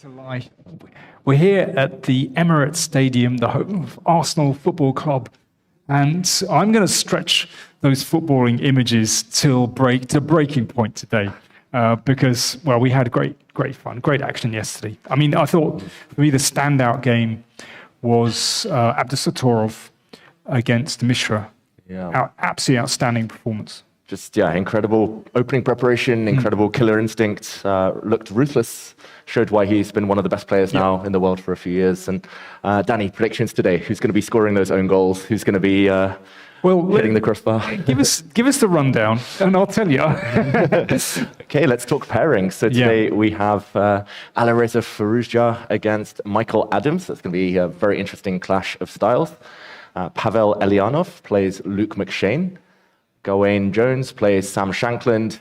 To lie. We're here at the Emirates Stadium, the home of Arsenal Football Club, and I'm going to stretch those footballing images to breaking point today, because we had great fun, great action yesterday. I mean, I thought for me the standout game was Abdusattorov against Mishra. Yeah, absolutely outstanding performance. Just, incredible opening preparation, incredible killer instinct, looked ruthless, showed why he's been one of the best players now in the world for a few years. And Danny, predictions today. Who's going to be scoring those own goals? Who's going to be hitting the crossbar? Give us the rundown, and I'll tell you. Okay, let's talk pairings. So today we have Alireza Firouzja against Michael Adams. That's going to be a very interesting clash of styles. Pavel Elianov plays Luke McShane. Gawain Jones plays Sam Shankland,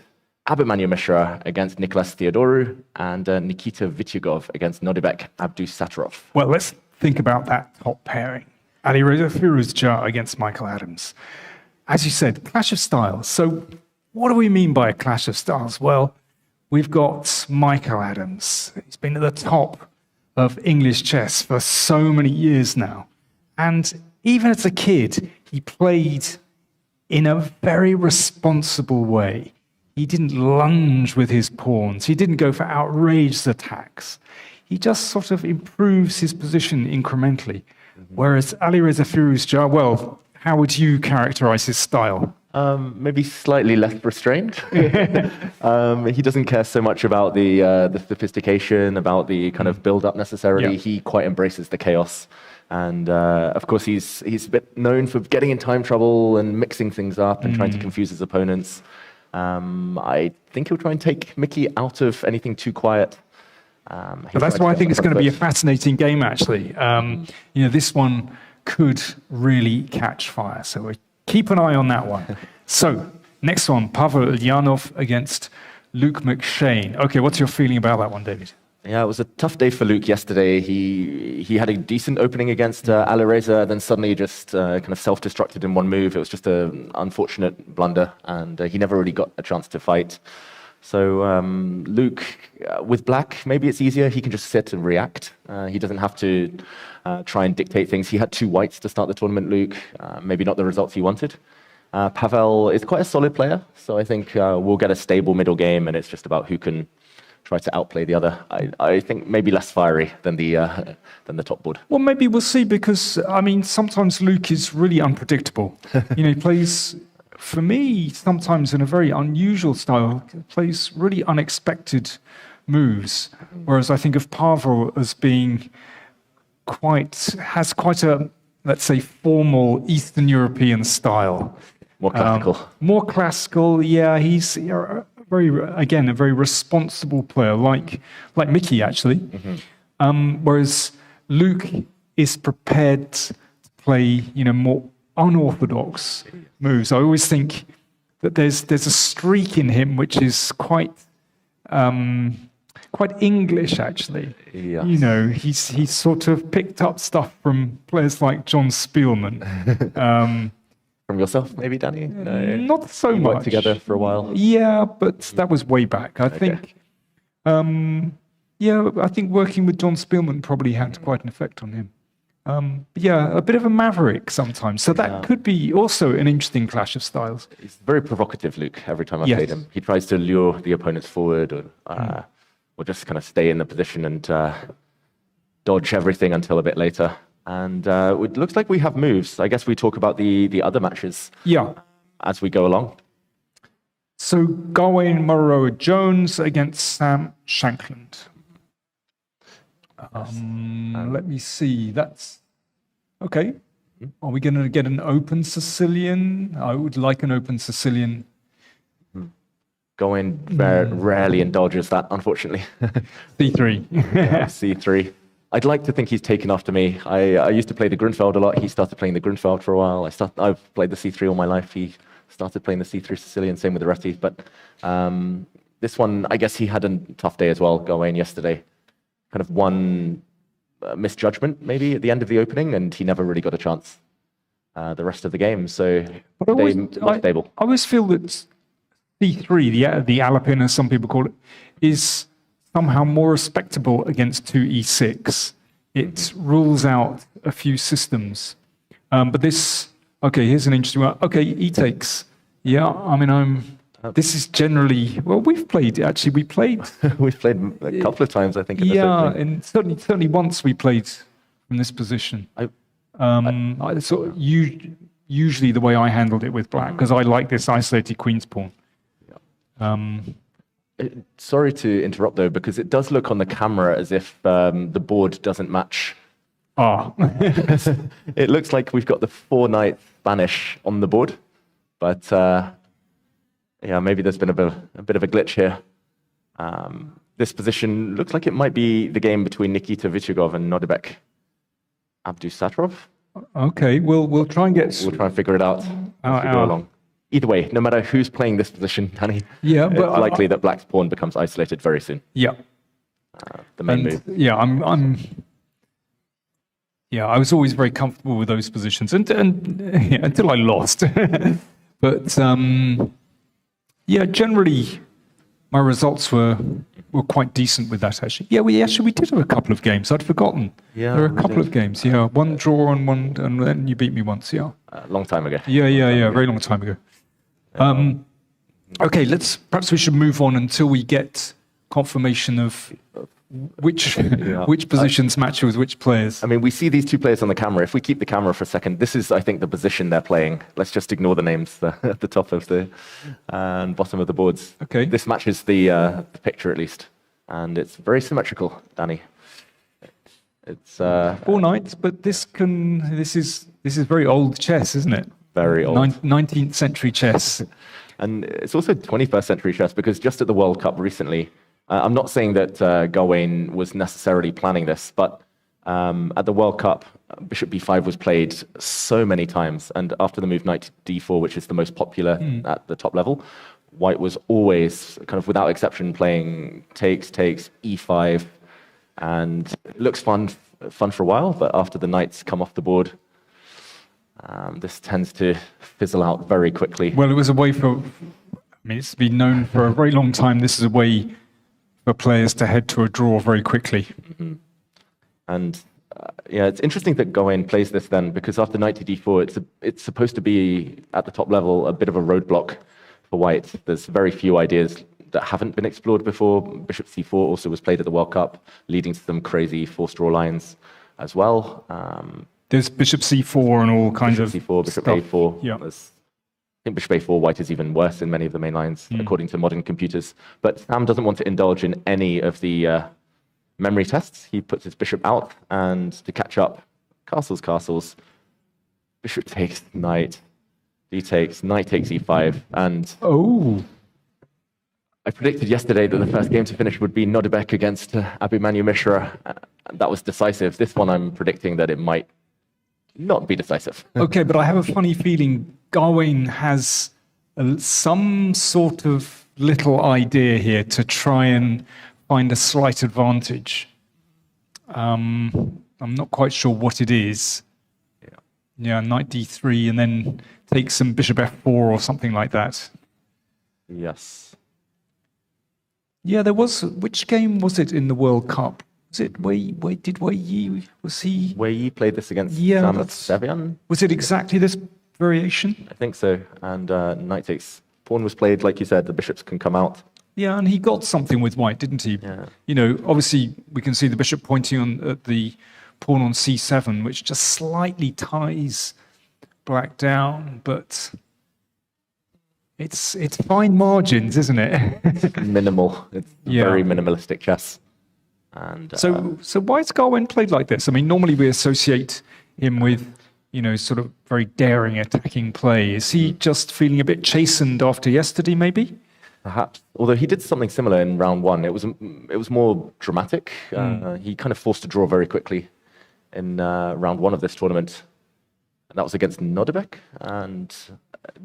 Abimanu Mishra against Nicholas Theodorou, and Nikita Vityugov against Nodirbek Abdusattorov. Well, let's think about that top pairing. Alireza Firouzja against Michael Adams. As you said, clash of styles. So what do we mean by a clash of styles? Well, we've got Michael Adams. He's been at the top of English chess for so many years now. And even as a kid, he played in a very responsible way. He didn't lunge with his pawns. He didn't go for outrageous attacks. He just sort of improves his position incrementally. Whereas Alireza Firouzja, well, how would you characterize his style? Maybe slightly less restrained. He doesn't care so much about the sophistication, about the kind of build-up necessarily. Yeah. He quite embraces the chaos. And of course, he's a bit known for getting in time trouble and mixing things up and trying to confuse his opponents. I think he'll try and take Mickey out of anything too quiet. But that's why I think it's going to be a fascinating game, actually. This one could really catch fire. So we keep an eye on that one. So next one, Pavel Elianov against Luke McShane. Okay, what's your feeling about that one, David? Yeah, it was a tough day for Luke yesterday. He had a decent opening against Alireza, then suddenly just kind of self-destructed in one move. It was just an unfortunate blunder, and he never really got a chance to fight. So Luke, with black, maybe it's easier. He can just sit and react. He doesn't have to try and dictate things. He had two whites to start the tournament, Luke. Maybe not the results he wanted. Pavel is quite a solid player, so I think we'll get a stable middle game, and it's just about who can try to outplay the other. I think maybe less fiery than the top board. Well, maybe we'll see, because I mean, sometimes Luke is really unpredictable. He plays, for me, sometimes in a very unusual style. He plays really unexpected moves, whereas I think of Pavel as being has quite a, let's say, formal Eastern European style. More classical. More classical, yeah. He's a very responsible player, like Mickey, actually. Whereas Luke is prepared to play, more unorthodox moves. I always think that there's a streak in him which is quite English, actually. Yes. He's sort of picked up stuff from players like John Spielman. From yourself, maybe, Danny? No, not so much. Worked together for a while. Yeah, but that was way back. I think, I think working with John Spielman probably had quite an effect on him. A bit of a maverick sometimes. So that could be also an interesting clash of styles. He's very provocative, Luke, every time I've played him. He tries to lure the opponents forward or just kind of stay in the position and dodge everything until a bit later. And it looks like we have moves. I guess we talk about the other matches as we go along. So Gawain Jones against Sam Shankland. Let me see. That's okay. Are we going to get an open Sicilian? I would like an open Sicilian. Gawain rarely indulges that, unfortunately. C3. C3. I'd like to think he's taken after me. I used to play the Grunfeld a lot. He started playing the Grunfeld for a while. I've played the C3 all my life. He started playing the C3 Sicilian, same with the Reti. But this one, I guess he had a tough day as well, Gawain, yesterday. Kind of one misjudgment, maybe, at the end of the opening, and he never really got a chance the rest of the game. So more stable. I always feel that C3, the Alapin, as some people call it, is somehow more respectable against 2e6. It rules out a few systems. But this, okay, here's an interesting one. Okay, e takes. Yeah, I mean, this is generally, well, we played. We've played a couple of times, I think. In yeah, and certainly once we played from this position. Usually the way I handled it with black, because I like this isolated queen's pawn. Sorry to interrupt though, because it does look on the camera as if the board doesn't match. It looks like we've got the 4-knight Spanish on the board, but yeah, maybe there's been a bit of a glitch here. This position looks like it might be the game between Nikita Vichugov and Nodirbek. Abdusattorov. Okay, we'll try and figure it out as we go along. Either way, no matter who's playing this position, Danny, yeah, but it's likely that black's pawn becomes isolated very soon. Yeah. The main move. Yeah, I was always very comfortable with those positions until I lost. But yeah, generally my results were quite decent with that, actually. Yeah, we did have a couple of games. I'd forgotten. Yeah, there were a couple of games. Yeah, one draw and then you beat me once. Yeah, a long time ago. Yeah, very long time ago. Okay, perhaps we should move on until we get confirmation of which positions match with which players. I mean, we see these two players on the camera. If we keep the camera for a second, this is, I think, the position they're playing. Let's just ignore the names at the top of the and bottom of the boards. Okay. This matches the picture at least, and it's very symmetrical, Danny. It's 4 knights, but this is very old chess, isn't it? Very old. 19th century chess. And it's also 21st century chess, because just at the World Cup recently, I'm not saying that Gawain was necessarily planning this, but at the World Cup, Bishop b5 was played so many times, and after the move knight to d4, which is the most popular at the top level, White was always, kind of without exception, playing takes, e5, and it looks fun for a while, but after the knights come off the board, this tends to fizzle out very quickly. Well, it was a way it's been known for a very long time, this is a way for players to head to a draw very quickly. Mm-hmm. And yeah, it's interesting that Gawain plays this then, because after knight to d4, it's supposed to be, at the top level, a bit of a roadblock for White. There's very few ideas that haven't been explored before. Bishop c4 also was played at the World Cup, leading to some crazy forced draw lines as well. There's bishop c4 and all kinds of c4, bishop stuff. a4. Yeah. I think bishop a4, White is even worse in many of the main lines, according to modern computers. But Sam doesn't want to indulge in any of the memory tests. He puts his bishop out, and to catch up, castles, bishop takes knight, d takes, knight takes e5, and I predicted yesterday that the first game to finish would be Nodirbek against Abhimanyu Mishra. That was decisive. This one I'm predicting that it might not be decisive. Okay, but I have a funny feeling Gawain has some sort of little idea here to try and find a slight advantage. I'm not quite sure what it is. Yeah, knight d3 and then take some bishop f4 or something like that. Yes. Yeah, there was. Which game was it in the World Cup? Was it Wei Yi? Was he? Wei Yi played this against Sam Sevian. Was it exactly this variation? I think so. And knight takes pawn was played, like you said. The bishops can come out. Yeah, and he got something with White, didn't he? Yeah. You know, obviously we can see the bishop pointing at the pawn on c7, which just slightly ties black down, but it's fine margins, isn't it? Minimal. It's very minimalistic chess. And so why is Gawain played like this? I mean, normally we associate him with, you know, sort of very daring attacking play. Is he just feeling a bit chastened after yesterday, maybe? Perhaps. Although he did something similar in round one. It was more dramatic. He kind of forced a draw very quickly in round one of this tournament. And that was against Nodirbek. And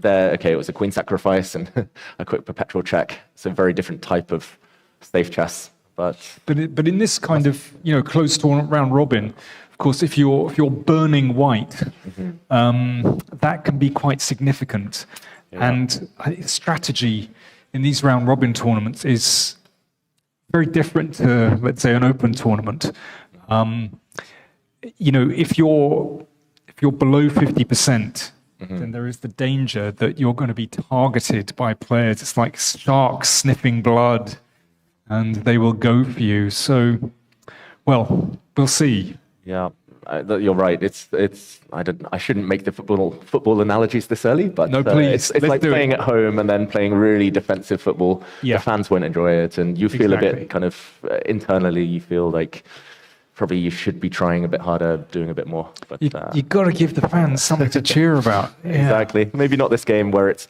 it was a queen sacrifice and a quick perpetual check. It's a very different type of safe chess. But in this kind of, you know, closed tournament round robin, of course, if you're burning White, that can be quite significant. Yeah. And strategy in these round robin tournaments is very different to, let's say, an open tournament. You know, if you're below 50%, then there is the danger that you're going to be targeted by players. It's like sharks sniffing blood, and they will go for you. So, well, we'll see. Yeah, you're right. I shouldn't make the football analogies this early, but no, please. It's like playing at home and then playing really defensive football. Yeah. The fans won't enjoy it, and you feel a bit kind of internally. You feel like probably you should be trying a bit harder, doing a bit more. But you got to give the fans something to cheer about. Yeah. Exactly. Maybe not this game where it's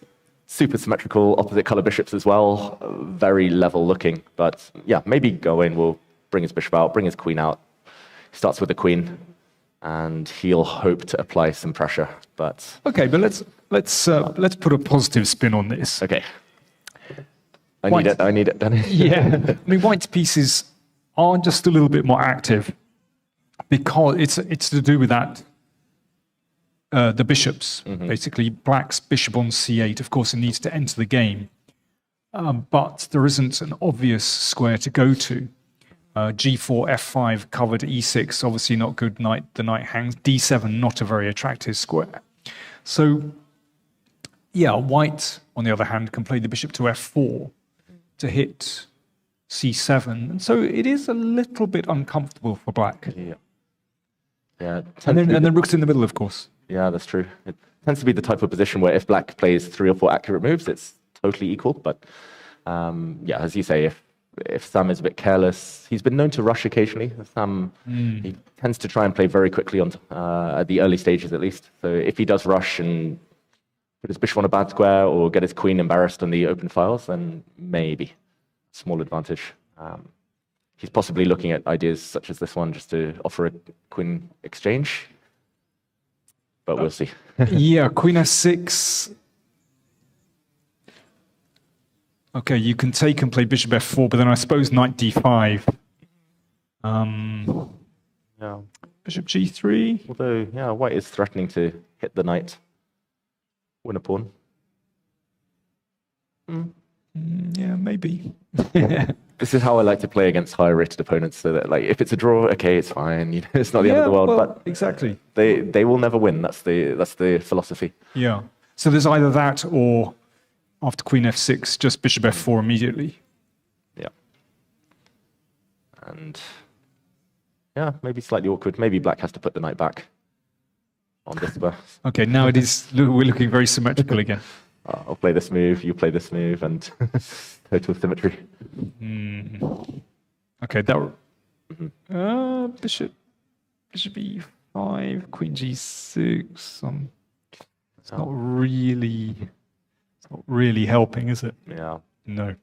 super symmetrical, opposite color bishops as well, very level looking. But yeah, maybe Gawain will bring his bishop out, bring his queen out. He starts with the queen, and he'll hope to apply some pressure. But okay, but let's put a positive spin on this. Okay. I need it, Danny. Yeah. I mean, White's pieces are just a little bit more active because it's to do with that. The bishops, basically. Black's bishop on c8, of course, it needs to enter the game. But there isn't an obvious square to go to. G4, F5 covered, E6, obviously not good. The knight hangs. D7, not a very attractive square. So, yeah, White, on the other hand, can play the bishop to F4 to hit C7. And so it is a little bit uncomfortable for Black. Yeah. And then Rook's in the middle, of course. Yeah, that's true. It tends to be the type of position where if Black plays 3 or 4 accurate moves, it's totally equal. But yeah, as you say, if Sam is a bit careless, he's been known to rush occasionally. Sam, he tends to try and play very quickly at the early stages, at least. So if he does rush and put his bishop on a bad square or get his queen embarrassed on the open files, then maybe small advantage. He's possibly looking at ideas such as this one just to offer a queen exchange. But we'll see. Yeah, queen f6. Okay, you can take and play bishop f4, but then I suppose knight d5. Yeah. Bishop g3. Although, yeah, White is threatening to hit the knight, win a pawn. Yeah, maybe. This is how I like to play against higher rated opponents, so that like if it's a draw, okay, it's fine. You know, it's not the end of the world. Well, but exactly, they will never win. That's the philosophy. Yeah. So there's either that or after queen f6, just bishop f4 immediately. Yeah. And yeah, maybe slightly awkward. Maybe Black has to put the knight back on this square. Okay, now we're looking very symmetrical again. I'll play this move, you play this move, and total symmetry. Okay, that. Bishop e5, queen g6. It's not really helping, is it? Yeah. No.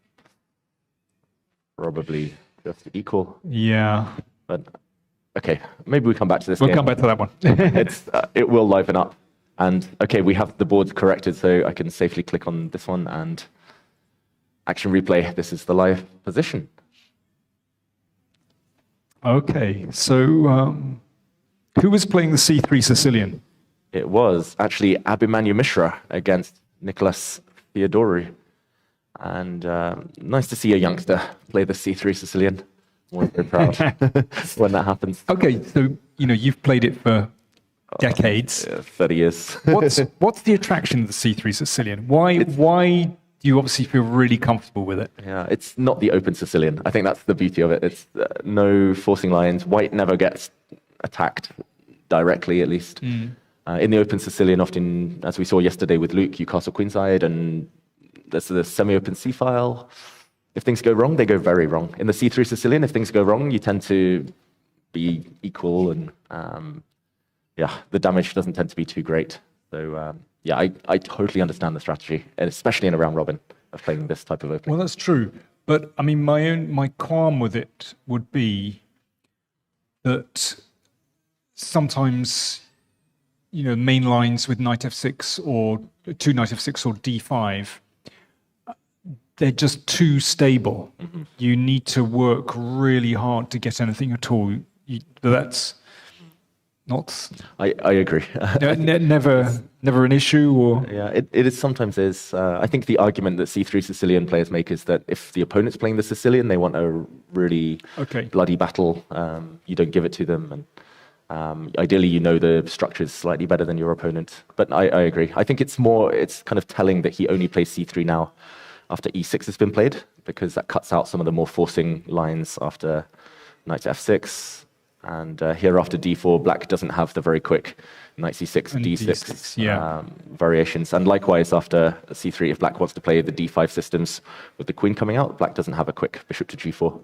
Probably just equal. Yeah. But okay, maybe we come back to this. We'll come back to that one. It will liven up. And okay, we have the boards corrected, so I can safely click on this one and action replay. This is the live position. Okay, so who was playing the c3 Sicilian? It was actually Abhimanyu Mishra against Nicholas Theodori. And nice to see a youngster play the c3 Sicilian. We're very proud when that happens. Okay, so you've played it for decades. 30 years. What's the attraction of the c3 Sicilian? Why do you obviously feel really comfortable with it? Yeah, it's not the open Sicilian. I think that's the beauty of it. It's no forcing lines. White never gets attacked directly, at least. In the open Sicilian, often, as we saw yesterday with Luke, you castle queenside, and there's the semi-open c-file. If things go wrong, they go very wrong. In the c3 Sicilian, if things go wrong, you tend to be equal, and yeah, the damage doesn't tend to be too great. So yeah, I totally understand the strategy, and especially in a round robin of playing this type of opening. Well, that's true. But I mean, my qualm with it would be that sometimes, main lines with knight f6 or two knight f6 or d5, they're just too stable. You need to work really hard to get anything at all. Not I agree. never an issue, or Yeah, it is sometimes is. I think the argument that C3 Sicilian players make is that if the opponent's playing the Sicilian, they want a really bloody battle. You don't give it to them, and ideally, you know the structure is slightly better than your opponent. But I agree. I think it's kind of telling that he only plays C3 now after E6 has been played, because that cuts out some of the more forcing lines after knight to F6. And here after D4, black doesn't have the very quick knight C6, And D6 variations. And likewise, after C3, if black wants to play the D5 systems with the queen coming out, black doesn't have a quick bishop to G4.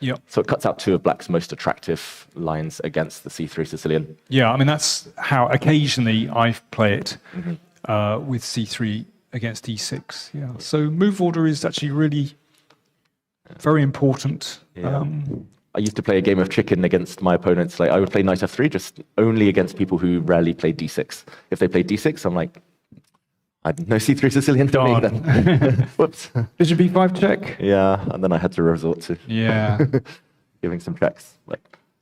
Yeah. So it cuts out two of black's most attractive lines against the C3 Sicilian. Yeah, I mean, that's how occasionally I play it with C3 against E6. Yeah. So move order is actually really very important. Yeah. I used to play a game of chicken against my opponents. Like I would play knight F3 just only against people who rarely play D6. If they play D6, I'm like, no C3 Sicilian for me then. Whoops. Bishop B5 check? Yeah, and then I had to resort to giving some checks.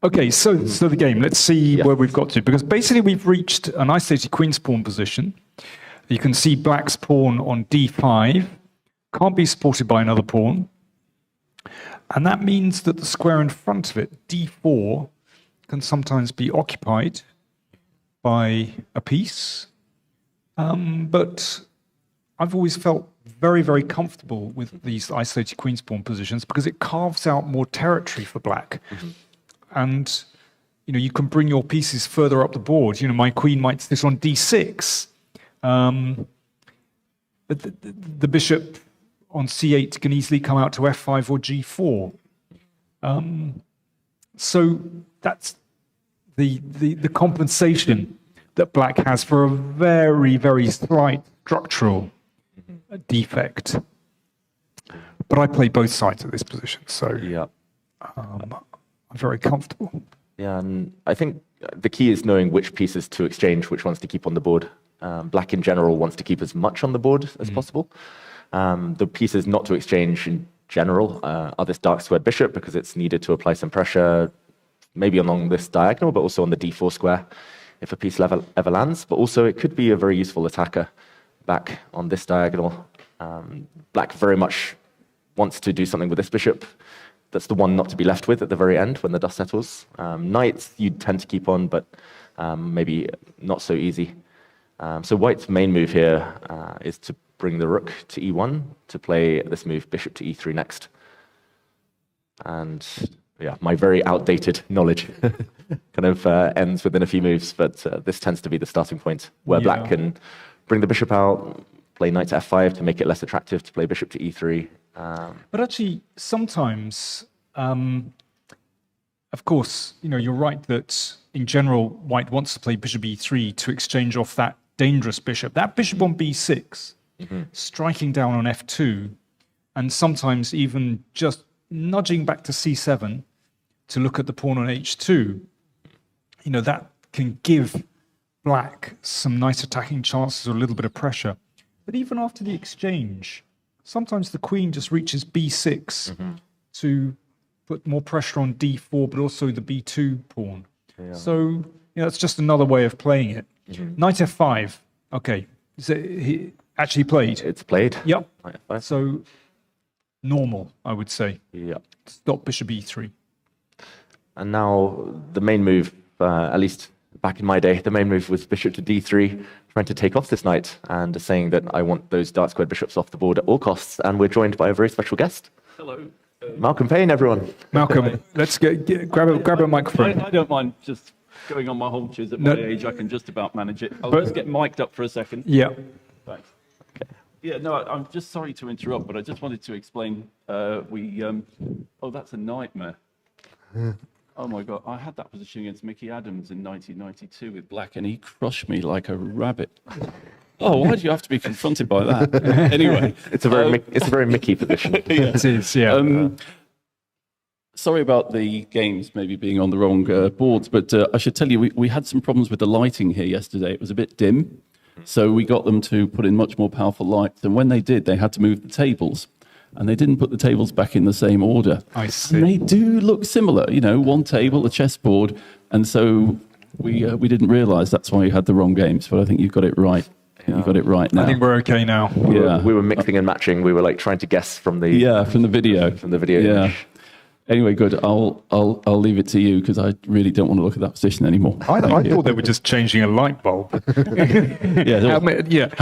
Okay, so the game, let's see where we've got to. Because basically we've reached an isolated queen's pawn position. You can see black's pawn on D5. Can't be supported by another pawn. And that means that the square in front of it, D4, can sometimes be occupied by a piece. But I've always felt very, very comfortable with these isolated queen's pawn positions because it carves out more territory for black. And, you can bring your pieces further up the board. My queen might sit on D6. But the bishop on C8 can easily come out to F5 or G4. So that's the compensation that black has for a very, very slight structural defect. But I play both sides of this position, so I'm very comfortable. Yeah, and I think the key is knowing which pieces to exchange, which ones to keep on the board. Black in general wants to keep as much on the board as possible. The pieces not to exchange in general are this dark squared bishop because it's needed to apply some pressure, maybe along this diagonal, but also on the D4 square if a piece ever lands. But also it could be a very useful attacker back on this diagonal. Black very much wants to do something with this bishop. That's the one not to be left with at the very end when the dust settles. Knights you'd tend to keep on, but maybe not so easy. So white's main move here is to bring the rook to E1 to play this move bishop to E3 next. And my very outdated knowledge kind of ends within a few moves, but this tends to be the starting point where black can bring the bishop out, play knight to F5 to make it less attractive to play bishop to E3. But actually, sometimes, of course, you're right that in general, white wants to play bishop E3 to exchange off that dangerous bishop. That bishop on B6, striking down on F2, and sometimes even just nudging back to C7 to look at the pawn on H2, that can give black some nice attacking chances or a little bit of pressure. But even after the exchange, sometimes the queen just reaches B6 to put more pressure on D4, but also the B2 pawn. Yeah. So, it's just another way of playing it. Knight F5, okay. Is it actually played? It's played. Yep. So, normal, I would say. Yeah. Stop bishop E3. And now the main move, at least back in my day, the main move was bishop to D3, trying to take off this knight and saying that I want those dark squared bishops off the board at all costs. And we're joined by a very special guest. Hello. Malcolm Payne, everyone. Malcolm, let's grab a microphone. I don't mind just going on my haunches at my age. I can just about manage it. I'll just get mic'd up for a second. Yeah. Thanks. Okay. Yeah, no, I'm just sorry to interrupt, but I just wanted to explain. Oh, that's a nightmare. Oh my God, I had that position against Mickey Adams in 1992 with black, and he crushed me like a rabbit. Oh, why do you have to be confronted by that? Anyway, it's a very Mickey position. It is, yeah. Sorry about the games maybe being on the wrong boards, but I should tell you, we had some problems with the lighting here yesterday. It was a bit dim, so we got them to put in much more powerful lights. And when they did, they had to move the tables. And they didn't put the tables back in the same order. I see. And they do look similar, one table, a chessboard. And so We didn't realise that's why you had the wrong games, but I think you've got it right. You got it right now. I think we're okay now. We were mixing and matching. We were like trying to guess from the video. From the video. Yeah. Anyway, good. I'll leave it to you because I really don't want to look at that position anymore. I thought they were just changing a light bulb. How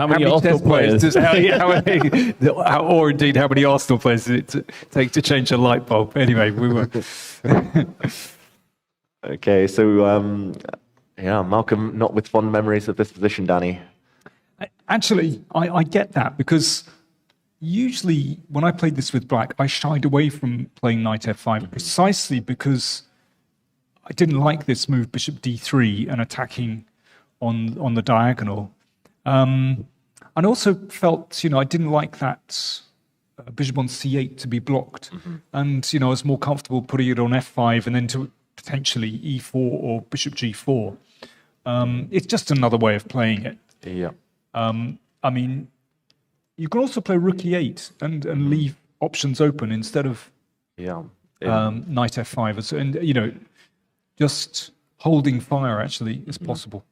many Arsenal players? Or indeed, how many Arsenal players did it take to change a light bulb? Anyway, we were. Okay, so Malcolm, not with fond memories of this position, Danny. Actually, I get that because usually when I played this with black, I shied away from playing knight f5 precisely because I didn't like this move bishop d3 and attacking on the diagonal. And also felt, I didn't like that bishop on c8 to be blocked. And, I was more comfortable putting it on f5 and then to potentially e4 or bishop g4. It's just another way of playing it. Yeah. I mean, you can also play rook e8 and leave options open instead of knight f5. And, just holding fire actually is possible.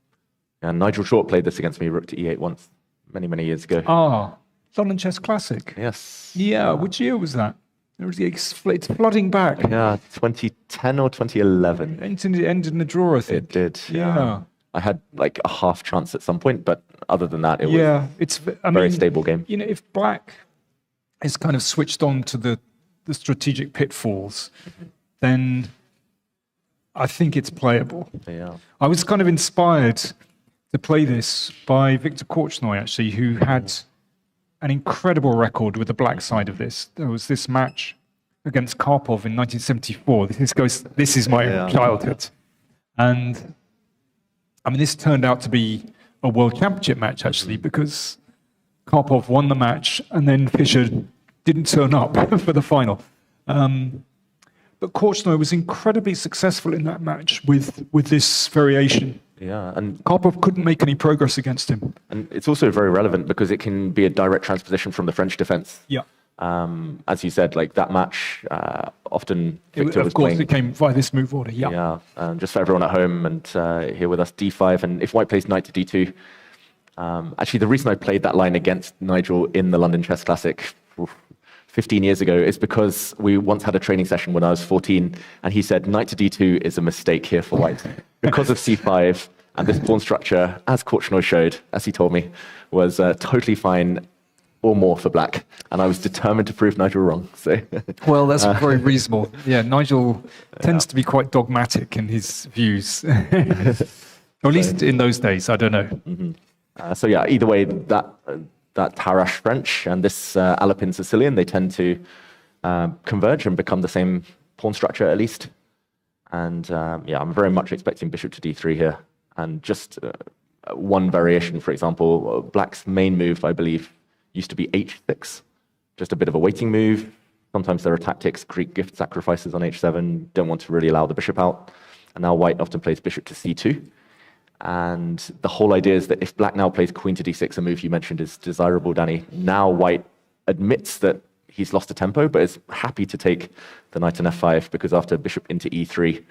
And Nigel Short played this against me, rook to e8 once, many, many years ago. London Chess Classic. Yes. Yeah, which year was that? It's flooding back. Yeah, 2010 or 2011. It ended in a draw, I think. It did. Yeah. I had like a half chance at some point, but other than that, it was it's a very stable game. If black is kind of switched on to the strategic pitfalls, then I think it's playable. Yeah. I was kind of inspired to play this by Viktor Korchnoi, actually, who had an incredible record with the black side of this. There was this match against Karpov in 1974. This is my childhood. And I mean, this turned out to be a world championship match, actually, because Karpov won the match and then Fischer didn't turn up for the final. But Korchnoi was incredibly successful in that match with this variation. Yeah, and Karpov couldn't make any progress against him. And it's also very relevant because it can be a direct transposition from the French defense. Yeah. As you said, like that match, often Victor was playing. Of course, it came via this move order. Yeah. Yeah. Just for everyone at home and here with us, d5, and if White plays knight to d2. Actually, the reason I played that line against Nigel in the London Chess Classic 15 years ago is because we once had a training session when I was 14, and he said knight to d2 is a mistake here for White because of c5. And this pawn structure, as Korchnoi showed, as he told me, was totally fine or more for black. And I was determined to prove Nigel wrong. So, well, that's very reasonable. Yeah, Nigel tends to be quite dogmatic in his views. Or at least in those days, I don't know. So yeah, either way, that Tarrasch French and this Alpin Sicilian, they tend to converge and become the same pawn structure at least. And I'm very much expecting bishop to d3 here. And just one variation, for example, black's main move, I believe, used to be h6, just a bit of a waiting move. Sometimes there are tactics, Greek gift sacrifices on h7, don't want to really allow the bishop out. And now white often plays bishop to c2. And the whole idea is that if black now plays queen to d6, a move you mentioned is desirable, Danny, now white admits that he's lost a tempo, but is happy to take the knight on f5, because after bishop into e3,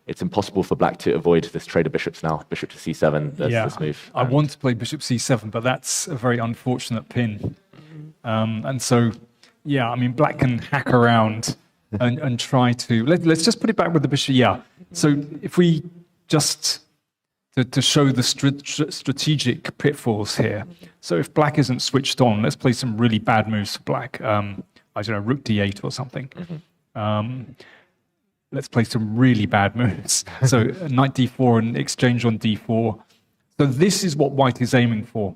it's impossible for black to avoid this trade of bishops now. Bishop to c7, there's this move. I want to play bishop c7, but that's a very unfortunate pin. And so, I mean, black can hack around and try to... Let's just put it back with the bishop. Yeah. So if we just... To show the strategic pitfalls here. So if black isn't switched on, let's play some really bad moves for black. I don't know, rook d8 or something. Let's play some really bad moves. So knight d4 and exchange on d4. So this is what white is aiming for.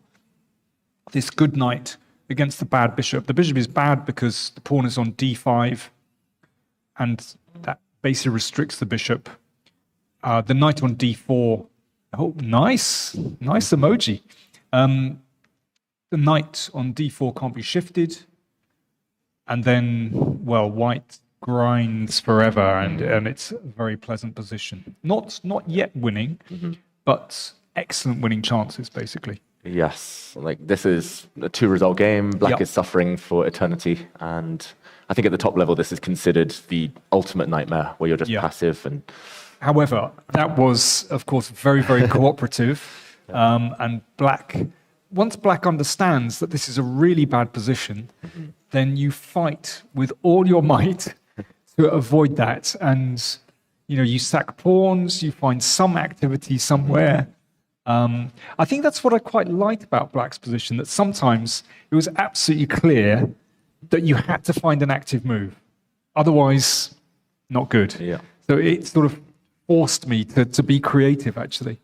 This good knight against the bad bishop. The bishop is bad because the pawn is on d5, and that basically restricts the bishop. The knight on d4. Oh, nice emoji. The knight on d4 can't be shifted. And then, well, white grinds forever, and it's a very pleasant position. Not yet winning, but excellent winning chances, basically. Yes, like this is a 2-result game. Black is suffering for eternity, and I think at the top level, this is considered the ultimate nightmare, where you're just passive and However, that was, of course, very, very cooperative. And once Black understands that this is a really bad position, then you fight with all your might to avoid that. And, you sack pawns, you find some activity somewhere. I think that's what I quite liked about Black's position, that sometimes it was absolutely clear that you had to find an active move. Otherwise, not good. Yeah. So it sort of forced me to be creative, actually.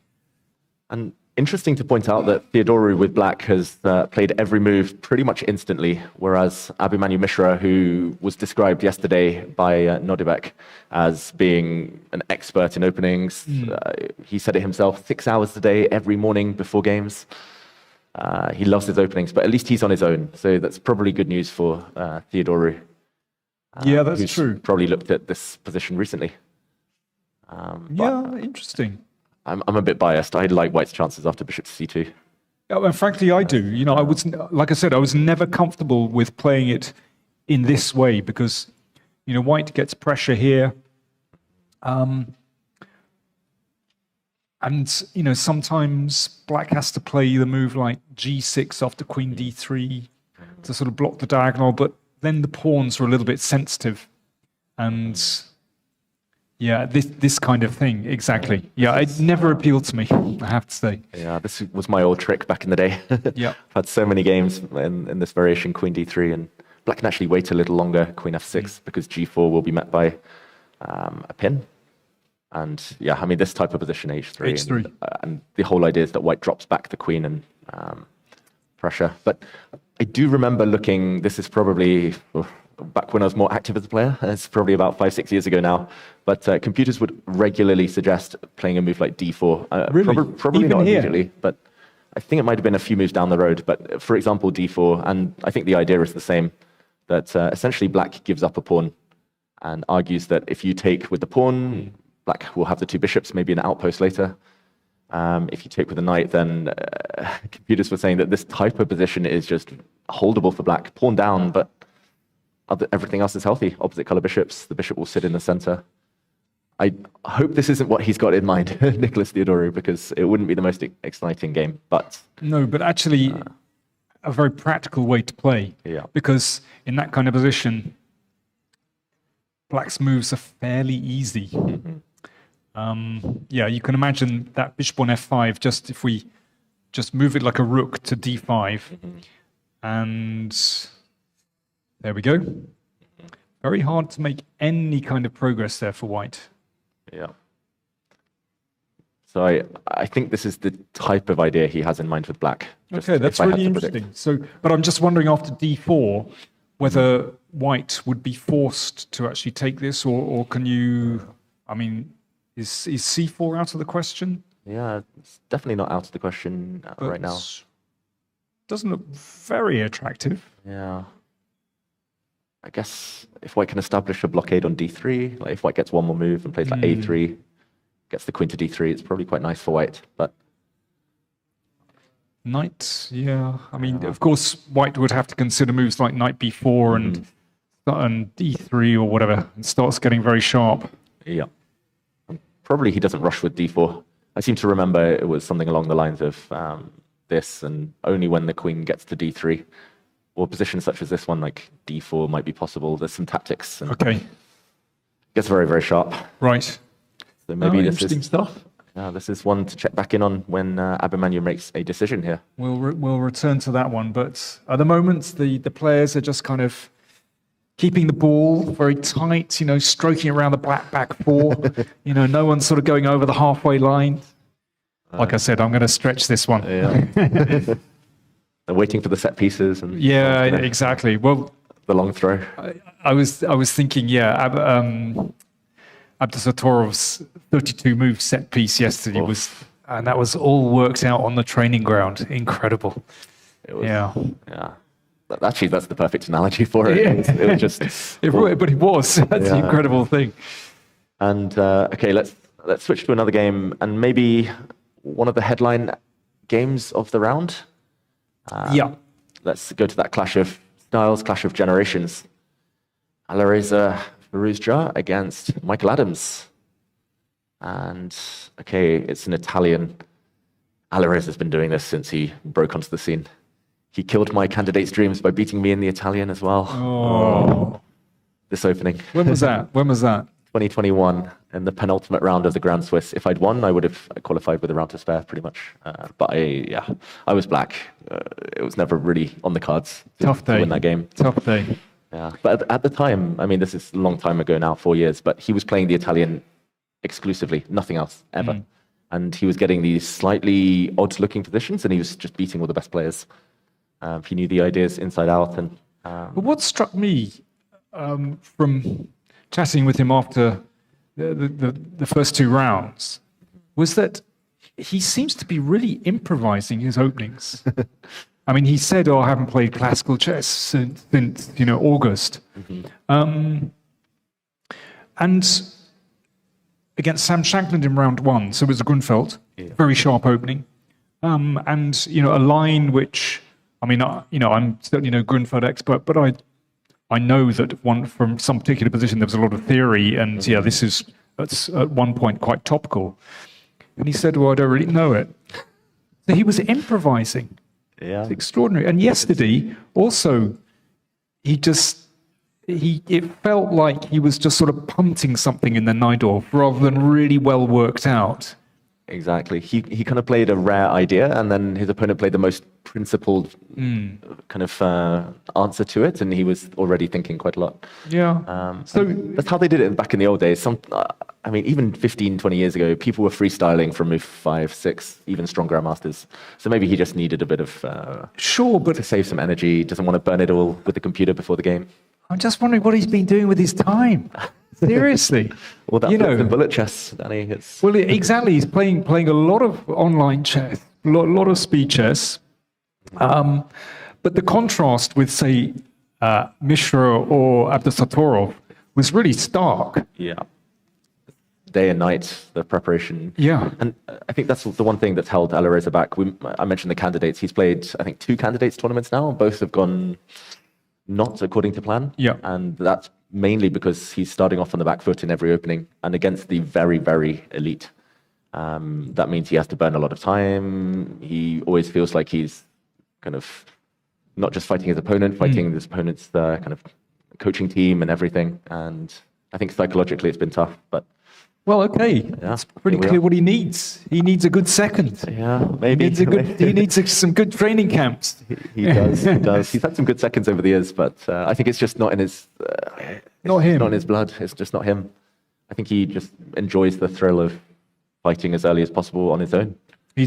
And interesting to point out that Theodoru with Black has played every move pretty much instantly, whereas Abhimanyu Mishra, who was described yesterday by Nodirbek as being an expert in openings, he said it himself, 6 hours a day, every morning before games. He loves his openings, but at least he's on his own. So that's probably good news for Theodoru. Yeah, that's true. Probably looked at this position recently. Interesting. I'm a bit biased. I like White's chances after bishop to c2. And frankly, I do. I was, like I said, I was never comfortable with playing it in this way because, White gets pressure here. And, sometimes Black has to play the move like g6 after queen d3 to sort of block the diagonal, but then the pawns are a little bit sensitive. And yeah, this kind of thing, exactly. Yeah, it never appealed to me, I have to say. Yeah, this was my old trick back in the day. Yeah. I've had so many games in this variation, queen d3, and Black can actually wait a little longer, queen f6, because g4 will be met by a pin. And yeah, I mean, this type of position, h3. H3. And the whole idea is that White drops back the queen and pressure. But I do remember this is probably back when I was more active as a player. It's probably about 5-6 years ago now. But computers would regularly suggest playing a move like d4. Really? Probably Even not here? immediately, but I think it might have been a few moves down the road. But for example, d4, and I think the idea is the same, that essentially Black gives up a pawn and argues that if you take with the pawn, Black will have the two bishops, maybe an outpost later. If you take with the knight, then computers were saying that this type of position is just holdable for Black. Pawn down, but everything else is healthy. Opposite color bishops, the bishop will sit in the center. I hope this isn't what he's got in mind, Nicholas Theodoru, because it wouldn't be the most exciting game. But no, but actually a very practical way to play. Yeah. Because in that kind of position, Black's moves are fairly easy. Yeah, you can imagine that bishop on f5, if we just move it like a rook to d5. And there we go. Very hard to make any kind of progress there for White. yeah. So I think this is the type of idea he has in mind with Black. Okay, that's really interesting. So, but I'm just wondering after d4 whether White would be forced to actually take this, or can you? I mean, is c4 out of the question? Yeah, it's definitely not out of the question right now. Doesn't look very attractive. Yeah. I guess if White can establish a blockade on d3, like if White gets one more move and plays like a3, gets the queen to d3, it's probably quite nice for White. But knight, yeah. I mean, of course, White would have to consider moves like knight b4 and d3 or whatever. It starts getting very sharp. yeah, and probably he doesn't rush with d4. I seem to remember it was something along the lines of this, and only when the queen gets to d3. Or positions such as this one, like d4, might be possible. There's some tactics. And Okay. it gets very, very sharp. Right. So maybe interesting stuff. This is one to check back in on when Abhimanyu makes a decision here. We'll return to that one, but at the moment the players are just kind of keeping the ball very tight, stroking around the black back four. No one's sort of going over the halfway line. Like I said, I'm going to stretch this one. Yeah. They're waiting for the set pieces. And yeah, exactly. Well, the long throw. I was thinking, Abdusattorov's 32 move set piece yesterday and that was all worked out on the training ground. Incredible. It was, yeah. Actually, that's the perfect analogy for it. Yeah. It was just. But it was. That's the incredible thing. And okay, let's switch to another game, and maybe one of the headline games of the round. Let's go to that clash of styles, clash of generations. Alireza Firouzja against Michael Adams. And okay, it's an Italian. Alireza's been doing this since he broke onto the scene. He killed my candidate's dreams by beating me in the Italian as well. Oh. This opening. When was that? 2021, in the penultimate round of the Grand Swiss. If I'd won, I would have qualified with a round to spare, pretty much. But I was black. It was never really on the cards to win that game. Tough day. Yeah, but at the time, I mean, this is a long time ago now, 4 years, but he was playing the Italian exclusively, nothing else, ever. And he was getting these slightly odd-looking positions, and he was just beating all the best players. He knew the ideas inside out. And But what struck me from chatting with him after the first 2 rounds was that he seems to be really improvising his openings. I mean, he said, "Oh, I haven't played classical chess since August," and against Sam Shankland in round 1, so it was a Grunfeld, very sharp opening, and a line which, I mean, I'm certainly no Grunfeld expert, but I know that from some particular position there was a lot of theory, and this is at one point quite topical. And he said, "Well, I don't really know it." So he was improvising. yeah, It's extraordinary. And yesterday, also, it felt like he was just sort of punting something in the Najdorf rather than really well worked out. exactly. He kind of played a rare idea, and then his opponent played the most principled kind of answer to it, and he was already thinking quite a lot. Yeah. So That's how they did it back in the old days. I mean, even 15, 20 years ago, people were freestyling from move 5, 6, even strong grandmasters. So maybe he just needed a bit of sure, but to save some energy. Doesn't want to burn it all with the computer before the game. I'm just wondering what he's been doing with his time. Seriously. Well, that's the bullet chess, Danny. Well, exactly. He's playing a lot of online chess, a lot of speed chess. But the contrast with, say, Mishra or Abdusattorov was really stark. Yeah. Day and night, the preparation. Yeah. And I think that's the one thing that's held Alireza back. I mentioned the candidates. He's played, I think, 2 candidates tournaments now. Both have gone not according to plan. Yeah. And that's mainly because he's starting off on the back foot in every opening and against the very, very elite. That means he has to burn a lot of time. He always feels like he's kind of not just fighting his opponent, fighting his opponent's kind of coaching team and everything. And I think psychologically it's been tough, but well, okay. It's pretty clear what he needs. He needs a good second. Yeah, maybe. He needs some good training camps. He does. He does. He's had some good seconds over the years, but I think it's just not in his. Not him. Not in his blood. It's just not him. I think he just enjoys the thrill of fighting as early as possible on his own. You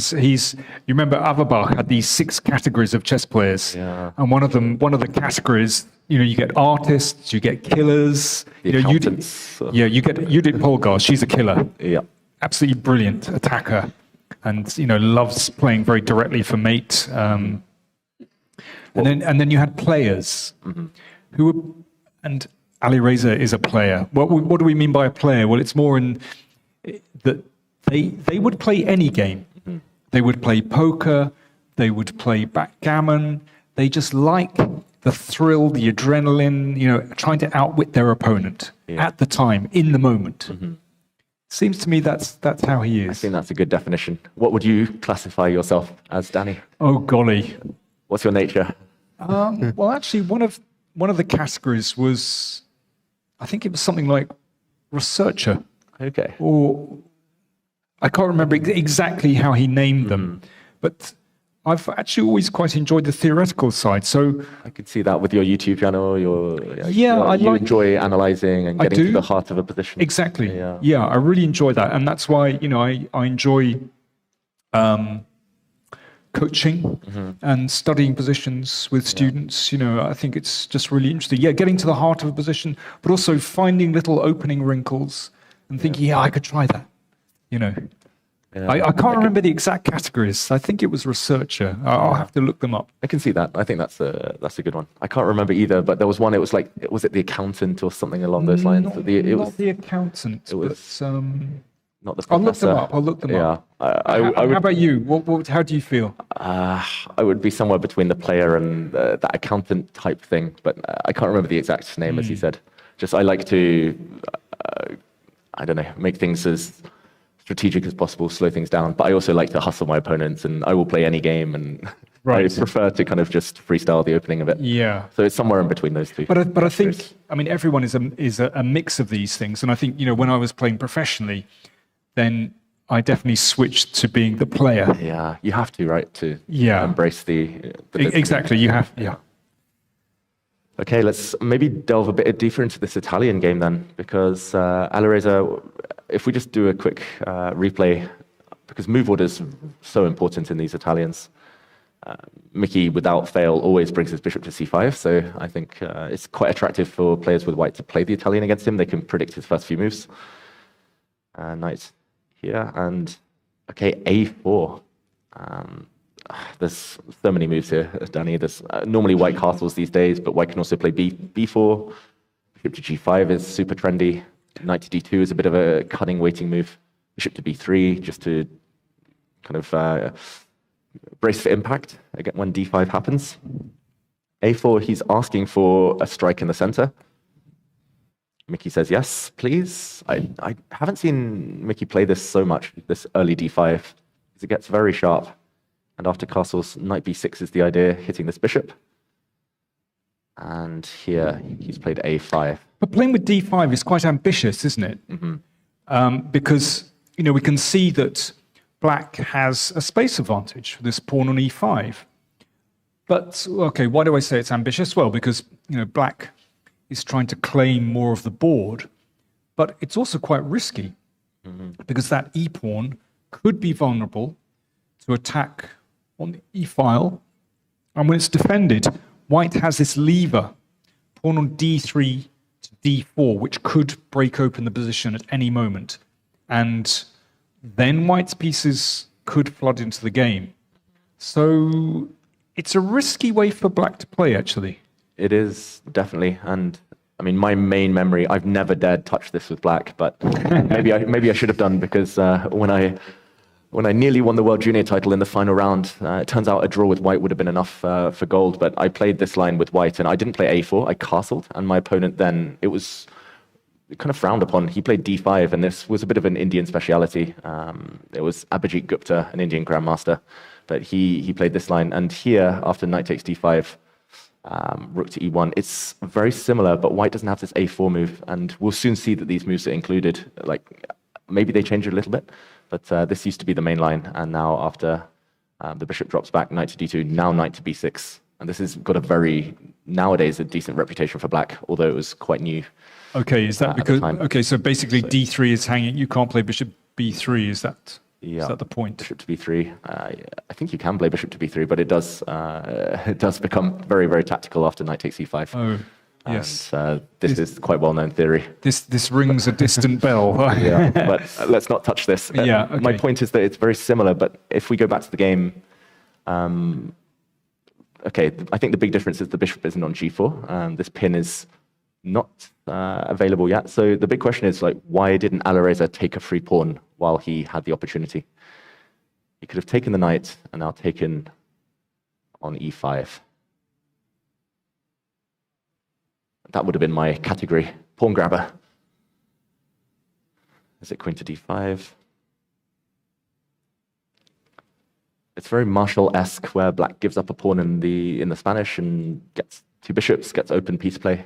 remember Averbach had these 6 categories of chess players, and one of the categories, you get artists, you get killers, you get Judith Polgar. She's a killer. Yeah, absolutely brilliant attacker, and loves playing very directly for mate. And then you had players who were, and Alireza is a player. What do we mean by a player? Well, it's more in that they would play any game. They would play poker, they would play backgammon. They just like the thrill, the adrenaline, trying to outwit their opponent at the time, in the moment. Seems to me that's how he is. I think that's a good definition. What would you classify yourself as, Danny? Oh, golly. What's your nature? Well, actually, one of the categories was, I think it was something like researcher. Okay. Or I can't remember exactly how he named them, but I've actually always quite enjoyed the theoretical side. So I could see that with your YouTube channel. You enjoy analyzing and getting to the heart of a position. Exactly. Yeah, I really enjoy that, and that's why I enjoy coaching and studying positions with students. I think it's just really interesting. Yeah, getting to the heart of a position, but also finding little opening wrinkles and thinking, I could try that. I can't remember the exact categories. I think it was researcher. I'll have to look them up. I can see that. I think that's a good one. I can't remember either, but there was one. It was like, was it the accountant or something along those lines? Not the accountant. It was not the professor. I'll look them up. How about you? How do you feel? I would be somewhere between the player and that accountant type thing, but I can't remember the exact name, as you said. Just I like to, I don't know, make things as strategic as possible, slow things down. But I also like to hustle my opponents, and I will play any game, and Right. I prefer to kind of just freestyle the opening of it. Yeah. So it's somewhere in between those two. But I think, I mean, everyone is a mix of these things. And I think, when I was playing professionally, then I definitely switched to being the player. Yeah, you have to, right, to Yeah. embrace the Exactly. You have, yeah. Okay, let's maybe delve a bit deeper into this Italian game then, because Alireza, if we just do a quick replay, because move order is so important in these Italians. Mickey, without fail, always brings his bishop to c5, so I think it's quite attractive for players with white to play the Italian against him. They can predict his first few moves. Knight here, and okay, a4. There's so many moves here, Danny. There's normally white castles these days, but white can also play b4. Bishop to g5 is super trendy. Knight to d2 is a bit of a cunning waiting move. Bishop to b3, just to kind of brace for impact again when d5 happens. a4, he's asking for a strike in the center. Mickey says yes, please. I haven't seen Mickey play this so much, this early d5, because it gets very sharp. And after castles, knight b6 is the idea, hitting this bishop. And here he's played a5. But playing with d5 is quite ambitious, isn't it? Mm-hmm. Because, we can see that black has a space advantage for this pawn on e5. But, okay, why do I say it's ambitious? Well, because, black is trying to claim more of the board, but it's also quite risky because that e-pawn could be vulnerable to attack on the e-file. And when it's defended, white has this lever, pawn on d3 to d4, which could break open the position at any moment. And then white's pieces could flood into the game. So it's a risky way for black to play, actually. It is, definitely. And I mean, my main memory, I've never dared touch this with black, but maybe I should have done, because when I nearly won the World Junior title in the final round, it turns out a draw with white would have been enough for gold, but I played this line with white, and I didn't play a4, I castled, and my opponent then, it was kind of frowned upon. He played d5, and this was a bit of an Indian speciality. It was Abhijit Gupta, an Indian grandmaster, but he played this line, and here, after knight takes d5, rook to e1, it's very similar, but white doesn't have this a4 move, and we'll soon see that these moves are included. Like, maybe they change it a little bit, but this used to be the main line, and now after the bishop drops back, knight to d2, now knight to b6, and this has got nowadays a decent reputation for black, although it was quite new. Okay, is that because, okay, so basically d3 is hanging, you can't play bishop b3, is that the point? Bishop to b3, I think you can play bishop to b3, but it does become very, very tactical after knight takes e5. Oh, yes. And, this is quite well-known theory. This rings a distant bell. Yeah, but let's not touch this. Yeah, okay. My point is that it's very similar, but if we go back to the game, okay, I think the big difference is the bishop isn't on g4. This pin is not available yet. So the big question is, like, why didn't Alireza take a free pawn while he had the opportunity? He could have taken the knight and now taken on e5. That would have been my category, pawn grabber. Is it queen to d5? It's very Marshall-esque, where black gives up a pawn in the Spanish and gets two bishops, gets open piece play.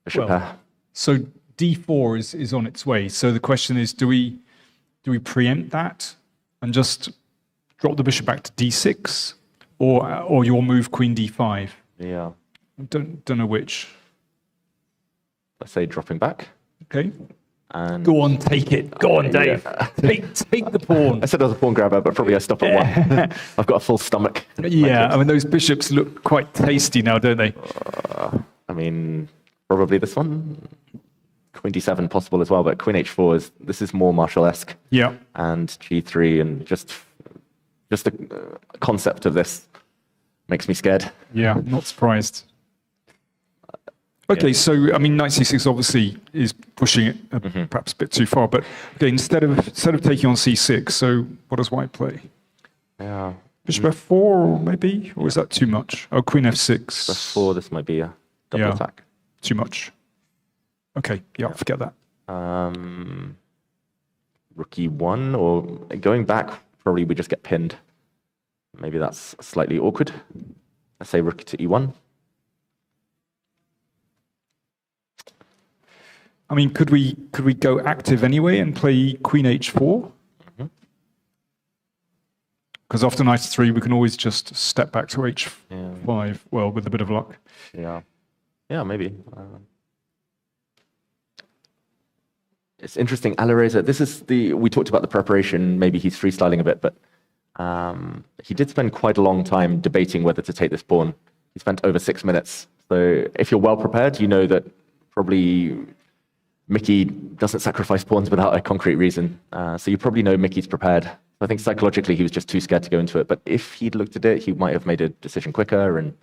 Bishop pair. So d4 is on its way. So the question is, do we preempt that and just drop the bishop back to d6, or you'll move queen d5? Yeah. Don't know which. Let's say dropping back. Okay. And go on, take it. Go on, Dave. Yeah. Take the pawn. I said I was a pawn grabber, but probably I stop at one. I've got a full stomach. Yeah, I mean, those bishops look quite tasty now, don't they? I mean, probably this one. Queen d7 possible as well, but queen h4 this is more Marshall-esque. Yeah. And g3, and just the concept of this makes me scared. Yeah, not surprised. Okay, so I mean, knight c6 obviously is pushing it perhaps a bit too far, but okay, instead of taking on c6, so what does white play? Yeah. Bishop f4 maybe, or is that too much? Oh, queen f6. f4, this might be a double attack. Too much. Okay, yeah, forget that. rook e1, or going back, probably we just get pinned. Maybe that's slightly awkward. Let's say rook to e1. I mean, could we go active anyway and play queen h4? Because after knight 3, we can always just step back to h5. Well, with a bit of luck. Yeah, maybe. It's interesting, Alireza. We talked about the preparation. Maybe he's freestyling a bit, but he did spend quite a long time debating whether to take this pawn. He spent over 6 minutes. So if you're well prepared, you know that probably Mickey doesn't sacrifice pawns without a concrete reason. So you probably know Mickey's prepared. I think psychologically he was just too scared to go into it. But if he'd looked at it, he might have made a decision quicker and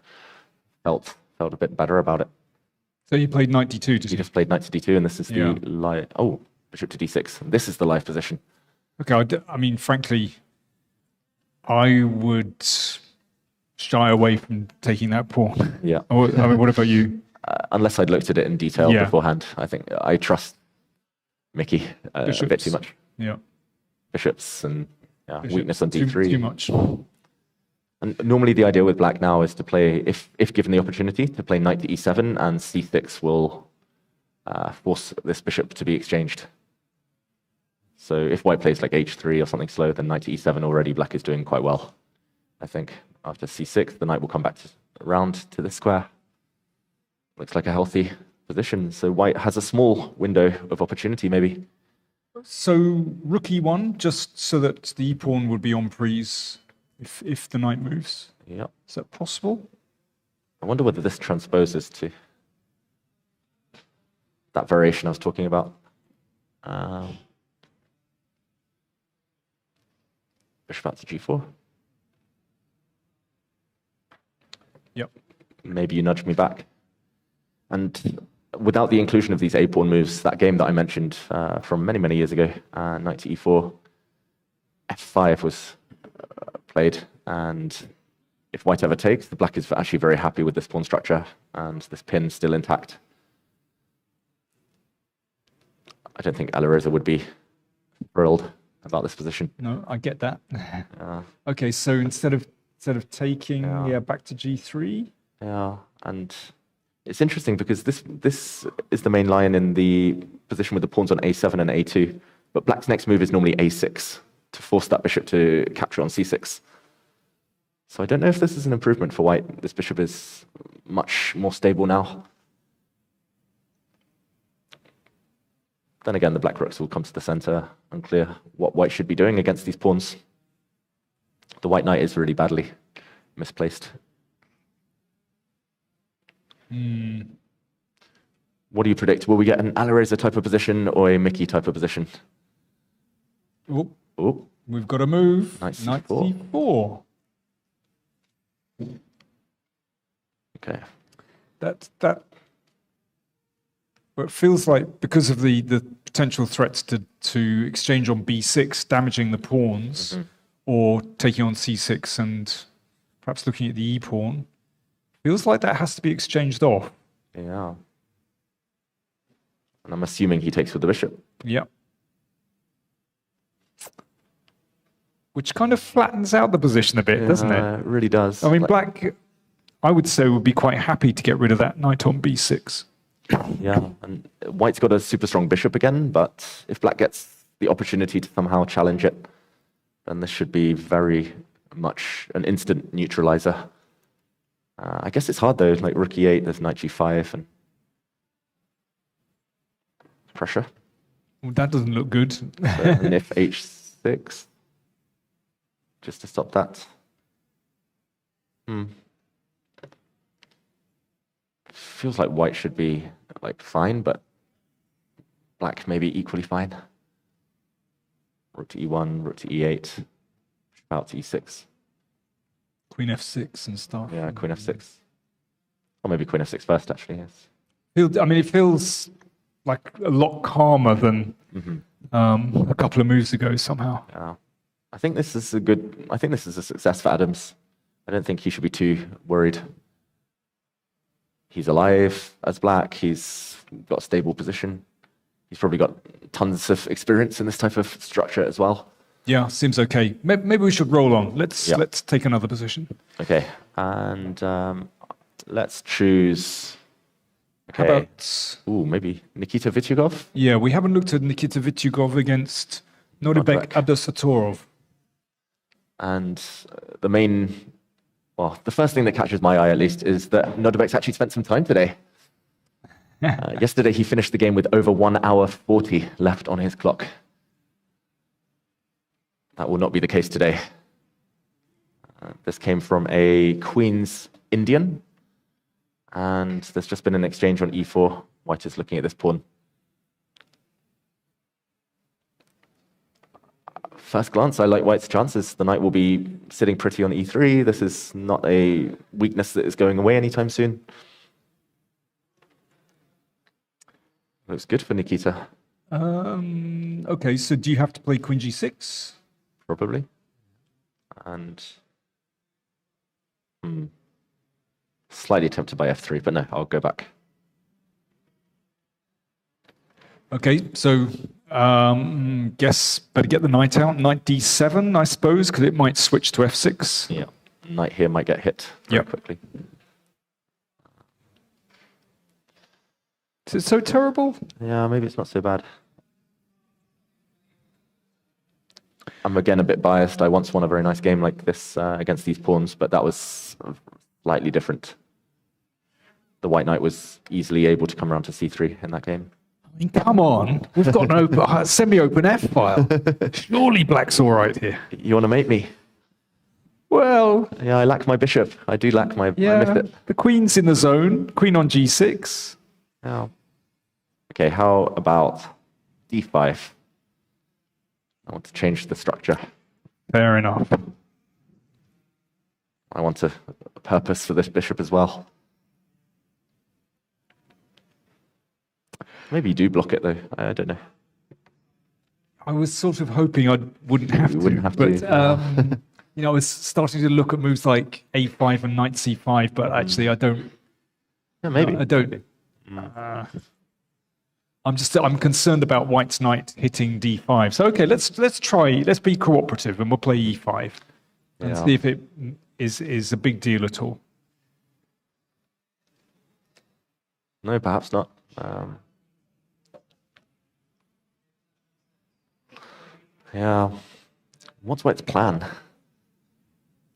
felt a bit better about it. So you played knight d2, did you? He just played knight to d2, and this is the live. Oh, bishop to d6. This is the live position. Okay, I mean, frankly, I would shy away from taking that pawn. Yeah. I mean, what about you? Unless I'd looked at it in detail beforehand, I think I trust Mickey a bit too much. Yeah. Bishops and weakness on d3. Too much. And normally the idea with black now is to play, if given the opportunity, to play knight to e7, and c6 will force this bishop to be exchanged. So if white plays like h3 or something slow, then knight to e7 already black is doing quite well. I think after c6, the knight will come back around to the square. Looks like a healthy position. So white has a small window of opportunity, maybe. So rook e1, just so that the e-pawn would be on prise if the knight moves. Yeah. Is that possible? I wonder whether this transposes to that variation I was talking about. Bishop out to g4. Yep. Maybe you nudge me back. And without the inclusion of these a-pawn moves, that game that I mentioned from many, many years ago, knight to e4, f5 was played. And if white ever takes, the black is actually very happy with this pawn structure and this pin still intact. I don't think Alireza would be thrilled about this position. No, I get that. Okay, so instead of taking, back to g3. Yeah, and it's interesting because this is the main line in the position with the pawns on a7 and a2, but black's next move is normally a6 to force that bishop to capture on c6. So I don't know if this is an improvement for white. This bishop is much more stable now. Then again, the black rooks will come to the center. Unclear what white should be doing against these pawns. The white knight is really badly misplaced. What do you predict? Will we get an Alireza type of position or a Mickey type of position? Oh, we've got a move. Knight Knight c4. c4. Okay. That. Well, it feels like because of the potential threats to exchange on b6, damaging the pawns, or taking on c6 and perhaps looking at the e-pawn, feels like that has to be exchanged off. Yeah. And I'm assuming he takes with the bishop. Yeah. Which kind of flattens out the position a bit, doesn't it? It really does. I mean, black, I would say, would be quite happy to get rid of that knight on b6. Yeah, and white's got a super strong bishop again, but if black gets the opportunity to somehow challenge it, then this should be very much an instant neutralizer. I guess it's hard though, like rook e8, there's knight g5, and pressure. Well, that doesn't look good. And if h6, just to stop that. Feels like white should be like fine, but black may be equally fine. Rook to e1, rook to e8, bishop out to e6. Queen f6 and stuff. Yeah, queen f6. Or maybe queen f6 first, actually, yes. I mean, it feels like a lot calmer than a couple of moves ago somehow. Yeah. I think this is a success for Adams. I don't think he should be too worried. He's alive as black. He's got a stable position. He's probably got tons of experience in this type of structure as well. Yeah, seems okay. Maybe we should roll on. Let's Yeah. let's take another position. Okay, and let's choose. How Okay. about? Ooh, maybe Nikita Vityugov. Yeah, we haven't looked at Nikita Vityugov against Nodirbek Nodirbek. Abdusattorov. And the first thing that catches my eye, at least, is that Nodirbek's actually spent some time today. Yesterday, he finished the game with over 1 hour 40 left on his clock. That will not be the case today. This came from a Queen's Indian, and there's just been an exchange on e4. White is looking at this pawn. First glance, I like White's chances. The knight will be sitting pretty on e3. This is not a weakness that is going away anytime soon. Looks good for Nikita, Okay, so do you have to play Queen G6? probably. And slightly tempted by f3, but no, I'll go back. Okay, so guess better get the knight out. Knight D7, I suppose, because it might switch to F6. Yeah, knight here might get hit very Yep. quickly. Is it so terrible? Yeah, maybe it's not so bad. I'm again a bit biased. I once won a very nice game like this against these pawns, but that was slightly different. The white knight was easily able to come around to c3 in that game. I mean, come on. We've got an open, semi-open F file. Surely black's all right here. You want to mate me? Well, Yeah, I lack my bishop. I do lack my yeah, mythic. the queen's in the zone. Queen on G6. Oh. Okay, how about d5? I want to change the structure. Fair enough. I want a purpose for this bishop as well. Maybe you do block it though. I don't know. I was sort of hoping I wouldn't have You to. wouldn't have but, to. I was starting to look at moves like A5 and Knight C5, but actually I don't. Yeah, maybe. I don't. I'm concerned about White's knight hitting D5. So okay, let's try. Let's be cooperative, and we'll play E5 and Yeah. see if it is a big deal at all. No, perhaps not. Yeah. What's White's plan?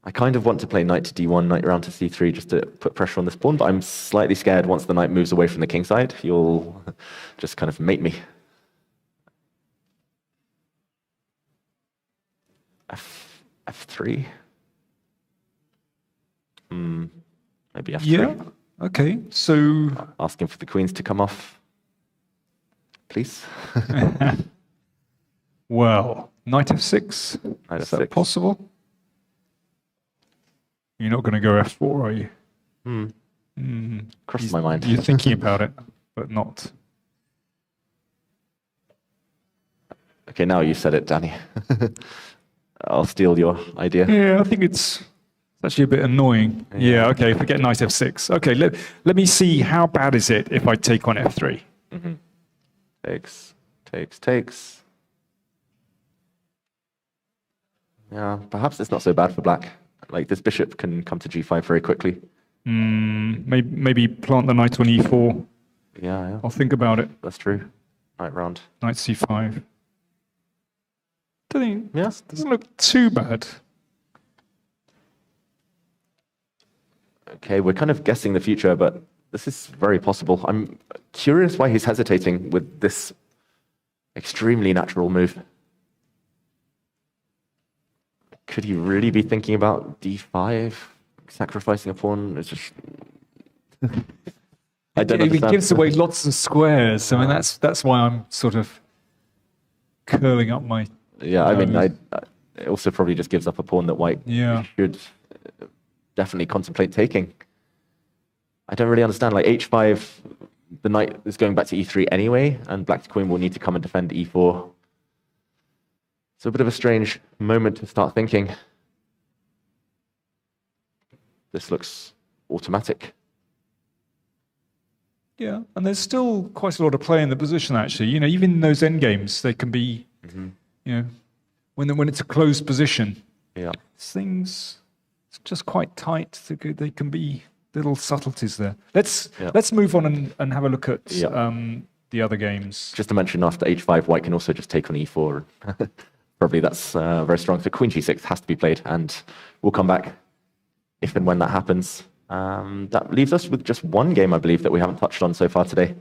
I kind of want to play knight to d1, knight around to c3 just to put pressure on this pawn, but I'm slightly scared once the knight moves away from the king side, you'll just kind of mate me. F3? Maybe f3. Yeah. Okay. So Asking for the queens to come off, please. well, Knight F6. Knight Is that F6. possible? You're not going to go F4, are you? Crossed my mind. You're thinking about it, but not. Okay, now you said it, Danny. I'll steal your idea. Yeah, I think it's actually a bit annoying. Yeah, okay, forget Knight F6. Okay, let me see how bad is it if I take on F3. Takes. Yeah, perhaps it's not so bad for black. Like, this bishop can come to g5 very quickly. Maybe plant the knight on E4. Yeah, I'll think about it. that's true. Right round. Knight C5. Yes. Doesn't look too bad. Okay, we're kind of guessing the future, but this is very possible. I'm curious why he's hesitating with this extremely natural move. Could he really be thinking about d5, sacrificing a pawn? It's just I don't It understand. gives away lots of squares. I mean, that's why I'm sort of curling up my. Yeah, I mean, it also probably just gives up a pawn that white Yeah. should definitely contemplate taking. I don't really understand. Like h5, the knight is going back to e3 anyway, and black queen will need to come and defend e4. So a bit of a strange moment to start thinking. This looks automatic. Yeah, and there's still quite a lot of play in the position, actually. Even in those end games, they can be, when it's a closed position, things it's just quite tight. They can be little subtleties there. Let's move on and have a look at the other games. Just to mention, after h5, white can also just take on e4. Probably that's very strong. So queen g6 has to be played, and we'll come back if and when that happens. That leaves us with just one game, I believe, that we haven't touched on so far today.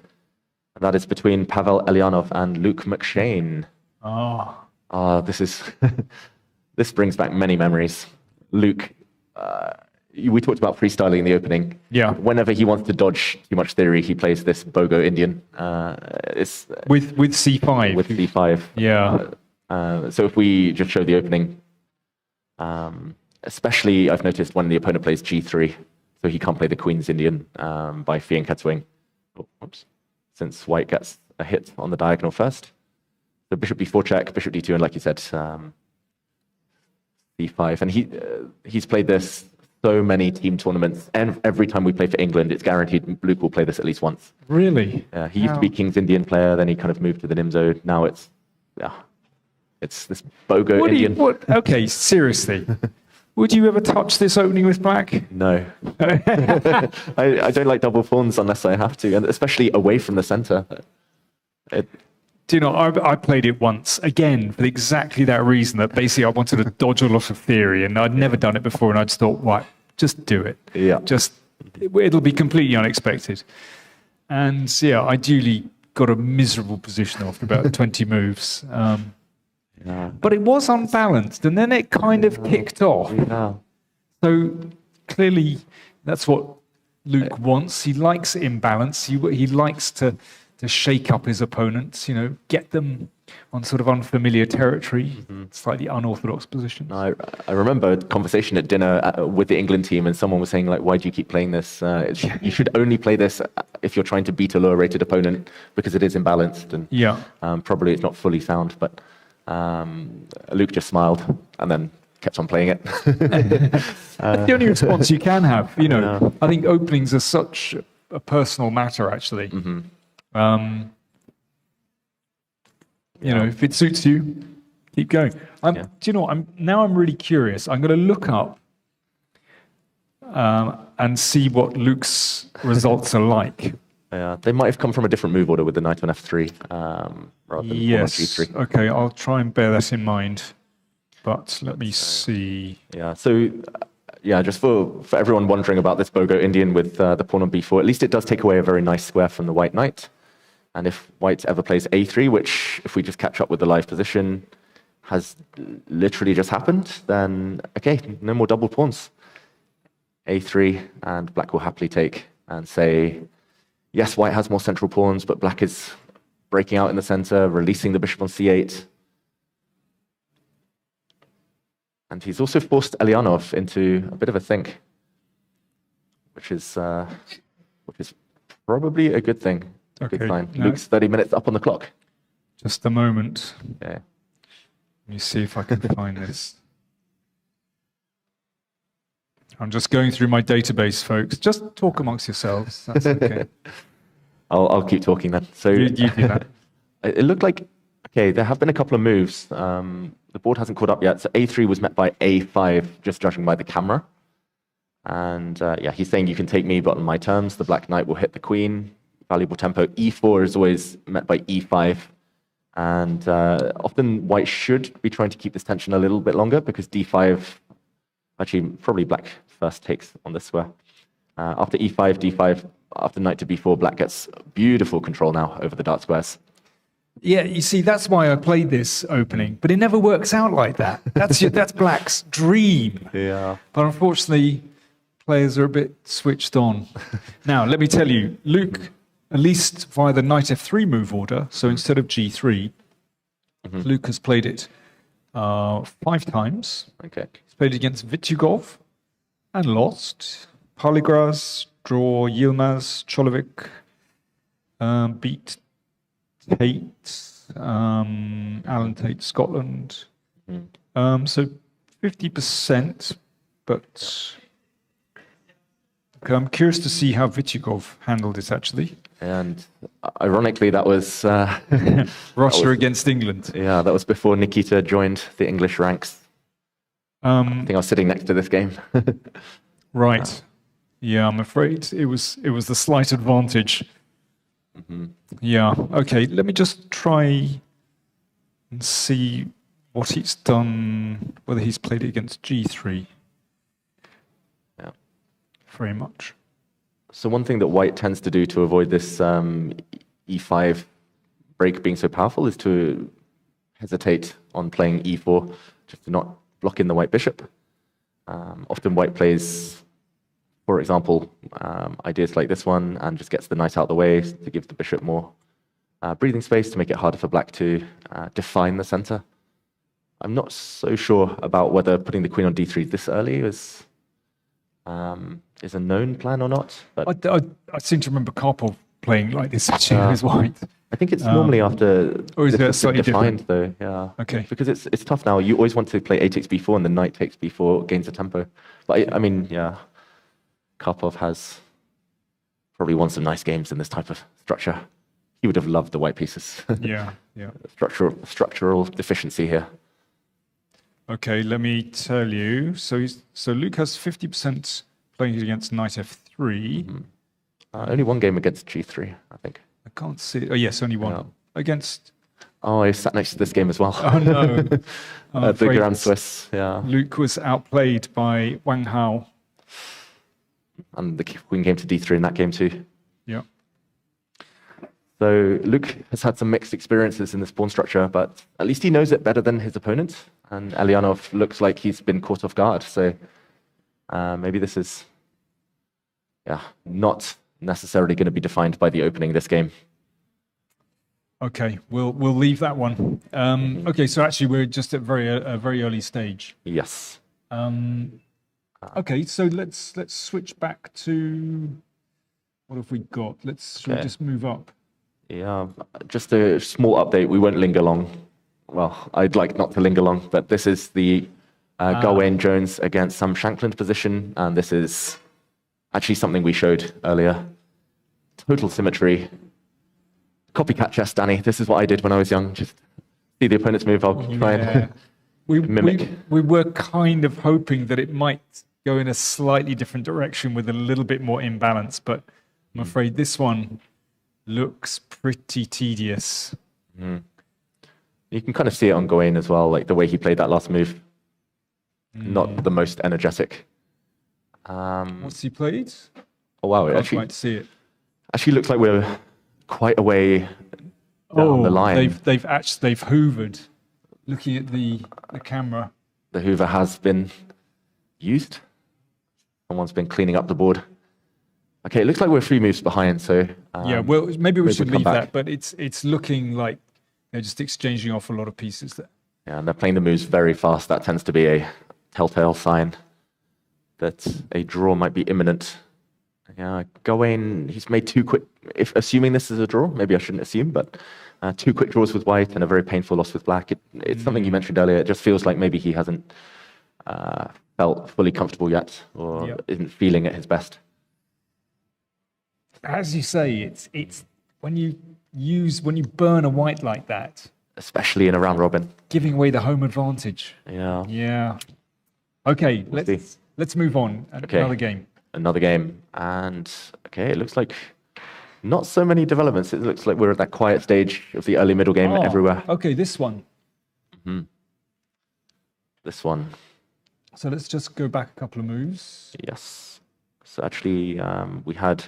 And that is between Pavel Elyanov and Luke McShane. This brings back many memories. Luke, we talked about freestyling in the opening. Yeah. Whenever he wants to dodge too much theory, he plays this Bogo Indian. With c5. With c5. Yeah. So if we just show the opening, especially I've noticed when the opponent plays g3, so he can't play the Queen's Indian by Fianchettoing. Since white gets a hit on the diagonal first. So bishop d4 check, bishop d2, and like you said, c5. And he's played this so many team tournaments, and every time we play for England, it's guaranteed Luke will play this at least once. Really? He used to be King's Indian player, then he kind of moved to the Nimzo. Now it's this Bogo Indian. Okay, seriously. Would you ever touch this opening with black? No. I don't like double pawns unless I have to, and especially away from the center. Do you know, I played it once, again, for exactly that reason, that basically I wanted to dodge a lot of theory, and I'd never done it before, and I just thought, right, just do it. Yeah. It'll be completely unexpected. And I duly got a miserable position after about 20 moves. But it was unbalanced, and then it kind of kicked off. Yeah. So clearly, that's what Luke wants. He likes imbalance. He likes to shake up his opponents. Get them on sort of unfamiliar territory, slightly unorthodox positions. I remember a conversation at dinner with the England team, and someone was saying, like, why do you keep playing this? You should only play this if you're trying to beat a lower-rated opponent, because it is imbalanced, and probably it's not fully sound, but. Luke just smiled and then kept on playing it. That's the only response you can have. I think openings are such a personal matter, actually. If it suits you, keep going. Do you know what? I'm really curious. I'm going to look up and see what Luke's results are like. They might have come from a different move order with the knight on f3 rather than pawn on g3. Okay, I'll try and bear that in mind. But let me see. Just for everyone wondering about this Bogo Indian with the pawn on b4, at least it does take away a very nice square from the white knight. And if white ever plays a3, which if we just catch up with the live position has literally just happened, then okay, no more double pawns. a3, and black will happily take and say, yes, white has more central pawns, but black is breaking out in the center, releasing the bishop on c8. And he's also forced Elyanov into a bit of a think, which is probably a good thing. Okay. Good sign. Luke's 30 minutes up on the clock. Just a moment. Yeah. Let me see if I can find this. I'm just going through my database, folks. Just talk amongst yourselves. That's okay. I'll keep talking then. So you do that. It looked like, okay, there have been a couple of moves. The board hasn't caught up yet. So a3 was met by a5, just judging by the camera. And he's saying you can take me, but on my terms, the black knight will hit the queen. Valuable tempo. e4 is always met by e5. And often white should be trying to keep this tension a little bit longer, because d5, actually probably black first takes on this square. After e5, d5, after knight to b4, black gets beautiful control now over the dark squares. Yeah, you see, that's why I played this opening, but it never works out like that. That's black's dream. Yeah. But unfortunately, players are a bit switched on. Now, let me tell you, Luke, at least via the knight f3 move order, so instead of g3, Luke has played it 5 times. Okay. He's played against Vityugov and lost. Poligraz, draw Yilmaz, Cholovic, beat Tate, Alan Tate, Scotland. So 50%, but Okay, I'm curious to see how Vichikov handled it, actually. And ironically, that was Russia against England. yeah, that was before Nikita joined the English ranks. I think I was sitting next to this game. Right. Yeah, I'm afraid it was the slight advantage. Yeah. Okay. Let me just try and see what he's done. Whether he's played it against G3. Yeah. Very much. So one thing that White tends to do to avoid this E5 break being so powerful is to hesitate on playing E4, just to not block in the White bishop. Often White plays, for example, ideas like this one and just gets the knight out of the way to give the bishop more breathing space to make it harder for Black to define the center. I'm not so sure about whether putting the queen on D3 this early is a known plan or not. But I seem to remember Karpov playing like this as White. I think it's normally after or is this that is slightly defined, different? though. Yeah. Okay. Because it's tough now. You always want to play A takes B4, and the knight takes B4 gains the tempo. But I mean, yeah, Karpov has probably won some nice games in this type of structure. He would have loved the white pieces. Yeah. Yeah. Structural deficiency here. Okay. Let me tell you. So Luke has 50% playing against knight F3. Only one game against G3, I think. I can't see it. Oh, yes, only one. Yeah. Against... Oh, I sat next to this game as well. Oh, no. At the Grand Swiss, yeah. Luke was outplayed by Wang Hao. And the queen came to D3 in that game too. Yeah. So Luke has had some mixed experiences in this pawn structure, but at least he knows it better than his opponent. And Alyanov looks like he's been caught off guard. So maybe this is not necessarily going to be defined by the opening of this game. Okay, we'll leave that one. Okay, so actually we're just at a very early stage. Yes. Okay, so let's switch back to what have we got? Should we just move up? Yeah, just a small update. We won't linger long. Well, I'd like not to linger long, but this is the Gawain Jones against Sam Shankland position, and this is actually something we showed earlier. Total symmetry. Copycat chess, Danny. This is what I did when I was young. Just see the opponent's move, I'll try and mimic. We were kind of hoping that it might go in a slightly different direction with a little bit more imbalance, but I'm afraid this one looks pretty tedious. You can kind of see it on Gawain as well, like the way he played that last move. Not the most energetic. What's he played? Oh wow, it I'd actually like to see it. actually looks like we're quite a way down the line. They've hoovered. Looking at the camera. The Hoover has been used. Someone's been cleaning up the board. Okay, it looks like we're 3 moves behind, so Yeah, well, maybe we should come leave back. that, but it's looking like they're just exchanging off a lot of pieces there. Yeah, and they're playing the moves very fast. That tends to be a telltale sign that a draw might be imminent. Yeah, Gawain, he's made 2 quick, assuming this is a draw, maybe I shouldn't assume, but 2 quick draws with white and a very painful loss with black. It's something you mentioned earlier. It just feels like maybe he hasn't felt fully comfortable yet, or isn't feeling at his best. As you say, it's when you burn a white like that, Especially in a round robin. giving away the home advantage. Yeah. Yeah. Okay, see. let's move on. Okay. Another game. Another game. And okay, it looks like not so many developments. It looks like we're at that quiet stage of the early middle game everywhere. Okay, this one. This one. So let's just go back a couple of moves. Yes. So actually, we had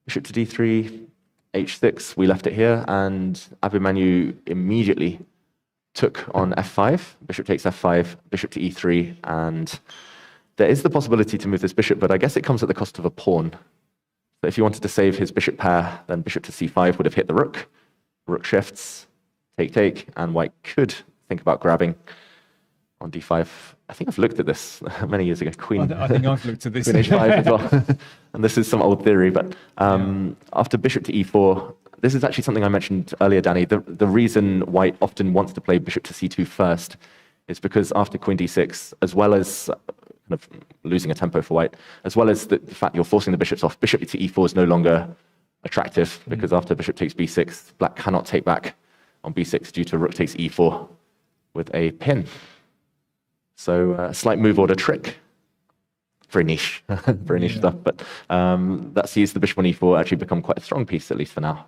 bishop to d3, h6. We left it here, and Abhimanyu immediately took on f5. Bishop takes f5, bishop to e3, and there is the possibility to move this bishop, but I guess it comes at the cost of a pawn. So if he wanted to save his bishop pair, then bishop to c5 would have hit the rook. Rook shifts, take, and white could think about grabbing on d5. I think I've looked at this many years ago. Queen. I think I've looked at this. Queen h5 as well. And this is some old theory, but after bishop to e4, this is actually something I mentioned earlier, Danny. The reason white often wants to play bishop to c2 first is because after queen d6, as well as kind of losing a tempo for white, as well as the fact you're forcing the bishops off. Bishop to e4 is no longer attractive because after bishop takes b6, black cannot take back on b6 due to rook takes e4 with a pin. So a slight move order trick. Very niche, very niche stuff. But that sees the bishop on e4 actually become quite a strong piece, at least for now.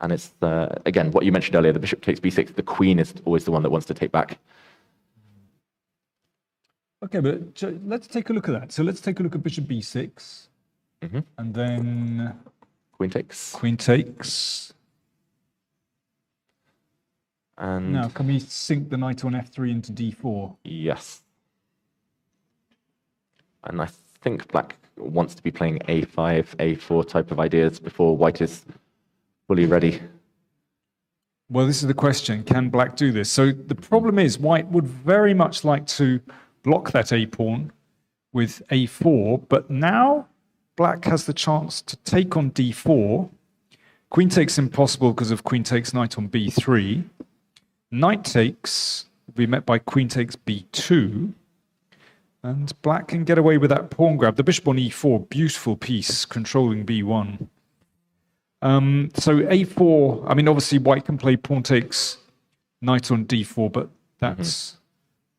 And it's, again, what you mentioned earlier, the bishop takes b6, the queen is always the one that wants to take back. Okay, but let's take a look at that. So let's take a look at bishop b6. And then Queen takes. queen takes. And Now, can we sink the knight on f3 into d4? yes. And I think black wants to be playing a5, a4 type of ideas before white is fully ready. Well, this is the question. Can black do this? So the problem is white would very much like to block that a-pawn with a4, but now black has the chance to take on d4. Queen takes impossible because of queen takes knight on b3. Knight takes will be met by queen takes b2. And black can get away with that pawn grab. The bishop on e4, beautiful piece, controlling b1. So a4, I mean, obviously white can play pawn takes knight on d4, but that's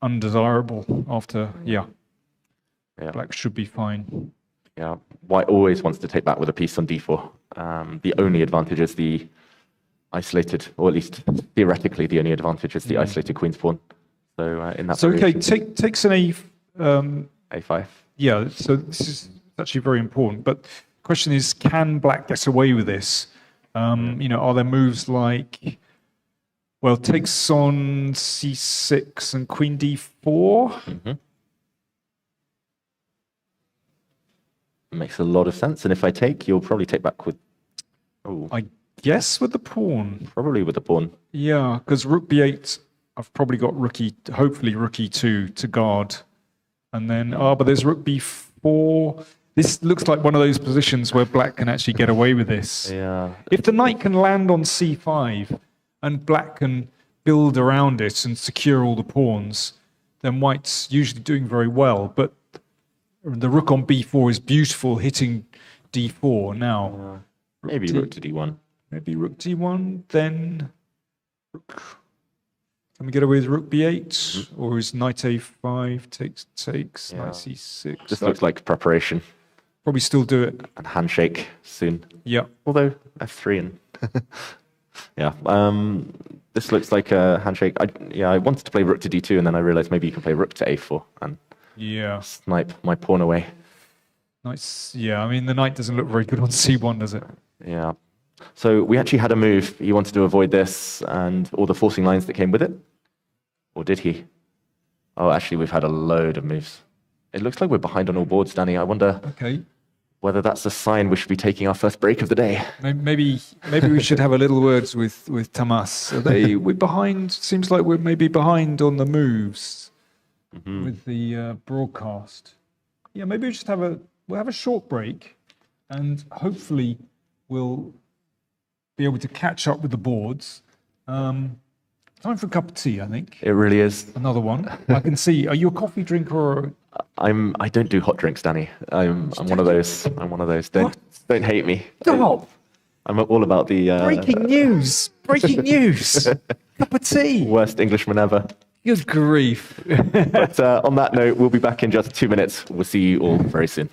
undesirable after, yeah. Black should be fine. Yeah, white always wants to take back with a piece on d4. The only advantage is the isolated, or at least theoretically, the only advantage is the isolated queen's pawn. So in that So okay, variation, takes an a5. yeah, so this is actually very important. But the question is, can black get away with this? You know, are there moves like, well, takes on c6 and queen d4? Makes a lot of sense. And if I take, you'll probably take back with, I guess with the pawn. probably with the pawn. Yeah, because rook b8, I've probably got hopefully rook e2 to guard. And then, but there's rook b4. This looks like one of those positions where black can actually get away with this. Yeah. If the knight can land on c5 and black can build around it and secure all the pawns, then white's usually doing very well. But the rook on b4 is beautiful, hitting d4 now. Maybe rook to d1. Maybe rook d1, then rook. Can we get away with rook b8? Or is knight a5 takes, knight c6? This looks like preparation Probably still do it. and handshake soon. Yeah. Although f3 and yeah, this looks like a handshake. I wanted to play rook to d2, and then I realized maybe you can play rook to a4 and Yeah. snipe my pawn away. Nice. Yeah, I mean, the knight doesn't look very good on c1, does it? Yeah. So we actually had a move. He wanted to avoid this and all the forcing lines that came with it. Or did he? Oh, actually, we've had a load of moves. It looks like we're behind on all boards, Danny. I wonder whether that's a sign we should be taking our first break of the day. Maybe we should have a little words with Tamas. We're behind. Seems like we're maybe behind on the moves with the broadcast. Yeah, maybe we just we'll have a short break, and hopefully we'll be able to catch up with the boards. Time for a cup of tea, I think. It really is. Another one. I can see. Are you a coffee drinker or? I don't do hot drinks, Danny. I'm one of those. I'm one of those. Don't hate me. Stop! I'm all about the Breaking news! Breaking news! Cup of tea! worst Englishman ever. Good grief. But on that note, we'll be back in just 2 minutes. We'll see you all very soon.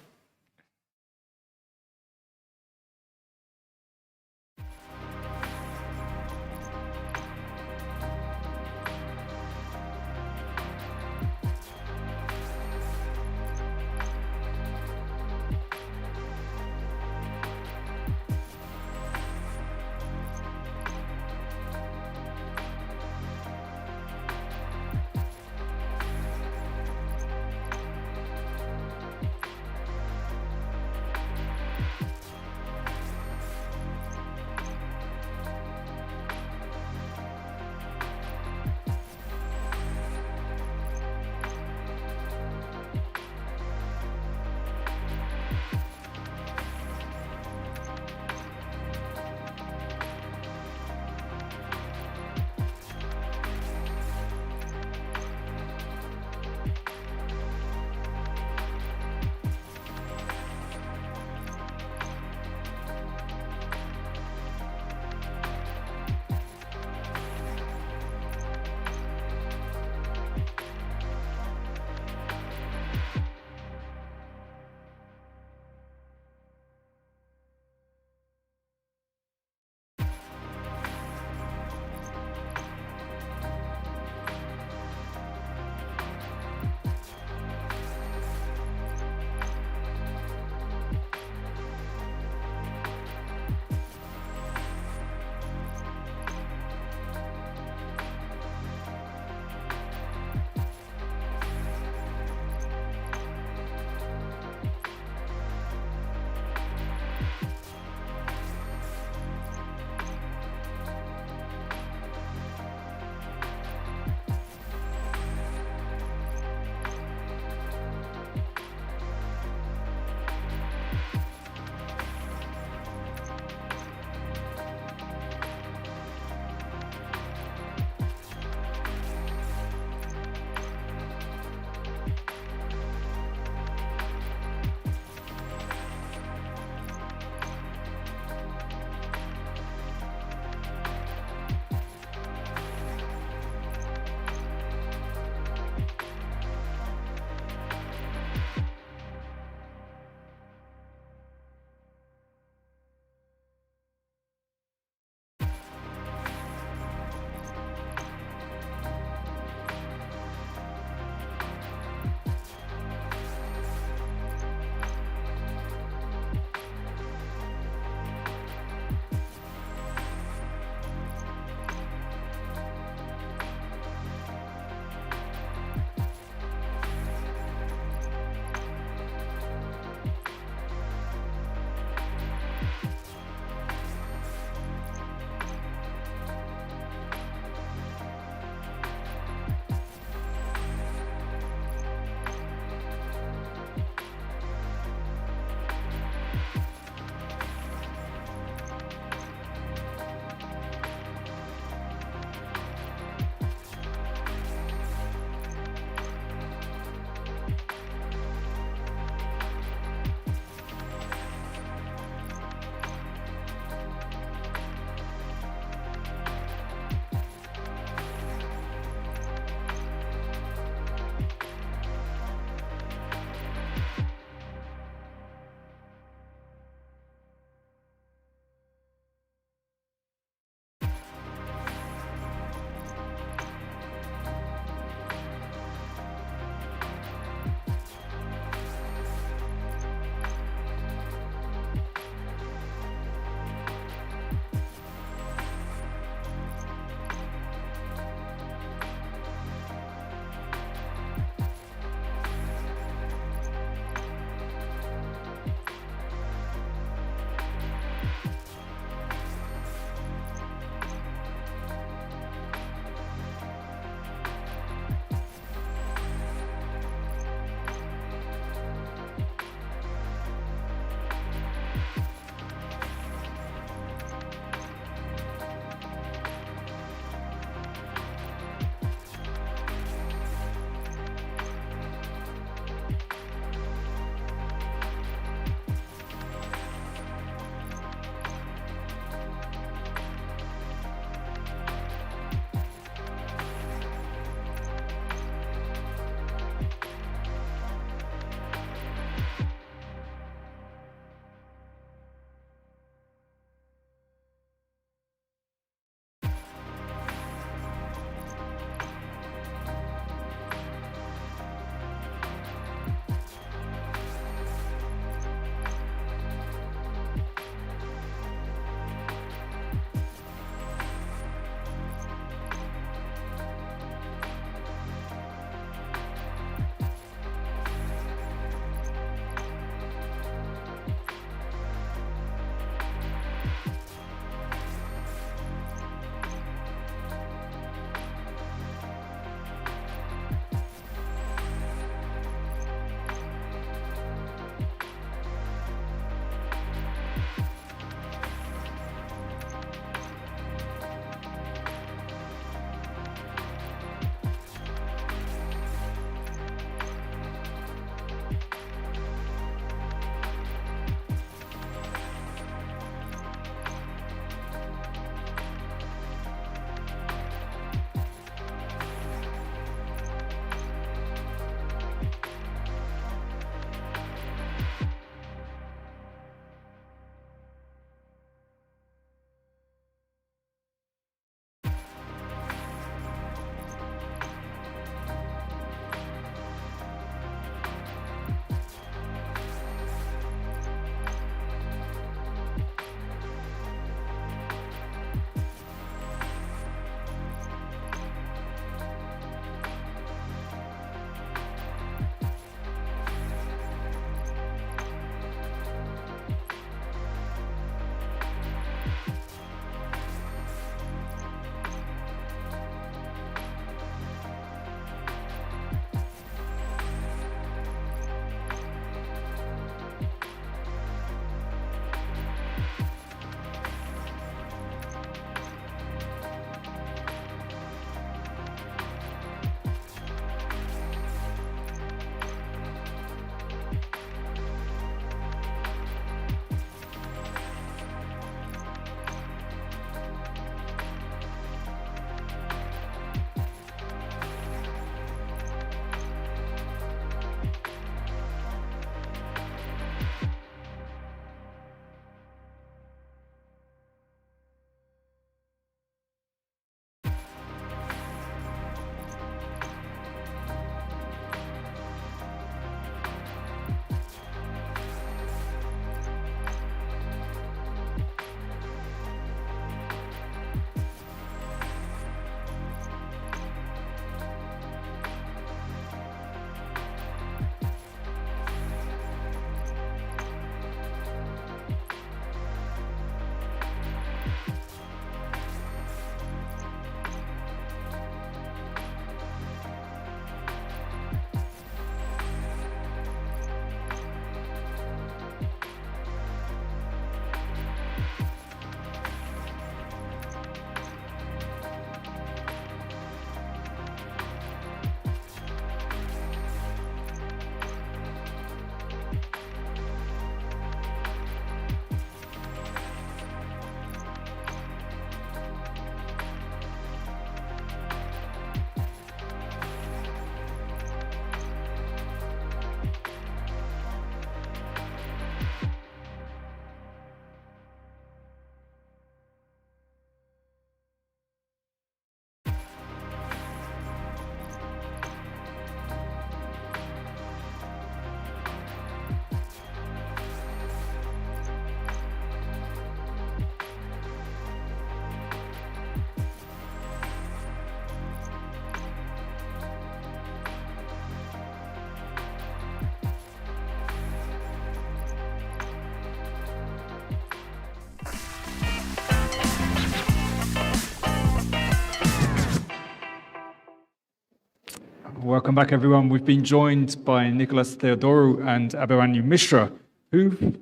welcome back, everyone. We've been joined by Nicholas Theodorou and Abhimanyu Mishra, who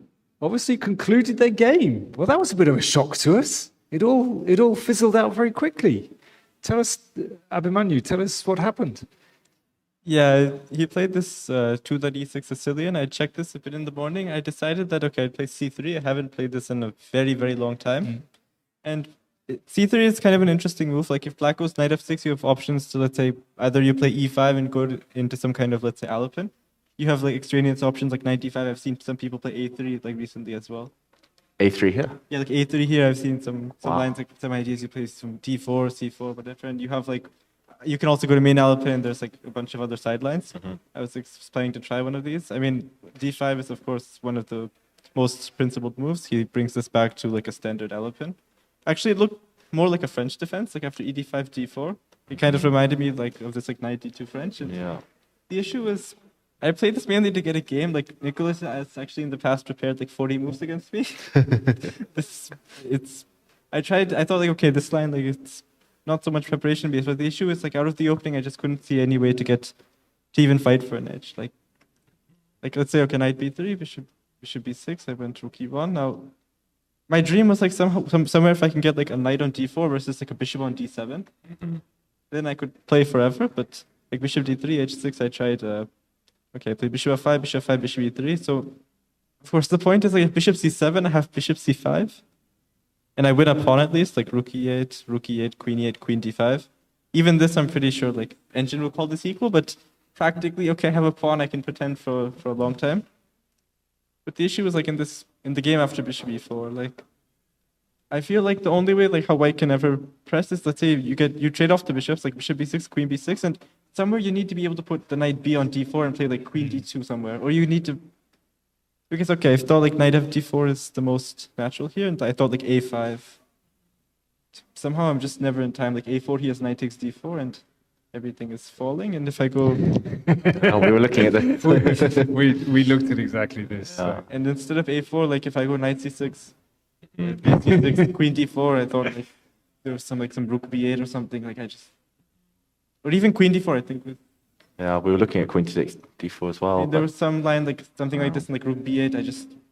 obviously concluded their game. Well, that was a bit of a shock to us. It all fizzled out very quickly. Tell us, Abhimanyu, tell us what happened. Yeah, he played this 2.36 Sicilian. I checked this a bit in the morning. I decided that, okay, I'd play c3. I haven't played this in a very, very long time. And c3 is kind of an interesting move. Like if black goes knight f6, you have options to, let's say, either you play e5 and go into some kind of, let's say, alpin. You have like extraneous options like knight d5. I've seen some people play a3 like recently as well. A3 here? Yeah, like a3 here. I've seen some lines, like some ideas. You play some d4, c4, whatever. And you have like, you can also go to main alpin. There's like a bunch of other sidelines. I was planning to try one of these. I mean, d5 is of course one of the most principled moves. He brings this back to like a standard alpin. Actually, it looked more like a French defense, like after ed5, d4. It kind of reminded me like of this like knight d2 French. And the issue is, I played this mainly to get a game. Like Nicholas has actually in the past prepared like 40 moves against me. I thought like, okay, this line, like it's not so much preparation based, but the issue is like out of the opening, I just couldn't see any way to even fight for an edge. Like let's say, okay, knight b3, bishop b6, I went rook e1. Now, my dream was like somewhere if I can get like a knight on d4 versus like a bishop on d7, then I could play forever. But like bishop d3, h6, I tried, okay, I played bishop f5, bishop f5, bishop e3. So, of course, the point is like if bishop c7, I have bishop c5. And I win a pawn at least, like rook e8, queen e8, queen d5. Even this, I'm pretty sure, like, engine will call this equal, but practically, okay, I have a pawn, I can pretend for a long time. But the issue is, like, in the game after bishop e4, like, I feel like the only way, like, how white can ever press is, let's say you trade off the bishops, like bishop b6, queen b6, and somewhere you need to be able to put the knight b on d4 and play, like, queen d2 somewhere. Or you need to... Because, okay, I thought like knight f4 is the most natural here, and I thought like a5. Somehow I'm just never in time. Like a4, he has knight takes d4, and everything is falling. And if I go... We were looking at that. we looked at exactly this. And instead of a4, like if I go knight c6, b6, queen d4, I thought like there was some rook b8 or something. Like or even queen d4, I think. Yeah, we were looking at queen to d4 as well. There was some line like something like this in like rook b8.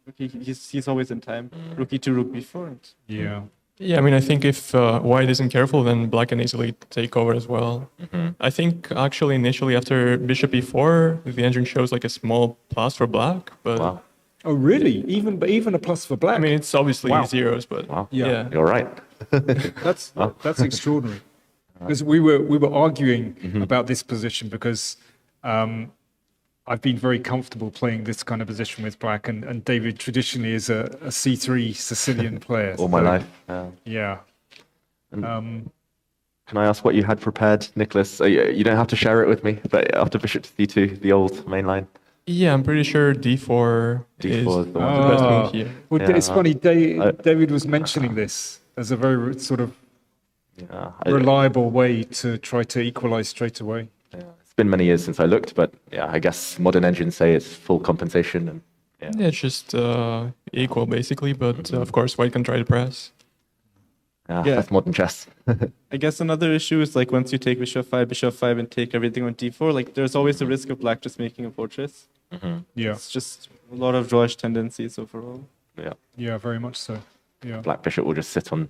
Okay, he's always in time. Rook e2, rook b4. And Yeah, I mean, I think if white isn't careful, then black can easily take over as well. I think actually initially after bishop e4, the engine shows like a small plus for black, but Oh, really? Even a plus for black? I mean, it's obviously zeros, but Yeah. You're right. That's extraordinary. Because we were arguing about this position because I've been very comfortable playing this kind of position with black, and David traditionally is a c3 Sicilian player. All my life. Yeah. Can I ask what you had prepared, Nicholas? You don't have to share it with me, but after bishop to d2, the old main line. Yeah, I'm pretty sure d4 is the the best move here. Well, it's funny, David was mentioning this as a very sort of reliable way to try to equalize straight away. It's been many years since I looked, but I guess modern engines say it's full compensation. And it's just equal basically, but of course white can try to press. That's modern chess. I guess another issue is like once you take bishop 5 and take everything on d4, like there's always the risk of black just making a fortress. Yeah. It's just a lot of drawish tendencies overall. Yeah, very much so. Yeah. Black bishop will just sit on,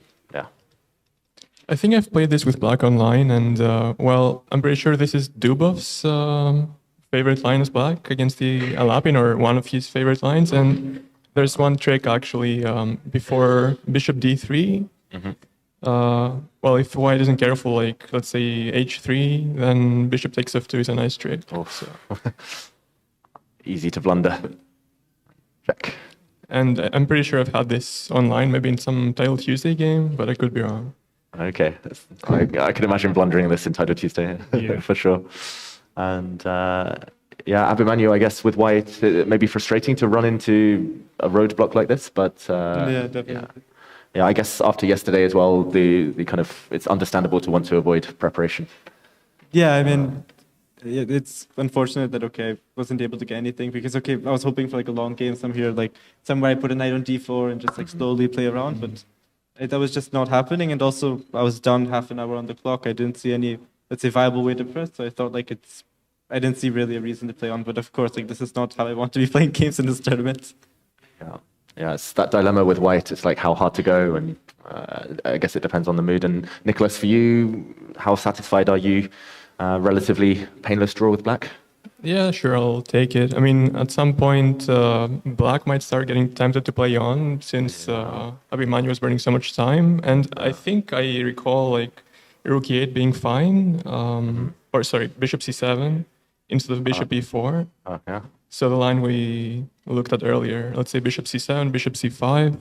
I think I've played this with black online, and well, I'm pretty sure this is Dubov's favorite line as black against the Alapin, or one of his favorite lines. And there's one trick actually before bishop d3. Well, if white isn't careful, like let's say h3, then bishop takes f2 is a nice trick. So. Easy to blunder. Check. And I'm pretty sure I've had this online, maybe in some Title Tuesday game, but I could be wrong. Okay, I can imagine blundering this in Title Tuesday, for sure. And Abhimanyu, I guess with white, it may be frustrating to run into a roadblock like this, but Definitely. I guess after yesterday as well, the kind of it's understandable to want to avoid preparation. Yeah, I mean, it's unfortunate that I wasn't able to get anything because I was hoping for like a long game somewhere I put a knight on d4 and just like slowly play around, but that was just not happening. And also I was down half an hour on the clock. I didn't see any, let's say, viable way to press. So I thought I didn't see really a reason to play on. But of course, like this is not how I want to be playing games in this tournament. Yeah, yeah, it's that dilemma with white. It's like how hard to go, and I guess it depends on the mood. And Nicholas, for you, how satisfied are you? Relatively painless draw with black? Yeah, sure, I'll take it. I mean, at some point, black might start getting tempted to play on since Abhimanyu was burning so much time. And I think I recall like rook e8 being fine, or sorry, bishop c7 instead of bishop e4. Yeah. So the line we looked at earlier, let's say bishop c7, bishop c5,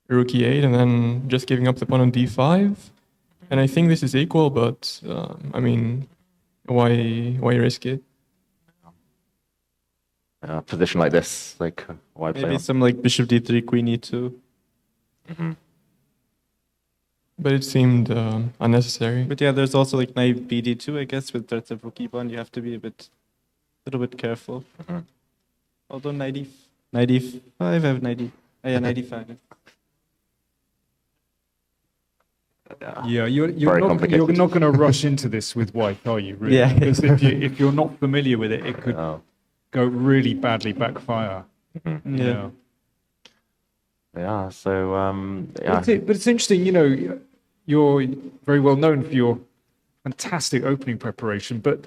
rook e8, and then just giving up the pawn on d5. And I think this is equal, but I mean, why risk it? Position like this, like why play Maybe on? some like bishop d3, queen e2. But it seemed unnecessary. But yeah, there's also like knight bd2, I guess, with threats of rook e1. You have to be a little bit careful. Although knight e5, I have knight e, yeah, knight e5. Yeah, you're Very complicated. not going to rush into this with white, are you? Really? Yeah. Because if you're not familiar with it, it could go really badly backfire. Yeah. Yeah. So But it's interesting, you know, you're very well known for your fantastic opening preparation, but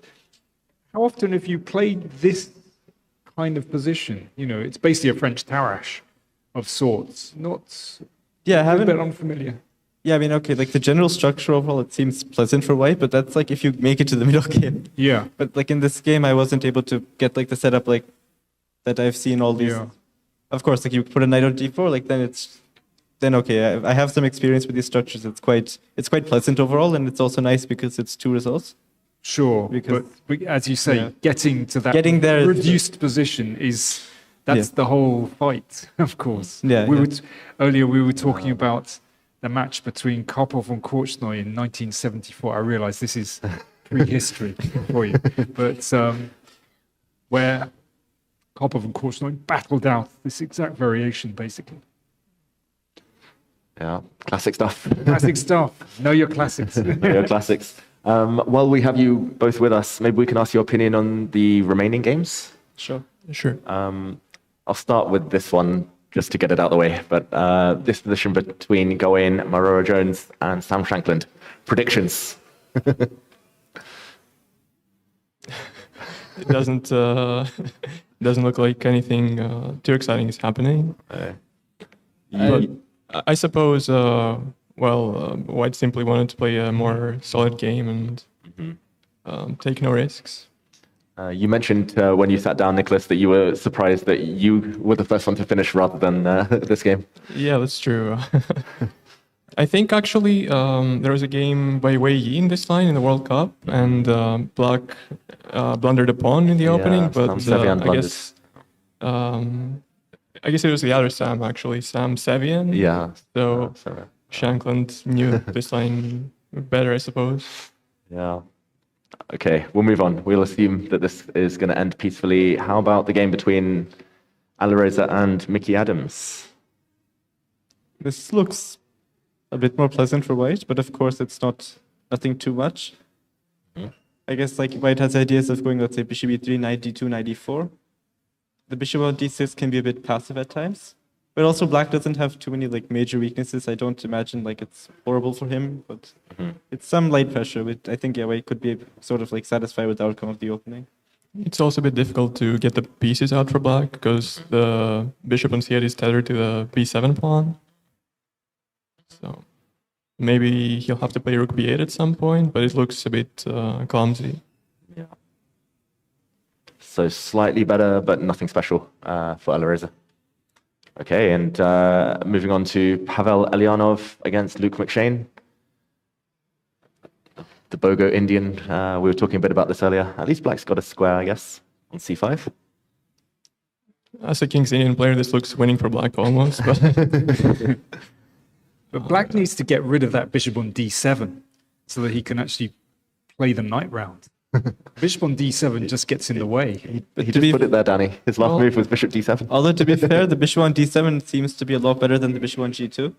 how often have you played this kind of position? You know, it's basically a French Tarrasch of sorts, not Yeah, I a haven't. bit unfamiliar. Yeah, I mean, okay, like the general structure overall, it seems pleasant for white, but that's like if you make it to the middle game. Yeah. But like in this game, I wasn't able to get like the setup like that I've seen all these. Yeah. Of course, like you put a knight on d4, like then okay, I have some experience with these structures. It's quite pleasant overall, and it's also nice because it's two results. Sure, Because- but as you say, Yeah. getting to that Getting there is- reduced position that's the whole fight, of course. Yeah, we yeah. were earlier we were talking about the match between Karpov and Korchnoi in 1974. I realize this is prehistory for you, but where Karpov and Korchnoi battled out this exact variation, basically. yeah, classic stuff. Classic stuff. Know your classics. Yeah, classics. While we have you both with us, maybe we can ask your opinion on the remaining games. Sure. Sure. I'll start with this one just to get it out of the way. But this position between Gawain, Marora Jones, and Sam Shankland. Predictions. It doesn't doesn't look like anything too exciting is happening. But I suppose, White simply wanted to play a more solid game and take no risks. You mentioned when you sat down, Nicholas, that you were surprised that you were the first one to finish rather than this game. Yeah, that's true. I think actually there was a game by Wei Yi in this line in the World Cup, and Black blundered a pawn in the opening, but Sevian I guess it was the other Sam actually, Sam Sevian. Yeah. So Shankland knew this line better, I suppose. Yeah. Okay, we'll move on. We'll assume that this is going to end peacefully. How about the game between Alireza and Mickey Adams? This looks a bit more pleasant for white, but of course it's nothing too much. I guess like white has ideas of going, let's say, bishop e3, knight d2, knight d4. The bishop on d6 can be a bit passive at times. But also black doesn't have too many like major weaknesses. I don't imagine like it's horrible for him, but it's some light pressure. But I think white could be sort of like satisfied with the outcome of the opening. It's also a bit difficult to get the pieces out for black because the bishop on c8 is tethered to the b7 pawn. So maybe he'll have to play rook b8 at some point, but it looks a bit clumsy. Yeah. So slightly better, but nothing special for Alireza. Okay, and moving on to Pavel Elyanov against Luke McShane. The Bogo Indian. We were talking a bit about this earlier. At least black's got a square, I guess, on c5. As a King's Indian player, this looks winning for black almost, but But black needs to get rid of that bishop on d7 so that he can actually play the knight round. Bishop on d7 just gets in the way. He just put it there, Danny. His last move was bishop d7. Although to be fair, the bishop on d7 seems to be a lot better than the bishop on g2.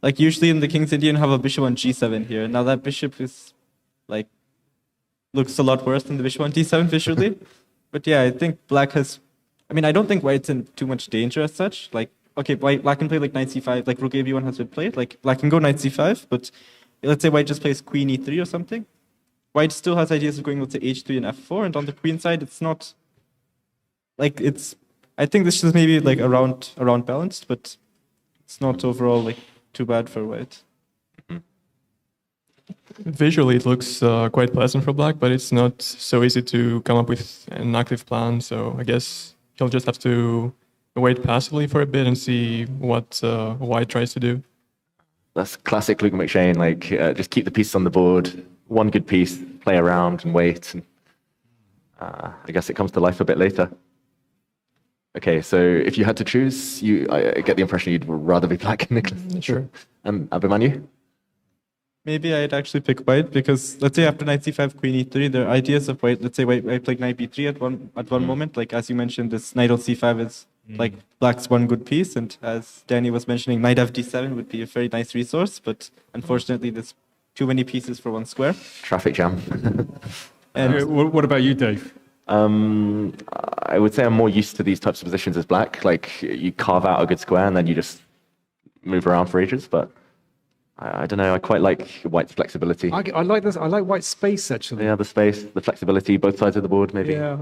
Like usually in the King's Indian, you have a bishop on g7 here. Now that bishop is like looks a lot worse than the bishop on d7 visually. But yeah, I think black has... I mean, I don't think white's in too much danger as such. Like, okay, black can play like knight c5, like rook ab1 has been played. Like, black can go knight c5, but let's say white just plays queen e3 or something. White still has ideas of going, let's say, h3 and f4, and on the queen side, it's not... Like, it's... I think this is maybe like around balanced, but it's not overall like too bad for white. Visually, it looks quite pleasant for black, but it's not so easy to come up with an active plan. So I guess he'll just have to wait passively for a bit and see what white tries to do. That's classic Luke McShane, like just keep the pieces on the board, one good piece, play around and wait. And, I guess it comes to life a bit later. Okay, so if you had to choose, I get the impression you'd rather be black, Nicholas. Sure. And Abhimanyu? Maybe I'd actually pick white because let's say after knight c5, queen e3, there are ideas of white. Let's say white played knight b3 at one moment. Like as you mentioned, this knight on c5 is like black's one good piece, and as Danny was mentioning, knight f d7 would be a very nice resource. But unfortunately, there's too many pieces for one square. Traffic jam. And what about you, Dave? I would say I'm more used to these types of positions as black. Like you carve out a good square and then you just move around for ages. But I don't know. I quite like white's flexibility. I like this. I like white space actually. Yeah, the space, the flexibility, both sides of the board, maybe. Yeah.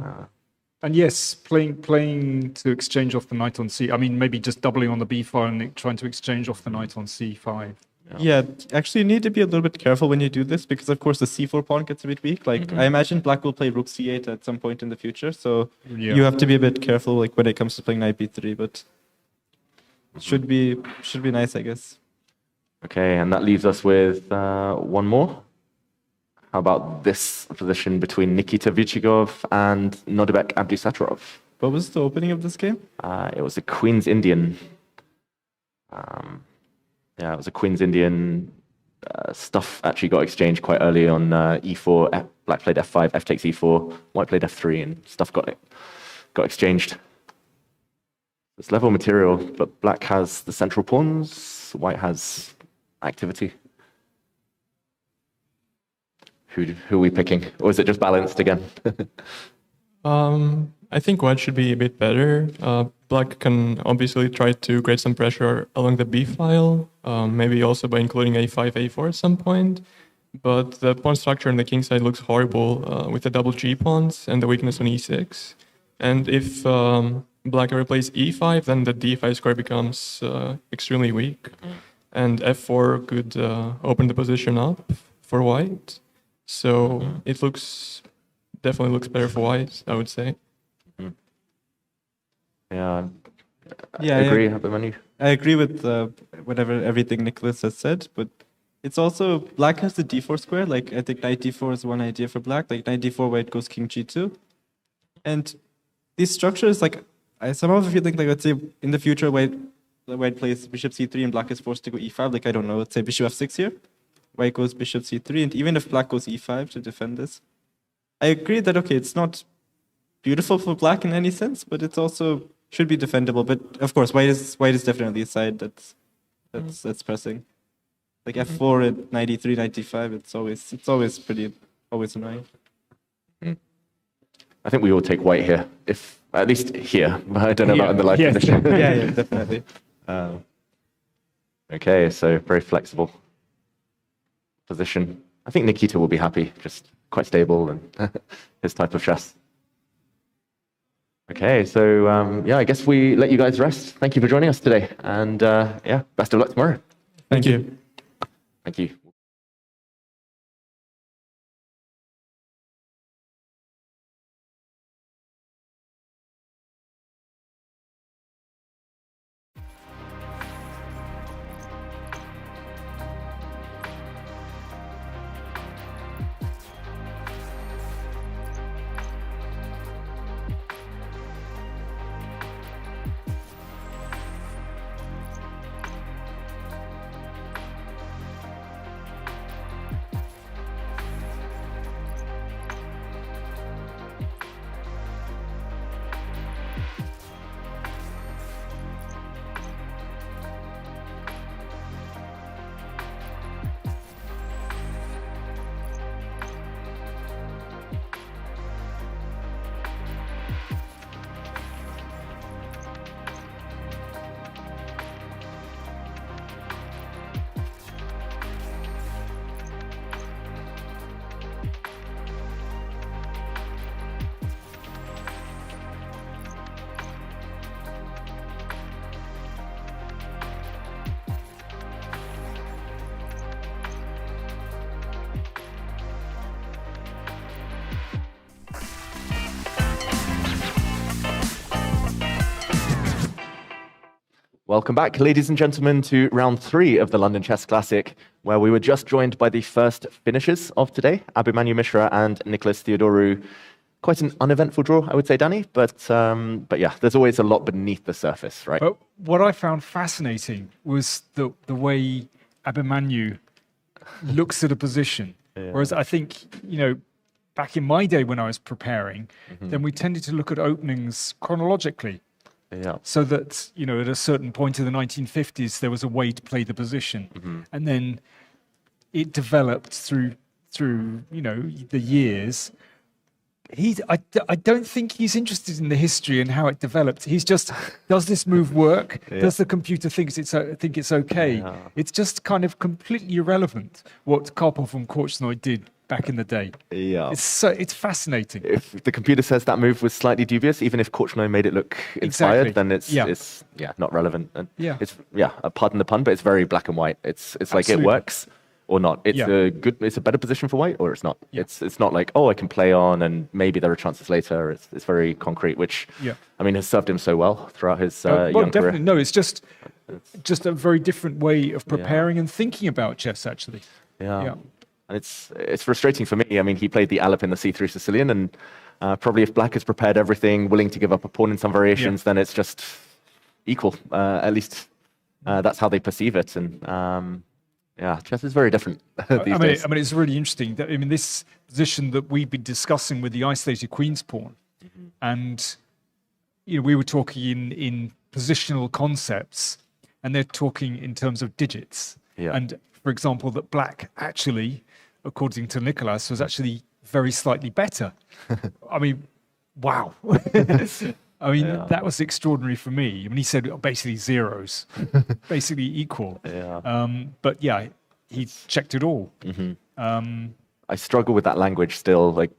And yes, playing to exchange off the knight on c. I mean, maybe just doubling on the b file and trying to exchange off the knight on c5. Yeah, actually, you need to be a little bit careful when you do this because, of course, the c4 pawn gets a bit weak. Like, I imagine black will play rook c8 at some point in the future, so you have to be a bit careful, like when it comes to playing knight b3. But should be nice, I guess. Okay, and that leaves us with one more. How about this position between Nikita Vichigov and Nodirbek Abdusattorov? What was the opening of this game? It was a Queen's Indian. Yeah, it was a Queen's Indian. Stuff actually got exchanged quite early on e4. Black played f5, f takes e4. White played f3, and stuff got exchanged. It's level material, but black has the central pawns. White has activity. Who are we picking? Or is it just balanced again? I think white should be a bit better. Black can obviously try to create some pressure along the b file, maybe also by including a5, a4 at some point. But the pawn structure on the king side looks horrible with the double g pawns and the weakness on e6. And if black ever plays e5, then the d5 square becomes extremely weak. And f4 could open the position up for white. So it definitely looks better for white, I would say. Yeah, I Yeah, agree. yeah. How about Manu? I agree with everything Nicholas has said, but it's also black has the d4 square. Like I think knight d4 is one idea for black. Like knight d4, white goes king g2, and these structures, like I somehow feel like let's say in the future white plays bishop c3 and black is forced to go e5. Like I don't know, let's say bishop f6 here, white goes bishop c3, and even if black goes e5 to defend this, I agree that okay, it's not beautiful for black in any sense, but it's also should be defendable. But of course, white is definitely a side that's pressing. Like f4 at knight e3, knight d5, it's always annoying. I think we all take white here, if at least here. But I don't know about in the live condition. Yeah, definitely. Okay, so very flexible position. I think Nikita will be happy, just quite stable and his type of chess. Okay, so yeah, I guess we let you guys rest. Thank you for joining us today, and yeah, best of luck tomorrow. Thank you. Thank you. Welcome back, ladies and gentlemen, to round 3 of the London Chess Classic, where we were just joined by the first finishers of today, Abhimanyu Mishra and Nicholas Theodorou. Quite an uneventful draw, I would say, Danny, but yeah, there's always a lot beneath the surface, right? But what I found fascinating was the way Abhimanyu looks at a position. Yeah. Whereas I think, back in my day when I was preparing, then we tended to look at openings chronologically. Yeah. So that, at a certain point in the 1950s, there was a way to play the position. And then it developed through the years. I don't think he's interested in the history and how it developed. He's just, does this move work? Yeah. Does the computer think it's okay? Yeah. It's just kind of completely irrelevant what Karpov and Korchnoi did back in the day. Yeah. It's fascinating. If the computer says that move was slightly dubious, even if Korchnoi made it look inspired, then it's not relevant. And it's pardon the pun, but it's very black and white. It's like it works or not. It's it's a better position for white, or it's not. Yeah. It's not like, I can play on and maybe there are chances later. It's very concrete, which has served him so well throughout his young definitely. career. No, it's just a very different way of preparing and thinking about chess, actually. Yeah. And it's frustrating for me. I mean, he played the Alep in the C3 Sicilian, and probably if Black has prepared everything, willing to give up a pawn in some variations, then it's just equal. At least that's how they perceive it. And chess is very different these days. I mean, it's really interesting. This position that we've been discussing with the isolated queen's pawn, and we were talking in positional concepts, and they're talking in terms of digits. Yeah. And for example, that Black actually, according to Nicholas, was actually very slightly better. I mean, wow. That was extraordinary for me. He said basically zeros, basically equal. Yeah. But he checked it all. I struggle with that language still. Like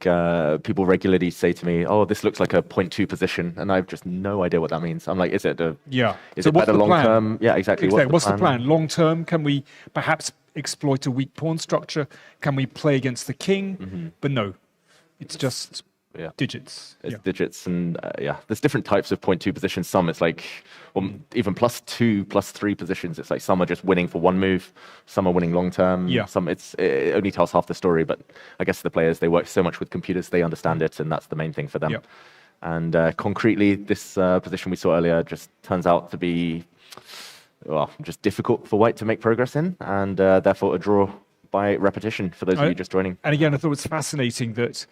people regularly say to me, this looks like a 0.2 position. And I have just no idea what that means. I'm like, is it is it better long term? Yeah, exactly. What's the plan? Long term, can we perhaps exploit a weak pawn structure? Can we play against the king? But no, it's just digits. It's digits. And there's different types of 0.2 positions. Some it's like even +2, +3 positions. It's like some are just winning for one move. Some are winning long term. Yeah. Some it only tells half the story. But I guess the players, they work so much with computers, they understand it. And that's the main thing for them. Yeah. And concretely, this position we saw earlier just turns out to be just difficult for white to make progress in. And therefore a draw by repetition for those of you just joining. And again, I thought it was fascinating that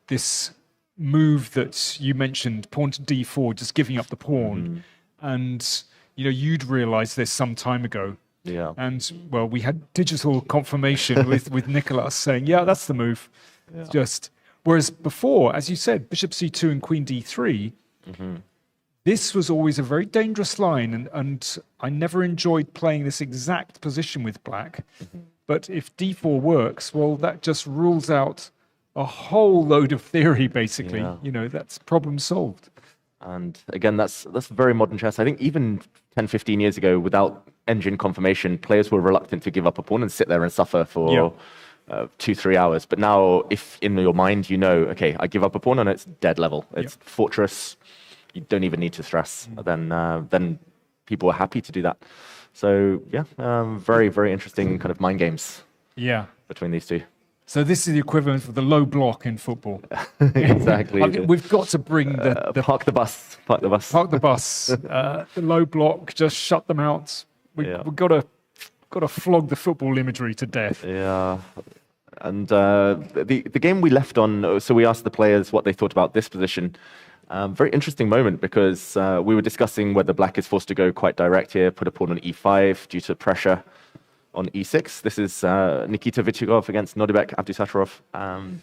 this move that you mentioned, pawn to d4, just giving up the pawn, and you'd realized this some time ago. Yeah. And we had digital confirmation with Nicholas saying, that's the move. Yeah. Just whereas before, as you said, bishop c2 and queen d3, this was always a very dangerous line, and I never enjoyed playing this exact position with Black. But if d4 works, that just rules out a whole load of theory, basically. That's problem solved. And again, that's very modern chess. I think even 10, 15 years ago, without engine confirmation, players were reluctant to give up a pawn and sit there and suffer for 2-3 hours. But now, if in your mind okay, I give up a pawn and it's dead level, it's fortress, you don't even need to stress. Then people are happy to do that. So very, very interesting kind of mind games. Between these two. So this is the equivalent of the low block in football. Exactly. We've got to bring the park the bus. Park the bus. Park the bus. The low block. Just shut them out. We've got to flog the football imagery to death. Yeah. And the game we left on. So we asked the players what they thought about this position. Very interesting moment because we were discussing whether Black is forced to go quite direct here, put a pawn on e5 due to pressure on e6. This is Nikita Vichigov against Nodirbek Abdusattorov.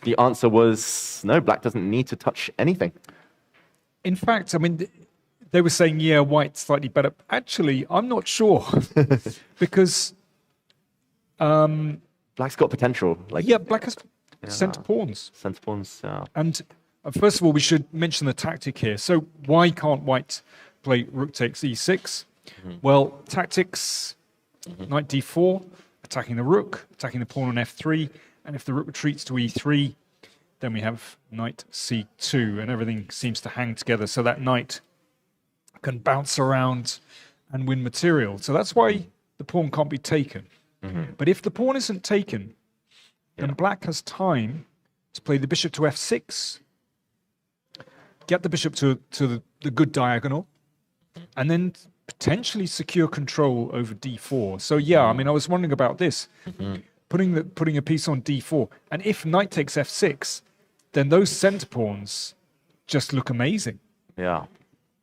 The answer was no, Black doesn't need to touch anything. In fact, they were saying, white's slightly better. Actually, I'm not sure because Black's got potential. Black has centre pawns. Centre pawns, yeah. And first of all, we should mention the tactic here. So why can't white play rook takes e6? Well, tactics. Knight d4, attacking the rook, attacking the pawn on f3, and if the rook retreats to e3, then we have knight c2, and everything seems to hang together. So that knight can bounce around and win material. So that's why the pawn can't be taken. But if the pawn isn't taken, then black has time to play the bishop to f6, get the bishop to the good diagonal, and then potentially secure control over d4. So yeah, I mean, I was wondering about this, putting a piece on d4, and if knight takes f6, then those center pawns just look amazing. Yeah.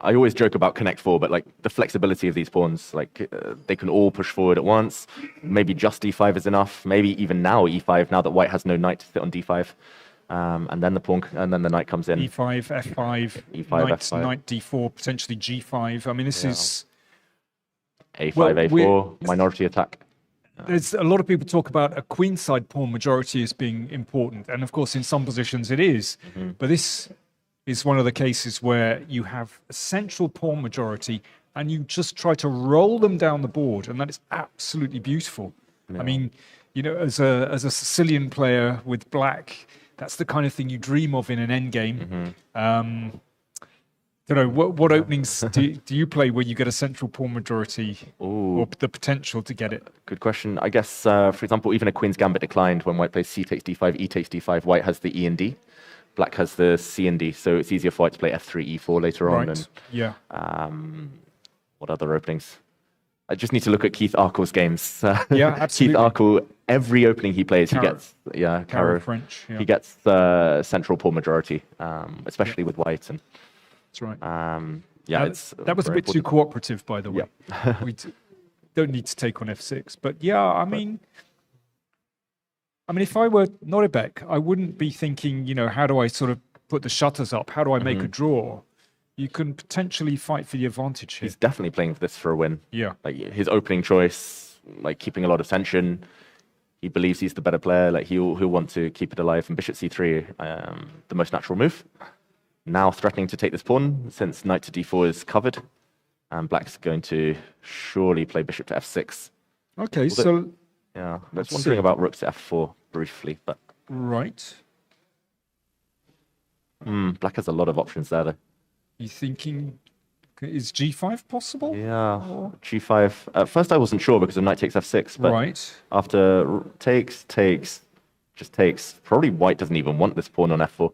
I always joke about connect 4, but like the flexibility of these pawns, like they can all push forward at once. Maybe just d5 is enough. Maybe even now e5, now that white has no knight to sit on d5. And then the knight comes in. e5, f5, e5, knight, f5. knight d4, potentially g5. I mean, this is... a5, Well, a4, minority attack. There's a lot of people talk about a queenside pawn majority as being important. And of course, in some positions it is. But this is one of the cases where you have a central pawn majority and you just try to roll them down the board. And that is absolutely beautiful. I mean, you know, as a Sicilian player with black, that's the kind of thing you dream of in an endgame. Don't know, what openings do you play where you get a central pawn majority or the potential to get it? Good question. I guess, for example, even a queen's gambit declined when white plays c takes d5, e takes d5. White has the e and d. Black has the c and d. So it's easier for white to play f3, e4 later on. Right. And, what other openings? I just need to look at Keith Arkell's games. Yeah, absolutely. Keith Arkell, every opening he plays, he gets Caro French. Yeah. He gets central pawn majority, especially with white. And That's right. that was a bit too cooperative, by the way. We don't need to take on f6, but yeah, I mean, if I were Nodirbek, I wouldn't be thinking, you know, how do I sort of put the shutters up? How do I make a draw? You can potentially fight for the advantage here. He's definitely playing for this for a win. Yeah. Like his opening choice, like keeping a lot of tension. He believes he's the better player. Like he'll want to keep it alive. And bishop c3, the most natural move. Now threatening to take this pawn since knight to d4 is covered. And black's going to surely play bishop to f6. Okay, so... Yeah, I was wondering about rook to f4 briefly, but... Right. Black has a lot of options there, though. You thinking, is g5 possible? Yeah, g5. At first I wasn't sure because of knight takes f6, but Right. after takes, just takes. Probably white doesn't even want this pawn on f4.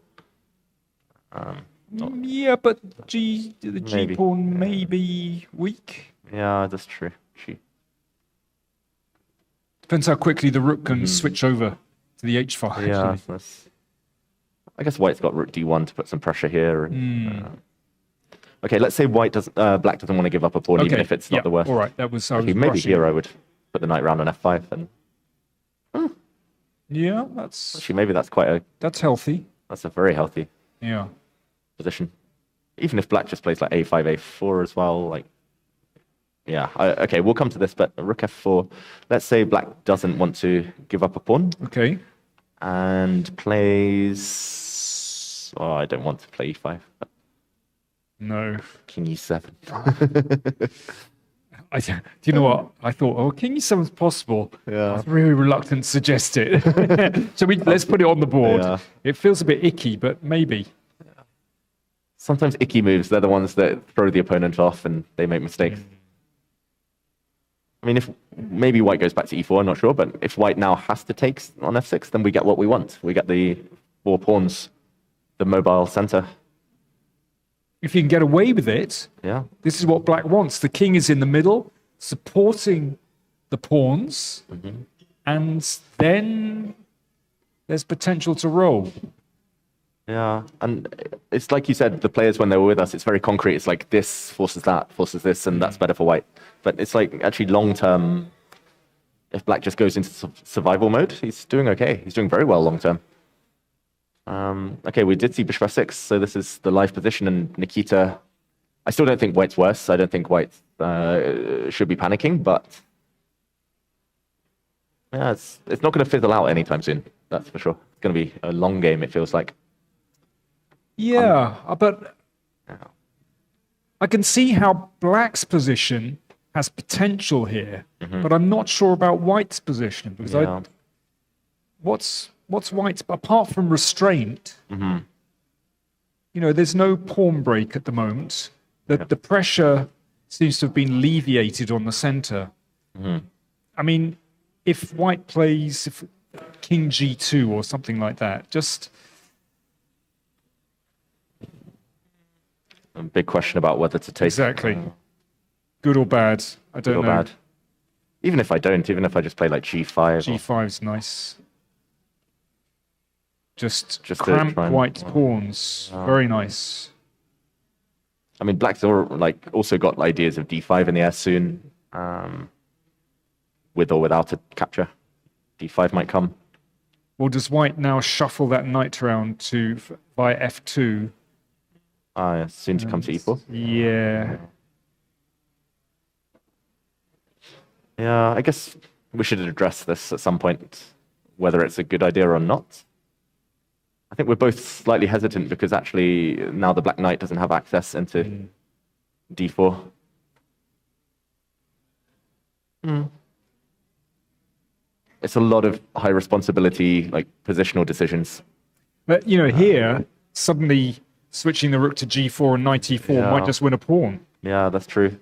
Yeah, but the g Maybe. pawn may be weak. Yeah, that's true. Depends how quickly the rook can switch over to the h file. Yeah, actually. I guess white's got rook d1 to put some pressure here. And, okay, let's say black doesn't want to give up a pawn, even if it's not the worst. All right, that was. Okay, maybe here I would put the knight round on f5. And Yeah, that's actually, maybe that's healthy. that's a very healthy Yeah. position. Even if black just plays like a5, a4 as well, like. Yeah, okay, we'll come to this, but rook f4. Let's say black doesn't want to give up a pawn Okay. and plays. Oh, I don't want to play e5. But No. king e7. Do you know what? I thought, king e7 is possible. Yeah. I was really reluctant to suggest it. So let's put it on the board. Yeah. It feels a bit icky, but maybe. Sometimes icky moves, they're the ones that throw the opponent off and they make mistakes. I mean, if maybe white goes back to e4, I'm not sure, but if white now has to take on f6, then we get what we want. We get the 4 pawns, the mobile center. If you can get away with it, Yeah. this is what black wants. The king is in the middle, supporting the pawns, and then there's potential to roll. Yeah, and it's like you said, the players, when they were with us, it's very concrete. It's like this forces that, forces this, and that's better for white. But it's like actually long-term, if black just goes into survival mode, he's doing okay. He's doing very well long-term. Okay, we did see bishop f6, so this is the live position, and Nikita, I still don't think white's worse. I don't think white should be panicking, but yeah, it's not going to fizzle out anytime soon, that's for sure. It's going to be a long game, it feels like. Yeah, but I can see how black's position has potential here, but I'm not sure about white's position because what's white's apart from restraint? You know, there's no pawn break at the moment. The pressure seems to have been alleviated on the center. I mean, if white plays king g2 or something like that, just... A big question about whether to take. Exactly. Good or bad, I don't know. Good or bad. Even if I just play like g5. G5's nice. Just to cramp try and- white pawns. Very nice. I mean, black's also got ideas of d5 in the air soon, with or without a capture. d5 might come. Well, does white now shuffle that knight around via f2? Yeah, soon to come to e4. Yeah. Yeah, I guess we should address this at some point, whether it's a good idea or not. I think we're both slightly hesitant because actually now the black knight doesn't have access into d4. It's a lot of high responsibility, like positional decisions. But, you know, here, suddenly switching the rook to g4 and knight e4 might just win a pawn. Yeah, that's true.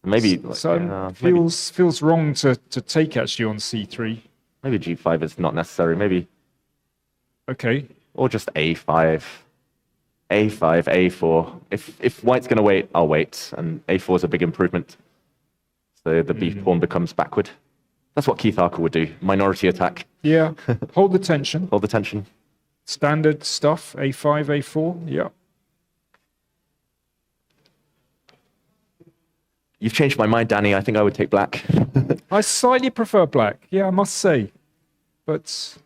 Maybe feels wrong to take actually on c3. Maybe g5 is not necessary. Maybe. Okay. Or just a5. a5, a4. If white's going to wait, I'll wait. And a4 is a big improvement. So the b pawn becomes backward. That's what Keith Harker would do. Minority attack. Yeah. Hold the tension. Hold the tension. Standard stuff. a5, a4. Yeah. You've changed my mind, Danny. I think I would take black. I slightly prefer black. Yeah, I must say. But...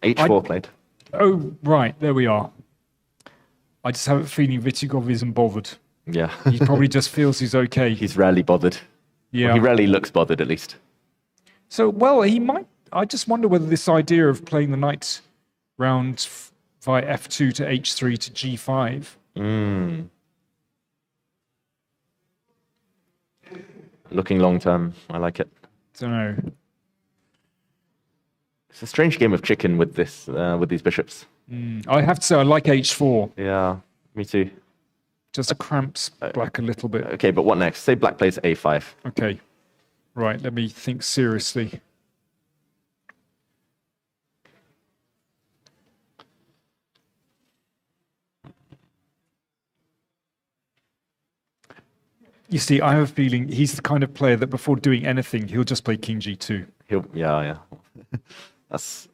h4 played. Oh, right. There we are. I just have a feeling Vitigov isn't bothered. Yeah. He probably just feels he's okay. He's rarely bothered. Yeah. Well, he rarely looks bothered, at least. So, well, he might... I just wonder whether this idea of playing the knight round via f2 to h3 to g5... Looking long term, I like it. Don't know. It's a strange game of chicken with these bishops. I have to say I like h4. Yeah, me too. Just cramps black a little bit. Okay, but what next? Say black plays a5. Okay. Right, let me think seriously. You see, I have a feeling he's the kind of player that before doing anything, he'll just play king g2. Yeah. That's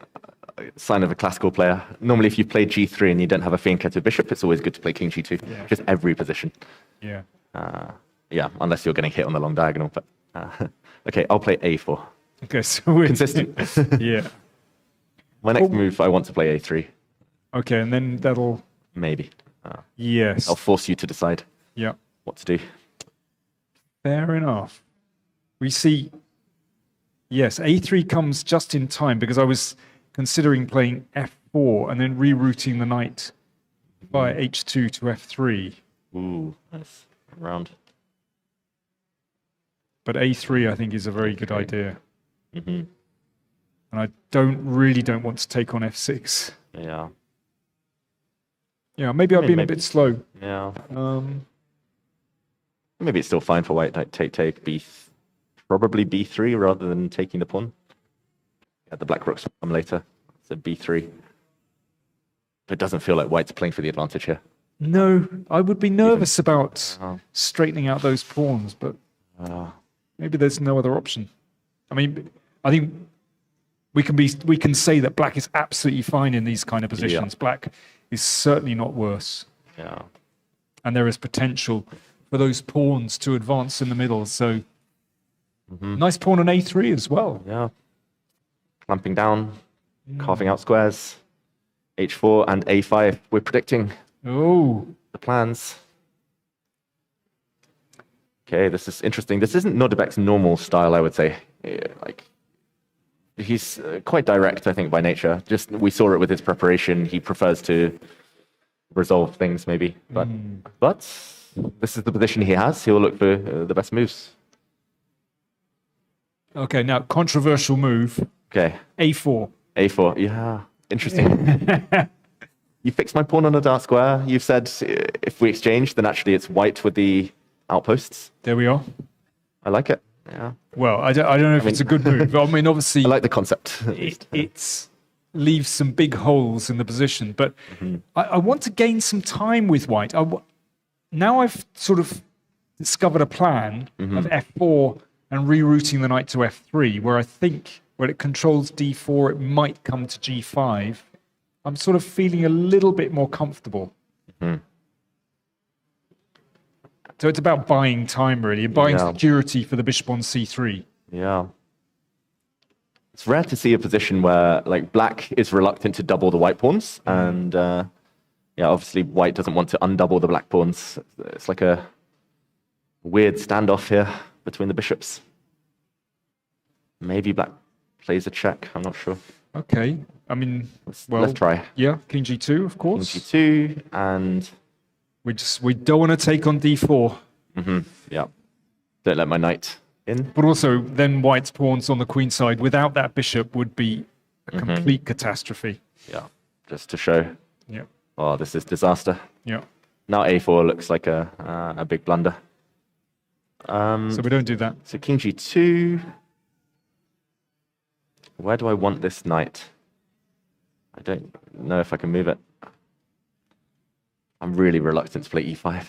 a sign of a classical player. Normally, if you play g3 and you don't have a fianchetto bishop, it's always good to play king g2. Yeah. Just every position. Yeah. Yeah, unless you're getting hit on the long diagonal. But okay, I'll play a4. Okay, so we're... Consistent. Yeah. My next move, I want to play a3. Okay, and then that'll... Maybe. Yes. I'll force you to decide what to do. Fair enough. We see, yes, a3 comes just in time because I was considering playing f4 and then rerouting the knight by h2 to f3. Ooh, nice. Round. But a3, I think, is a very good idea. Mm-hmm. And I don't want to take on f6. Yeah. Yeah, maybe I've been a bit slow. Yeah. Maybe it's still fine for white. Like take probably b3 rather than taking the pawn. Yeah, the black rooks come later. So b3. But it doesn't feel like white's playing for the advantage here. No, I would be nervous about straightening out those pawns, but maybe there's no other option. I mean, I think we can say that black is absolutely fine in these kind of positions. Yeah. Black is certainly not worse. Yeah. And there is potential for those pawns to advance in the middle. So nice pawn on a3 as well. Yeah. Clamping down, carving out squares. h4 and a5. We're predicting the plans. Okay, this is interesting. This isn't Nodirbek's normal style, I would say. Like, he's quite direct, I think, by nature. Just we saw it with his preparation. He prefers to resolve things, maybe. But this is the position he has. He'll look for the best moves. Okay, now controversial move. Okay. a4. a4. Yeah. Interesting. You fixed my pawn on a dark square. You've said if we exchange, then actually it's white with the outposts. There we are. I like it. Yeah. Well, I don't know if it's a good move, but I mean, obviously, I like the concept. it leaves some big holes in the position. But I want to gain some time with white. Now I've sort of discovered a plan of f4 and rerouting the knight to f3, where I think when it controls d4, it might come to g5. I'm sort of feeling a little bit more comfortable. So it's about buying time, really, and buying security for the bishop on c3. Yeah. It's rare to see a position where like black is reluctant to double the white pawns, and yeah, obviously white doesn't want to undouble the black pawns. It's like a weird standoff here between the bishops. Maybe black plays a check. I'm not sure. Okay. I mean, Let's try. Yeah, king g2, of course. King g2, and we don't want to take on d4. yeah, don't let my knight in. But also, then white's pawns on the queen side without that bishop would be a complete catastrophe. Yeah, just to show. Yeah. Oh, this is disaster. Yeah. Now a4 looks like a big blunder. So we don't do that. So king g2. Where do I want this knight? I don't know if I can move it. I'm really reluctant to play e5.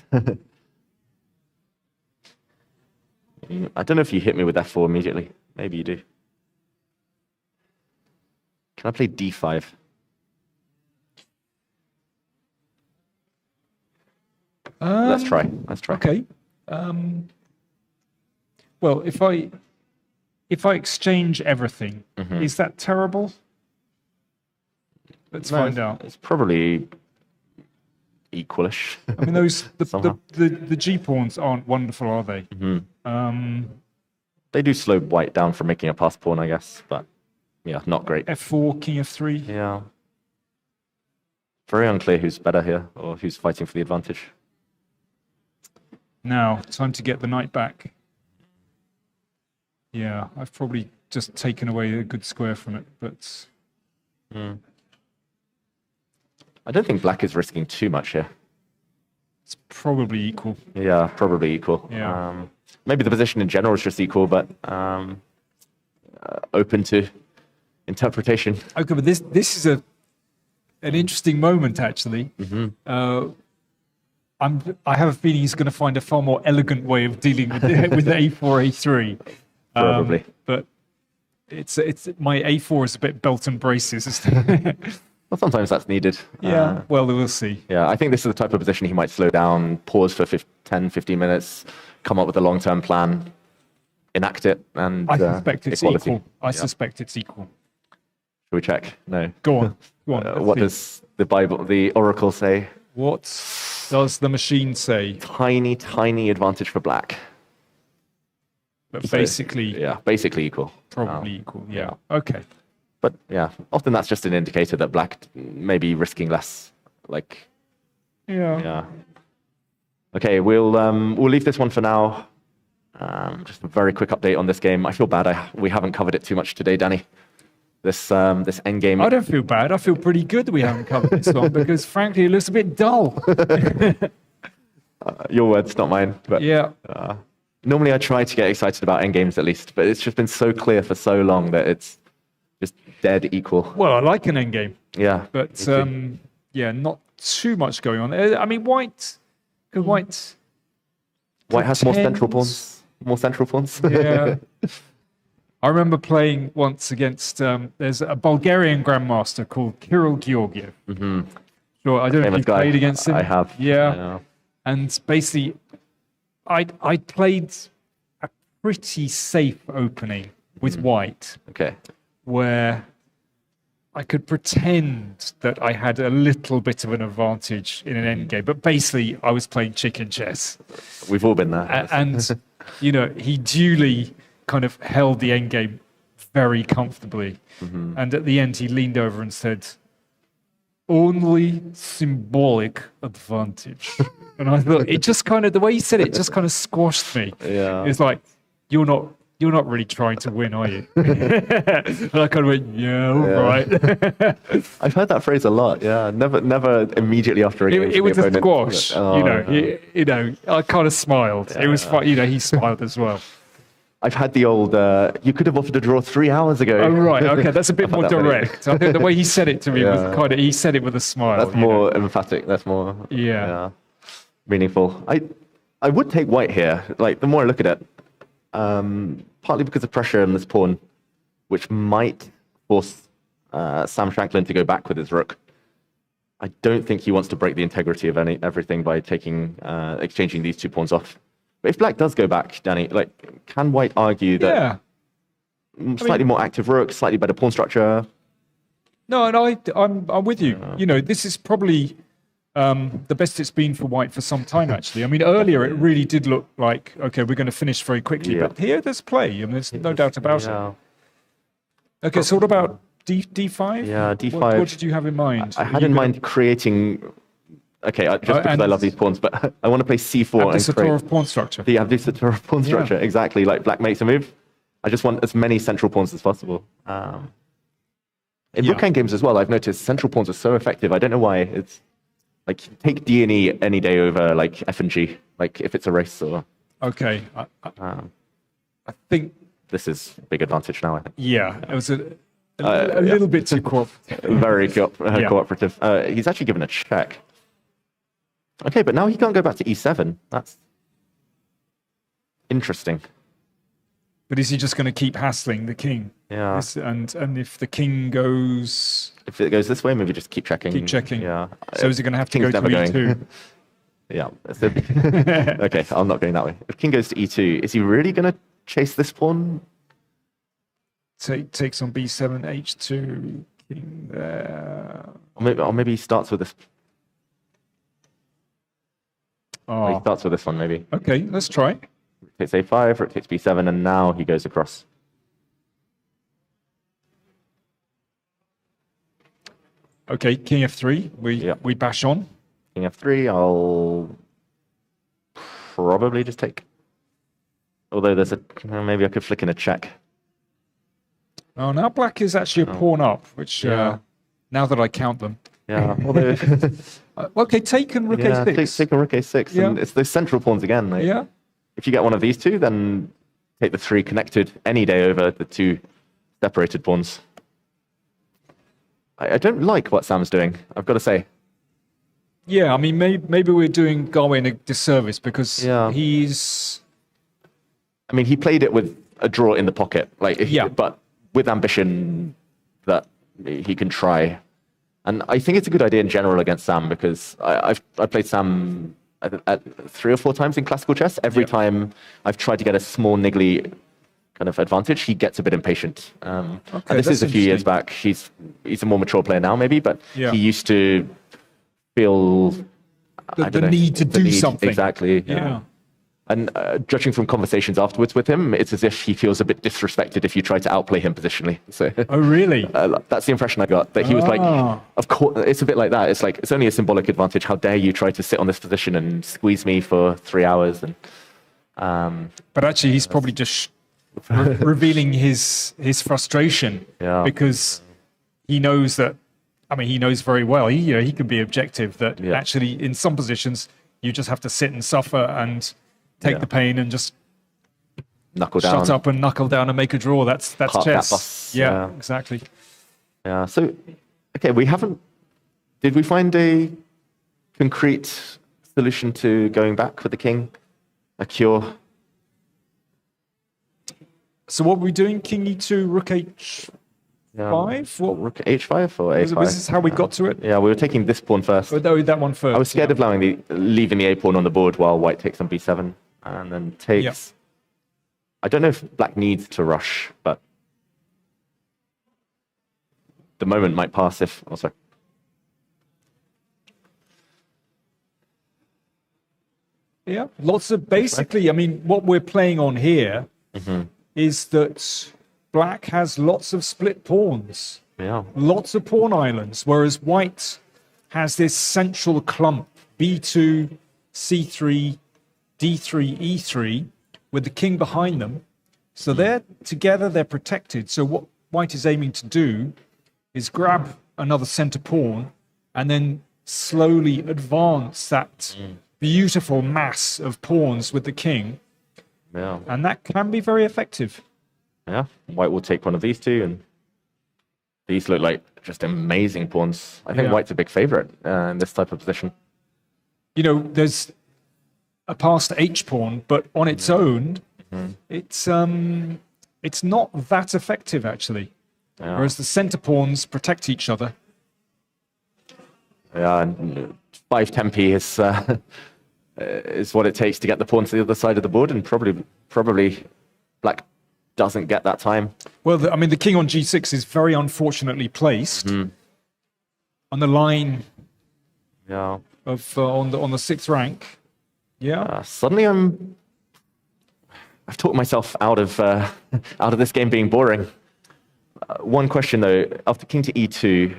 I don't know if you hit me with f4 immediately. Maybe you do. Can I play d5? Let's try. Okay. Well, if I exchange everything, is that terrible? Let's find out. It's probably equalish. I mean, the G pawns aren't wonderful, are they? They do slow white down from making a pass pawn, I guess, but yeah, not great. F4, king f3. Yeah. Very unclear who's better here, or who's fighting for the advantage. Now, time to get the knight back. Yeah, I've probably just taken away a good square from it, but... I don't think black is risking too much here. It's probably equal. Yeah, probably equal. Yeah. Maybe the position in general is just equal, but open to interpretation. Okay, but this is an interesting moment, actually. I have a feeling he's going to find a far more elegant way of dealing with with a4, a3. Probably. But it's my a4 is a bit belt and braces, isn't it? Well, sometimes that's needed. Yeah, well, we'll see. Yeah, I think this is the type of position he might slow down, pause for 10, 15 minutes, come up with a long-term plan, enact it, and I suspect it's equality. equal. I suspect it's equal. Should we check? No. Go on. Go on. What does the Bible, the Oracle say? What does the machine say? Tiny, tiny advantage for black. But basically... Yeah, basically equal. Probably equal, yeah. Okay. But yeah, often that's just an indicator that black may be risking less. Like, yeah. Okay, we'll leave this one for now. Just a very quick update on this game. I feel bad we haven't covered it too much today, Danny. This endgame. I don't feel bad. I feel pretty good that we haven't covered this one because, frankly, it looks a bit dull. Your words, not mine. But yeah. Normally, I try to get excited about endgames at least, but it's just been so clear for so long that it's just dead equal. Well, I like an endgame. Yeah. But yeah, not too much going on. I mean, white has more central pawns. More central pawns. Yeah. I remember playing once against, there's a Bulgarian grandmaster called Kirill Georgiev. Sure, I don't know if you've played against him. I have. Yeah. And basically, I played a pretty safe opening with white. Okay. Where I could pretend that I had a little bit of an advantage in an endgame, but basically I was playing chicken chess. We've all been there. And, he duly kind of held the endgame very comfortably. And at the end, he leaned over and said, "Only symbolic advantage." And I thought, it just kind of, the way he said it just kind of squashed me. Yeah. It's like, you're not you're not really trying to win, are you? And I kind of went, yeah, all right. I've heard that phrase a lot. Yeah, never immediately after a game. It was a opponent. squash, Oh, I kind of smiled. It was fun, he smiled as well. I've had the old, you could have offered a draw 3 hours ago. Oh, right, okay, that's a bit more that funny. direct. I think the way he said it to me was Yeah. he said it with a smile. That's more emphatic. That's more meaningful. I would take white here. Like, the more I look at it, partly because of pressure on this pawn, which might force Sam Shanklin to go back with his rook. I don't think he wants to break the integrity of everything by exchanging these 2 pawns off. But if black does go back, Danny, like, can white argue that slightly more active rook, slightly better pawn structure? No, and I'm with you. This is probably the best it's been for white for some time, actually. I mean, earlier it really did look like, okay, we're going to finish very quickly. But here there's play. I mean, there's no doubt about it. Okay, so what about D5? Yeah, D5. What did you have in mind? I had in mind creating... Okay, just because I love these pawns, but I want to play C4 and create... Abdusattorov pawn structure. The Abdusattorov pawn structure, exactly. Like, black makes a move. I just want as many central pawns as possible. In rook games as well, I've noticed central pawns are so effective. I don't know why. It's like, take D and E any day over like F and G, like if it's a race or... Okay. I think... This is big advantage now, I think. Yeah, it was a little bit too cooperative. Very cooperative. He's actually given a check. Okay, but now he can't go back to E7. That's interesting. But is he just going to keep hassling the king? Yeah. And if the king goes... If it goes this way, maybe just keep checking. Keep checking. Yeah. So is he going to have to go to E2? Yeah. Okay, I'm not going that way. If king goes to E2, is he really going to chase this pawn? Takes on B7, H2, king there. Or maybe he starts with this. Oh. He starts with this one, maybe. Okay, let's try. Rook takes A5, rook takes B7, and now he goes across. Okay, king F3. We bash on. King F3. I'll probably just take. Although there's maybe I could flick in a check. Oh, now black is actually a pawn up, which now that I count them. Yeah. Although, okay, taken rook A6. Taken rook A6, and it's those central pawns again. Like, if you get one of these two, then take the 3 connected any day over the 2 separated pawns. I don't like what Sam's doing, I've got to say. Yeah, I mean, maybe we're doing Gawain a disservice because he's... I mean, he played it with a draw in the pocket, but with ambition that he can try. And I think it's a good idea in general against Sam because I've played Sam at 3 or 4 times in classical chess. Every time I've tried to get a small niggly kind of advantage, he gets a bit impatient. And this is a few years back. He's a more mature player now, maybe, but he used to feel the need to do something. Exactly. Yeah. And judging from conversations afterwards with him, it's as if he feels a bit disrespected if you try to outplay him positionally. So, oh, really? That's the impression I got. That he was like, of course, it's a bit like that. It's like, it's only a symbolic advantage. How dare you try to sit on this position and squeeze me for 3 hours? And but actually, he's probably just revealing his frustration because he knows that. I mean, he knows very well. He can be objective. That actually, in some positions, you just have to sit and suffer and take the pain and just knuckle down. Shut up and knuckle down and make a draw. That's Park chess. That bus. Yeah, exactly. Yeah. So, okay, we haven't. Did we find a concrete solution to going back with the king? A cure? So what were we doing? King E2, Rook H5? What? Rook H5 or A5? Was this how we got to it? Yeah, we were taking this pawn first. Oh, that one first. I was scared of leaving the A pawn on the board while white takes on B7 and then takes. Yeah. I don't know if black needs to rush, but the moment might pass if. Oh, sorry. Yeah, lots of basically. I mean, what we're playing on here is that black has lots of split pawns. Yeah. Lots of pawn islands, whereas white has this central clump, B2, C3, D3, E3, with the king behind them. So they're together, they're protected. So what white is aiming to do is grab another center pawn and then slowly advance that beautiful mass of pawns with the king. Yeah. And that can be very effective. Yeah. White will take one of these two, and these look like just amazing pawns. I think Yeah. white's a big favorite in this type of position. You know, there's a passed H pawn, but on its own, it's not that effective actually. Yeah. Whereas the center pawns protect each other. Yeah, and 5 tempi is what it takes to get the pawn to the other side of the board, and probably black doesn't get that time. Well, I mean, the king on G6 is very unfortunately placed on the line Yeah. of on the 6th rank. Yeah. Suddenly I've talked myself out of this game being boring. One question though, after king to e2,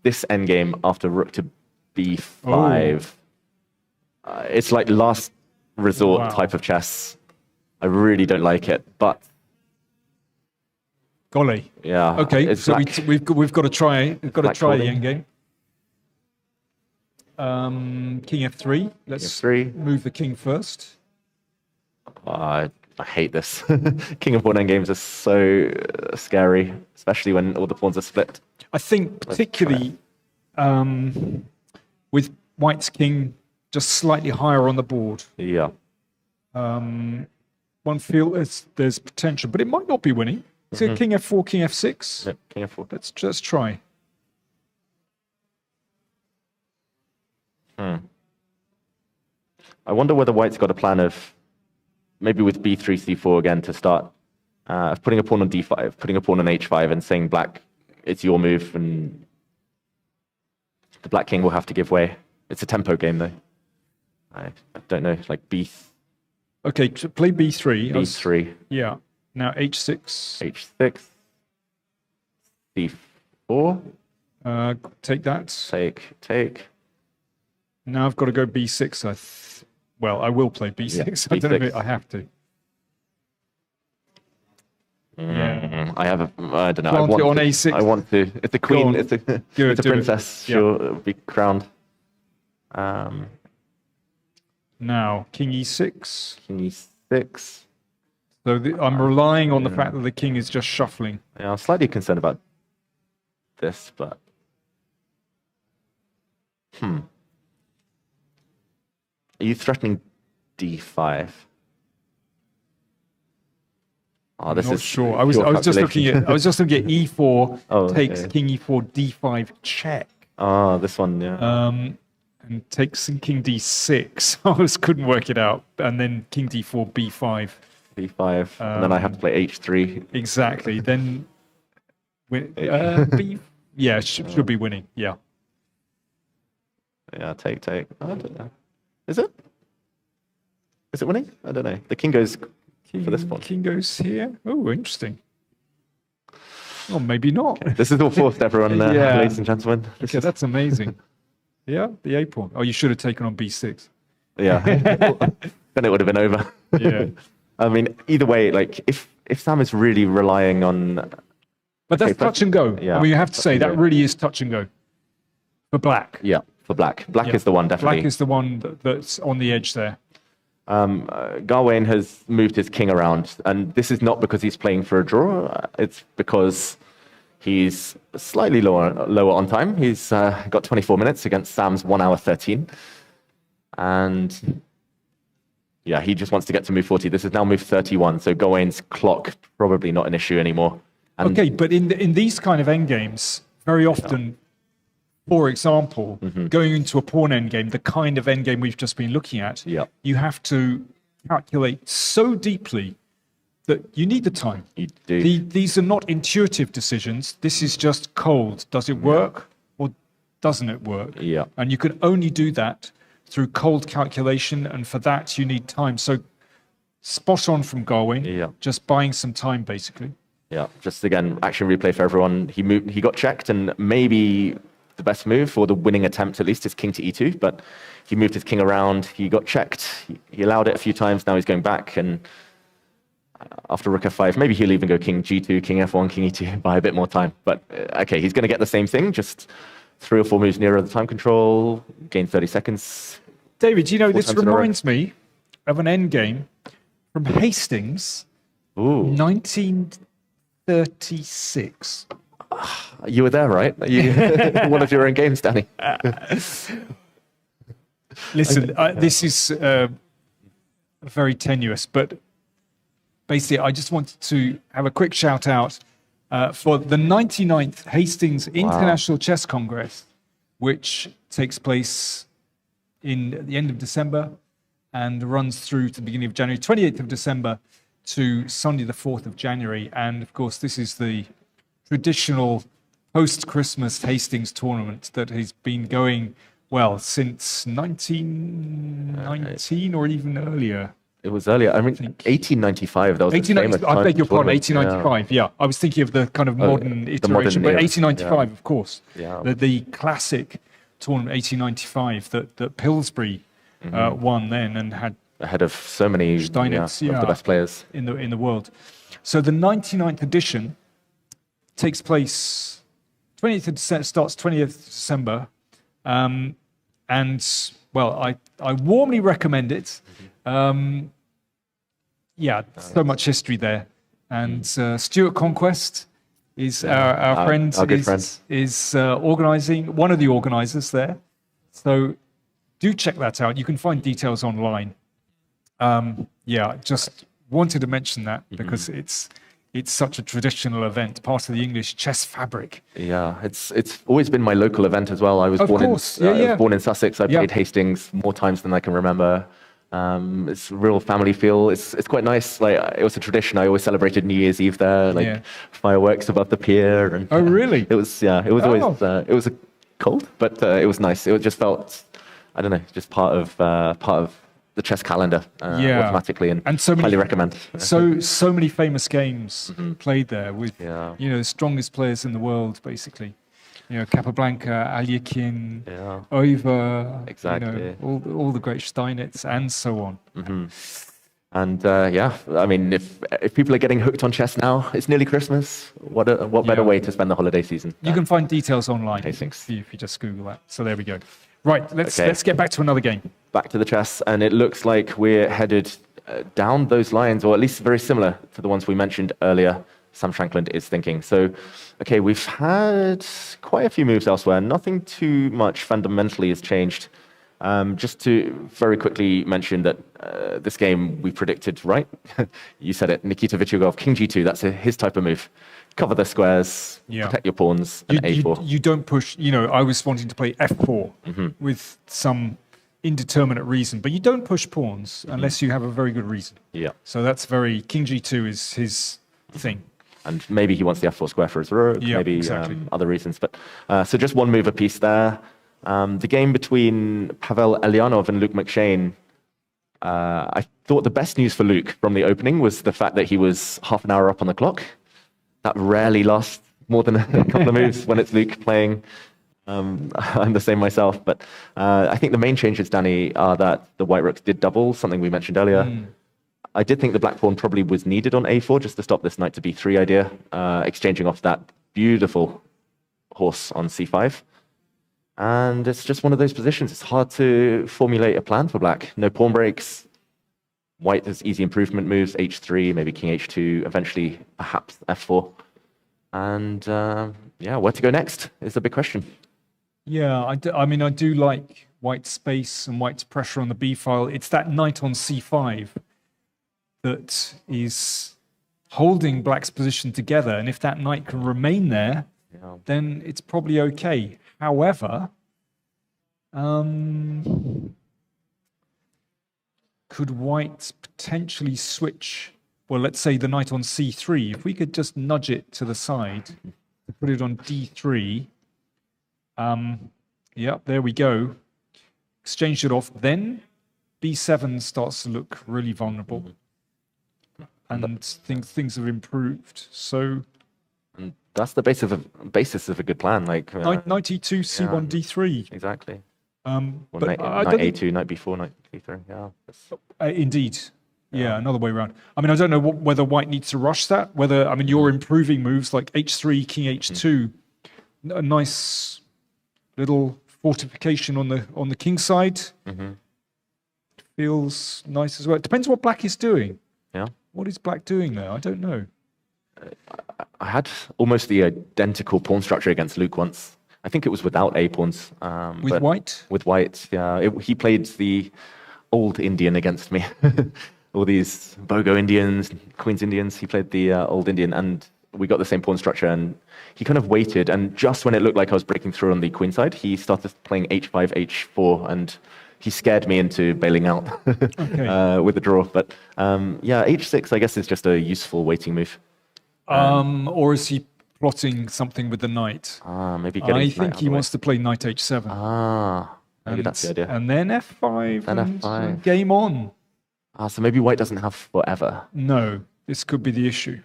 this endgame after rook to b5, it's like last resort Wow. type of chess. I really don't like it, but Golly. yeah. Okay, it's so black. we've got to try the Black holding. endgame. King f3. Let's F3. move the king first. I hate this. King and pawn endgames are so scary, especially when all the pawns are split. I think particularly with white's king just slightly higher on the board. Yeah. One feels there's potential, but it might not be winning. So king f4, king f6. Yep. King f4. Let's just try. I wonder whether white's got a plan of maybe with b3, c4 again to start putting a pawn on d5, putting a pawn on h5 and saying black, it's your move, and the black king will have to give way. It's a tempo game though. I don't know, like Okay, so play b3. b3, Yeah. Now h6. h6, c4, Take that. take. Now I've got to go b6. Well, I will play b6. Yeah, I don't know b6. if I have to. I don't know. Plant it on a6. I want to. It's a Go queen. on. It's a Do it, do it. princess. Yeah. She'll be crowned. Now, king e6. King e6. So I'm relying on the fact that the king is just shuffling. Yeah, I'm slightly concerned about this, but Are you threatening d5? Oh, this Not is sure. I was just looking at e4 Oh, takes okay. king e4 d5 check. Oh, this one, yeah. And takes king d6. I just couldn't work it out. And then king d4 b5. b5, and then I have to play h3. Exactly. Then yeah, should be winning. Yeah. Yeah, take. I don't know. Is it? Is it winning? I don't know. The king goes for this one. King goes here. Oh, interesting. Oh, maybe not. This is all forced, everyone, Yeah. ladies and gentlemen. This Okay, is- that's amazing. Yeah, the a pawn. Oh, you should have taken on b6. Yeah. Then it would have been over. Yeah. I mean, either way, like if Sam is really relying on, But that's Okay, but- touch and go. yeah, I mean, you have to touch say and that go. really is touch and go for black. yeah, for black. Black Yeah. is the one, definitely. Black is the one that's on the edge there. Gawain has moved his king around, and this is not because he's playing for a draw. It's because he's slightly lower on time. He's got 24 minutes against Sam's 1 hour 13. And yeah, he just wants to get to move 40. This is now move 31, so Gawain's clock probably not an issue anymore. And Okay, but in these kind of endgames, very often, for example, going into a pawn endgame, the kind of endgame we've just been looking at, Yeah. you have to calculate so deeply that you need the time. you do. These are not intuitive decisions. This is just cold. Does it work or doesn't it work? Yeah. And you can only do that through cold calculation, and for that you need time. So spot on from Gawain. Yeah. Just buying some time, basically. Yeah, just again, action replay for everyone. He got checked, and maybe the best move, or the winning attempt at least, is king to e2, but he moved his king around, he got checked, he allowed it a few times, now he's going back, and after rook f5, maybe he'll even go king g2, king f1, king e2, buy a bit more time. But okay, he's going to get the same thing, just 3 or 4 moves nearer the time control, gain 30 seconds. David, you know, this times in a row. reminds me of an endgame from Hastings, Ooh, 1936. you were there, right? You, one of your own games, Danny. Listen, this is very tenuous, but basically, I just wanted to have a quick shout out for the 99th Hastings International Chess Congress, which takes place in the end of December and runs through to the beginning of January, 28th of December to Sunday, the 4th of January. And of course, this is the traditional post-Christmas Hastings tournament that has been going, well, since 1919 or even earlier. It was earlier. I mean, 1895. That was a famous I beg your pardon, tournament. 1895. Yeah, I was thinking of the kind of modern iteration, modern but era. 1895, of course. Yeah. The classic tournament, 1895, that Pillsbury won then and had Ahead of so many Steinitz, of the best players. in the world. So the 99th edition takes place 20th of December, starts 20th of December, and well, I warmly recommend it. Yeah, so much history there, and Stuart Conquest is our friend. Our good friend. Is organising, one of the organisers there. So do check that out. You can find details online. Yeah, just wanted to mention that because it's such a traditional event, part of the English chess fabric. Yeah, it's always been my local event as well. I was Of born course, in yeah, I yeah. was born in Sussex. I Yeah. played Hastings more times than I can remember. It's a real family feel. It's quite nice. Like it was a tradition. I always celebrated New Year's Eve there, like Yeah. fireworks above the pier. And Oh, really? It was always it was cold, but it was nice. It just felt, I don't know, just part of the chess calendar Yeah. automatically, and And so many- highly recommend. So many famous games played there with Yeah. the strongest players in the world, basically. Capablanca, Alyakin, Yeah. Over, Exactly. all the great Steinitz, and so on. And yeah, I mean, if people are getting hooked on chess now, it's nearly Christmas. What better Yeah. way to spend the holiday season? You can find details online Hastings. if you just Google that. So there we go. Right, let's Okay. get back to another game. Back to the chess, and it looks like we're headed down those lines, or at least very similar to the ones we mentioned earlier. Sam Shankland is thinking. So, okay, we've had quite a few moves elsewhere. Nothing too much fundamentally has changed. Just to very quickly mention that this game we predicted, right? You said it, Nikita Vityugov, King G2, that's his type of move. Cover the squares, Yeah. protect your pawns, and A4. You don't push, I was wanting to play F4 with some indeterminate reason, but you don't push pawns unless you have a very good reason. Yeah. So that's King G2 is his thing. And maybe he wants the F4 square for his rook, Yeah, maybe exactly. other reasons. But so just one move apiece there. The game between Pavel Elyanov and Luke McShane, I thought the best news for Luke from the opening was the fact that he was half an hour up on the clock. That rarely lasts more than a couple of moves when it's Luke playing. I'm the same myself. But I think the main changes, Danny, are that the white rooks did double, something we mentioned earlier. I did think the black pawn probably was needed on A4 just to stop this knight to B3 idea, exchanging off that beautiful horse on C5. And it's just one of those positions. It's hard to formulate a plan for black. No pawn breaks. White has easy improvement moves, H3, maybe King H2, eventually perhaps F4. And yeah, where to go next is the big question. Yeah, I mean, I do like white's space and white's pressure on the B file. It's that knight on C5 that is holding black's position together. And if that knight can remain there, Yeah. then it's probably okay. However, could white potentially switch? Well, let's say the knight on C3. If we could just nudge it to the side, put it on D3. Yep, there we go. Exchange it off. Then B7 starts to look really vulnerable. And things have improved. So And that's the basis of a good plan. Like knight E2, C1, D3. exactly. But Well, knight I don't think- A2, knight B4, knight B3. Yeah. Indeed. Yeah, another way around. I mean, I don't know whether white needs to rush that. Whether, I mean, you're improving moves like h3, king h2, a nice little fortification on the king side. Feels nice as well. It depends what black is doing. Yeah. What is black doing there? I don't know. I had almost the identical pawn structure against Luke once. I think it was without A pawns. With white? With white, yeah. He played the old Indian against me. All these Bogo Indians, Queen's Indians. He played the old Indian, and we got the same pawn structure. And he kind of waited, and just when it looked like I was breaking through on the queen side, he started playing h5, h4, and he scared me into bailing out with the draw. But yeah, h6, I guess, is just a useful waiting move. Or is he plotting something with the knight? Maybe getting I his knight think out he the way. wants to play knight h7. Maybe that's the idea. And then f5. Then and f5. Game on. So maybe white doesn't have forever. No, this could be the issue.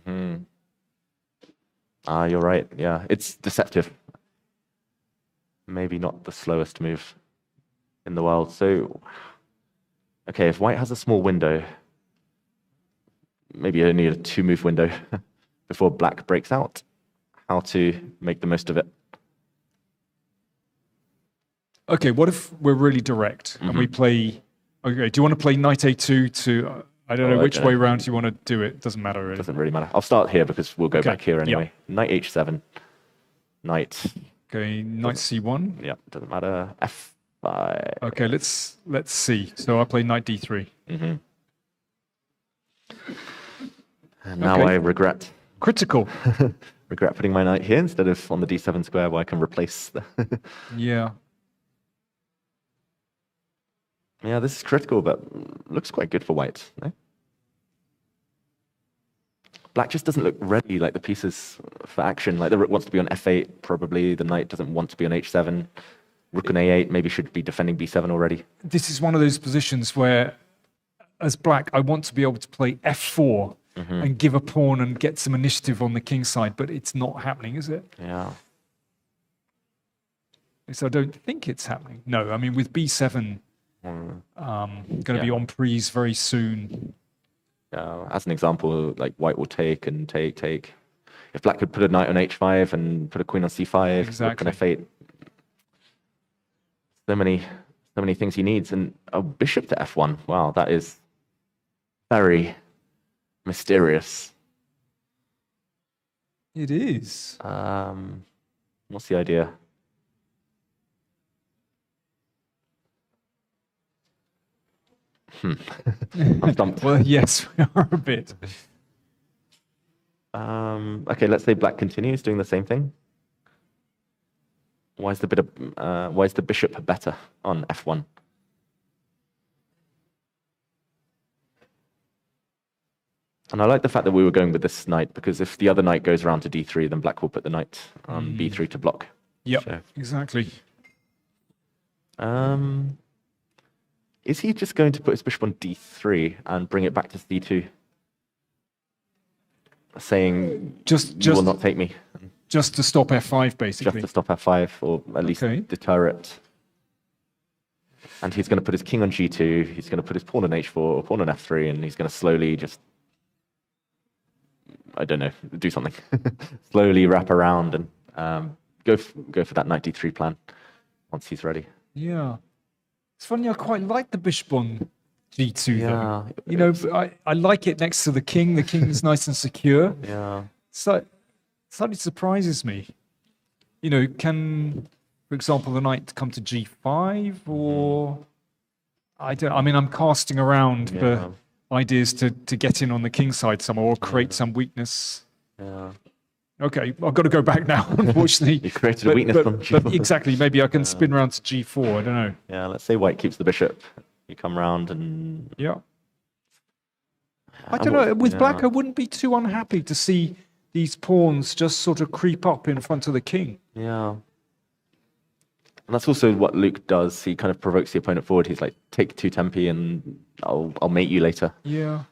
You're right. Yeah, it's deceptive. Maybe not the slowest move in the world. So, okay, if white has a small window, maybe only a 2-move window before black breaks out, how to make the most of it. Okay, what if we're really direct and we play... Okay, do you want to play knight a2 to... I don't know which way round you want to do it. Doesn't matter really. Doesn't really matter. I'll start here because we'll go back here anyway. Knight h7. Knight. Okay, knight c1. Yeah, doesn't matter. f5. Okay, let's see. So I'll play knight d3. And now I regret Critical. putting my knight here instead of on the d7 square where I can replace the... Yeah. Yeah, this is critical, but looks quite good for white. No? Black just doesn't look ready, like the pieces for action. Like the rook wants to be on f8, probably. The knight doesn't want to be on h7. Rook on a8, maybe should be defending b7 already. This is one of those positions where, as black, I want to be able to play f4 and give a pawn and get some initiative on the king side, but it's not happening, is it? Yeah. So I don't think it's happening. No, I mean, with b7... going to be on prise very soon. As an example, like white will take and take. If black could put a knight on h5 and put a queen on c5, Exactly. rook on f8. So many things he needs. And a bishop to f1. Wow, that is very mysterious. It is. What's the idea? I'm stumped. Well, yes, we are a bit. Okay, let's say black continues doing the same thing. Why is the bishop better on f1? And I like the fact that we were going with this knight, because if the other knight goes around to d3, then black will put the knight on b3 to block. Yep, So, exactly. is he just going to put his bishop on d3 and bring it back to c2? Saying, you will not take me. Just to stop f5, basically. Just to stop f5, or at least deter it. And he's going to put his king on g2, he's going to put his pawn on h4, or pawn on f3, and he's going to slowly just, I don't know, do something. Slowly wrap around and go for that knight d3 plan once he's ready. Yeah. It's funny, I quite like the bishop on g2, Yeah. though. You know, I like it next to the king. The king's nice and secure. Yeah. So slightly surprises me. You know, can, for example, the knight come to g5, or I mean, I'm casting around for ideas to get in on the king side somewhere, or create some weakness. Yeah. Okay, I've got to go back now, unfortunately. You created a weakness from but g4. exactly, maybe I can spin around to g4, I don't know. Yeah, let's say white keeps the bishop. You come round and... Yeah. I don't know, with black I wouldn't be too unhappy to see these pawns just sort of creep up in front of the king. Yeah. And that's also what Luke does. He kind of provokes the opponent forward. He's like, take 2 tempi and I'll mate you later. Yeah.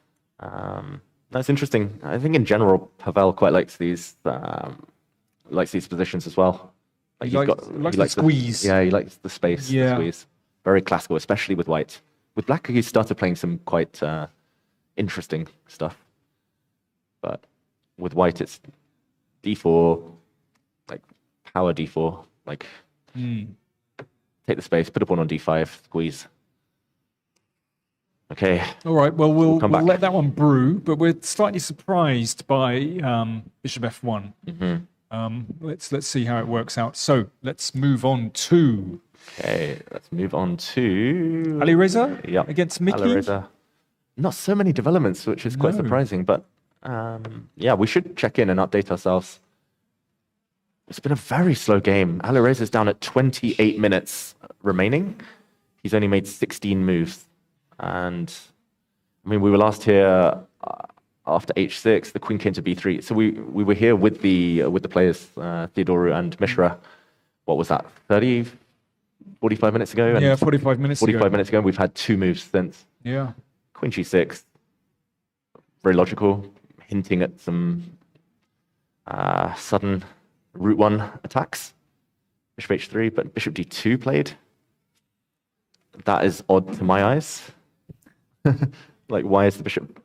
That's interesting. I think in general, Pavel quite likes these positions as well. Like He likes the squeeze. Yeah, he likes the space, the squeeze. Very classical, especially with white. With black, he started playing some quite interesting stuff. But with white, it's d4, like power d4, like take the space, put a pawn on d5, squeeze. Okay. All right. Well, we'll come back. let that one brew, but we're slightly surprised by bishop f1. Let's see how it works out. So let's move on to. Okay, let's move on to Alireza Yep. against Mickey. Alireza. Not so many developments, which is quite No. surprising, but yeah, we should check in and update ourselves. It's been a very slow game. Alireza's down at 28 minutes remaining. He's only made 16 moves. And I mean, we were last here after h6, the queen came to b3. So we were here with the players, Theodoru and Mishra. What was that, 45 minutes ago? And Yeah, 45 minutes 45 ago. minutes ago, we've had 2 moves since. Yeah. Queen g6, very logical, hinting at some sudden route 1 attacks. Bishop h3, but bishop d2 played. That is odd to my eyes. Like, why is the bishop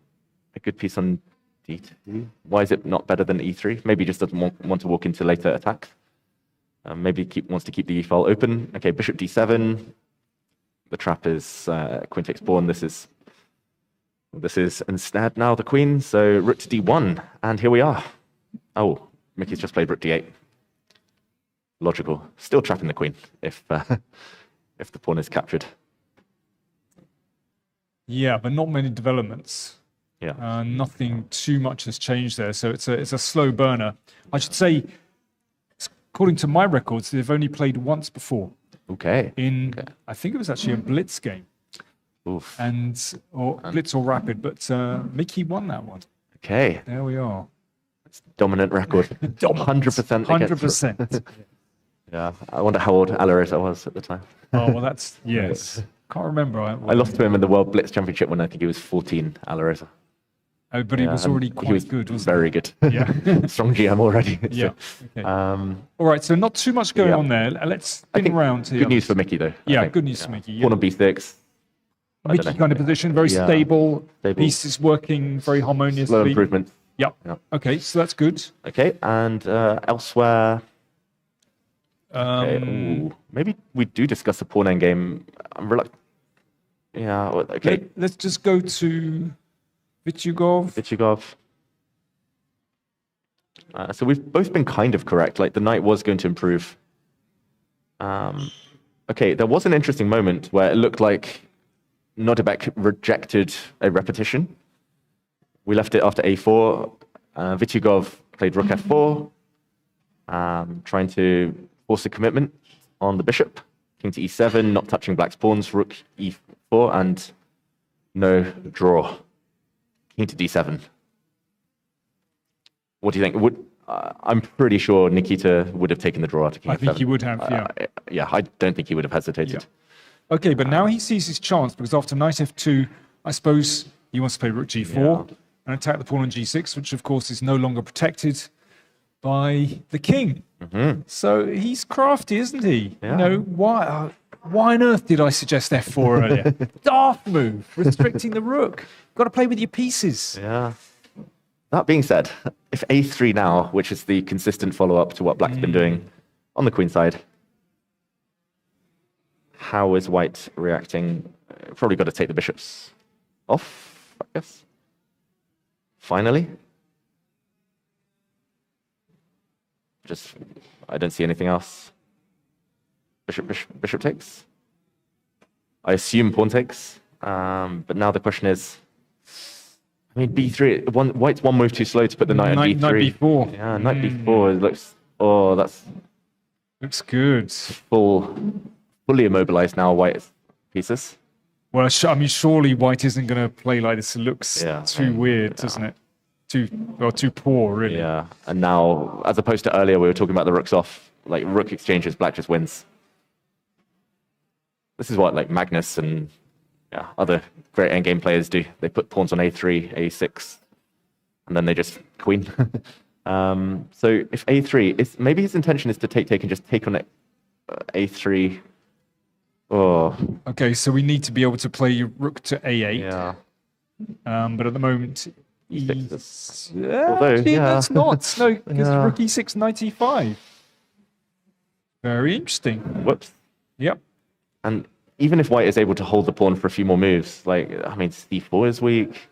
a good piece on d2? Why is it not better than e3? Maybe he just doesn't want to walk into later attacks. Maybe wants to keep the e-file open. Okay, bishop d7. The trap is queen takes pawn. This is ensnared now, the queen. So rook to d1, and here we are. Oh, Mickey's just played rook d8. Logical. Still trapping the queen if the pawn is captured. Yeah, but not many developments. Yeah. Nothing too much has changed there. So it's a slow burner. I should say, according to my records, they've only played once before. Okay. I think it was actually a blitz game. Oof. Or blitz or rapid, but Mickey won that one. Okay. There we are. It's dominant record. 100% against 100%. Yeah. I wonder how old Alireza was at the time. Oh, well, that's, yes. Can't remember. I lost to him in the World Blitz Championship when I think he was 14, Alireza. Oh, but he was already quite good, wasn't very good. he? Yeah. Strong GM already. Yeah. So, Okay. All right, so not too much going on there. Let's spin around here. Good news for Mickey, though. Yeah, good news for Mickey. Yeah. Pawn on b6. Mickey kind of position, very stable. Stable. Piece is working very harmoniously. Slow improvement. Yep. Yeah. Okay, so that's good. Okay, and elsewhere. Okay, ooh, maybe we do discuss the pawn endgame. I'm reluctant. Yeah, okay. Let's just go to Vichugov. So we've both been kind of correct. Like, the knight was going to improve. Okay, there was an interesting moment where it looked like Nodirbek rejected a repetition. We left it after a4. Vichugov played rook f4, trying to force a commitment on the bishop. King to e7, not touching black's pawns, rook e4, and no draw. King to d7. What do you think? I'm pretty sure Nikita would have taken the draw to king I think f7. he would have, yeah. Yeah, I don't think he would have hesitated. Yeah. Okay, but now he sees his chance because after knight f2, I suppose he wants to play rook g4 and attack the pawn on g6, which of course is no longer protected by the king. So he's crafty, isn't he? Yeah. You know, why on earth did I suggest f4 earlier? Daft move, restricting the rook. Got to play with your pieces. Yeah. That being said, if a3 now, which is the consistent follow-up to what black's been doing on the queen side, how is white reacting? Probably got to take the bishops off, I guess. Finally. I don't see anything else. Bishop takes. I assume pawn takes. But now the question is, I mean, b3, white's one move too slow to put the knight on b3. Knight b4. Yeah, knight b4 looks, that's Looks good. fully immobilized now, white's pieces. Well, I mean, surely white isn't going to play like this. It looks Yeah, too weird, doesn't it? Too poor, really. Yeah, and now, as opposed to earlier, we were talking about the rooks off, like rook exchanges, black just wins. This is what like Magnus and other great endgame players do. They put pawns on a3, a6, and then they just queen. So if a3, maybe his intention is to take and just take on a3. Oh. Okay, so we need to be able to play rook to a8. Yeah. But at the moment, Sixes. Although, yeah. that's not. No, because Yeah. rookie 695. Very interesting. Whoops. Yep. And even if white is able to hold the pawn for a few more moves, like, I mean, c4 is weak.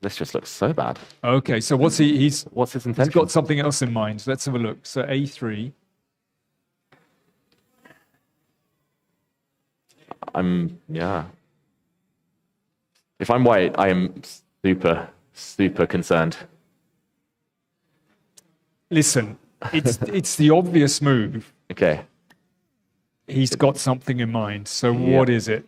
This just looks so bad. Okay, so what's he's What's his he's intention? got something else in mind. Let's have a look. So A3. Yeah. If I'm white, I am super concerned. Listen, it's the obvious move. Okay. He's got something in mind. So Yeah. what is it?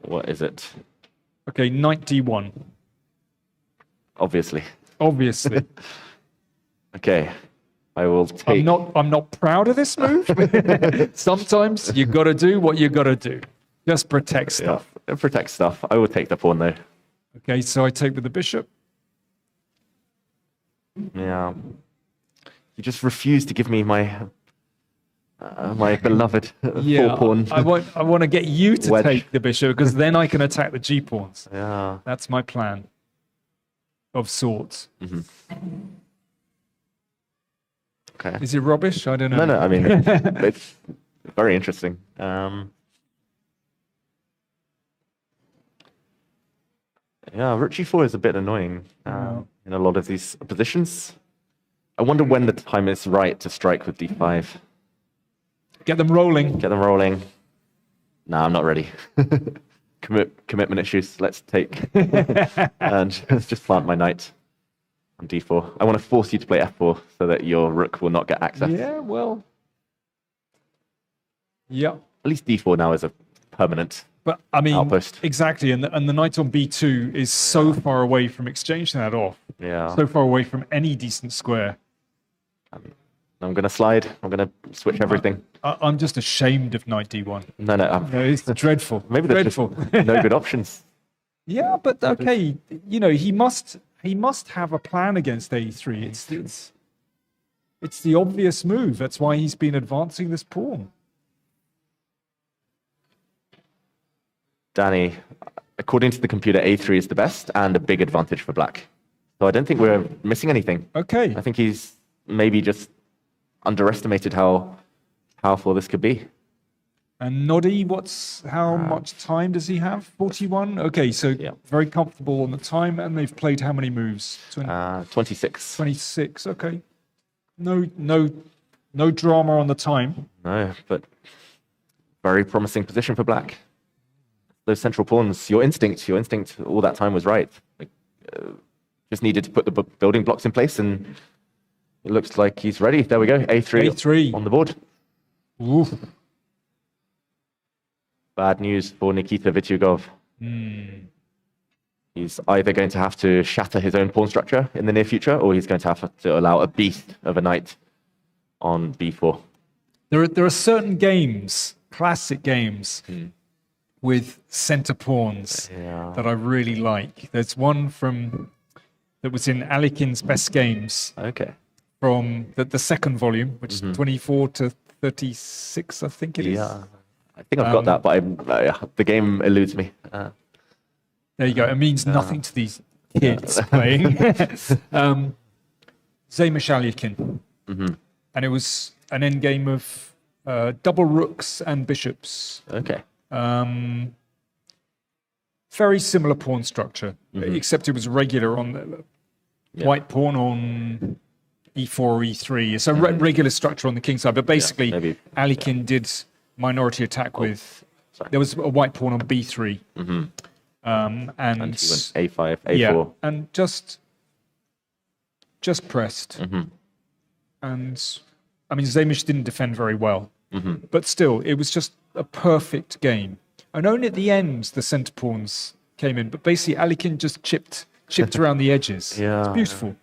What is it? Okay, knight D1. Obviously. Obviously. Okay. I will take. I'm not proud of this move. Sometimes you got to do what you got to do. Just protect stuff. Yeah, protect stuff. I will take the pawn though. Okay, so I take with the bishop. Yeah. You just refuse to give me my my beloved Yeah, four pawn. I want to get you to Wedge. take the bishop because then I can attack the G pawns. Yeah. That's my plan of sorts. Okay. Is it rubbish? I don't know. No, I mean, it's very interesting. Yeah, rook g4 is a bit annoying in a lot of these positions. I wonder when the time is right to strike with d5. Get them rolling. Get them rolling. No, I'm not ready. Commitment issues. Let's take and just plant my knight on d4. I want to force you to play f4 so that your rook will not get access. Yeah, well. Yeah. At least d4 now is a permanent. But I mean, Outpost. exactly. And the knight on b2 is so far away from exchanging that off. Yeah. So far away from any decent square. I'm going to slide. I'm going to switch everything. I'm just ashamed of knight d1. No, No, it's dreadful. maybe there's dreadful. just no good options. Yeah, but okay, you know, he must have a plan against a3. It's the obvious move. That's why he's been advancing this pawn. Danny, according to the computer, a3 is the best and a big advantage for black. So I don't think we're missing anything. Okay. I think he's maybe just underestimated how powerful this could be. And Noddy, how much time does he have? 41? Okay, so Yeah. very comfortable on the time, and they've played how many moves? 26. 26, okay. No drama on the time. No, but very promising position for black. Those central pawns, your instinct all that time was right. Like, just needed to put the building blocks in place, and it looks like he's ready. There we go, A3 on the board. Oof. Bad news for Nikita Vityugov. He's either going to have to shatter his own pawn structure in the near future, or he's going to have to allow a beast of a knight on b4. There are certain games, classic games, with center pawns that I really like. There's one that was in Alikin's best games Okay. from the second volume, which is 24 to 36, I think it is. Yeah. I think I've got that, but the game eludes me. There you go. It means nothing to these kids playing. Zamish Alikin. And it was an endgame of double rooks and bishops. Okay. Very similar pawn structure, except it was regular on the white pawn on e4 or e3. It's a regular structure on the king side, but basically Alikin did minority attack with. There was a white pawn on b3, and he went a5, a4. yeah, and just pressed. And I mean, Zamish didn't defend very well, but still, it was just a perfect game. And only at the end the center pawns came in, but basically Alikin just chipped around the edges. Yeah. It's beautiful.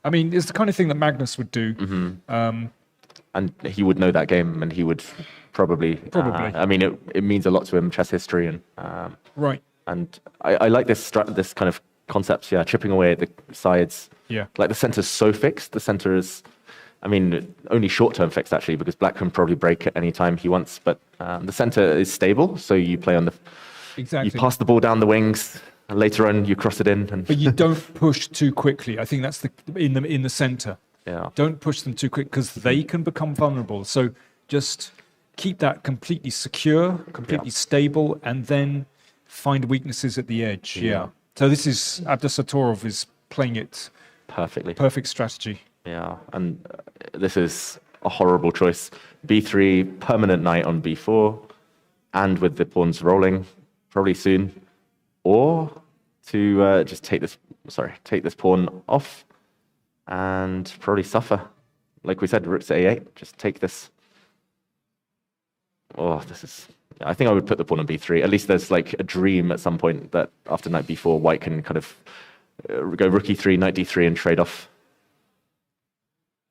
I mean, it's the kind of thing that Magnus would do. And he would know that game, and he would probably. I mean, it means a lot to him, chess history, and Right. And I like this kind of concept. Yeah, chipping away at the sides. Yeah. Like the center's so fixed. The center is I mean, only short-term fix actually, because black can probably break at any time he wants. But the center is stable, so you play on the. Exactly. You pass the ball down the wings, and later on you cross it in. And But you don't push too quickly. I think that's in the center. yeah, Don't push them too quick because they can become vulnerable. So just keep that completely secure, completely stable, and then find weaknesses at the edge. Yeah. So this is Abdusattorov is playing it perfectly. perfect strategy. Yeah, and this is a horrible choice. B3, permanent knight on B4, and with the pawns rolling, probably soon, or to just take this pawn off, and probably suffer. Like we said, rook to A8, just take this. Oh, this is. I think I would put the pawn on B3. At least there's like a dream at some point that after knight B4, white can kind of go rook E3, knight D3, and trade off.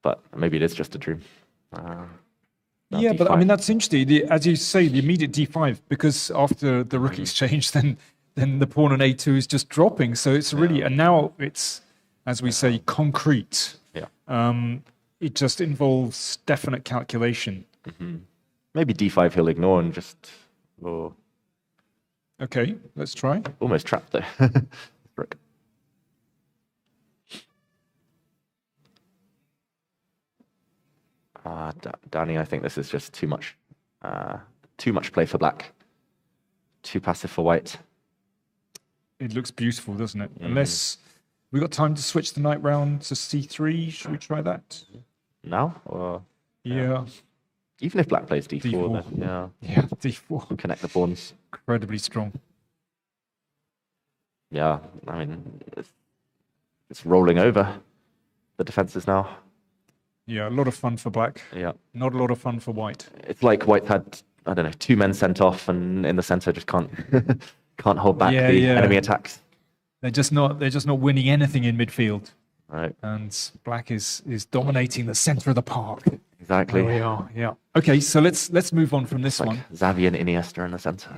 But maybe it is just a dream. Yeah, but I mean that's interesting. As you say, the immediate D5, because after the rook exchange, then the pawn on A2 is just dropping. So it's really, and now it's, as we say, concrete. Yeah. It just involves definite calculation. Maybe D5 he'll ignore and just. Oh, Okay, let's try. almost trapped there. Rook. Danny, I think this is just too much play for black. Too passive for white. It looks beautiful, doesn't it? Unless we got time to switch the knight round to C3. Should we try that? Now? Or Yeah. even if black plays D4, D4. then yeah. Yeah, D4. Connect the pawns. Incredibly strong. Yeah, I mean, it's rolling over the defenses now. Yeah, a lot of fun for black. Yeah. Not a lot of fun for white. It's like white had, I don't know, 2 men sent off and in the center just can't hold back Yeah, the yeah. enemy attacks. They're just not winning anything in midfield. Right. And black is dominating the center of the park. Exactly. There we are. Yeah. Okay, so let's move on from this Like one. Xavi and Iniesta in the center.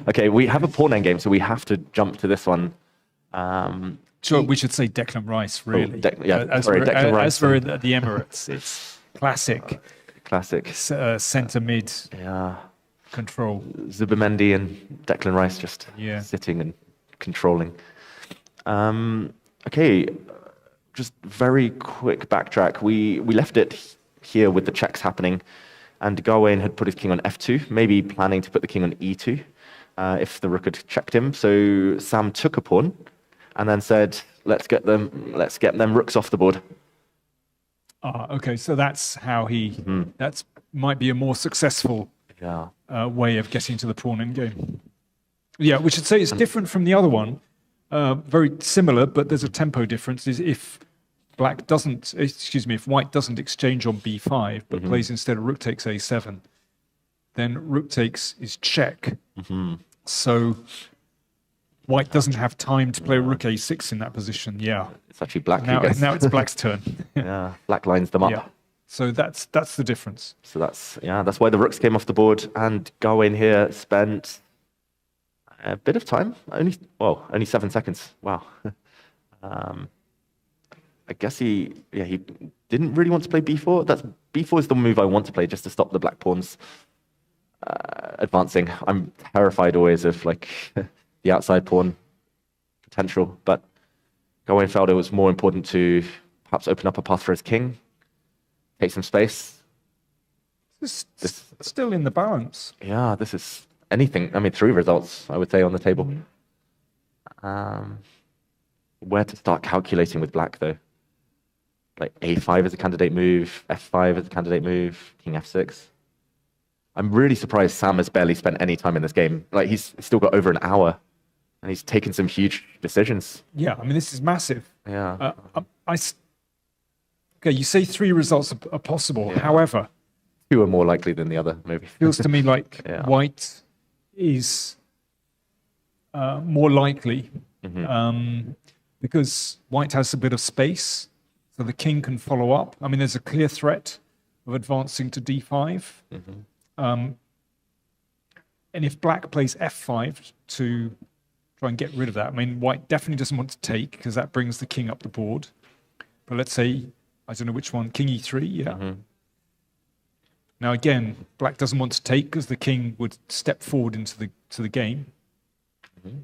Okay, we have a pawn endgame, so we have to jump to this one. Sure, we should say Declan Rice, really. Declan Rice. As for the Emirates, it's classic Classic. centre mid Yeah. control. Zubimendi and Declan Rice just Yeah. sitting and controlling. Okay, just very quick backtrack. We left it here with the checks happening, and Gawain had put his king on F2, maybe planning to put the king on E2 if the rook had checked him. So Sam took a pawn and then said, let's get them rooks off the board. Okay, so that's how that might be a more successful Yeah. way of getting to the pawn endgame. Yeah, we should say it's different from the other one. Very similar, but there's a tempo difference. Is if if white doesn't exchange on B5, but plays instead rook takes A7, then rook takes is check. So white doesn't have time to play rook A6 in that position. Yeah. It's actually black who Now, gets. now it's black's turn. Yeah. Black lines them up. Yeah. So that's the difference. So that's why the rooks came off the board, and Gawain here spent a bit of time, only 7 seconds. Wow. I guess he didn't really want to play B4. B4 is the move I want to play just to stop the black pawns advancing. I'm terrified always of like the outside pawn potential, but Gawain felt it was more important to perhaps open up a path for his king, take some space. This still in the balance. Yeah, this is anything. I mean, 3 results, I would say, on the table. Where to start calculating with black, though? Like A5 is a candidate move, F5 is a candidate move, King F6. I'm really surprised Sam has barely spent any time in this game. Like, he's still got over an hour, and he's taken some huge decisions. Yeah, I mean, this is massive. Yeah. Okay, you say 3 results are possible. However, 2 are more likely than the other, maybe. feels to me like Yeah. white is more likely because white has a bit of space, so the king can follow up. I mean, there's a clear threat of advancing to D5. And if black plays F5 to try and get rid of that, I mean, white definitely doesn't want to take because that brings the king up the board. But let's say I don't know which one. King e3, yeah. Mhm. Now again, black doesn't want to take because the king would step forward into the game. Mhm.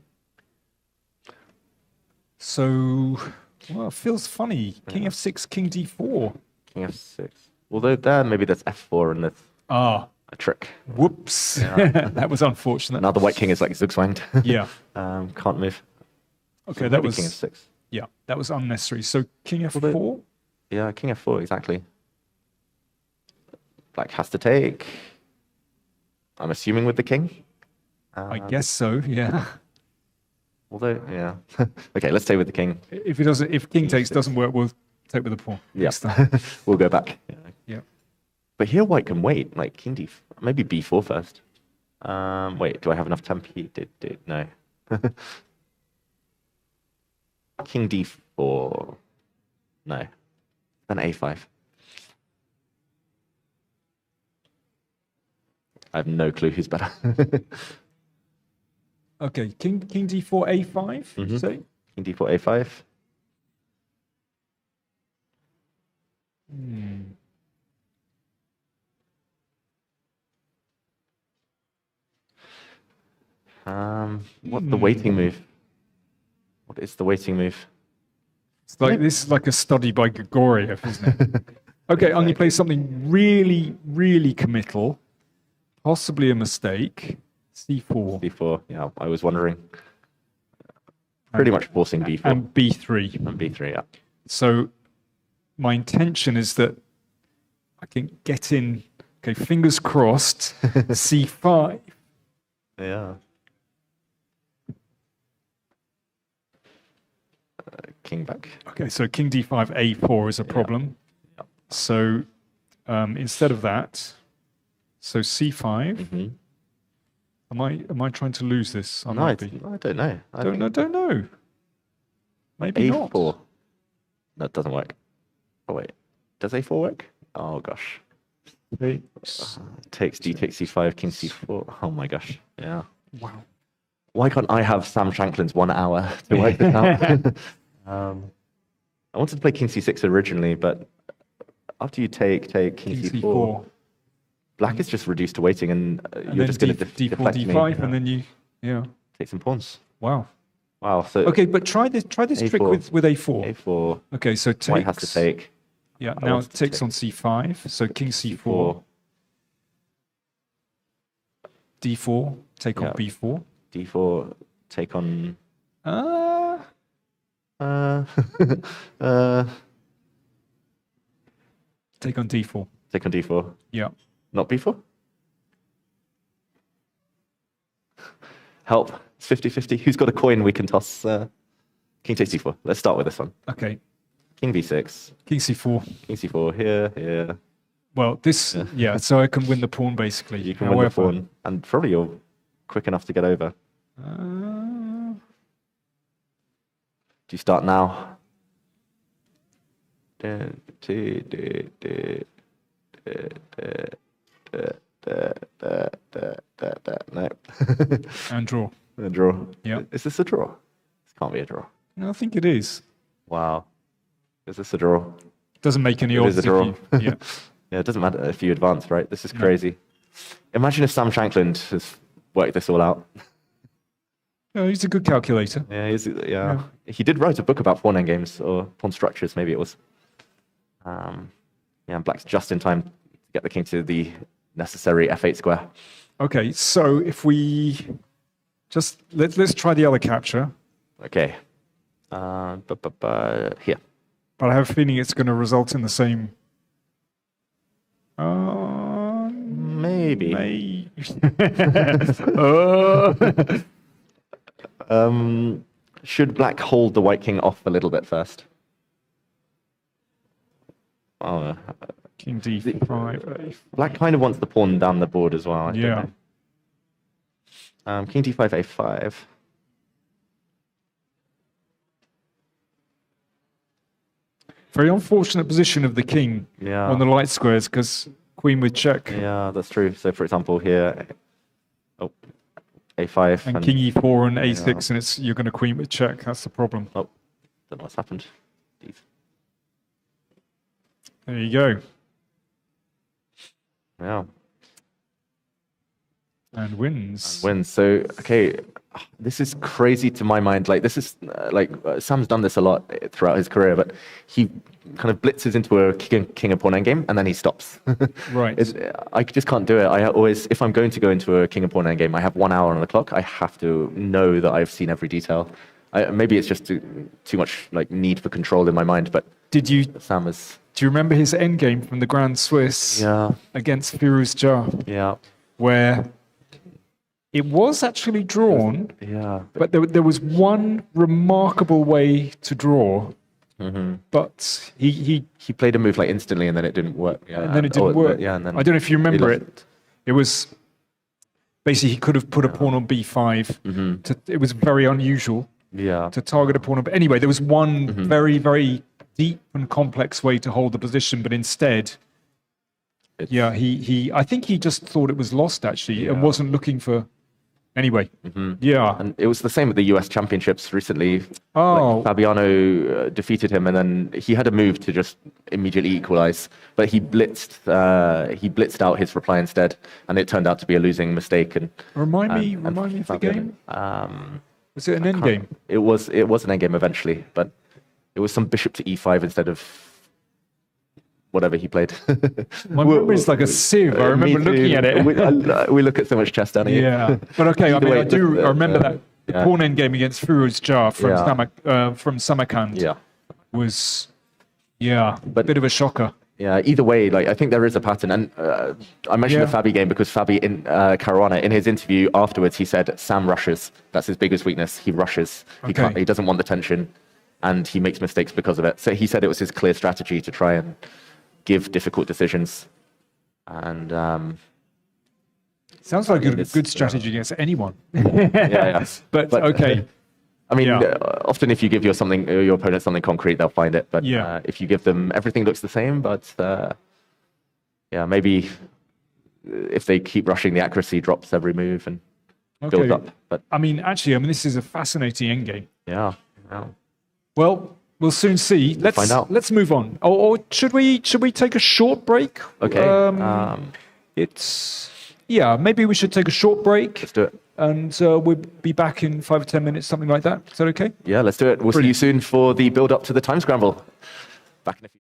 So, well, it feels funny. King Yeah. f6, king d4. King f6. Although there, maybe there's f4 and there's Ah, a trick. whoops. Yeah. That was unfortunate. Now the white king is like zugzwanged. Yeah. Can't move. Okay, So that maybe was king f6. yeah, that was unnecessary. So king f4. Although- Yeah, king f4, exactly. Black has to take. I'm assuming with the king. I guess so. Yeah. Although, yeah. Okay, let's stay with the king. If king takes doesn't work, we'll take with the pawn. Yeah, Next time. we'll go back. Yeah. But here white can wait, like king d, maybe b4 first. Wait, do I have enough tempi? No. King d4. No. Then a5. I have no clue who's better. Okay, king d4 a5. Mhm. Say. King d4 a5. What's the waiting move? What is the waiting move? It's like this is like a study by Grigoriev, isn't it? Okay, I'm going to play something really, really committal, possibly a mistake. C4 d4. Yeah, I was wondering. Pretty much forcing b4 and b3. and b3. Yeah. So my intention is that I can get in. Okay, fingers crossed. C5. Yeah. King back. Okay, so king d5 a4 is a problem. Yeah. So instead of that, so c5. Hmm. Am I trying to lose this? I No, might be. I don't know. Don't know. Maybe not. a4. That doesn't work. Oh wait, does a4 work? Oh gosh. Takes d takes c5, king c4. Oh my gosh. Yeah. Wow. Why can't I have Sam Shanklin's 1 hour to work this out? I wanted to play king c6 originally, but after you take king King c4, black is just reduced to waiting, and and you're then just going to d4, deflect d5, me. and then you, yeah. Take some pawns. Wow. Wow. So Okay, but try this trick A4. with a4. a4. Okay, so takes. White has to take. Yeah, I now want it to takes take on c5. So king c4, d4, take on Yeah. b4. d4. Take on. Ah, take on d4. Take on d4. Yeah. Not b4. Help. It's 50-50. Who's got a coin we can toss? King takes d4. Let's start with this one. Okay. King b6. King c4. King c4 here. Well, this, yeah, so I can win the pawn basically. You can win the pawn, and probably you're quick enough to get over. Uh, Do you start now? No. and draw. A draw. Yeah. Is this a draw? This can't be a draw. No, I think it is. Wow. Is this a draw? Doesn't make any It odds is a draw. if you, yeah. Yeah, it doesn't matter if you advance, right? This is crazy. Imagine if Sam Shanklin has worked this all out. No, he's a good calculator. Yeah, he did write a book about pawn endgames or pawn structures, maybe it was. Yeah, and black's just in time to get the king to the necessary f8 square. Okay, so if we just let's try the other capture, Okay. Here. but I have a feeling it's going to result in the same. Maybe. Should black hold the white king off a little bit first? Oh, King d5. black kind of wants the pawn down the board as well. I don't Yeah. know. King d5, a5. Very unfortunate position of the king Yeah. on the light squares because queen with check Yeah, that's true. So, for example, here, a5 and king e4 and a6, and you're going to queen with check. That's the problem. Oh, don't know what's happened. There you go. Yeah. And wins. Wins. So, okay, this is crazy to my mind. Like, this is Sam's done this a lot throughout his career, but he kind of blitzes into a king and pawn endgame, and then he stops. Right. I just can't do it. I always, if I'm going to go into a king and pawn endgame, I have 1 hour on the clock. I have to know that I've seen every detail. Maybe it's just too much like need for control in my mind, but Sam is. Do you remember his endgame from the Grand Swiss against Firouzja? Yeah. Where it was actually drawn, but there was one remarkable way to draw, but he played a move like instantly, and then it didn't work. Yeah. And then it didn't work. Yeah, and then I don't know if you remember it. It was basically he could have put a pawn on b5. It was very unusual. Yeah. To target a pawn. But anyway, there was one very, very deep and complex way to hold the position, but instead, I think he just thought it was lost actually, and wasn't looking for. Anyway, and it was the same at the US Championships recently. Oh, like Fabiano defeated him, and then he had a move to just immediately equalize, but he blitzed out his reply instead, and it turned out to be a losing mistake. And remind me of the game. Was it an endgame? It was an endgame eventually, but it was some bishop to e5 instead of whatever he played. My memory is like a sieve. I remember looking at it. We look at so much chess down here. Yeah, but okay. I mean, I remember that the pawn endgame against Firouzja from Samarkand was a bit of a shocker. Yeah, either way, like I think there is a pattern, and I mentioned the Fabi game because Fabi in Caruana, in his interview afterwards, he said Sam rushes. That's his biggest weakness. He rushes. He doesn't want the tension, and he makes mistakes because of it. So he said it was his clear strategy to try and give difficult decisions. And sounds like a good strategy against anyone. But okay. I mean, often if you give your opponent something concrete, they'll find it. But if you give them everything looks the same, but maybe if they keep rushing, the accuracy drops every move and builds up. But I mean, this is a fascinating endgame. Yeah. Well, we'll soon see. Let's find out. Let's move on. Or should we take a short break? Okay. Maybe we should take a short break. Let's do it. And we'll be back in 5 or 10 minutes, something like that. Is that okay? Yeah, let's do it. We'll see you soon for the build-up to the time scramble. Back in a few.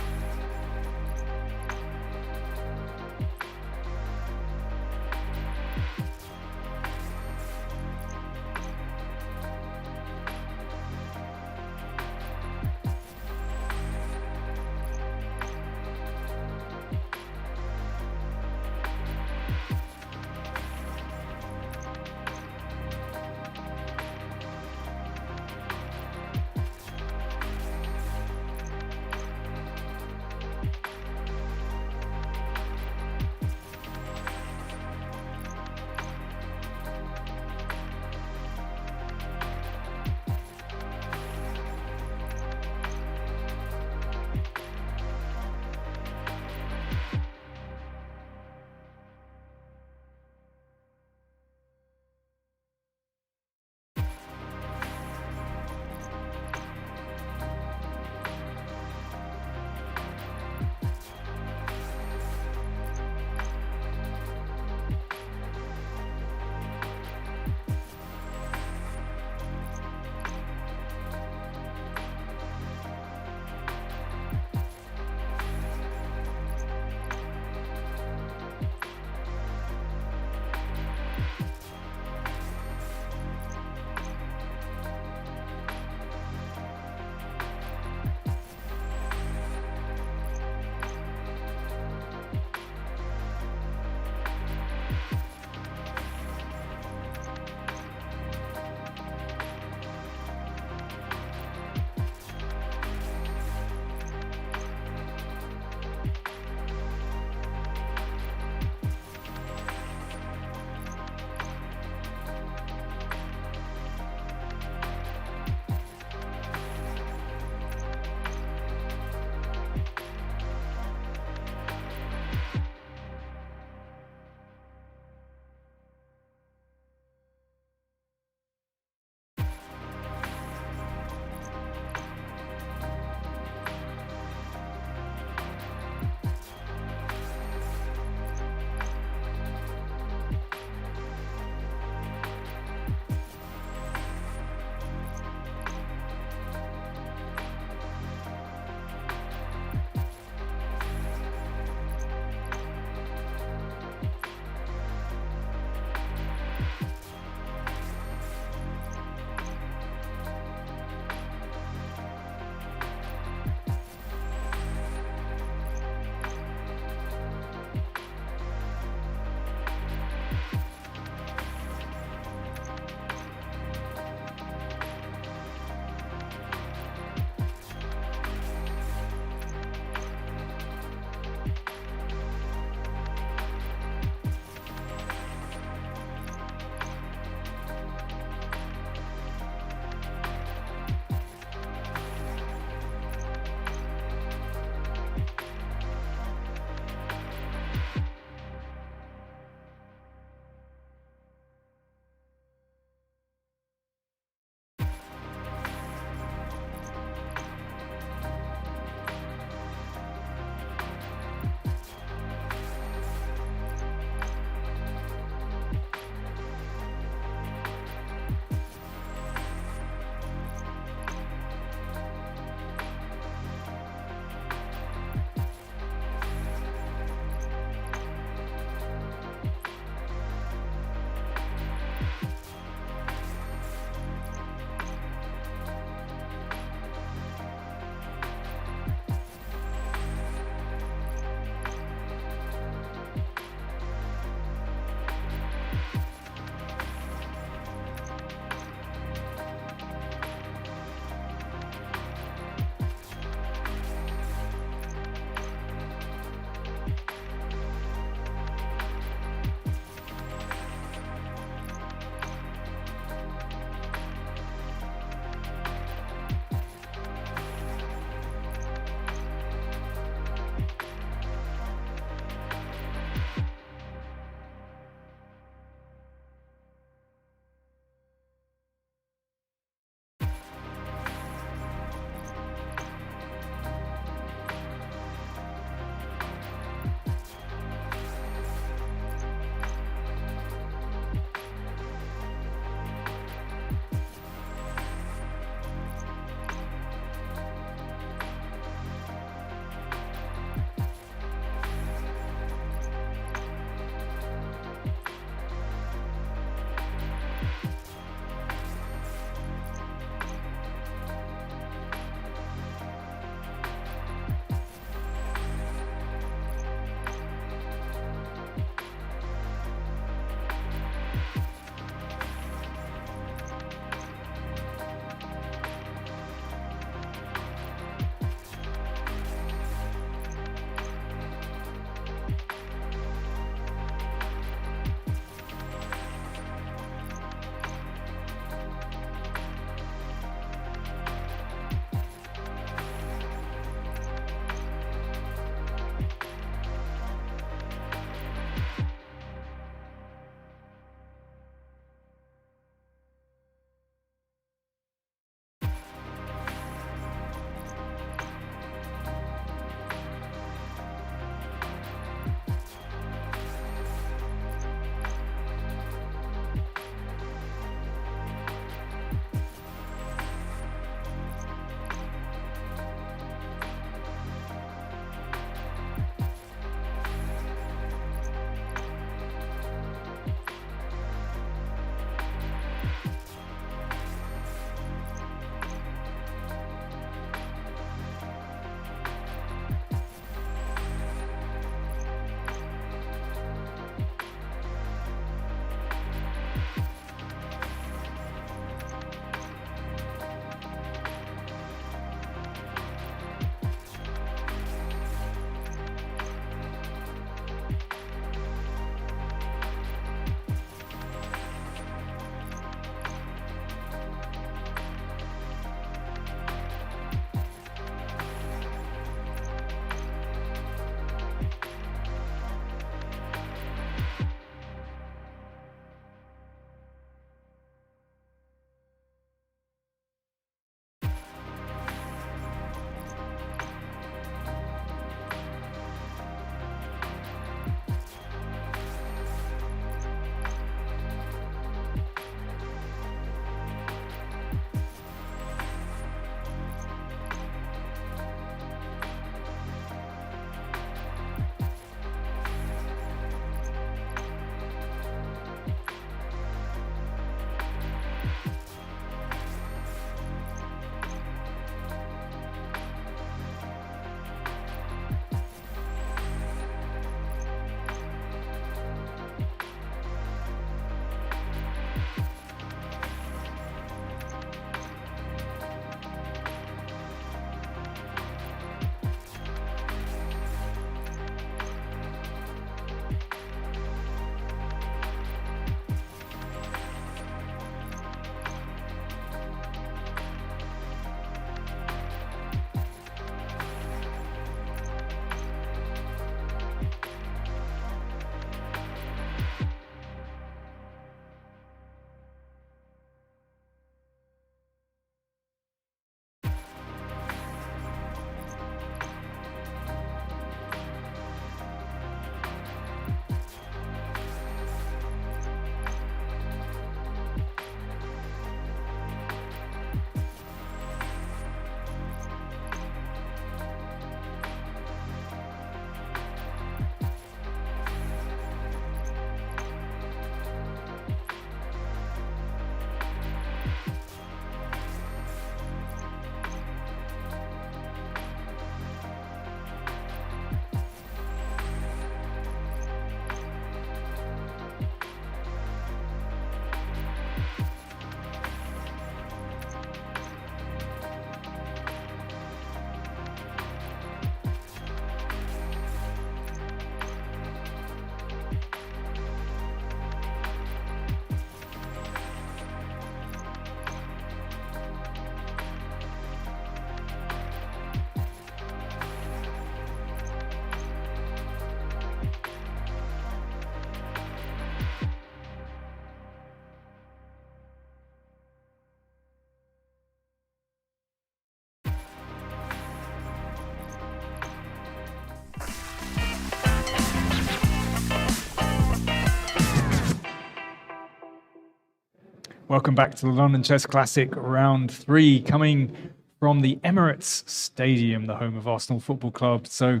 Welcome back to the London Chess Classic round 3, coming from the Emirates Stadium, the home of Arsenal Football Club. So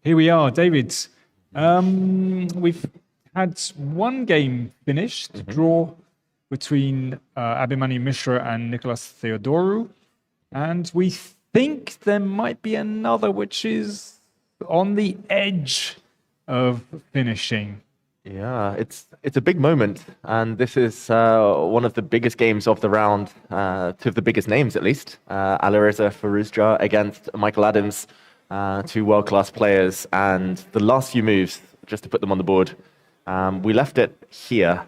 here we are, David. We've had one game finished, draw between Abhimanyu Mishra and Nicholas Theodorou. And we think there might be another which is on the edge of finishing. Yeah, it's a big moment, and this is one of the biggest games of the round, two of the biggest names at least. Alireza Firouzja against Michael Adams, two world-class players, and the last few moves, just to put them on the board, we left it here.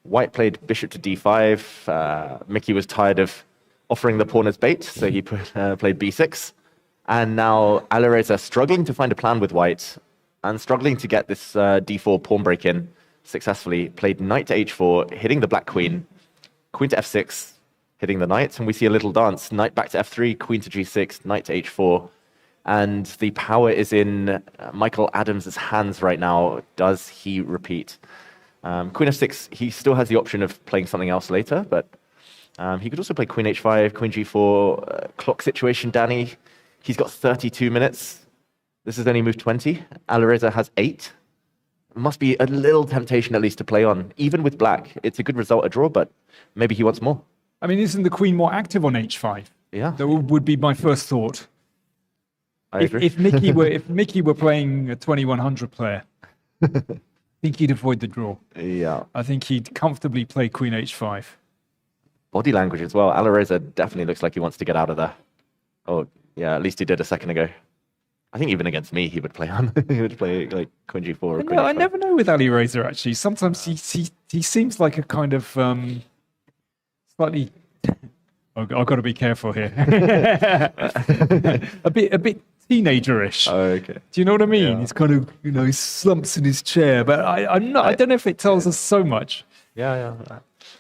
White played bishop to d5. Mickey was tired of offering the pawn as bait, so he played b6. And now Alireza struggling to find a plan with white, and struggling to get this d4 pawn break in successfully, played knight to h4, hitting the black queen, queen to f6, hitting the knight, and we see a little dance, knight back to f3, queen to g6, knight to h4, and the power is in Michael Adams' hands right now. Does he repeat? Queen f6, he still has the option of playing something else later, but he could also play queen h5, queen g4, clock situation, Danny. He's got 32 minutes. This is only move 20. Alireza has 8. Must be a little temptation at least to play on. Even with black, it's a good result, a draw, but maybe he wants more. I mean, isn't the queen more active on h5? Yeah. That would be my first thought. I agree. If Mickey were playing a 2100 player, I think he'd avoid the draw. Yeah. I think he'd comfortably play queen h5. Body language as well. Alireza definitely looks like he wants to get out of there. Oh, yeah, at least he did a second ago. I think even against me, he would play on. He would play like queen g4 or queen No, I h5. never know with Alireza, actually. Sometimes he seems like a kind of slightly... Oh, I've got to be careful here. a bit teenager-ish. Oh, okay. Do you know what I mean? Yeah. He's kind of, he slumps in his chair. But I don't know if it tells us so much. Yeah.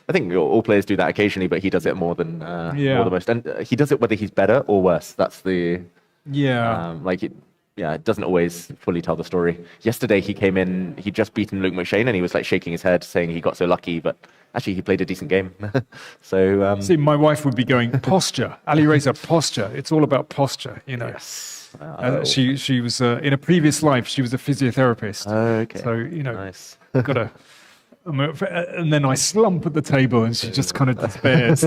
I think all players do that occasionally, but he does it more than most. And he does it whether he's better or worse. That's the... Yeah. It doesn't always fully tell the story. Yesterday he came in, he'd just beaten Luke McShane, and he was like shaking his head, saying he got so lucky, but actually he played a decent game. So see, my wife would be going, posture, Alireza, posture. It's all about posture, Yes. She was in a previous life, she was a physiotherapist. Okay. So Nice. got to. And then I slump at the table, and she just kind of despairs.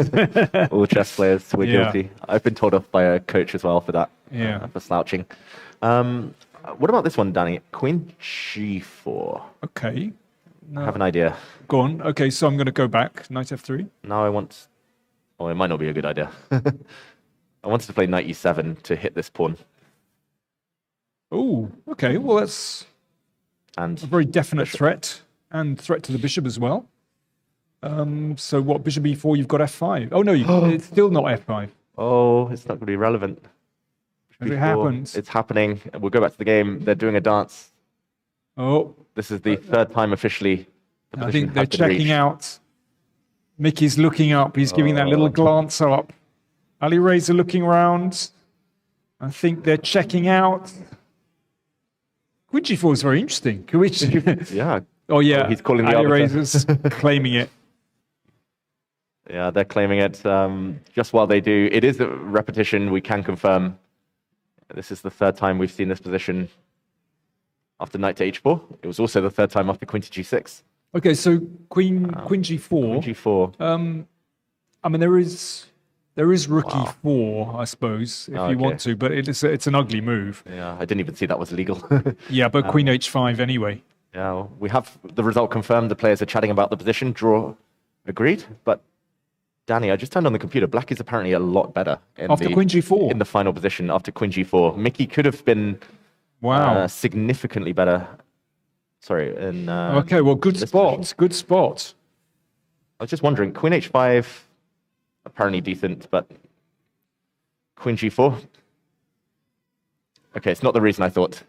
All chess players, we're Yeah. guilty. I've been told off by a coach as well for that. Yeah. For slouching. What about this one, Danny? Queen g4. Okay. I have an idea. Go on. Okay, so I'm going to go back. Knight f3. Now I want... Oh, it might not be a good idea. I wanted to play knight e7 to hit this pawn. Oh, okay. Well, that's And a very definite threat, and threat to the bishop as well. So what, bishop e4, you've got f5. Oh, no, it's still not f5. oh, it's not going to be relevant. As it Before- happens. It's happening. We'll go back to the game. They're doing a dance. Oh, This is the third time officially. The I position think they're has been checking reached. out. Mickey's looking up. He's giving that little glance up. Alireza looking around. I think they're checking out. Queen g4 is very interesting. Yeah. Oh, yeah. he's calling the arbiter. Alireza's claiming it. Yeah, they're claiming it. Just while they do, it is a repetition. We can confirm. This is the third time we've seen this position after knight to h4. It was also the third time after queen to g6. Okay, so queen g4. Queen g4. I mean, there is rook e4, I suppose, if you want to, but it's an ugly move. Yeah, I didn't even see that was legal. Yeah, but queen h5 anyway. Yeah, we have the result confirmed. The players are chatting about the position. Draw agreed. But Danny, I just turned on the computer. Black is apparently a lot better After queen g4? in the final position after queen g4. Mickey could have been significantly better. Sorry. Okay, well, good this spot. position. Good spot. I was just wondering, queen h5, apparently decent, but queen g4. Okay, it's not the reason I thought.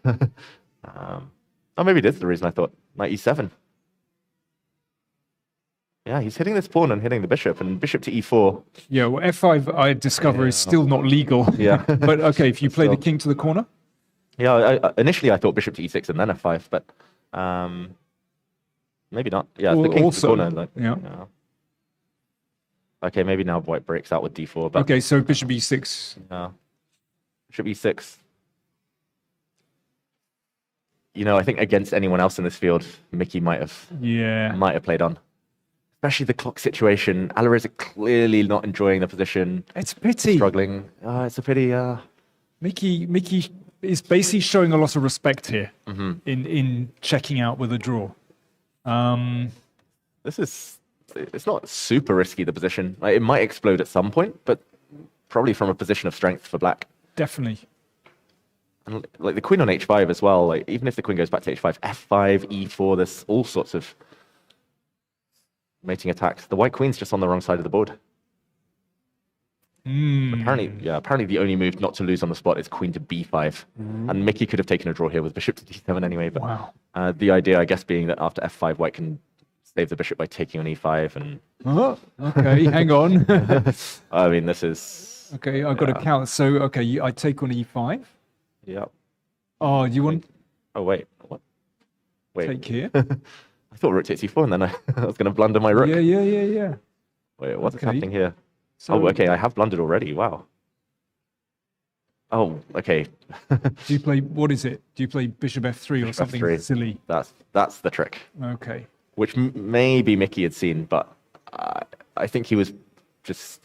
Maybe it is the reason I thought. Knight e7. Yeah, he's hitting this pawn and hitting the bishop, and bishop to e4. Yeah, well, f5, I discover, is still not legal. Yeah. But okay, if you play the Still. king to the corner? Yeah, initially I thought bishop to e6 and then f5, but maybe not. Yeah, it's the king to the corner. Yeah. Okay, maybe now white breaks out with d4. But Okay, so bishop e6. Bishop e6. You know, I think against anyone else in this field, Mickey might have played on. Especially the clock situation. Alireza clearly not enjoying the position. It's a pity. Struggling. It's a pity. Mickey is basically showing a lot of respect here in checking out with a draw. It's not super risky, the position. Like, it might explode at some point, but probably from a position of strength for black. Definitely. And like the queen on h5 as well, like even if the queen goes back to h5, f5, e4, there's all sorts of mating attacks. The white queen's just on the wrong side of the board. Apparently the only move not to lose on the spot is queen to b5. And Mickey could have taken a draw here with bishop to d7 anyway, but the idea, I guess, being that after f5, white can save the bishop by taking on e5 and... Okay, hang on. I mean, this is... Okay, I've got to count. So, okay, I take on e5. Yep. Oh, you want... Oh, wait. What? Wait. Take here? I thought rook takes e4, and then I was going to blunder my rook. Yeah. Wait, what's happening here? So, okay, I have blundered already. Wow. Oh, okay. Do you play... What is it? Do you play bishop f3 or something f3. silly? That's the trick. Okay. Which maybe Mickey had seen, but I think he was just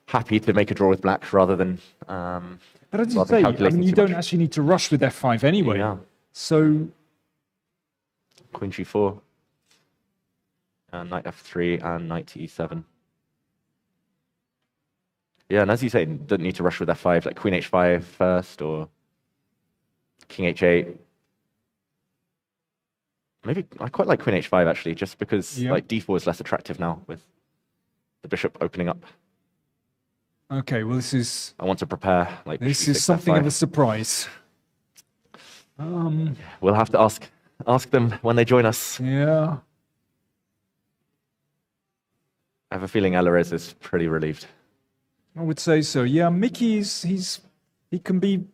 happy to make a draw with black rather than... But as you say, I mean, you don't actually need to rush with f5 anyway. Yeah. So... Queen g4, knight f3, and knight to e7. Yeah, and as you say, don't need to rush with f5, like queen h5 first, or king h8. Maybe I quite like queen h5 actually, just because like d4 is less attractive now with the bishop opening up. Okay, well this is... I want to prepare like... This is something of a surprise. We'll have to ask them when they join us. Yeah. I have a feeling Alireza is pretty relieved. I would say so. Yeah, Mickey he can be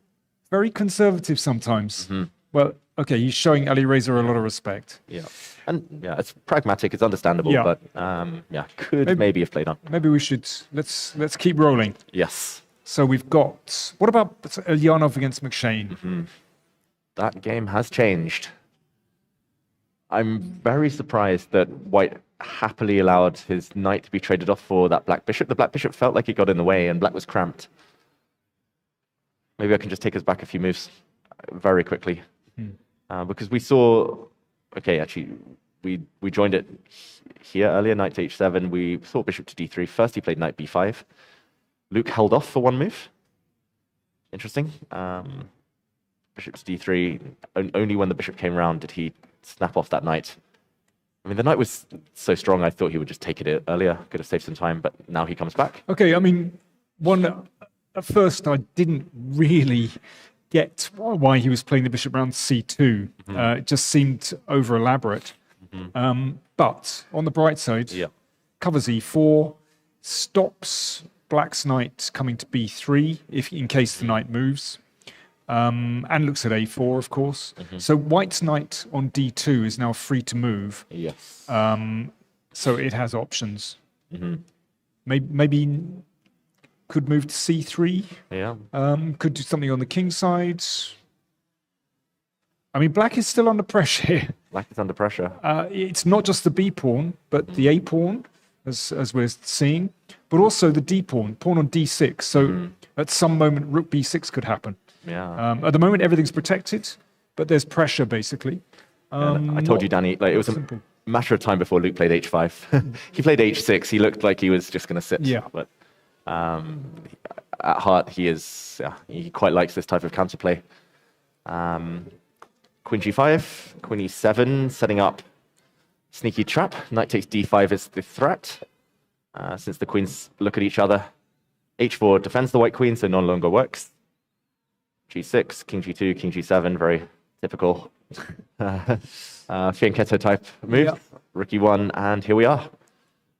very conservative sometimes. Well, okay, he's showing Alireza a lot of respect. Yeah. And yeah, it's pragmatic, it's understandable, but could maybe have played on. Maybe we should let's keep rolling. Yes. So we've got, what about Ilyanov against McShane? That game has changed. I'm very surprised that white happily allowed his knight to be traded off for that black bishop. The black bishop felt like it got in the way and black was cramped. Maybe I can just take us back a few moves very quickly. Because we saw, okay, actually, we joined it here earlier, knight to h7. We saw bishop to d3. First, he played knight b5. Luke held off for one move. Interesting. Bishop to d3. Only when the bishop came around did he snap off that knight. I mean, the knight was so strong, I thought he would just take it earlier. Could have saved some time, but now he comes back. Okay, I mean, at first I didn't really get why he was playing the bishop round c2. It just seemed over elaborate. But on the bright side, covers e4, stops black's knight coming to b3 in case the knight moves, and looks at a4, of course. So white's knight on d2 is now free to move. Yes. So it has options. Maybe could move to c3. Yeah. Could do something on the king side. I mean, black is still under pressure here. Black is under pressure. It's not just the b pawn, but the a pawn, as we're seeing, but also the d pawn, pawn on d6. So at some moment, rook b6 could happen. Yeah. At the moment, everything's protected, but there's pressure basically. I told you, Danny, like it was a matter of time before Luke played h5. He played h6. He looked like he was just going to sit. Yeah. But at heart, he quite likes this type of counterplay. Queen g5, queen e7, setting up sneaky trap. Knight takes d5 is the threat, since the queens look at each other. h4 defends the white queen, so no longer works. g6, king g2, king g7, very typical fianchetto type move. Yeah. Rook e1, and here we are.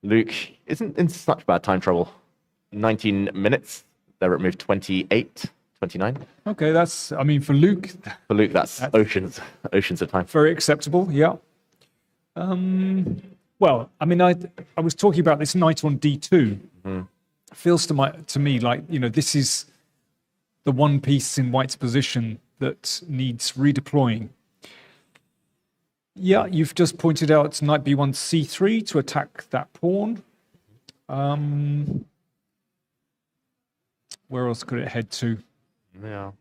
Luke isn't in such bad time trouble. 19 minutes. They're at move 28, 29. Okay, that's, I mean, for Luke, that's oceans of time. very acceptable, yeah. Well, I mean, I was talking about this knight on d2. Feels to me like, this is the one piece in white's position that needs redeploying. Yeah, you've just pointed out knight b1 c3 to attack that pawn. Where else could it head to? Yeah.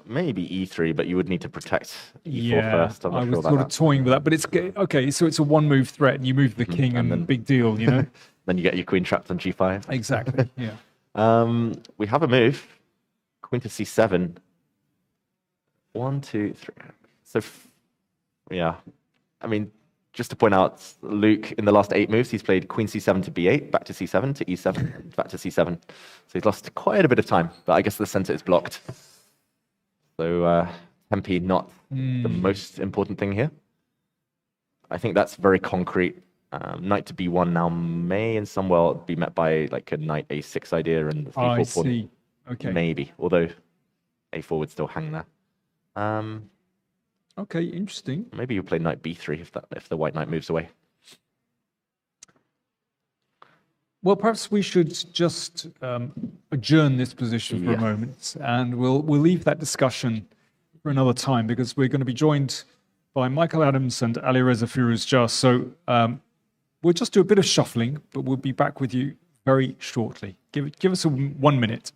Maybe e3, but you would need to protect e4 first. I'm not I sure was about sort of that. toying with that, but it's okay. So it's a one-move threat, and you move the king, and then- big deal, Then you get your queen trapped on g5. Exactly. Yeah. We have a move. Queen to c7. 1, 2, 3. So, yeah. I mean, just to point out, Luke, in the last 8 moves, he's played queen c7 to b8, back to c7, to e7, back to c7. So he's lost quite a bit of time, but I guess the center is blocked. So tempi not the most important thing here. I think that's very concrete. Knight to b1 now may in some well be met by like a knight a6 idea and the I c4 pawn. see. Okay. Maybe, although a4 would still hang there. Okay, interesting. Maybe you play knight b3 if the white knight moves away. Well, perhaps we should just adjourn this position for a Yeah. moment, and we'll leave that discussion for another time because we're going to be joined by Michael Adams and Alireza Firouzja. So we'll just do a bit of shuffling, but we'll be back with you very shortly. Give us 1 minute.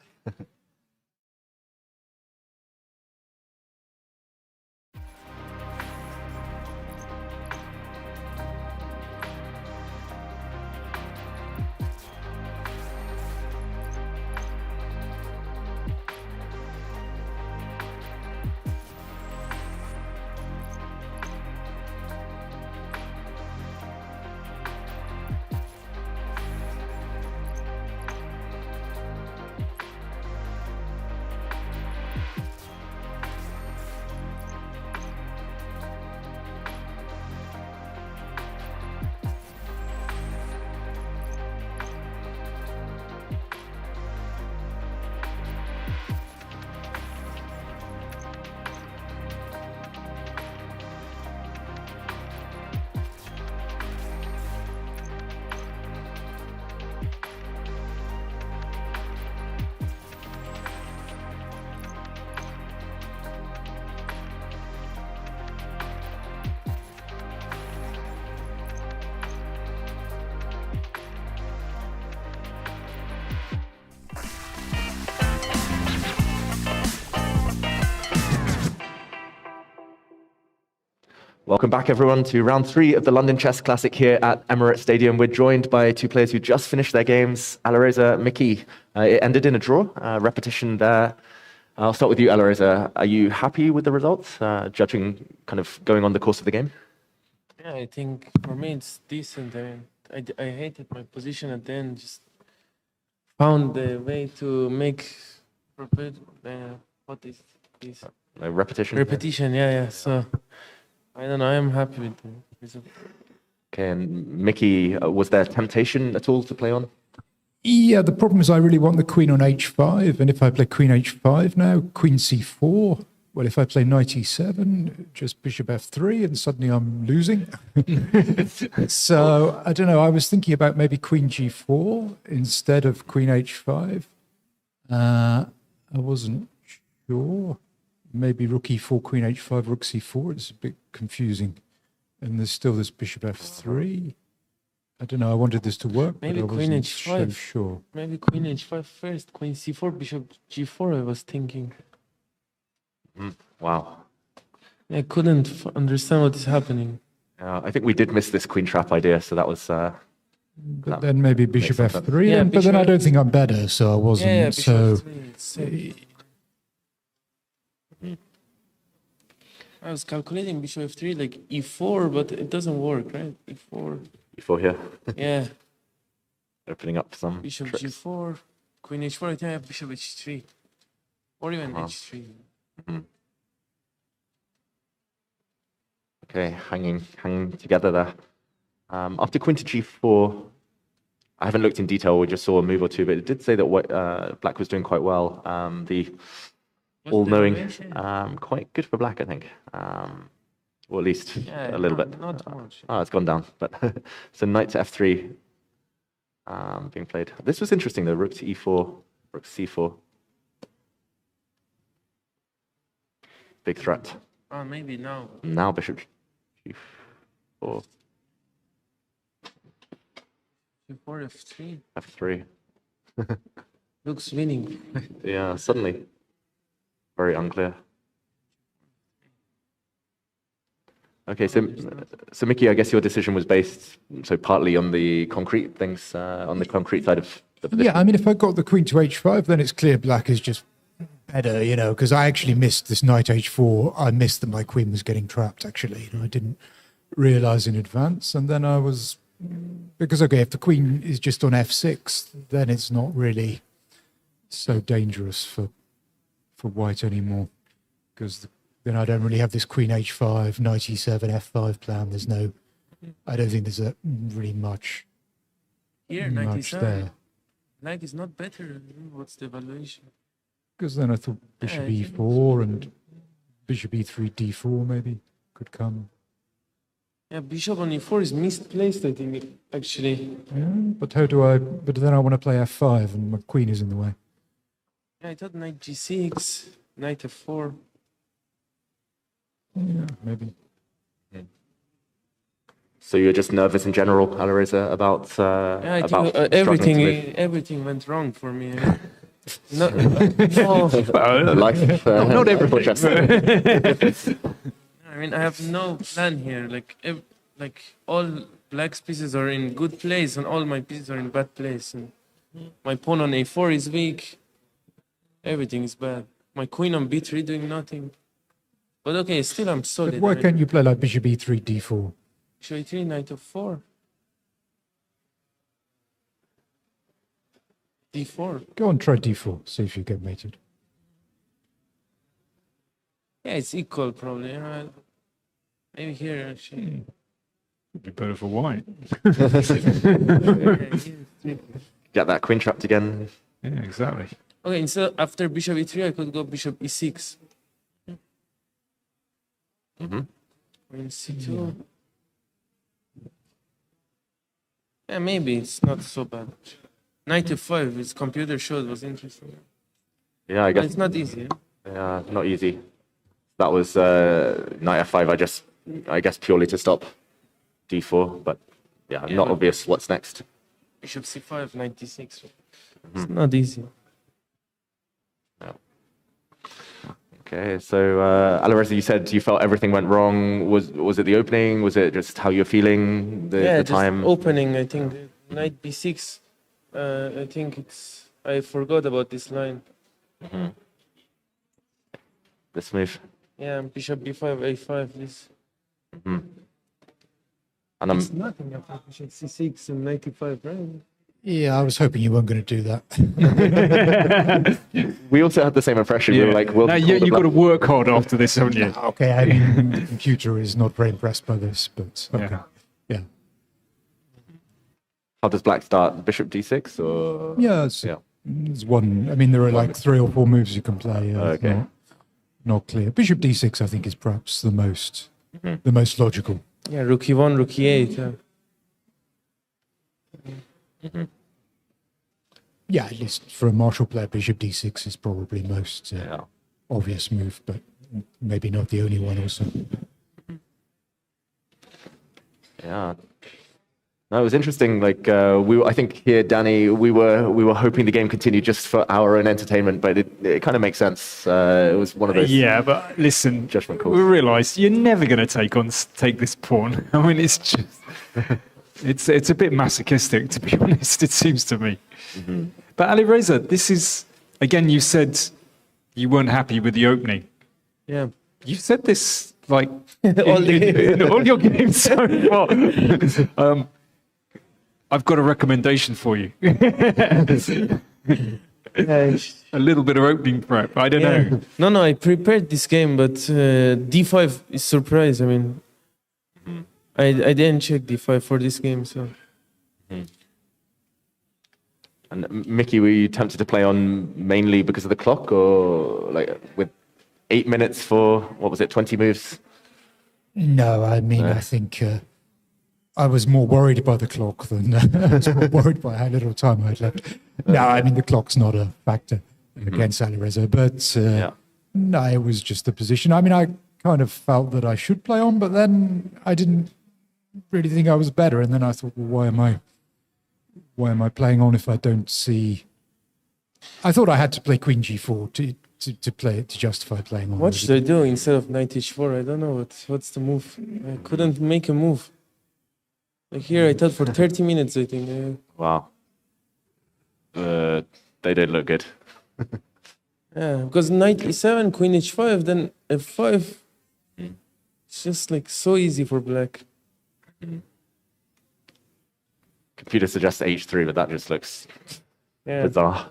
Welcome back, everyone, to round 3 of the London Chess Classic here at Emirates Stadium. We're joined by 2 players who just finished their games. Alireza, Mickey. It ended in a draw, repetition there. I'll start with you, Alireza. Are you happy with the results, judging kind of going on the course of the game? Yeah, I think for me it's decent. I hated my position and then just found the way to make what is this Repetition? repetition. Yeah. So I don't know. I'm happy with the result. Okay, and Mickey, was there temptation at all to play on? Yeah, the problem is I really want the queen on h5, and if I play queen h5 now, queen c4, well, if I play knight e7, just bishop f3, and suddenly I'm losing. So, I don't know, I was thinking about maybe queen g4 instead of queen h5. I wasn't sure. Maybe rook e4, queen h5, rook c4, it's a bit confusing. And there's still this bishop f3. I don't know, I wanted this to work, Maybe but I queen wasn't h5. so sure. Maybe queen h5 first, queen c4, bishop g4. I was thinking. Wow. I couldn't understand what is happening. I think we did miss this queen trap idea, so that was... But then maybe bishop some sense. f3, Yeah, but then I bishop- don't think I'm better, so I wasn't. Yeah, bishop so f3, it's safe. I was calculating bishop f3 like e4, but it doesn't work, right? e4. before here, Yeah, opening up some bishop tricks. g4, queen h4. I think I have bishop h3, or even h3. Okay, hanging together there. After queen to g4, I haven't looked in detail. We just saw a move or two, but it did say that black was doing quite well. The What's all-knowing, the relation? quite good for black, I think. or at least Yeah, a little no, bit. not much. Oh, it's gone down. But so knight to f3 being played. This was interesting though. Rook to e4, rook c4. Big threat. Oh, maybe now. Now bishop g4, Before f3 f3. looks winning. Yeah, suddenly very unclear. Okay, so Mickey, I guess your decision was based so partly on the concrete things, on the concrete side of the position. Yeah, I mean, if I got the queen to h5, then it's clear black is just better, you know, because I actually missed this knight h4. I missed that my queen was getting trapped, actually. You know, I didn't realize in advance. And then I was, because, okay, if the queen is just on f6, then it's not really so dangerous for white anymore, because then I don't really have this queen h5, knight e7, f5 plan. There's no, I don't think there's really much Here, much 97. there. Black is not better. What's the evaluation? Because then I thought bishop I think e4 and bishop e3, d4 maybe could come. Yeah, bishop on e4 is misplaced, I think, actually. Yeah, but how do I? But then I want to play f5 and my queen is in the way. Yeah, I thought knight g6, knight f4. Yeah, maybe. So you're just nervous in general, Alireza, about Yeah, I think struggling to move? everything went wrong for me. No, no, Life, not everything. I mean, I have no plan here. Like all black's pieces are in good place, and all my pieces are in bad place. And my pawn on a4 is weak. Everything is bad. My queen on b3 doing nothing. But okay, still I'm solid. But why can't you play like bishop e3, d4? Show e3, knight f4. d4. Go on, try d4. See if you get mated. Yeah, it's equal probably. Maybe here actually. Would be better for white. Get that queen trapped again. Yeah, exactly. Okay, instead after bishop e3, I could go bishop e6. Mm-hmm. Queen c2. Yeah, maybe it's not so bad. Knight f5, its computer showed was interesting. Yeah, I But guess. it's not easy. Yeah, not easy. That was knight f5. I guess purely to stop d4, but yeah, Yeah, not but- obvious what's next. Bishop c5, knight d6. It's not easy. Okay, so Alireza, you said you felt everything went wrong. Was it the opening? Was it just how you're feeling the Yeah, just time? opening, I think. Knight b6. I think it's. I forgot about this line. This move. Yeah, bishop b5, a5. This. And I'm It's nothing after bishop c6 and knight e5, right? Yeah, I was hoping you weren't going to do that. we also had the same impression. We were like, we'll now call the you've got to bluff. work hard after this, haven't you? Okay, I mean, the computer is not very impressed by this, but okay. Yeah. Yeah. How does black start? Bishop d6 or? Yeah, it's one. I mean, there are like 3 or 4 moves you can play. It's Okay. not clear. Bishop d6, I think, is perhaps the most logical. Yeah, rook e1, rook e8. Yeah, at least for a martial player, bishop d6 is probably most Yeah. obvious move, but maybe not the only one also. Yeah. No, it was interesting. Like I think here, Danny, we were hoping the game continued just for our own entertainment, but it kind of makes sense. It was one of those. Yeah, but listen, Judgment calls. we realised you're never going to take this pawn. I mean, it's just it's a bit masochistic, to be honest. It seems to me. But Alireza, this is again. You said you weren't happy with the opening. Yeah. You said this like All in all your games so far. I've got a recommendation for you. Yeah. A little bit of opening prep. I don't know. No, I prepared this game, but d5 is surprise. I mean, I didn't check d5 for this game, so. And Mickey, were you tempted to play on mainly because of the clock, or like with 8 minutes for what was it, 20 moves? No, I mean, I think I was more worried by the clock than I was more worried by how little time I'd left. No, I mean, the clock's not a factor against Alireza, but no, it was just the position. I mean, I kind of felt that I should play on, but then I didn't really think I was better. And then I thought, well, why am I playing on if I don't see? I thought I had to play Queen G4 to justify playing on. What should I do instead of Knight H4? I don't know what's the move. I couldn't make a move. Like here, I thought for 30 minutes, I think. Wow. They didn't look good. Yeah, because Knight E7, Queen H5, then F5. It's just like so easy for black. Computer suggests H3, but that just looks bizarre.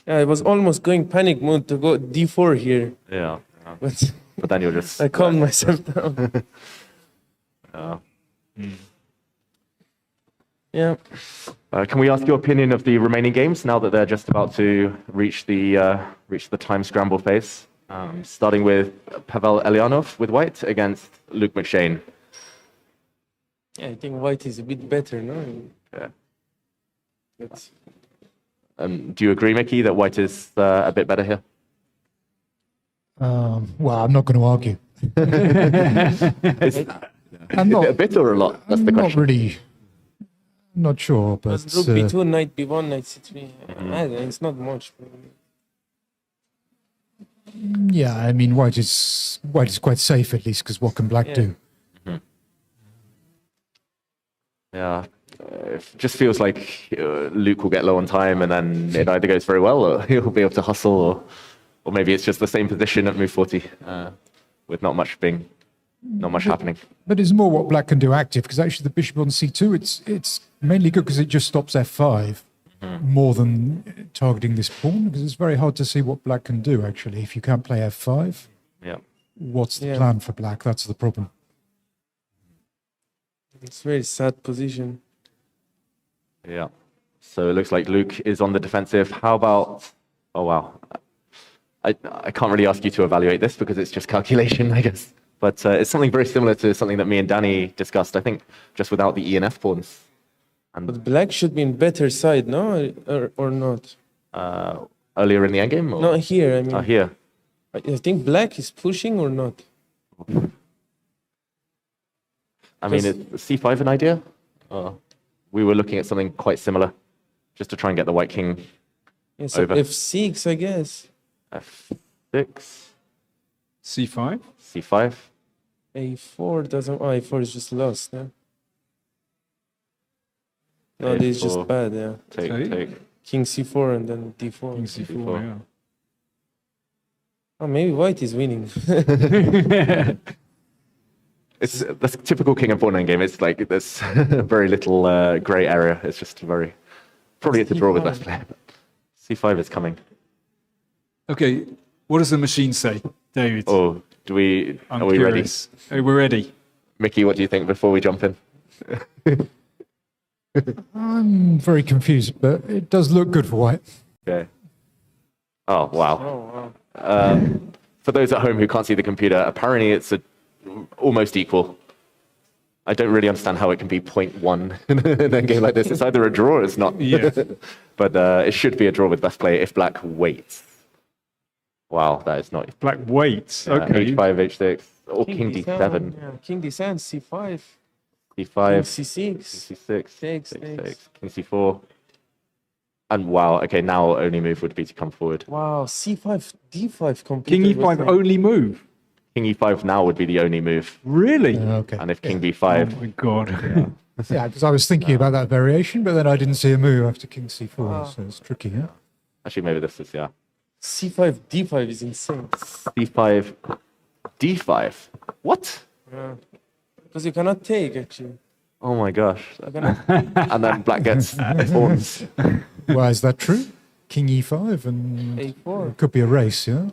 Yeah, I was almost going panic mode to go D4 here. Yeah. But then you're just... I calmed myself down. Yeah. Can we ask your opinion of the remaining games now that they're just about to reach the time scramble phase? Starting with Pavel Elianov with white against Luke McShane. Yeah, I think white is a bit better, no? Yeah. But Do you agree, Mickey, that white is a bit better here? Well, I'm not going to argue. Is it a bit or a lot? That's the I'm not question. really. Not sure, but Rook B2, Knight B1, Knight C3. It's not much. yeah, I mean, white is quite safe at least because what can black do? Yeah. It just feels like Luke will get low on time and then it either goes very well or he'll be able to hustle or maybe it's just the same position at move 40 with not much happening. But it's more what black can do active because actually the bishop on c2, it's mainly good because it just stops f5 more than targeting this pawn because it's very hard to see what black can do actually. If you can't play f5, what's the plan for black? That's the problem. It's a very sad position. Yeah. So it looks like Luke is on the defensive. How about... Oh, wow. I can't really ask you to evaluate this because it's just calculation, I guess. But it's something very similar to something that me and Danny discussed, I think, just without the E and F pawns. But black should be in better side, no? Or not? Earlier in the endgame? Or? Not here, I mean. Here. I think black is pushing or not? I mean, is C5 an idea? We were looking at something quite similar, just to try and get the white king so over. F6, I guess. F6. C5? C5. A4 doesn't... Oh, A4 is just lost, yeah? No, this is just bad, yeah. Take. King C4 and then D4. King C4, yeah. Oh, maybe white is winning. It's that's typical king and pawn endgame. It's like there's very little grey area. It's just probably it's a draw with best player. C5 is coming. Okay, what does the machine say, David? Oh, are we ready? We're ready. Mickey, what do you think before we jump in? I'm very confused, but it does look good for white. Okay. Oh, wow. For those at home who can't see the computer, apparently it's almost equal. I don't really understand how it can be 0.1 in an endgame like this. It's either a draw or it's not. Yeah. But it should be a draw with best player if black waits. Wow, that is not... Black waits, okay. H5, H6, or King D7. Yeah. King D7, C5. C5, C6. C6, Takes. King C4. And wow, okay, now only move would be to come forward. Wow, C5, D5 computer. King E5 only move? King E5 now would be the only move. Really? Okay. And if King B5... Oh my God. Yeah, because I was thinking about that variation, but then I didn't see a move after King C4, so it's tricky, yeah? Actually, maybe this is, C5, D5 is insane. C5, D5. What? Yeah. Because you cannot take, actually. Oh my gosh. You cannot And then black gets pawns. Why is that true? King E5 and A4. it could be a race, yeah?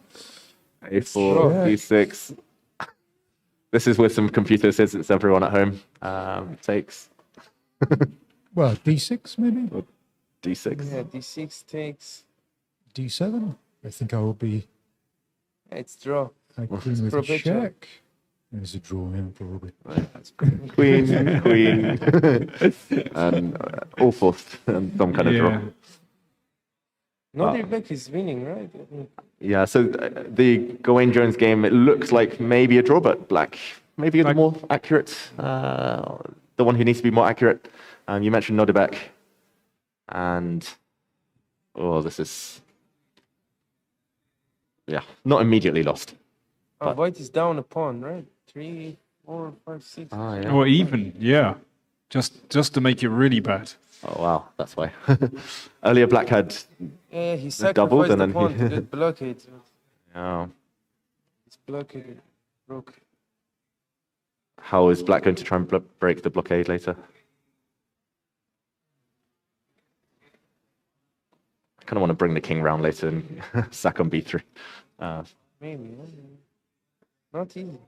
A4, D6. This is with some computer assistance, everyone at home. Takes. Well, D6 maybe? D6. Yeah, D6 takes. D7? I think I will be It's draw. queen with a perpetual. check. There's a draw, yeah, probably. Queen, queen, and all forced, and some kind of draw. Nodirbek is winning, right? Yeah, so the Gawain Jones game, it looks like maybe a draw, but black maybe the more accurate, the one who needs to be more accurate. You mentioned Nodirbek, and this is, not immediately lost. White is down a pawn, right? 3, 4, 5, 6. Yeah. Or even, yeah. Just to make it really bad. Oh, wow, that's why. Earlier, black had he doubled sacrificed and the then pawn to get blockade. Yeah. It's blockade, broke. How is black going to try and break the blockade later? I kind of want to bring the king round later and sack on b3. Maybe. Not easy.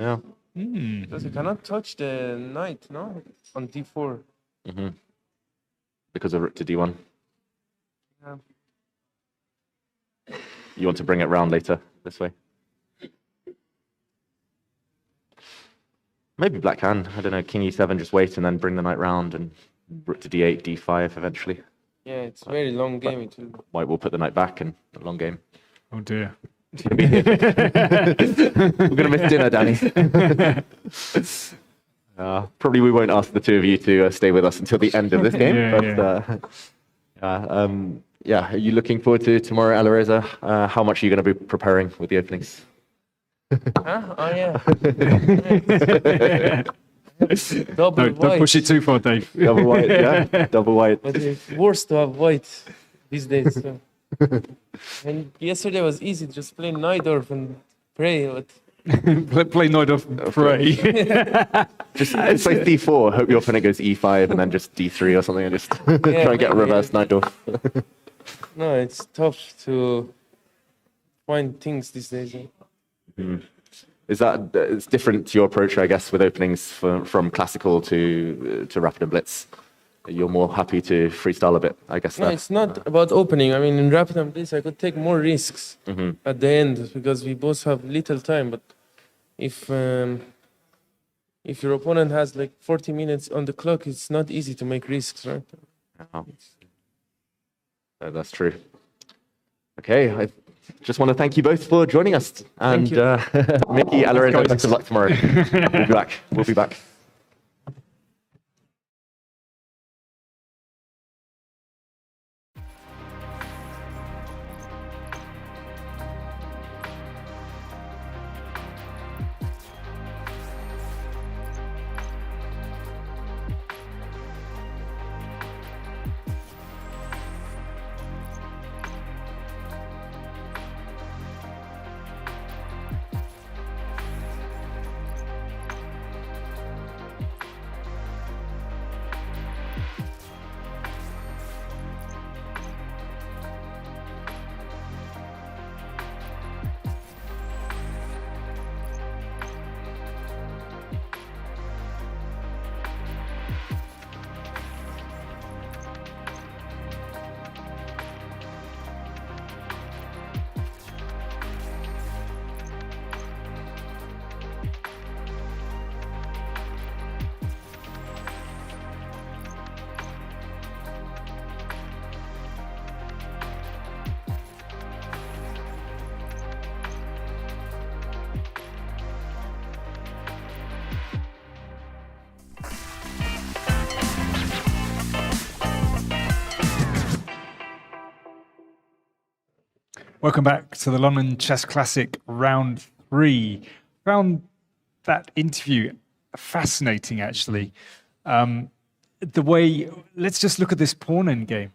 Yeah. Because you cannot touch the knight, no? On d4. Mm-hmm. Because of rook to d1. Yeah. You want to bring it round later this way? Maybe black can. I don't know. King e7, just wait and then bring the knight round and rook to d8, d5 eventually. Yeah, it's a very long game. It will. White will put the knight back and a long game. Oh dear. We're going to miss dinner, Danny. Probably we won't ask the two of you to stay with us until the end of this game. Are you looking forward to tomorrow, Alireza? How much are you going to be preparing with the openings? Huh? Oh, yeah. Double white. Don't push it too far, Dave. Double white, yeah? Double white. But it's worse to have white these days. So. And yesterday was easy, just play Najdorf and pray. But... play Najdorf, pray. Just play d4, hope your opponent goes e5 and then just d3 or something and just try and get a reverse Najdorf. No, it's tough to find things these days. Is that it's different to your approach, I guess, with openings from classical to rapid and blitz? You're more happy to freestyle a bit, I guess. No, it's not about opening. I mean, in rapid and blitz, I could take more risks at the end because we both have little time. But if your opponent has like 40 minutes on the clock, it's not easy to make risks, right? That's true. Okay, I just want to thank you both for joining us. And Mickey, Alireza, best of luck tomorrow. We'll be back. We'll be back. Welcome back to the London Chess Classic Round 3. Found that interview fascinating, actually. The way, let's just look at this pawn endgame.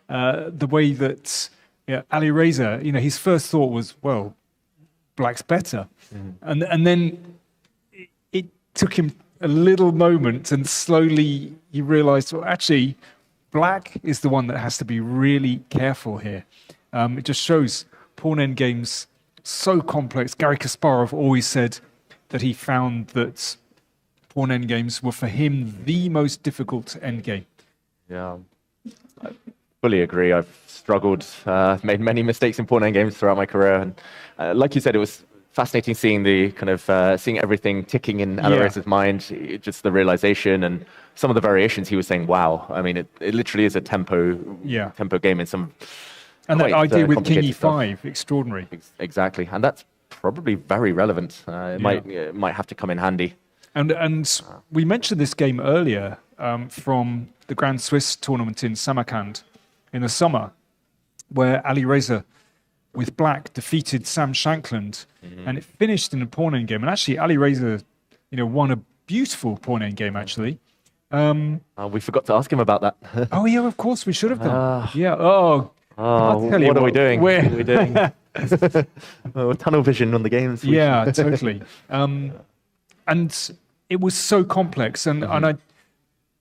The way that Alireza, his first thought was, well, black's better. And then it took him a little moment and slowly he realized, well, actually, black is the one that has to be really careful here. It just shows pawn endgames so complex. Garry Kasparov always said that he found that pawn endgames were for him the most difficult endgame. Yeah, I fully agree. I've struggled, made many mistakes in pawn endgames throughout my career. And like you said, it was fascinating seeing the kind of seeing everything ticking in Alireza's mind, just the realization and some of the variations. He was saying, "Wow!" I mean, it literally is a tempo game in some. And that quite, idea with King complicated E5, stuff. extraordinary. Exactly, and that's probably very relevant. It might have to come in handy. And we mentioned this game earlier from the Grand Swiss tournament in Samarkand in the summer, where Alireza with black defeated Sam Shankland, and it finished in a pawn endgame. And actually, Alireza, won a beautiful pawn endgame. Actually, we forgot to ask him about that. oh yeah, of course we should have done. Yeah. What are we doing? What are we doing? Tunnel vision on the games. Yeah, totally. And it was so complex, and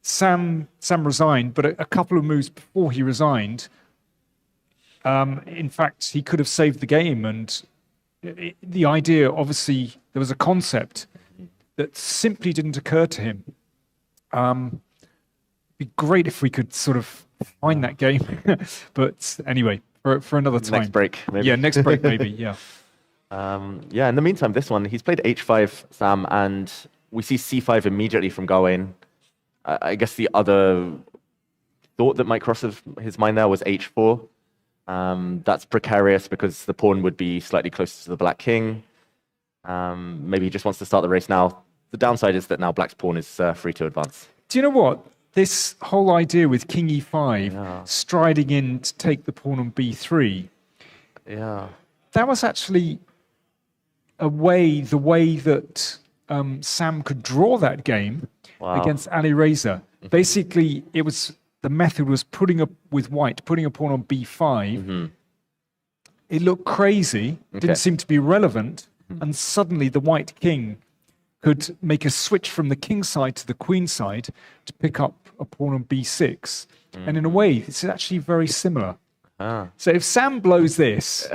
Sam resigned, but a couple of moves before he resigned. In fact, he could have saved the game, and the idea, obviously, there was a concept that simply didn't occur to him. It'd be great if we could sort of find that game, but anyway, for another time. Next break, maybe. Yeah, next break, maybe. Yeah. In the meantime, this one, he's played h5, Sam, and we see c5 immediately from Gawain. I guess the other thought that might cross his mind there was h4. That's precarious because the pawn would be slightly closer to the black king. Maybe he just wants to start the race now. The downside is that now black's pawn is free to advance. Do you know what? This whole idea with King E5 striding in to take the pawn on B3. Yeah. That was actually the way that Sam could draw that game against Alireza. Basically, the method was putting a pawn on B5. It looked crazy, didn't seem to be relevant, and suddenly the white king could make a switch from the king side to the queen side to pick up a pawn on B6. And in a way, it's actually very similar. So if Sam blows this,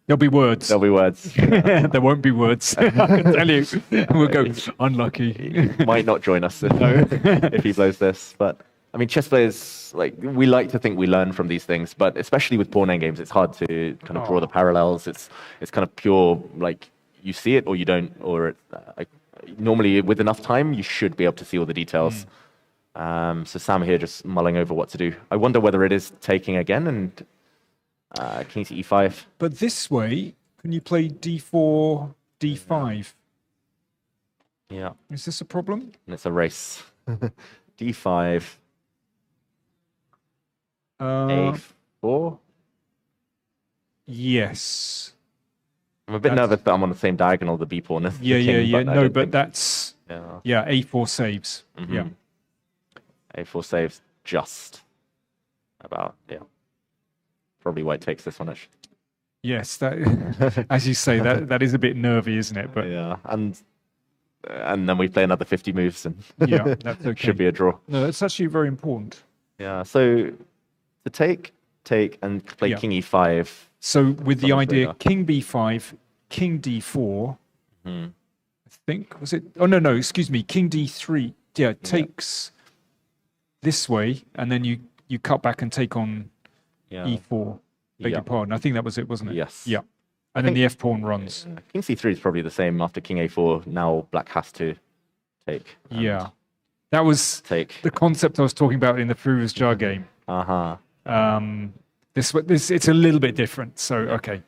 there'll be words. There'll be words. There won't be words. I can tell you. We'll go, unlucky. He might not join us if he blows this. But, I mean, chess players, we like to think we learn from these things, but especially with pawn endgames, it's hard to kind of draw the parallels. It's kind of pure, you see it or you don't, or normally with enough time, you should be able to see all the details. So Sam here just mulling over what to do. I wonder whether it is taking again and king to e5. But this way, can you play d4, d5? Yeah. Is this a problem? And it's a race. d5. a4? Yes. I'm a bit nervous that I'm on the same diagonal, the b pawn. Yeah. No, but that's... Yeah, a4 saves. Yeah. a4 saves just about, Probably white takes this one, actually. Yes, that, as you say, that is a bit nervy, isn't it? But yeah, and then we play another 50 moves, and that's okay. Should be a draw. No, that's actually very important. Yeah, so to take, and play king e5. So with the idea, king b5, king d4, I think, was it? Oh, no, excuse me, king d3, takes this way, and then you cut back and take on e4. Beg your pardon. I think that was it, wasn't it? Yes. Yeah. And then the f pawn runs. King c3 is probably the same after king a4. Now black has to take. Yeah. That was the concept I was talking about in the Firouzja game. This it's a little bit different. So okay.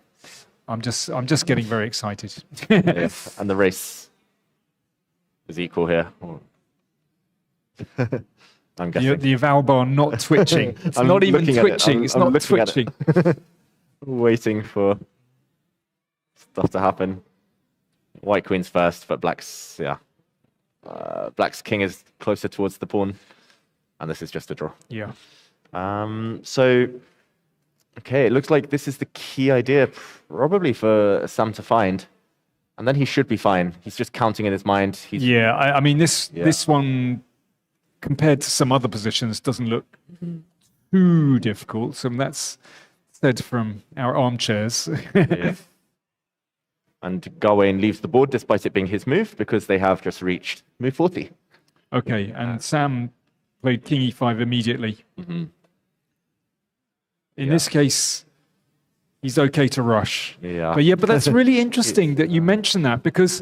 I'm just getting very excited. Yes. And the race is equal here. I'm guessing. The eval bar not twitching. It's not even twitching. It's not twitching. Waiting for stuff to happen. White queen's first, but black's black's king is closer towards the pawn, and this is just a draw. Yeah. So, okay, it looks like this is the key idea probably for Sam to find, and then he should be fine. He's just counting in his mind. I mean this one, compared to some other positions, doesn't look too difficult. So that's said from our armchairs. And Gawain leaves the board despite it being his move because they have just reached move 40. Okay, and Sam played king e5 immediately. In this case, he's okay to rush. Yeah. But that's really interesting that you mentioned that, because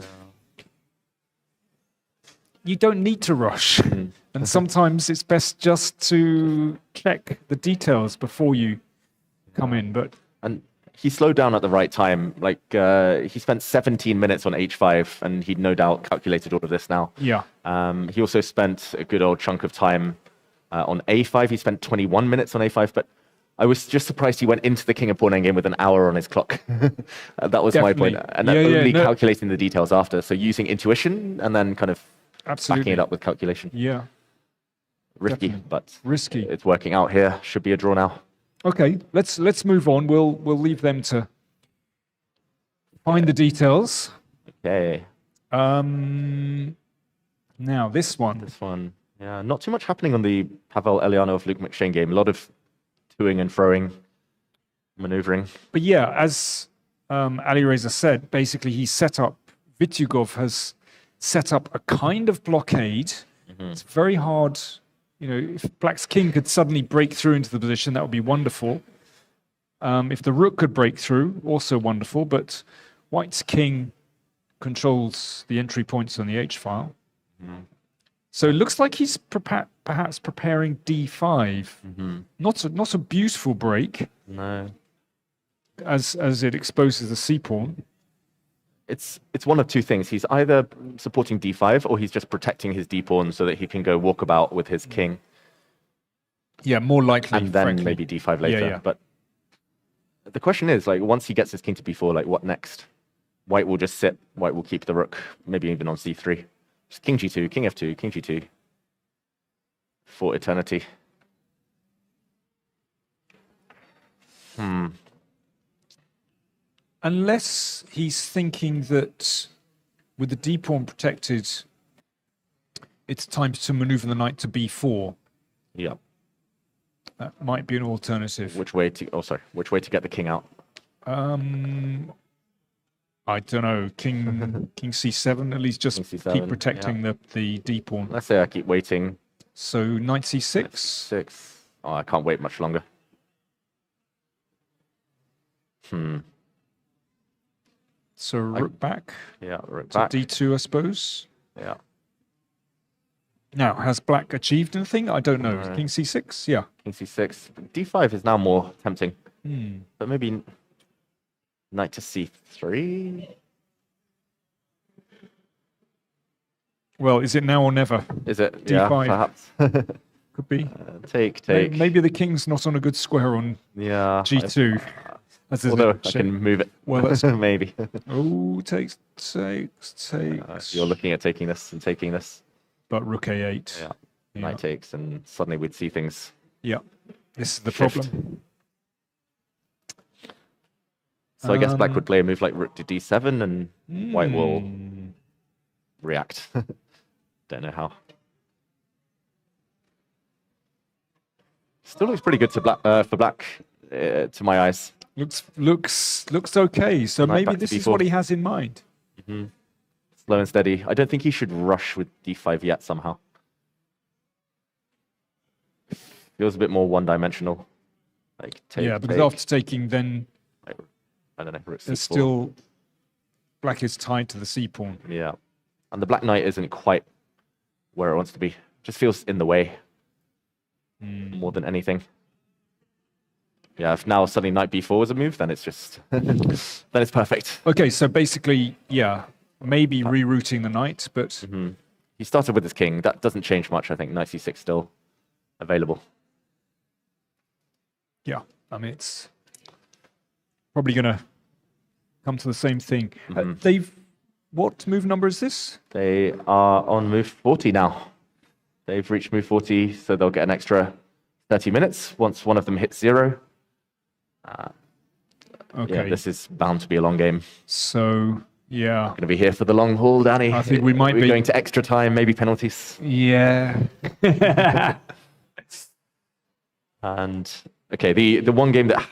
you don't need to rush. And sometimes it's best just to check the details before you come in. And he slowed down at the right time. Like, he spent 17 minutes on h5, and he'd no doubt calculated all of this now. Yeah. He also spent a good old chunk of time on a5. He spent 21 minutes on a5, but I was just surprised he went into the king of pawn endgame with an hour on his clock. That was my point. And only calculating the details after. So using intuition and then kind of backing it up with calculation. Yeah. Risky, Definitely. but Risky. it's working out here. Should be a draw now. Okay, let's move on. We'll leave them to find the details. Okay. Now this one. This one, yeah, not too much happening on the Pavel Elianov Luke McShane game. A lot of toing and throwing, maneuvering. But yeah, as Alireza said, basically Vityugov has set up a kind of blockade. It's very hard. If Black's king could suddenly break through into the position, that would be wonderful. If the rook could break through, also wonderful. But White's king controls the entry points on the h-file. So it looks like he's perhaps preparing d5. Not a beautiful break. No. As it exposes the c-pawn. It's one of two things. He's either supporting d5 or he's just protecting his d-pawn so that he can go walkabout with his king. Yeah, more likely. And then frankly. maybe d5 later. Yeah. But the question is, like, once he gets his king to b4, like, what next? White will just sit. White will keep the rook, maybe even on c3. Just king g2, king f2, king g2 for eternity. Unless he's thinking that with the d-pawn protected, it's time to maneuver the knight to b4. Yeah. That might be an alternative. Which way to get the king out? I don't know. King c7, at least just King C7, keep protecting the d-pawn. Let's say I keep waiting. So knight c6. 6. Oh, I can't wait much longer. So rook back Yeah, rook to back. d2, I suppose. Yeah. Now, has Black achieved anything? I don't know. No. King c6? Yeah. King c6. d5 is now more tempting. But maybe knight to c3? Well, is it now or never? Is it? D5. Yeah, perhaps. Could be. Take. Maybe the king's not on a good square on Yeah. g2. Although I can move it. Well, that's maybe. oh, takes. You're looking at taking this and taking this. But rook a8. Yeah. Knight takes, and suddenly we'd see things. Yeah. This is the shift. problem. So I guess Black would play a move like rook to d7, and White will react. Don't know how. Still looks pretty good to Black for Black, to my eyes. Looks okay. So Knight maybe back to this is b4. what he has in mind. Slow and steady. I don't think he should rush with d5 yet somehow. Feels a bit more one-dimensional. Like take, Yeah, because take. after taking, then I don't know. Rook there's c4. still Black is tied to the c-pawn. Yeah. And the Black Knight isn't quite where it wants to be. Just feels in the way more than anything. Yeah, if now suddenly knight b4 was a move, then it's just then it's perfect. Okay, so basically, yeah, maybe rerouting the knight, but He started with his king. That doesn't change much. I think knight c6 still available. yeah, I mean, it's probably going to come to the same thing. What move number is this? They are on move 40 now. They've reached move 40, so they'll get an extra 30 minutes once one of them hits 0. Okay, Yeah, this is bound to be a long game. so yeah, Going to be here for the long haul, Danny. I think we might We're be. going to extra time, maybe penalties. yeah. And okay, the one game that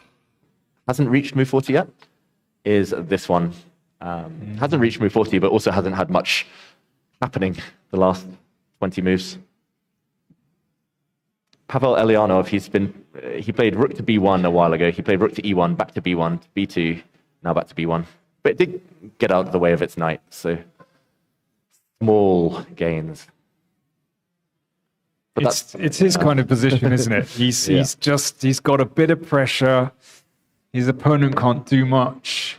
hasn't reached move 40 yet is this one. Hasn't reached move 40, but also hasn't had much happening the last 20 moves. Pavel Elianov, he's been he played rook to b1 a while ago. He played rook to e1, back to b1, b2, now back to b1. But it did get out of the way of its knight, so small gains. But It's his kind of position, isn't it? He's got a bit of pressure. His opponent can't do much,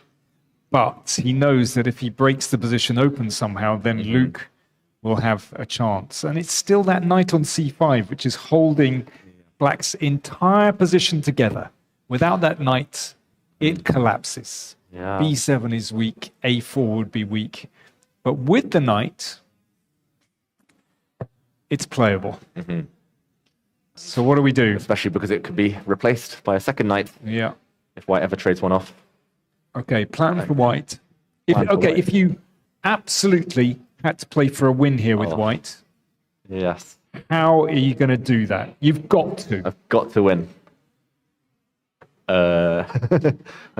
but he knows that if he breaks the position open somehow, then Luke will have a chance. And it's still that knight on c5, which is holding Black's entire position together. Without that knight, it collapses. Yeah. b7 is weak, a4 would be weak. But with the knight, it's playable. So what do we do? especially because it could be replaced by a second knight Yeah. if white ever trades one off. Okay, plan for white. If you absolutely had to play for a win here with white, Yes, how are you going to do that? You've got to. I've got to win. I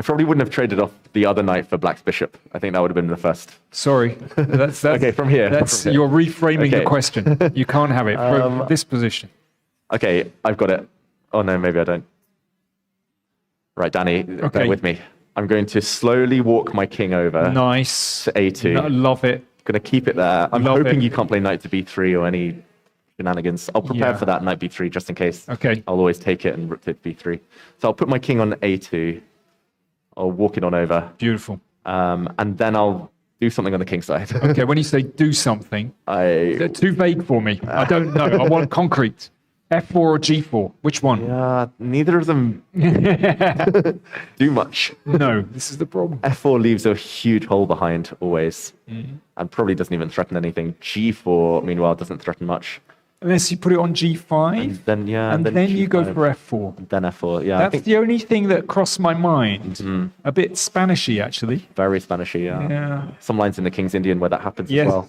probably wouldn't have traded off the other knight for Black's bishop. I think that would have been the first. Sorry. That's Okay, from here. You're reframing the Okay. question. You can't have it from this position. Okay, I've got it. Oh no, maybe I don't. Right, Danny, Okay. bear with me. I'm going to slowly walk my king over Nice. to a2. No, love it. Going to keep it there. I'm Love hoping it. you can't play knight to b3 or any shenanigans. I'll prepare Yeah. for that knight b3 just in case. Okay. I'll always take it and rook to b3. So I'll put my king on a2. I'll walk it on over. Beautiful. And then I'll do something on the king side. Okay, when you say do something, they're too vague for me. I don't know. I want concrete. F4 or G4? Which one? Yeah, neither of them do much. No, this is the problem. F4 leaves a huge hole behind always, and probably doesn't even threaten anything. G4, meanwhile, doesn't threaten much. Unless you put it on G5, And then and then you go G5, for F4. then F4. Yeah, I That's think the only thing that crossed my mind. A bit Spanishy, actually. very Spanishy. Yeah. Some lines in the King's Indian where that happens Yes. as well.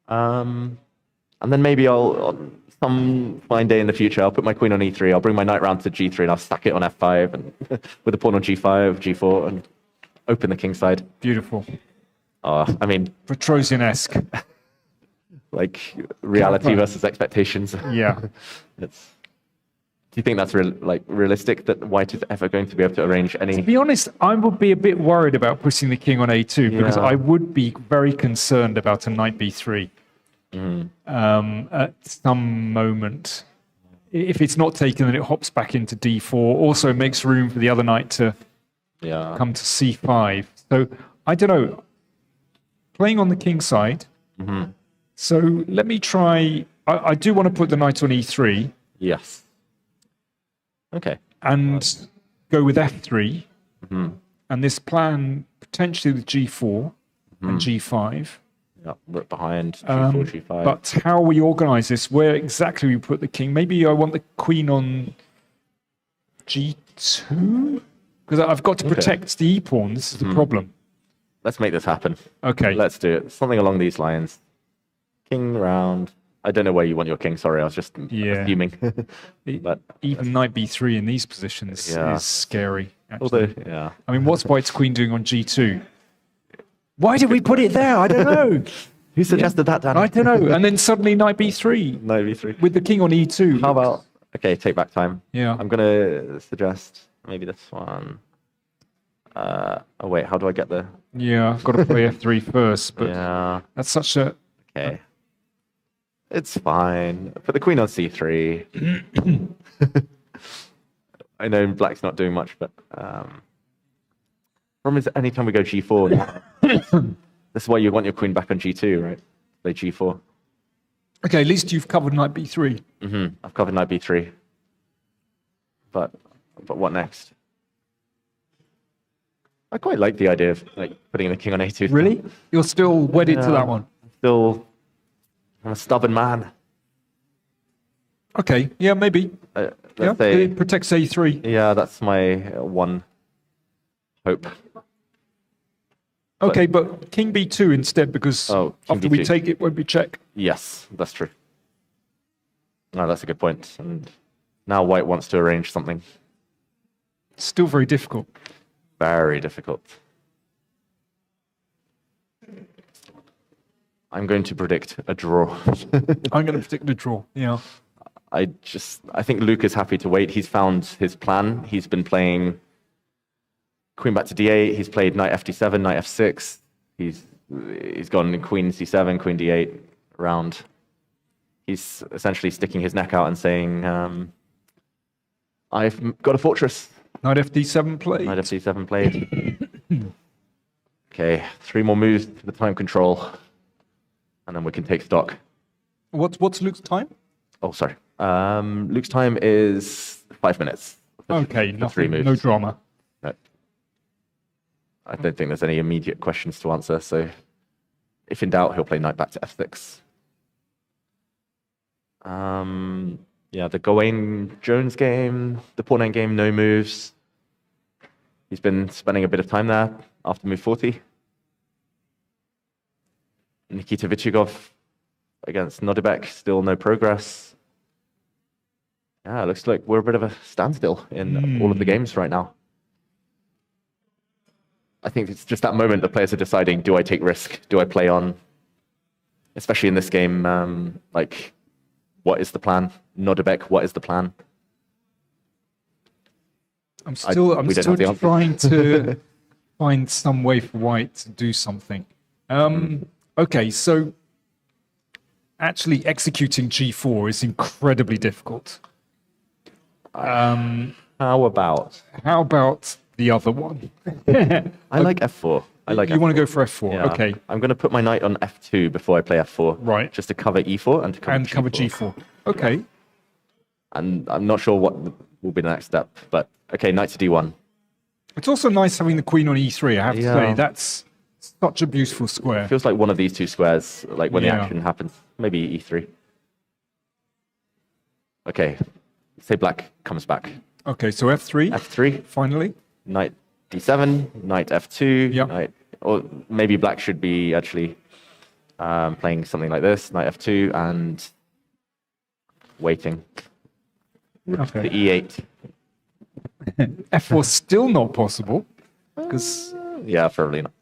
And then maybe on some fine day in the future, I'll put my queen on e3. I'll bring my knight round to g3 and I'll stack it on f5 and with the pawn on g5, g4, and open the king side. Beautiful. I mean, Petrosian-esque. like reality versus expectations. Yeah. Do you think that's realistic that white is ever going to be able to arrange To any? be honest, I would be a bit worried about putting the king on a2 because Yeah. I would be very concerned about a knight b3 at some moment. If it's not taken, then it hops back into d4. Also makes room for the other knight to Yeah. come to c5. So I don't know. Playing on the king side. So let me try. I do want to put the knight on e3 Yes. Okay. and go with f3. And this plan potentially with g4 and g5. Yeah. Rook behind g4, g5. But how we organize this, where exactly we put the king, maybe I want the queen on g2? Because I've got to protect the e-pawn. This is the problem. Let's make this happen. Okay. Let's do it. Something along these lines. King round. I don't know where you want your king. Sorry, I was just assuming. But Even knight b3 in these positions Yeah. is scary. Actually. although, yeah. I mean, what's white's queen doing on g2? Why did we put it there? I don't know. Who suggested that, Dan? I don't know. And then suddenly knight b3 No, v3. with the king on e2. How about? Okay, take back time. Yeah. I'm gonna suggest maybe this one. Oh wait, how do I get the? Yeah, I've got to play f3 first, but Yeah. that's such a... Okay. It's fine. Put the queen on c3. I know black's not doing much, but problem is anytime we go g4, this is why you want your queen back on g2, right? Play g4. Okay, at least you've covered knight b3. I've covered knight b3. But what next? I quite like the idea of like putting the king on a2. Really? You're still wedded to Yeah. that one? I'm a stubborn man. Okay, yeah, maybe. Let's Yeah, say, it protects a3. yeah, that's my one hope. Okay, but king b2 instead, because Oh, king after we b2. take it, won't be check. Yes, that's true. No, that's a good point. And now white wants to arrange something Still very difficult. very difficult. I'm going to predict a draw. I'm going to predict the draw. Yeah. I think Luke is happy to wait. He's found his plan. He's been playing queen back to d8. He's played knight fd7, knight f6. He's gone queen c7, queen d8 around. He's essentially sticking his neck out and saying, I've got a fortress. Knight fd7 played. Knight fd7 played. Okay, 3 more moves to the time control, and then we can take stock. What's Luke's time? Oh, sorry. Luke's time is 5 minutes. Okay, for 3 nothing, moves. no drama. No. I don't think there's any immediate questions to answer, so if in doubt, he'll play knight back to f6. Yeah, the Gawain-Jones game, the pawn endgame, no moves. He's been spending a bit of time there after move 40. Nikita Vichigov against Nodirbek, still no progress. Yeah, it looks like we're a bit of a standstill in all of the games right now. I think it's just that moment the players are deciding, do I take risk? Do I play on? Especially in this game, like, what is the plan? Nodirbek, what is the plan? I'm still trying to find some way for white to do something. Okay, so actually executing g4 is incredibly difficult. How about the other one? I like f4. I like. You want to go for f4? Yeah. Okay. I'm going to put my knight on f2 before I play f4. Right. Just to cover e4 and to cover And g4. cover g4. Okay. Yeah. And I'm not sure what will be the next step, but okay, knight to d1. It's also nice having the queen on e3. I have to say that's such a beautiful square. Feels like one of these two squares, like when the Yeah. action happens. Maybe e3. Okay. Say black comes back. Okay, so f3. f3. Finally. Knight d7. Knight f2. Yep. Knight, or maybe black should be actually playing something like this. Knight f2 and waiting. Okay. The e8. f4 still not possible because Yeah, probably not.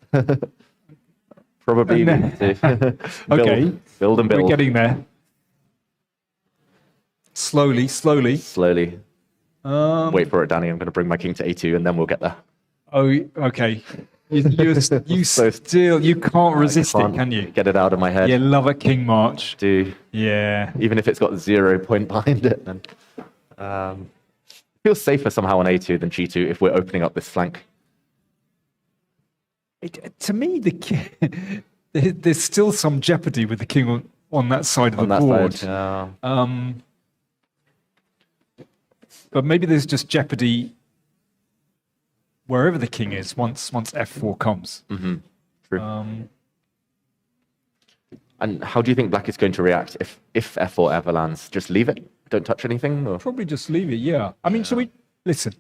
Probably need to Okay. build and build. we're getting there. Slowly. Slowly. Wait for it, Danny. I'm going to bring my king to a2, and then we'll get there. Oh, okay. You can't resist it, can you? Get it out of my head. You love a king march. Do Yeah. even if it's got 0 point behind it, then feels safer somehow on a2 than g2 if we're opening up this flank. To me, there's still some jeopardy with the king on that side of On the that board. side, yeah. But maybe there's just jeopardy wherever the king is once f4 comes. True. And how do you think black is going to react if f4 ever lands? Just leave it? Don't touch anything? Or? Probably just leave it. Yeah. I mean, shall we listen?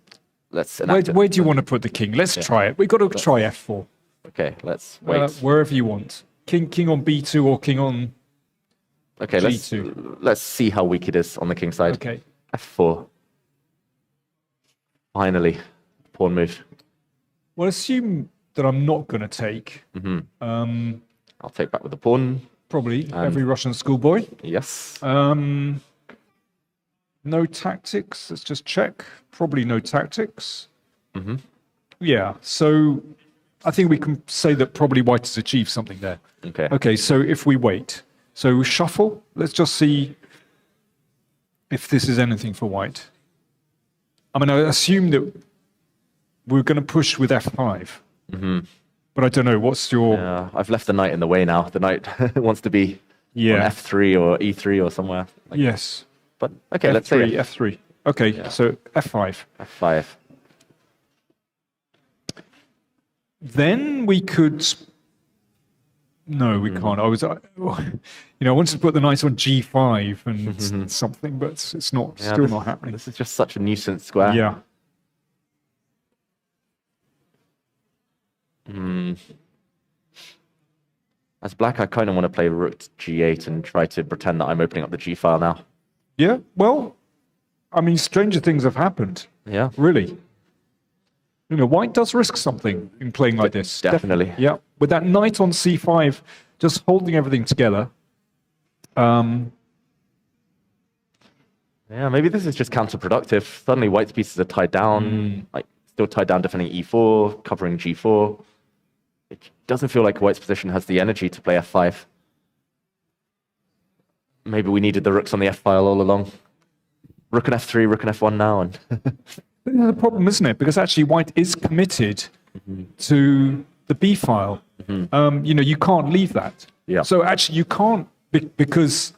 Let's Where enact it. do you want to put the king? Let's try it. We've got to try f4. Okay, let's wait. Wherever you want. King on b2 or king on Okay, g2. let's see how weak it is on the king side. Okay. f4. Finally, pawn move. Well, assume that I'm not going to take. I'll take back with the pawn. Probably every Russian schoolboy. Yes. No tactics. Let's just check. Probably no tactics. Yeah. So I think we can say that probably white has achieved something there. Okay. Okay. So if we wait, so we shuffle. Let's just see if this is anything for white. I mean, I assume that we're going to push with f5. But I don't know. What's your? Yeah, I've left the knight in the way now. The knight wants to be on f3 or e3 or somewhere. Yes. But okay, let's say F3. Okay, so f5. f5. Then we could. No, we can't. I wanted to put the knight on g5 and something, but it's not. Yeah, Still not happening. This is just such a nuisance square. Yeah. As black, I kind of want to play rook to g8 and try to pretend that I'm opening up the g file now. Yeah. Well, I mean, stranger things have happened. Yeah. Really. You know, white does risk something in playing like this. Definitely. Yeah. With that knight on c5, just holding everything together. Yeah, maybe this is just counterproductive. Suddenly white's pieces are tied down, like still tied down defending e4, covering g4. It doesn't feel like white's position has the energy to play f5. Maybe we needed the rooks on the f-file all along. Rook and f3, rook and f1 now. And But there's a problem, isn't it? Because actually white is committed to the b file. You can't leave that. Yeah. So actually you can't, because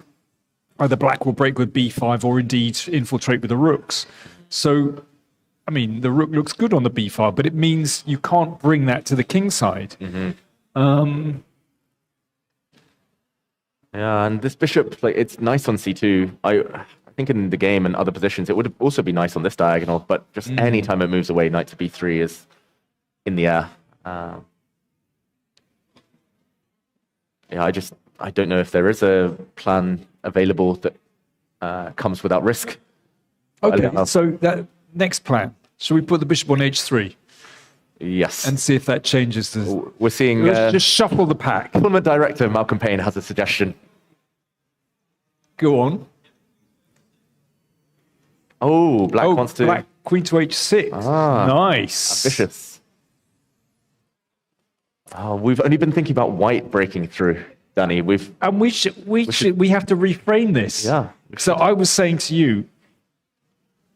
either black will break with b5 or indeed infiltrate with the rooks. So, I mean, the rook looks good on the b file, but it means you can't bring that to the king side. Yeah, and this bishop, like, it's nice on c2. I think in the game and other positions, it would also be nice on this diagonal, but just any time it moves away, knight to b3 is in the air. I don't know if there is a plan available that comes without risk. Okay, so that next plan, shall we put the bishop on h3 Yes. and see if that changes the... We're seeing Let's just shuffle the pack. tournament director Malcolm Payne has a suggestion. Go on. Oh, black wants to... black, queen to h6. Nice. Ambitious. Oh, we've only been thinking about white breaking through, Danny. And we have to reframe this. Yeah. So I was saying to you,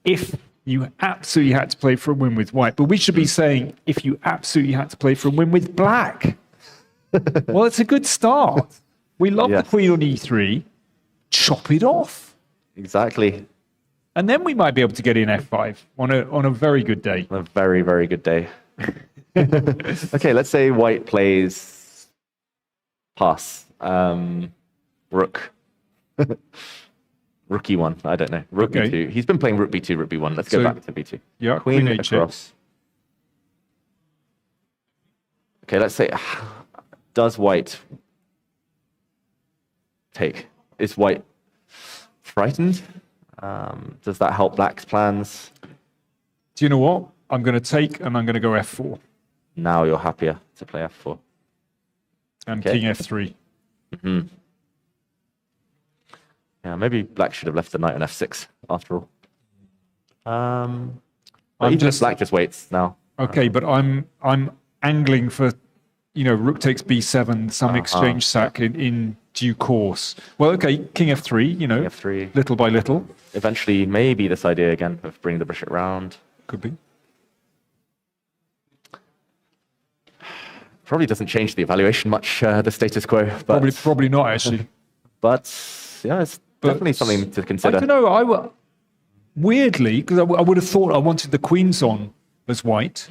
if you absolutely had to play for a win with white, but we should be saying if you absolutely had to play for a win with black. Well, it's a good start. We love the queen on e3. Chop it off. Exactly. And then we might be able to get in f5 on a very good day. A very, very good day. Okay, let's say white plays pass. Rook. Rook e1. I don't know. Rook b2. He's been playing rook b2, rook b1. Let's go back to b2. Yeah, Queen h6. across. Okay, let's say, does white take? Is white frightened? Does that help black's plans? Do you know what? I'm going to take and I'm going to go f4. Now you're happier to play f4. And king f3. Yeah, maybe black should have left the knight on f6 after all. Even if black just waits now. Okay, but I'm angling for, rook takes b7, some exchange sack in due course. Well, okay, king f3, King f3. little by little. Eventually, maybe this idea again of bringing the bishop round. Could be. Probably doesn't change the evaluation much, the status quo. But, Probably not, actually. But, yeah, it's definitely something to consider. I don't know. Weirdly, because I would have thought I wanted the queens on as white,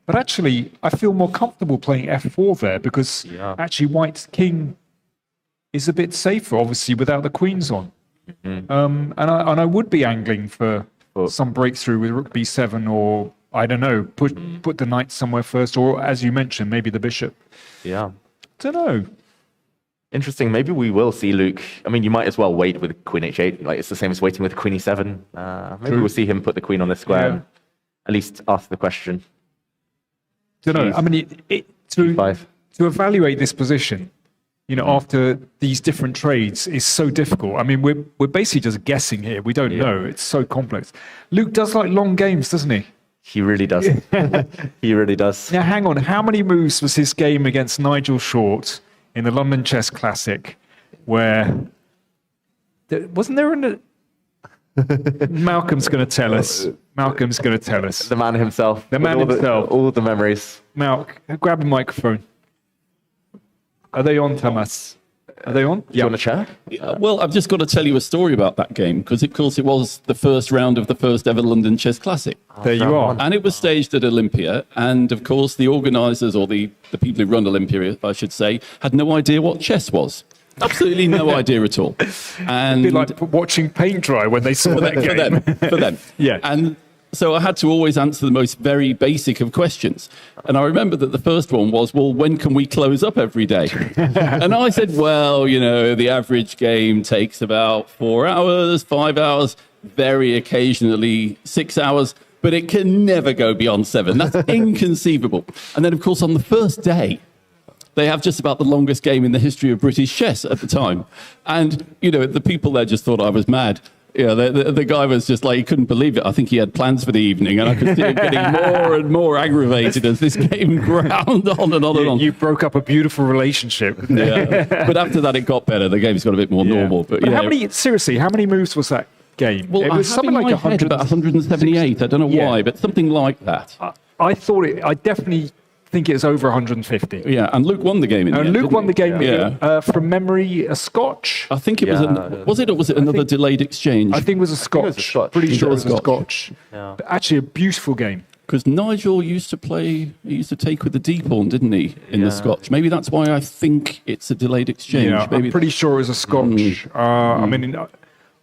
but actually I feel more comfortable playing f4 there because actually white's king is a bit safer, obviously, without the queens on. And I would be angling for some breakthrough with rook b7 or, I don't know, put the knight somewhere first, or as you mentioned, maybe the bishop. Yeah. Don't know. Interesting. Maybe we will see Luke. I mean, you might as well wait with queen h8. Like, it's the same as waiting with queen e7. Maybe we'll see him put the queen on this square and at least ask the question. Don't know. I mean, to evaluate this position, after these different trades is so difficult. I mean, we're basically just guessing here. We don't know. It's so complex. Luke does like long games, doesn't he? He really does. He really does. Now, hang on. How many moves was his game against Nigel Short in the London Chess Classic, where wasn't there Malcolm's going to tell us. Malcolm's going to tell us. The man himself. The man himself. All the memories. Malk, grab a microphone. Are they on, Thomas? Are they on? Do you want a chair? Well, I've just got to tell you a story about that game because, of course, it was the first round of the first ever London Chess Classic. There you are. And it was staged at Olympia. And, of course, the organisers, or the people who run Olympia, I should say, had no idea what chess was. Absolutely no idea at all. And It'd be like watching paint dry when they saw that game. For them. Yeah. And so I had to always answer the most very basic of questions. And I remember that the first one was, well, when can we close up every day? And I said, well, the average game takes about 4 hours, 5 hours, very occasionally 6 hours, but it can never go beyond 7. That's inconceivable. And then, of course, on the first day, they have just about the longest game in the history of British chess at the time. And, the people there just thought I was mad. Yeah, the guy was just like, he couldn't believe it. I think he had plans for the evening, and I could see him getting more and more aggravated as this game ground on and on and on. You broke up a beautiful relationship. Yeah. But after that, it got better. The game's got a bit more normal. But how many moves was that game? Well, it was something like 178. I don't know why, but something like that. I definitely think it was over 150. Yeah, and Luke won the game in the end. Luke won the game. Yeah. From memory, a Scotch. I think it was. Was it another delayed exchange? I think it was a Scotch. Pretty sure it was a Scotch. Yeah. But actually, a beautiful game. Because Nigel used to play, he used to take with the D pawn, didn't he, in the Scotch? Maybe that's why I think it's a delayed exchange. Yeah, Maybe. I'm pretty sure it was a Scotch. I mean,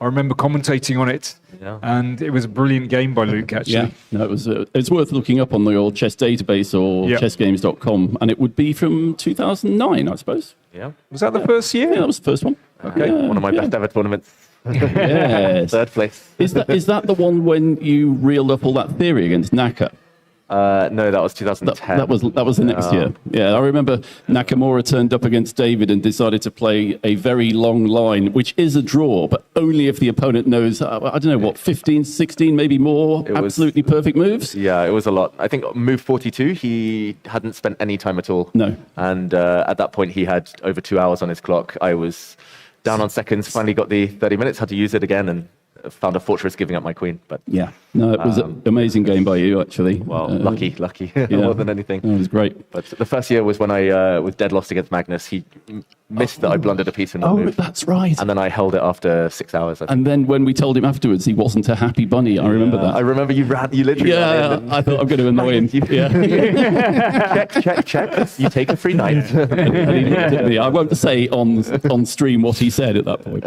I remember commentating on it, and it was a brilliant game by Luke, actually. Yeah, no, it was. It's worth looking up on the old chess database or chessgames.com, and it would be from 2009, I suppose. Yeah. Was that the first year? Yeah, that was the first one. Okay. One of my best ever tournaments. Yes. Third place. Is that the one when you reeled up all that theory against Naka? No, that was 2010. That was the next year. Yeah, I remember Nakamura turned up against David and decided to play a very long line, which is a draw, but only if the opponent knows, I don't know, what, 15, 16, maybe more absolutely perfect moves? Yeah, it was a lot. I think move 42, he hadn't spent any time at all. No. And at that point, he had over 2 hours on his clock. I was down on seconds, finally got the 30 minutes, had to use it again, and found a fortress giving up my queen. But yeah, no, it was an amazing game by you, actually. Well, lucky, more than anything. It was great. But the first year was when I was dead lost against Magnus. He missed that I blundered a piece in the move. That's right. And then I held it after 6 hours. And then when we told him afterwards, he wasn't a happy bunny. I rember that. I remember you literally ran in. I thought I'm going to annoy him. Check. You take a free night. And he looked at me. I won't say on stream what he said at that point.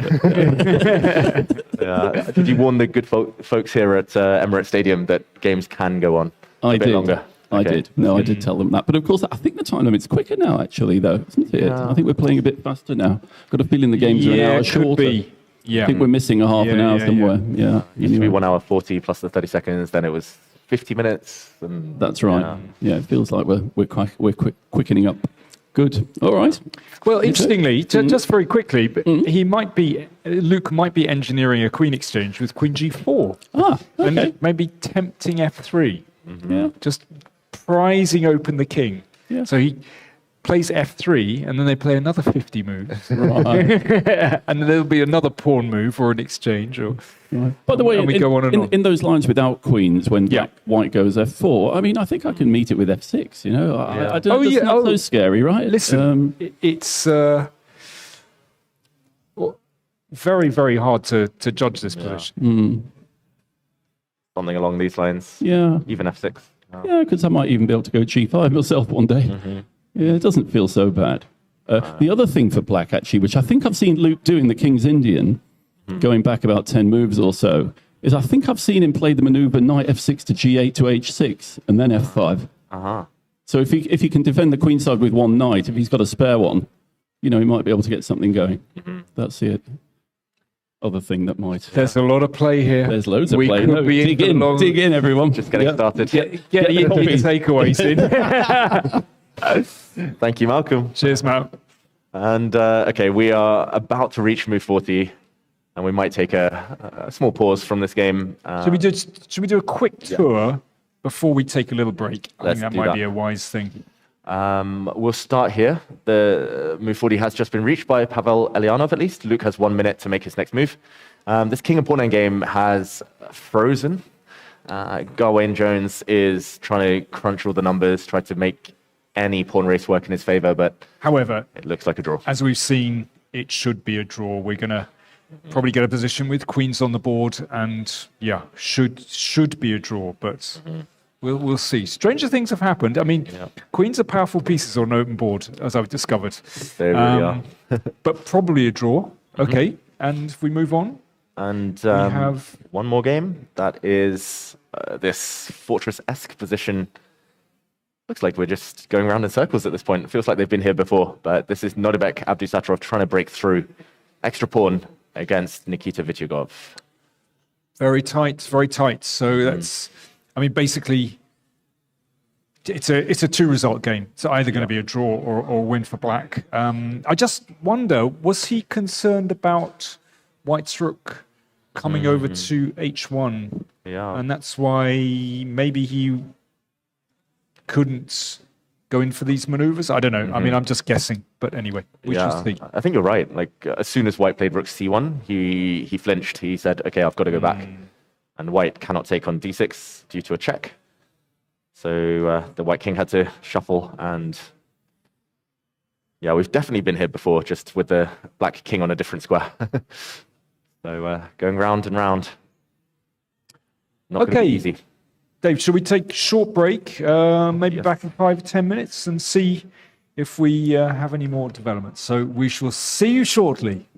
Did you warn the good folks here at Emirates Stadium that games can go on a bit longer? I did. No, I did tell them that. But of course, I think the time limit's quicker now, actually, though, isn't it? Yeah. I think we're playing a bit faster now. Got a feeling the games are an hour shorter. Yeah. I think we're missing a half an hour somewhere. Yeah. It used to be 1 hour 40 plus the 30 seconds. Then it was 50 minutes. And, that's right. Yeah, it feels like we're quickening up. Good. All right. Well, interestingly, just very quickly, but Luke might be engineering a queen exchange with queen g4. Okay. And maybe tempting f3. Yeah. Just prizing open the king. Yeah. So he plays f3, and then they play another 50 moves. Right. And then there'll be another pawn move or an exchange. By the way, we go on and on. In those lines without queens, when white goes f4, I mean, I think I can meet it with f6. You know, I don't. It's not so scary, right? Listen, it's very, very hard to judge this position. Something along these lines. Yeah. Even f6. Yeah, because I might even be able to go g5 myself one day. Yeah, it doesn't feel so bad. The other thing for black, actually, which I think I've seen Luke doing the King's Indian, going back about 10 moves or so, is I think I've seen him play the maneuver knight f6 to g8 to h6, and then f5. So if he can defend the queen side with one knight, if he's got a spare one, you know, he might be able to get something going. That's it. Other thing that might... There's a lot of play here. There's loads of play. Dig in, everyone. Just getting started. Get your takeaways in. Thank you, Malcolm. Cheers, Mal. And okay, we are about to reach move 40, and we might take a small pause from this game. Should we do a quick tour before we take a little break? I think that might be a wise thing. We'll start here. The move 40 has just been reached by Pavel Elianov, at least. Luke has 1 minute to make his next move. This king and pawn endgame has frozen. Gawain Jones is trying to crunch all the numbers, try to make any pawn race work in his favor, but however, it looks like a draw. As we've seen, it should be a draw. We're going to probably get a position with queens on the board, and should be a draw, but we'll see. Stranger things have happened. I mean, queens are powerful pieces on an open board, as I've discovered. They really are. But probably a draw. Okay, and if we move on. And we have one more game. That is this fortress-esque position. Looks like we're just going around in circles at this point. It feels like they've been here before, but this is Nodirbek Abdusattorov trying to break through. Extra pawn against Nikita Vityugov. Very tight, very tight. So that's, I mean, basically, it's a two-result game. It's either going to be a draw or win for black. I just wonder, was he concerned about White's rook coming over to H1. Yeah. And that's why maybe he couldn't go in for these maneuvers. I don't know. I mean, I'm just guessing. But anyway, we shall see. I think you're right. Like, as soon as White played rook c1, he flinched. He said, okay, I've got to go back. And White cannot take on d6 due to a check. So the White king had to shuffle. And yeah, we've definitely been here before, just with the Black king on a different square. So going round and round. Not going to be easy. Dave, shall we take a short break, maybe back in 5 or 10 minutes, and see if we have any more developments? So we shall see you shortly.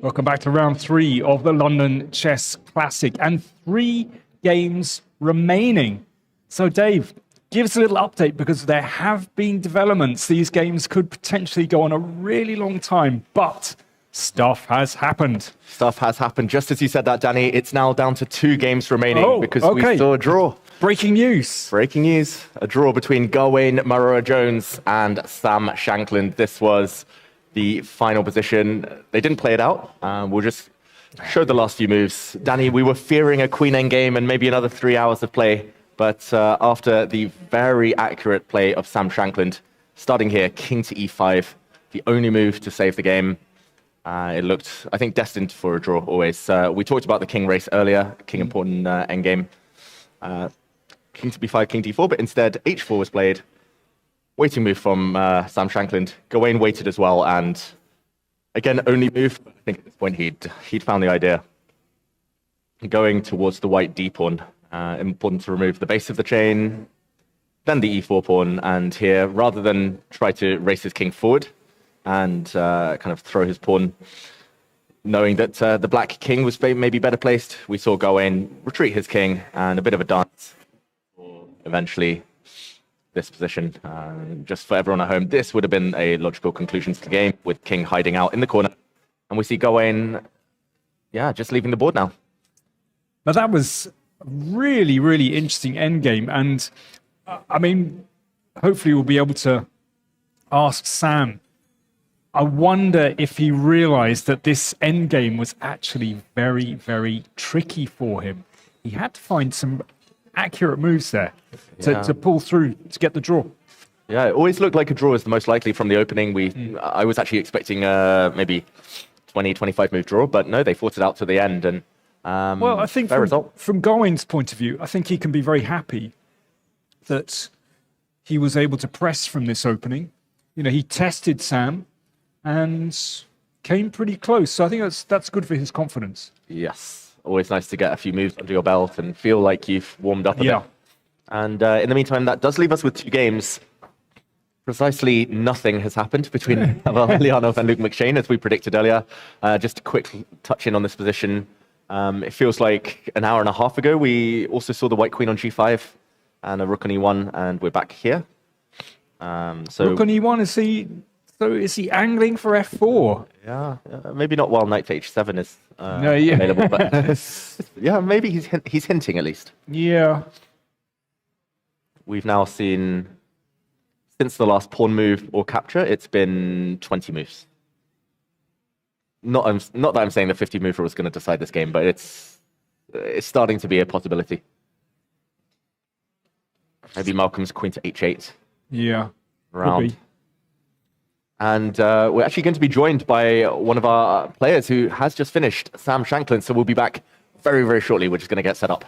Welcome back to round 3 of the London Chess Classic, and 3 games remaining. So, Dave, give us a little update, because there have been developments. These games could potentially go on a really long time, but stuff has happened. Stuff has happened. Just as you said that, Danny, it's now down to 2 games remaining because we saw a draw. Breaking news. Breaking news. A draw between Gawain Marroa-Jones and Sam Shankland. This was the final position. They didn't play it out. We'll just show the last few moves. Danny, we were fearing a queen endgame and maybe another 3 hours of play. But after the very accurate play of Sam Shankland, starting here, king to e5, the only move to save the game, it looked, I think, destined for a draw always. We talked about the king race earlier, king important endgame. King to b5, king d4, but instead h4 was played. Waiting move from Sam Shankland. Gawain waited as well, and again, only move. I think at this point he'd found the idea. Going towards the white d pawn. Important to remove the base of the chain, then the e4 pawn, and here, rather than try to race his king forward and kind of throw his pawn, knowing that the black king was maybe better placed, we saw Gawain retreat his king and a bit of a dance for eventually this position. Just for everyone at home, this would have been a logical conclusion to the game, with king hiding out in the corner. And we see Gawain, just leaving the board now. Now, that was really, really interesting endgame. And I mean, hopefully we'll be able to ask Sam. I wonder if he realized that this endgame was actually very, very tricky for him. He had to find some accurate moves there to pull through to get the draw. Yeah, it always looked like a draw is the most likely from the opening. I was actually expecting maybe 20, 25 move draw, but no, they fought it out to the end. And well, I think from Gawain's point of view, I think he can be very happy that he was able to press from this opening. You know, he tested Sam and came pretty close. So I think that's good for his confidence. Yes, always nice to get a few moves under your belt and feel like you've warmed up a bit. And in the meantime, that does leave us with 2 games. Precisely nothing has happened between Pavel Leonov and Luke McShane, as we predicted earlier. Just a quick touch in on this position. It feels like an hour and a half ago, we also saw the white queen on g5 and a rook on e1, and we're back here. Rook on e1, is he angling for f4? Yeah, maybe not while knight to h7 is available, but maybe he's hinting at least. Yeah. We've now seen, since the last pawn move or capture, it's been 20 moves. Not that I'm saying the 50 mover was going to decide this game, but it's starting to be a possibility. Maybe Malcolm's queen to h8. Yeah. Round. And we're actually going to be joined by one of our players who has just finished, Sam Shankland. So we'll be back very, very shortly. We're just going to get set up.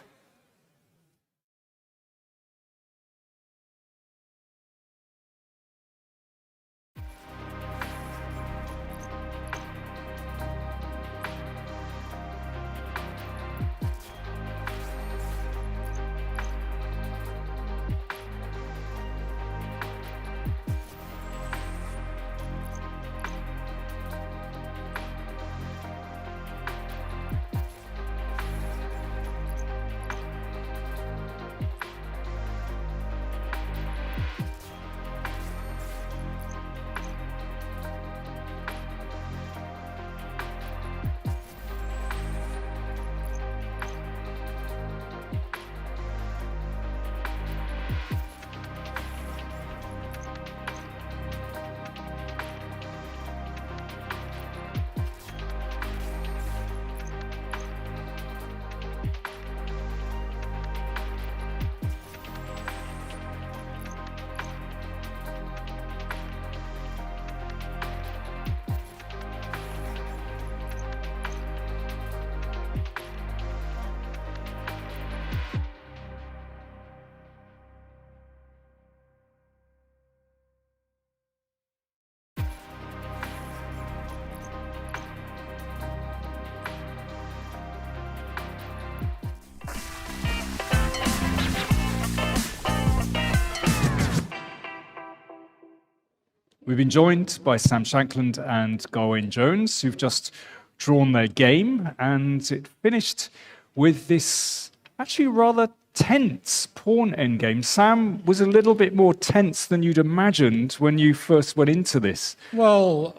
We've been joined by Sam Shankland and Gawain Jones, who've just drawn their game, and it finished with this actually rather tense pawn endgame. Sam was a little bit more tense than you'd imagined when you first went into this. Well,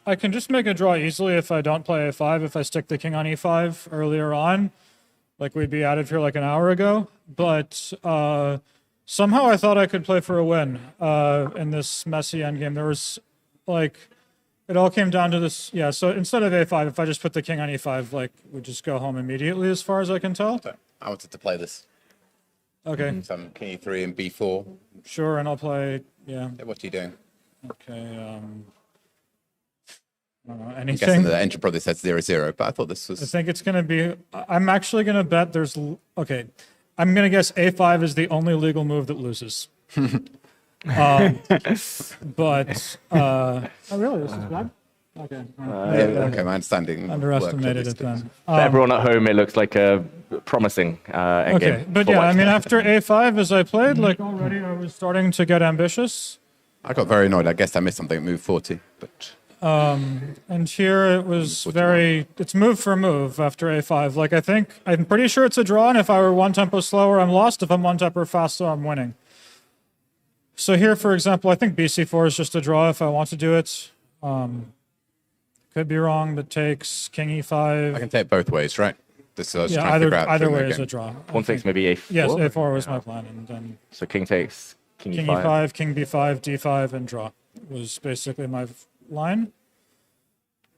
I can just make a draw easily if I don't play a5, if I stick the king on e5 earlier on, like we'd be out of here like an hour ago. But somehow I thought I could play for a win in this messy endgame. There was like, it all came down to this. Yeah, so instead of a5, if I just put the king on e5, like we'd just go home immediately as far as I can tell. I wanted to play this. Okay, Some king e3 and b4. sure, and I'll play, yeah. What are you doing? Okay, I don't know, I'm guessing anything. the engine probably says 0-0, but I thought this I was. think it's going to be, I'm actually going to bet there's, okay, I'm going to guess a5 is the only legal move that loses. But, oh really, this is bad? Okay. Okay, my understanding. Underestimated worked, it at least. then. For everyone at home, it looks like a promising endgame. Okay, but for yeah, I white. mean, after a5, as I played, like already I was starting to get ambitious. I got very annoyed. I guess I missed something at move 40, but And here it was very, it's move for move after a5. Like, I'm pretty sure it's a draw, and if I were one tempo slower, I'm lost. If I'm one tempo faster, I'm winning. So here, for example, I think bc4 is just a draw if I want to do it. Could be wrong, but takes king e5. I can take it both ways, right? This I was Yeah, trying to figure out either during the way is game. a draw. Pawn takes maybe a4. Yes, a4 was my plan, and then So king takes king king e5. e5, king b5, d5, and draw was basically my line.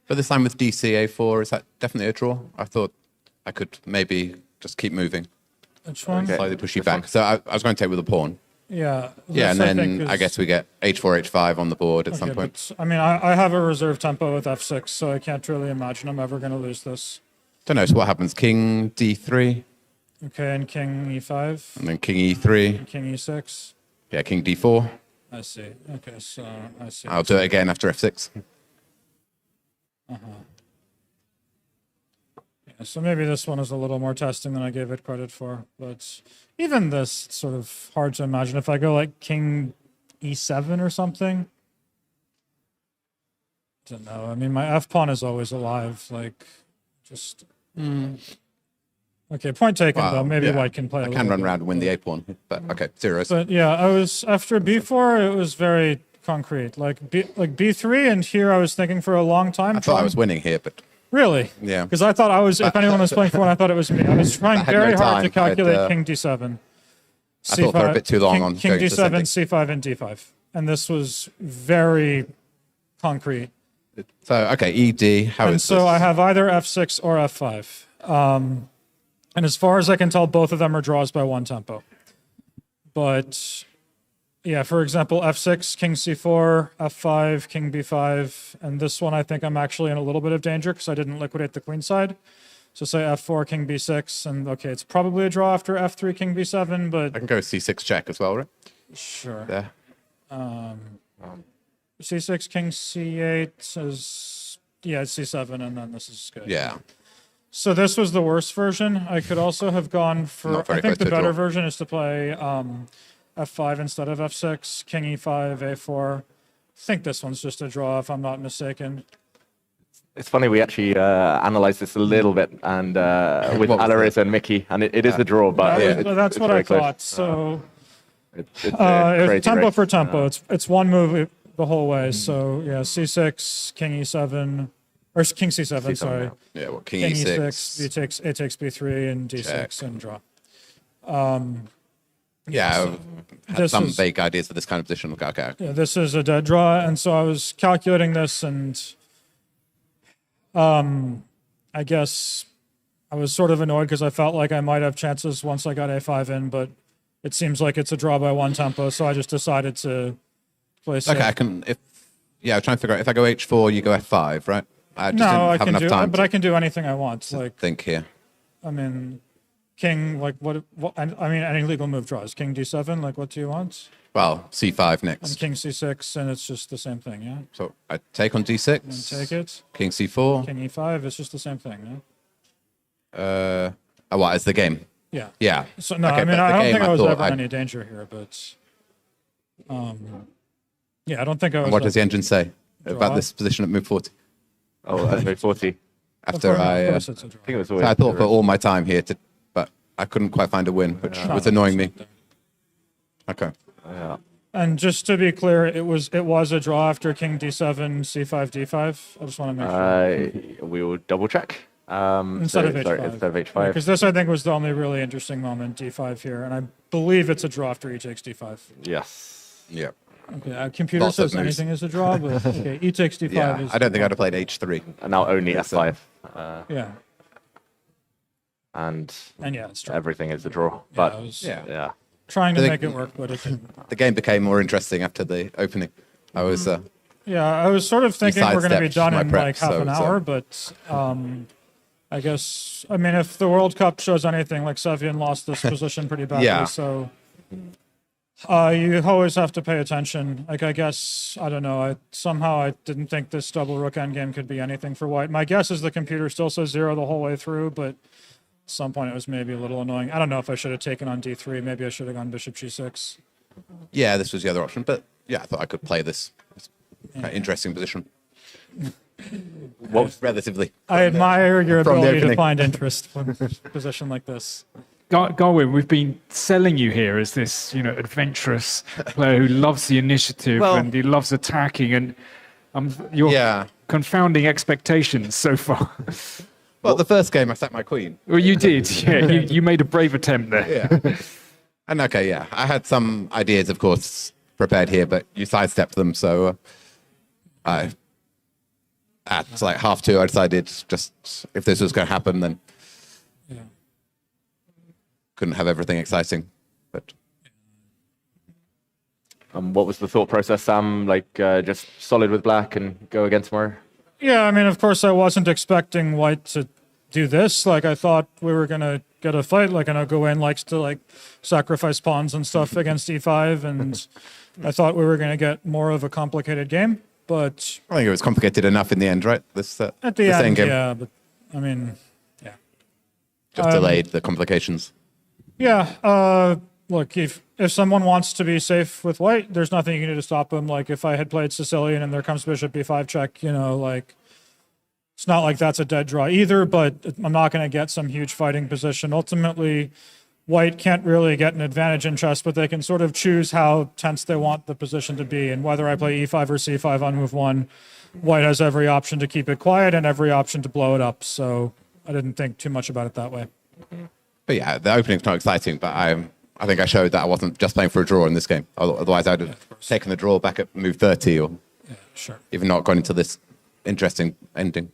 But this time with DC a4, is that definitely a draw? I thought I could maybe just keep moving, Which one? slightly push you back. So I was going to take with a pawn. Yeah. Yeah, and this I then think I is- guess we get h4, h5 on the board at some Okay, point. but, I mean, I have a reserve tempo with f6, so I can't really imagine I'm ever going to lose this. Don't know. So what happens? King d3, Okay, and king e5, and then king e3. king e6. Yeah, king d4. I see. Okay, so I see. I'll do it again after f6. Yeah, so maybe this one is a little more testing than I gave it credit for, but even this, it's sort of hard to imagine. If I go like king e7 or something, I don't know. I mean, my f pawn is always alive. Like, just. Okay, point taken Wow, though. Maybe yeah. white can play. I a can little run bit. around and win the a pawn, but okay, zeros. But yeah, I was after b4. It was very concrete. Like b3, and here I was thinking for a long time. I thought I was winning here, but Really? yeah. Because I thought I was. If anyone was playing for one, I thought it was me. I was trying I had no very hard to time. I had, calculate king d7. I thought for a bit too long king, on king going to d7, setting. c5, and d5, and this was very concrete. So okay, ed. How And is so this? I have either f6 or f5. And as far as I can tell, both of them are draws by one tempo. But yeah, for example, f6, king c4, f5, king b5, and this one I think I'm actually in a little bit of danger because I didn't liquidate the queen side. So say f4, king b6, and okay, it's probably a draw after f3, king b7, I but can go c6 check as well, right? sure. There. c6, king c8 is, yeah, it's c7, and then this is good. Yeah. So this was the worst version. I could also have gone for, Not very I think close the to a better draw. version is to play f5 instead of f6, king e5, a4. I think this one's just a draw if I'm not mistaken. It's funny, we actually analyzed this a little bit and with What was Alireza and Mickey, and it is a draw, but That's it's what I very close. thought. So It's a it was crazy tempo race. for tempo. It's one move the whole way. So yeah, c6, king e7, or king c7, sorry. Yeah. Well, king King e6. e6, a takes b3, and d6, Check. and draw. Yeah. I had this some was- vague ideas for this kind of position. Okay. Yeah, this is a dead draw, and so I was calculating this, and I guess I was sort of annoyed because I felt like I might have chances once I got a5 in, but it seems like it's a draw by one tempo, so I just decided to play safe. Okay. I can. Yeah. I'm trying to figure out if I go h4, you go f5, right? I just No, didn't I have can enough do, time but to I can do anything I want. Like, think here. I mean, king, like what? I mean, any legal move draws. King d7, like what do you want? Well, c5 And next. king c6, and it's just the same thing, yeah. So I take on d6. And take it. King c4. King e5, it's just the same thing, yeah. Oh, what is the game? Yeah. Yeah. So no, Okay, I mean but I the don't game, think I was thought ever in I'd- any danger here, but yeah, I don't think I was. And what does the ever- engine say Draw. about this position at move 40? Oh, that's very 40. after Of I. course it's a draw. I think it was So always I thought for all my time here, but I couldn't quite find a win, which was annoying me. Okay. Yeah. And just to be clear, it was a draw after King D7, C5, D5. I just want to make sure. We will double check. Instead of H5. Sorry, instead of H5. Because this, I think, was the only really interesting moment, D5 here. And I believe it's a draw after E takes D5. Yes. Yeah. Okay, computer Lots of says moves. anything is a draw, but okay, E takes D5 Yeah. is... I don't think I'd have played H3. And now only F5. Yeah, And yeah, it's draw. everything is a draw. I But was yeah. trying to I make think- it work, but it didn't. The game became more interesting after the opening. I was. Yeah, I was sort of thinking we're going to be sidestepped done my in prep, like half so- an hour, but I guess, I mean, if the World Cup shows anything, like Sevian lost this position pretty badly, Yeah. so you always have to pay attention. Like, I guess, I don't know, somehow I didn't think this double rook endgame could be anything for white. My guess is the computer still says 0 the whole way through, but at some point it was maybe a little annoying. I don't know if I should have taken on D3. Maybe I should have gone bishop G6. Yeah, this was the other option, but yeah, I thought I could play this. It's quite an interesting position. Relatively. I admire your From the ability to opening. find interest in a position like this. Garwin, we've been selling you here as this, adventurous player who loves the initiative Well- and he loves attacking, and you're Yeah. confounding expectations so far. Well, the first game I sacked my queen. Well, you did, yeah. You made a brave attempt there. Yeah. And okay, yeah, I had some ideas, of course, prepared here, but you sidestepped them. So at like 2:30, I decided just if this was going to happen, then couldn't have everything exciting. But What was the thought process, Sam? Like just solid with black and go again tomorrow? Yeah, I mean, of course, I wasn't expecting white to do this. Like, I thought we were going to get a fight. Like, I know Gawain likes to, like, sacrifice pawns and stuff against E5, and I thought we were going to get more of a complicated game. But I think it was complicated enough in the end, right? This at the this end, endgame yeah, but, I mean, yeah. just delayed the complications. Yeah, look, if someone wants to be safe with white, there's nothing you can do to stop them. Like, if I had played Sicilian and there comes bishop b5 check, like, it's not like that's a dead draw either, but I'm not going to get some huge fighting position. Ultimately, white can't really get an advantage in chess, but they can sort of choose how tense they want the position to be. And whether I play e5 or c5 on move one, white has every option to keep it quiet and every option to blow it up. So I didn't think too much about it that way. But yeah, the opening's not exciting, but I think I showed that I wasn't just playing for a draw in this game. Otherwise, I'd have taken the draw back at move 30 or Sure. even not gone into this interesting ending.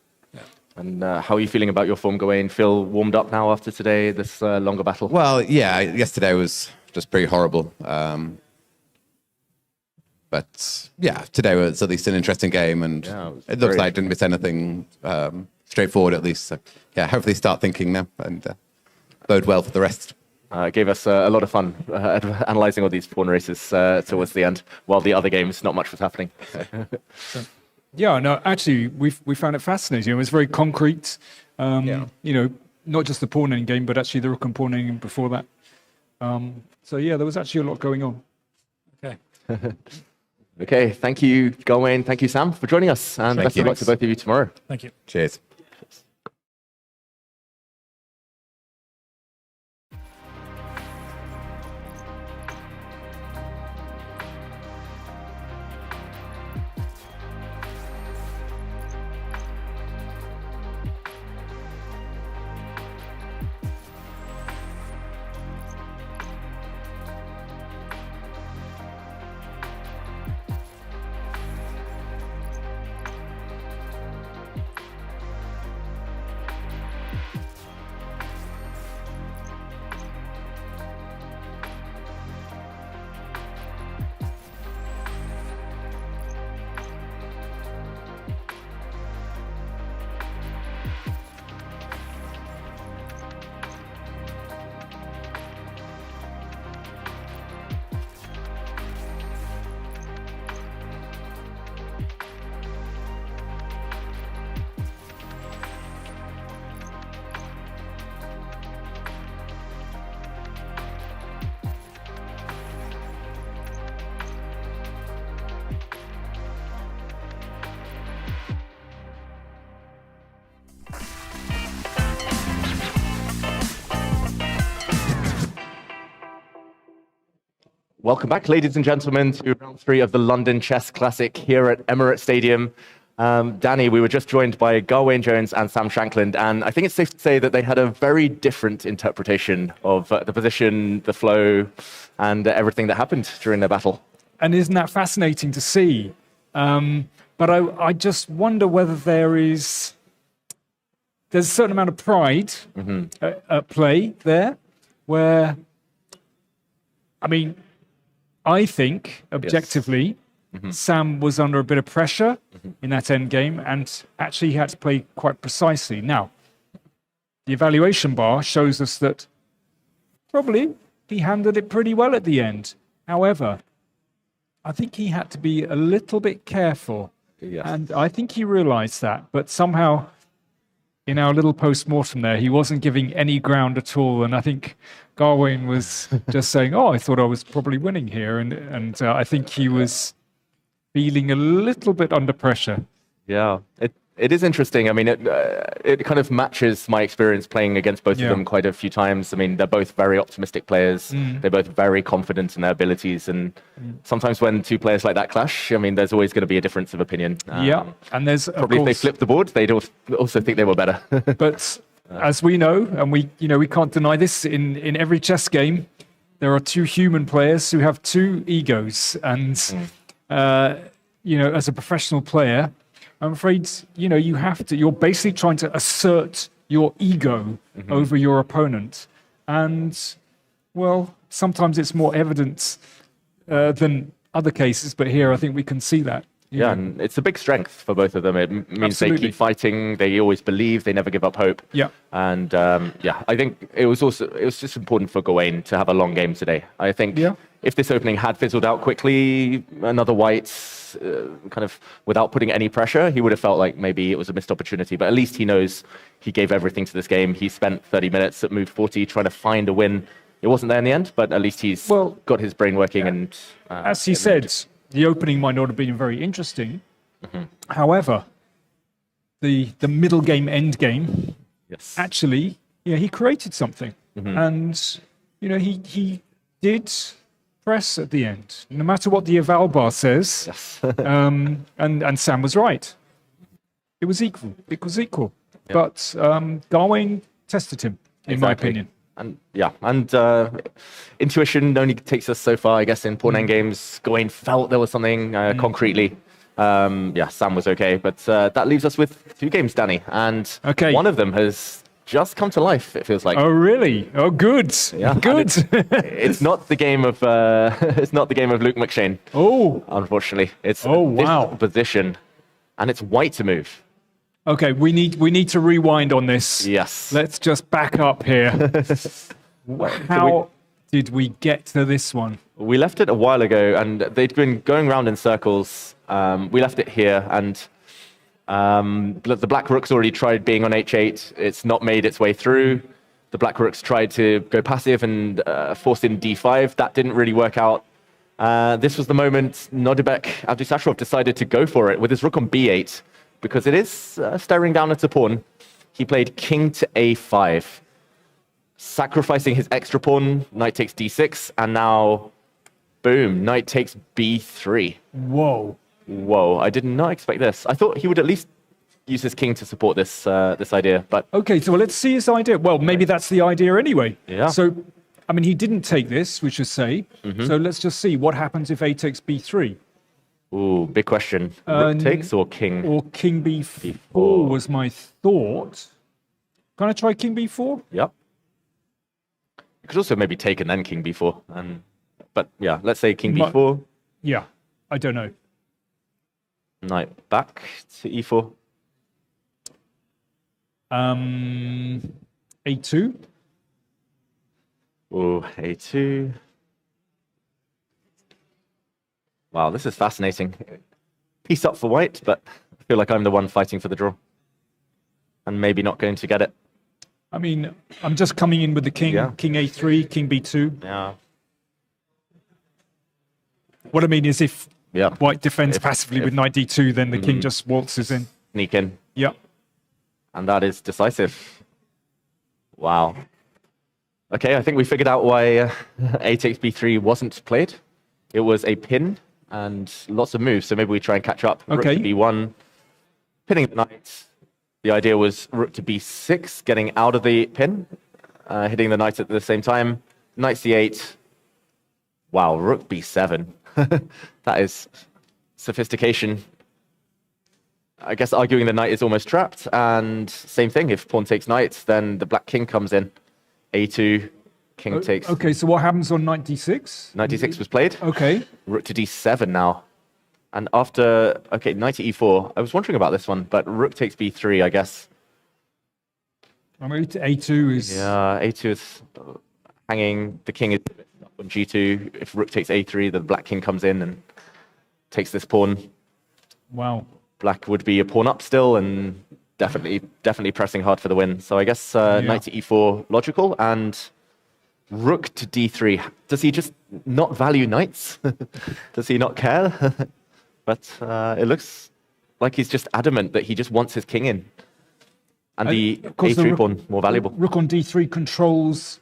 And how are you feeling about your form, Gawain? Feel warmed up now after today, this longer battle? Well, yeah, yesterday was just pretty horrible. But yeah, today was at least an interesting game, and Yeah, it looks very like I didn't miss anything straightforward at least. So yeah, hopefully start thinking now and bode well for the rest. It gave us a lot of fun analysing all these pawn races towards the end, while the other games, not much was happening. Yeah, no, actually, we found it fascinating. It was very concrete. Not just the pawn ending game, but actually the rook and pawn ending before that. So yeah, there was actually a lot going on. Okay. Okay, thank you, Gawain. Thank you, Sam, for joining us. And Thank best you. of luck to both of you tomorrow. Thank you. Cheers. Welcome back, ladies and gentlemen, to round 3 of the London Chess Classic here at Emirates Stadium. Danny, we were just joined by Garwayne Jones and Sam Shankland, and I think it's safe to say that they had a very different interpretation of the position, the flow, and everything that happened during their battle. And isn't that fascinating to see? But I just wonder whether there's a certain amount of pride at play there, where, I mean, I think, objectively, Sam was under a bit of pressure in that end game, and actually he had to play quite precisely. Now, the evaluation bar shows us that probably he handled it pretty well at the end. However, I think he had to be a little bit careful, and I think he realized that, but somehow in our little post-mortem there, he wasn't giving any ground at all, and I think Garwayne was just saying, oh, I thought I was probably winning here, and I think he was feeling a little bit under pressure. Yeah, it is interesting. I mean, it kind of matches my experience playing against both of them quite a few times. I mean, they're both very optimistic players. They're both very confident in their abilities. And sometimes when two players like that clash, I mean, there's always going to be a difference of opinion. And there's probably if they flip the board, they'd also think they were better. But as we know, and we can't deny this, in every chess game, there are two human players who have two egos. And, as a professional player, I'm afraid, you're basically trying to assert your ego over your opponent. And, well, sometimes it's more evident than other cases, but here I think we can see that. Yeah, and it's a big strength for both of them. It means they keep fighting, they always believe, they never give up hope. Yeah. And, I think it was just important for Gawain to have a long game today. I think if this opening had fizzled out quickly, another white, kind of without putting any pressure, he would have felt like maybe it was a missed opportunity. But at least he knows he gave everything to this game. He spent 30 minutes at move 40 trying to find a win. It wasn't there in the end, but at least he's got his brain working. And as he said, the opening might not have been very interesting. However, the middle game, end game, actually, he created something. And, he did press at the end, no matter what the eval bar says. And Sam was right. It was equal. It was equal. But Garwayne tested him, in my opinion. And intuition only takes us so far, I guess, in pawn endgames. Gawain felt there was something concretely. Sam was okay. But that leaves us with 2 games, Danny. And one of them has just come to life, it feels like. Oh, really? Oh, good. Yeah, good. It's not the game of Luke McShane. Oh, unfortunately, it's this position, and it's white to move. Okay, we need to rewind on this. Yes. Let's just back up here. How did we get to this one? We left it a while ago, and they'd been going around in circles. We left it here, and the black rook's already tried being on h8. It's not made its way through. The black rook's tried to go passive and force in d5. That didn't really work out. This was the moment Nodirbek Abdusattorov decided to go for it with his rook on b8, because it is staring down at a pawn. He played king to a5, sacrificing his extra pawn. Knight takes d6, and now, boom, knight takes b3. Whoa, I did not expect this. I thought he would at least use his king to support this idea, but... Okay, so let's see his idea. Well, maybe that's the idea anyway. Yeah. So, I mean, he didn't take this, we should say. So let's just see what happens if a takes b3. Ooh, big question. Rook takes or king? Or king b4 was my thought. Can I try king b4? Yep. You could also maybe take and then king b4. But yeah, let's say king b4. Yeah, I don't know. Knight back to e4. a2. Ooh, a2. Wow, this is fascinating. Piece up for white, but I feel like I'm the one fighting for the draw. And maybe not going to get it. I mean, I'm just coming in with the king, king a3, king b2. Yeah. What I mean is if white defends passively with knight d2, then the king just waltzes in. Sneak in. Yeah. And that is decisive. Wow. Okay, I think we figured out why a takes b3 wasn't played. It was a pin and lots of moves, so maybe we try and catch up. Rook Okay. to b1, pinning the knight. The idea was rook to b6, getting out of the pin, hitting the knight at the same time. Knight c8. Wow, rook b7. That is sophistication. I guess arguing the knight is almost trapped, and same thing, if pawn takes knight, then the black king comes in. a2, king takes... Okay, so what happens on knight d6? Knight d6 was played. Okay. Rook to d7 now. And after, okay, knight to e4. I was wondering about this one, but rook takes b3, I guess. I mean, a2 is... Yeah, a2 is hanging. The king is up on g2. If rook takes a3, the black king comes in and takes this pawn. Wow. Black would be a pawn up still and definitely pressing hard for the win. So I guess knight to e4 logical, and rook to d3. Does he just not value knights? Does he not care? But it looks like he's just adamant that he just wants his king in. And the a3 pawn more valuable. Rook on d3 controls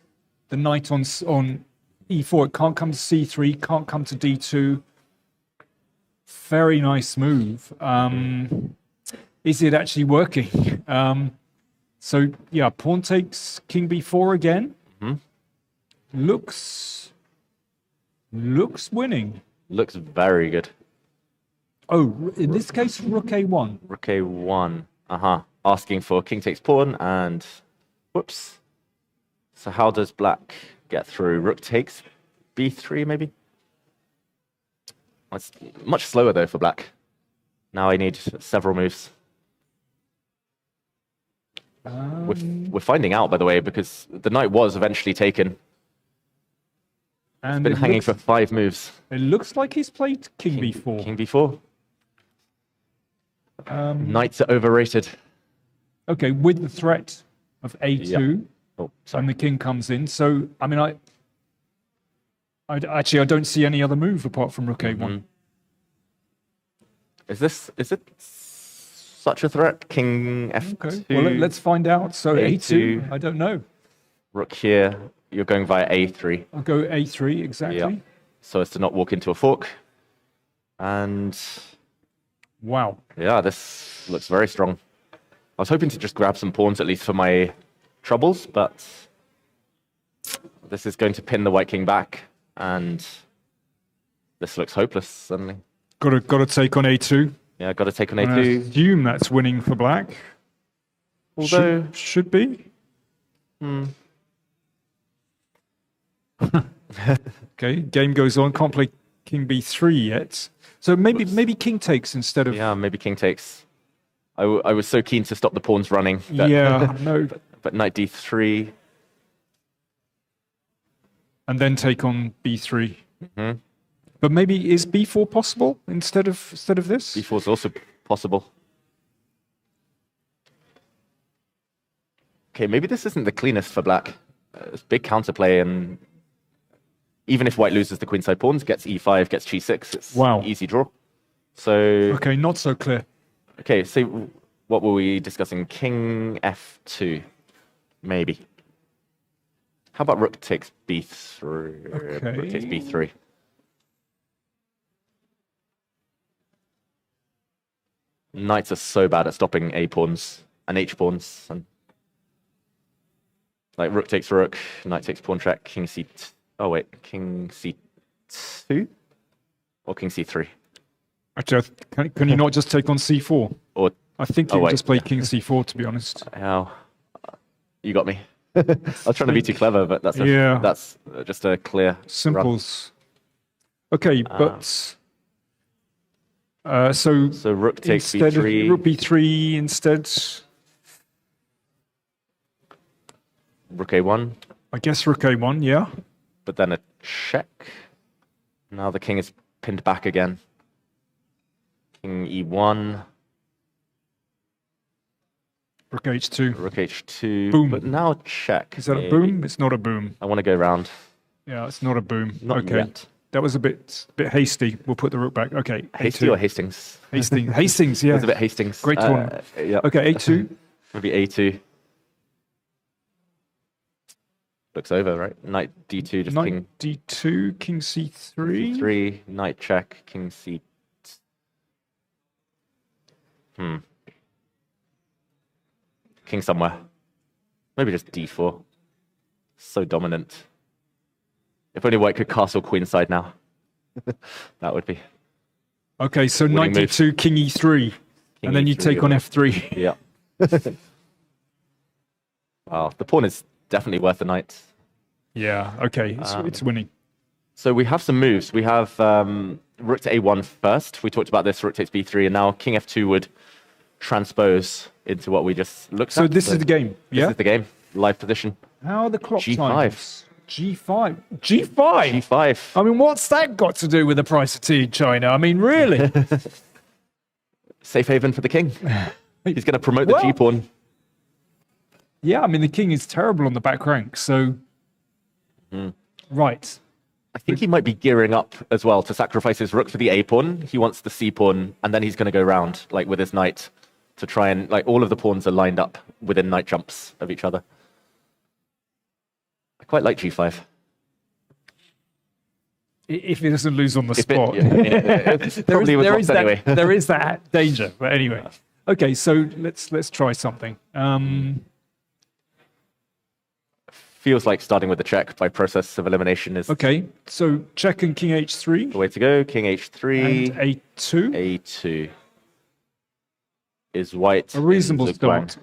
the knight on e4. It can't come to c3, can't come to d2. Very nice move. Is it actually working? So yeah, pawn takes king b4 again. Looks winning. Looks very good. Oh, in this case, rook a1. Rook a1. Asking for king takes pawn and whoops. So how does black get through? Rook takes b3 maybe? It's much slower though for black. Now I need several moves. We're finding out, by the way, because the knight was eventually taken. And Been hanging for 5 moves. It looks like he's played king b4. King b4. Knights are overrated. Okay, with the threat of a2, Oh, sorry. and the king comes in. So, I mean, I don't see any other move apart from rook a1. Is it such a threat? King f2. Okay, well, let's find out. So a2, I don't know. Rook here, you're going via a3. I'll go a3, exactly. Yeah. So as to not walk into a fork. And Wow. yeah, this looks very strong. I was hoping to just grab some pawns at least for my troubles, but this is going to pin the white king back, and this looks hopeless suddenly. Got to take on a2. Yeah, got to take on I a2. assume that's winning for black. Although should be. Okay, game goes on. Can't play king b3 yet. So maybe king takes instead of... yeah, maybe king takes. I was so keen to stop the pawns running. That, Yeah, no. but knight d3. And then take on b3. But maybe is b4 possible instead of this? b4 is also possible. Okay, maybe this isn't the cleanest for black. It's big counterplay, and even if white loses the queenside pawns, gets e5, gets g6, it's Wow. easy draw. So Okay, not so clear. okay, so what were we discussing? King f2, maybe. How about rook takes b3? Okay. Rook takes b3. Knights are so bad at stopping a pawns and h pawns, and like rook takes rook, knight takes pawn check, king c. Oh wait, king c2 or king c3. Actually, can you not just take on c4? Or I think you just play king c4, to be honest. how you got me. I was trying to be too clever, but that's that's just a clear run. Simples. Okay, but so rook takes instead b3. of rook b3 instead. Rook a1, I guess rook a1, yeah. but then a check. Now the king is pinned back again. King e1, Rook h2. rook h2. Boom. But now check. Is that a maybe. boom? It's not a boom. I want to go round. Yeah, it's not a boom. Not okay. yet. That was a bit hasty. We'll put the rook back. Okay. Hasty A2. or Hastings? Hastings. Hastings, It yeah. was a bit Hastings. Great tournament. Yeah. Okay, a2. Maybe a2. Looks over, right? Knight d2, just Knight king d2, king c3. c3, knight check, king c. King somewhere. Maybe just d4. So dominant. If only white could castle queenside now. That would be. Okay, so knight Winning move. d2, king e3, and then you E3 take on or- f3. Yeah. Wow, the pawn is definitely worth the knight. Yeah, okay, it's winning. So we have some moves. We have rook to a1 first. We talked about this, rook takes b3, and now king f2 would transpose into what we just looked So at. this is the game, This yeah? is the game. Live position. How are the clock G5. times? G5. G5? g5. I mean, what's that got to do with the price of tea in China? I mean, really? Safe haven for the king. He's going to promote the Well- g-pawn. Yeah, I mean, the king is terrible on the back rank, so... Right. I think he might be gearing up as well to sacrifice his rook for the a-pawn. He wants the c-pawn, and then he's going to go round, like, with his knight to try and, like, all of the pawns are lined up within knight jumps of each other. I quite like g5. If he doesn't lose on the If it- spot. yeah, it probably was lost anyway. there is that danger, but anyway. Okay, so let's try something. Feels like starting with the check by process of elimination is Okay, so check and king h3 the way to go. King h3, and a2. a2 is white. A reasonable in Zugzwang. start.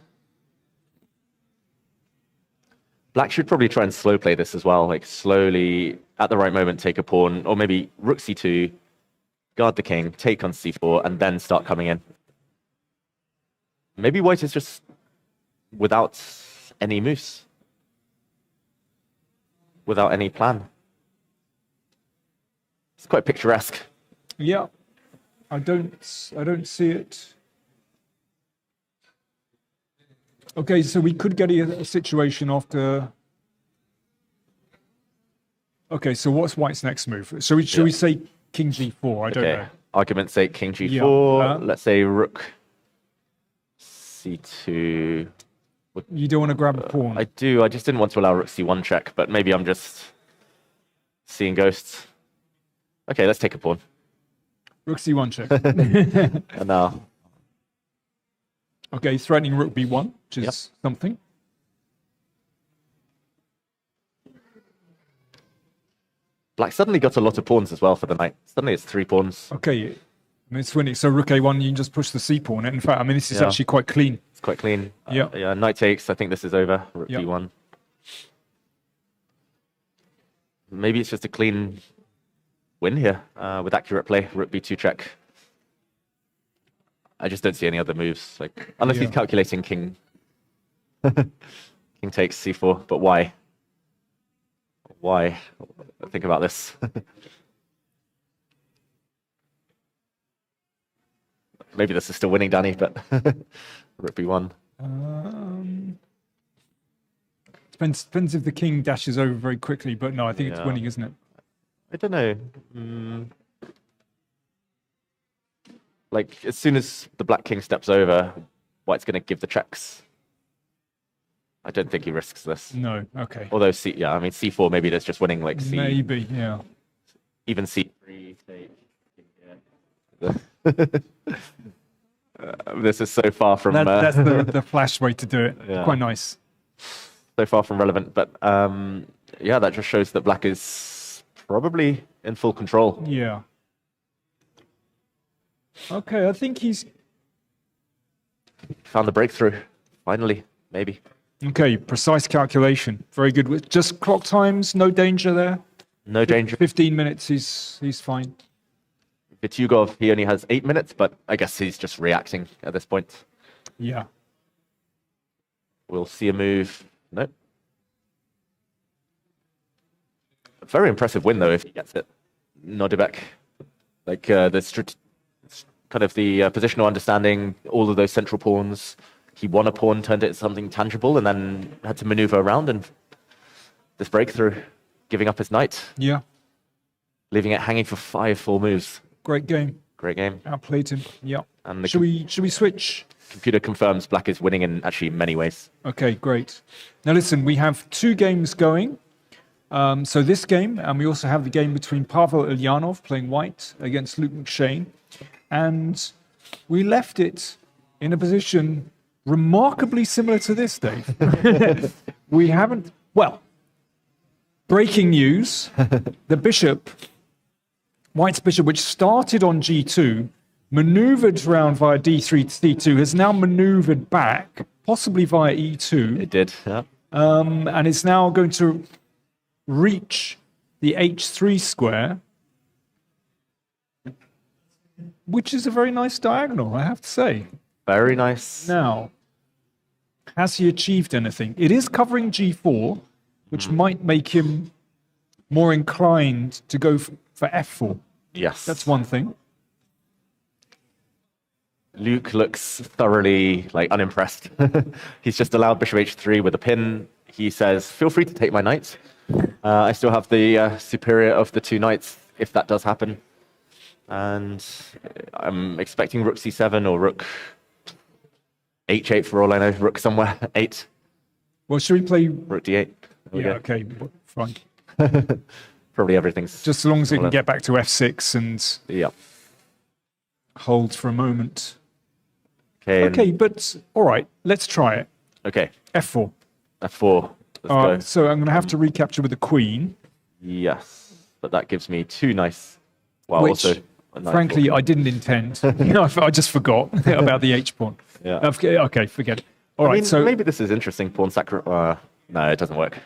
Black should probably try and slow play this as well, like slowly at the right moment take a pawn, or maybe rook c2, guard the king, take on c4, and then start coming in. Maybe white is just without any moves, without any plan. It's quite picturesque. Yeah, I don't see it. Okay, so we could get a situation after. Okay, so what's white's next move? Should we say king g4? I don't know. Argument's sake, king g4. Yeah, Let's say rook c2. You don't want to grab a pawn. I do. I just didn't want to allow rook c1 check, but maybe I'm just seeing ghosts. Okay, let's take a pawn. Rook c1 check. And now, Okay, threatening rook b1, which is something. black suddenly got a lot of pawns as well for the knight. Suddenly it's 3 pawns. Okay, I mean, it's winning. So rook a1, you can just push the c pawn. In fact, I mean, this is Yeah. actually quite clean. It's quite clean. Yeah. Yeah, knight takes. I think this is over. Rook Yeah. b1. Maybe it's just a clean win here with accurate play. Rook b2 check. I just don't see any other moves. Like unless he's Yeah. calculating king. King takes c4, but why? Why? Think about this. Maybe this is still winning, Danny, but rook b1. Depends if the king dashes over very quickly, but no, I think it's Yeah. winning, isn't it? I don't know. Like as soon as the black king steps over, white's going to give the checks. I don't think he risks this. No, okay. Although I mean c4 maybe there's just winning like c. Maybe, yeah. Even c3 take. This is so far from That's the flash way to do it. Yeah. Quite nice. so far from relevant, but yeah, that just shows that black is probably in full control. Yeah. Okay, I think he's Found the breakthrough finally, maybe. okay. Precise calculation, very good. With just clock times, no danger there. No danger. 15 minutes, he's fine. Vitugov, he only has 8 minutes, but I guess he's just reacting at this point. Yeah. We'll see a move. No. Very impressive win, though, if he gets it. Nodirbek. Like, kind of the positional understanding, all of those central pawns. He won a pawn, turned it into something tangible, and then had to maneuver around, and this breakthrough, giving up his knight, Yeah. leaving it hanging for 5 full moves. Great game. Great game. Outplayed him. Yeah. And the Should we switch? computer confirms black is winning in actually many ways. Okay, great. Now listen, we have 2 games going. So this game, and we also have the game between Pavel Ilyanov playing white against Luke McShane. And we left it in a position remarkably similar to this, Dave. We haven't, well, breaking news, the bishop, white's bishop, which started on g2, maneuvered around via d3 to c2, has now maneuvered back, possibly via e2. It did, yeah. And it's now going to reach the h3 square, which is a very nice diagonal, I have to say. Very nice. Now, has he achieved anything? It is covering g4, which might make him more inclined to go for f4. Yes. That's one thing. Luke looks thoroughly unimpressed. He's just allowed bishop h3 with a pin. He says, feel free to take my knight. I still have the superior of the two knights if that does happen. And I'm expecting rook c7 or rook h8 for all I know. Rook somewhere, 8. Well, should we play? Rook d8. Yeah, okay, fine. Probably everything's... Just as long as it can get back to f6 and yeah. hold for a moment. Okay, Okay, but all right, let's try it. Okay, f4. f4. Let's go. So I'm going to have to recapture with the queen. Yes, but that gives me two nice... Well, Which, also a knight frankly, I didn't intend. I just forgot about the h-pawn. Yeah. Okay, forget it. All right, so maybe this is interesting. Pawn sacri... no, it doesn't work.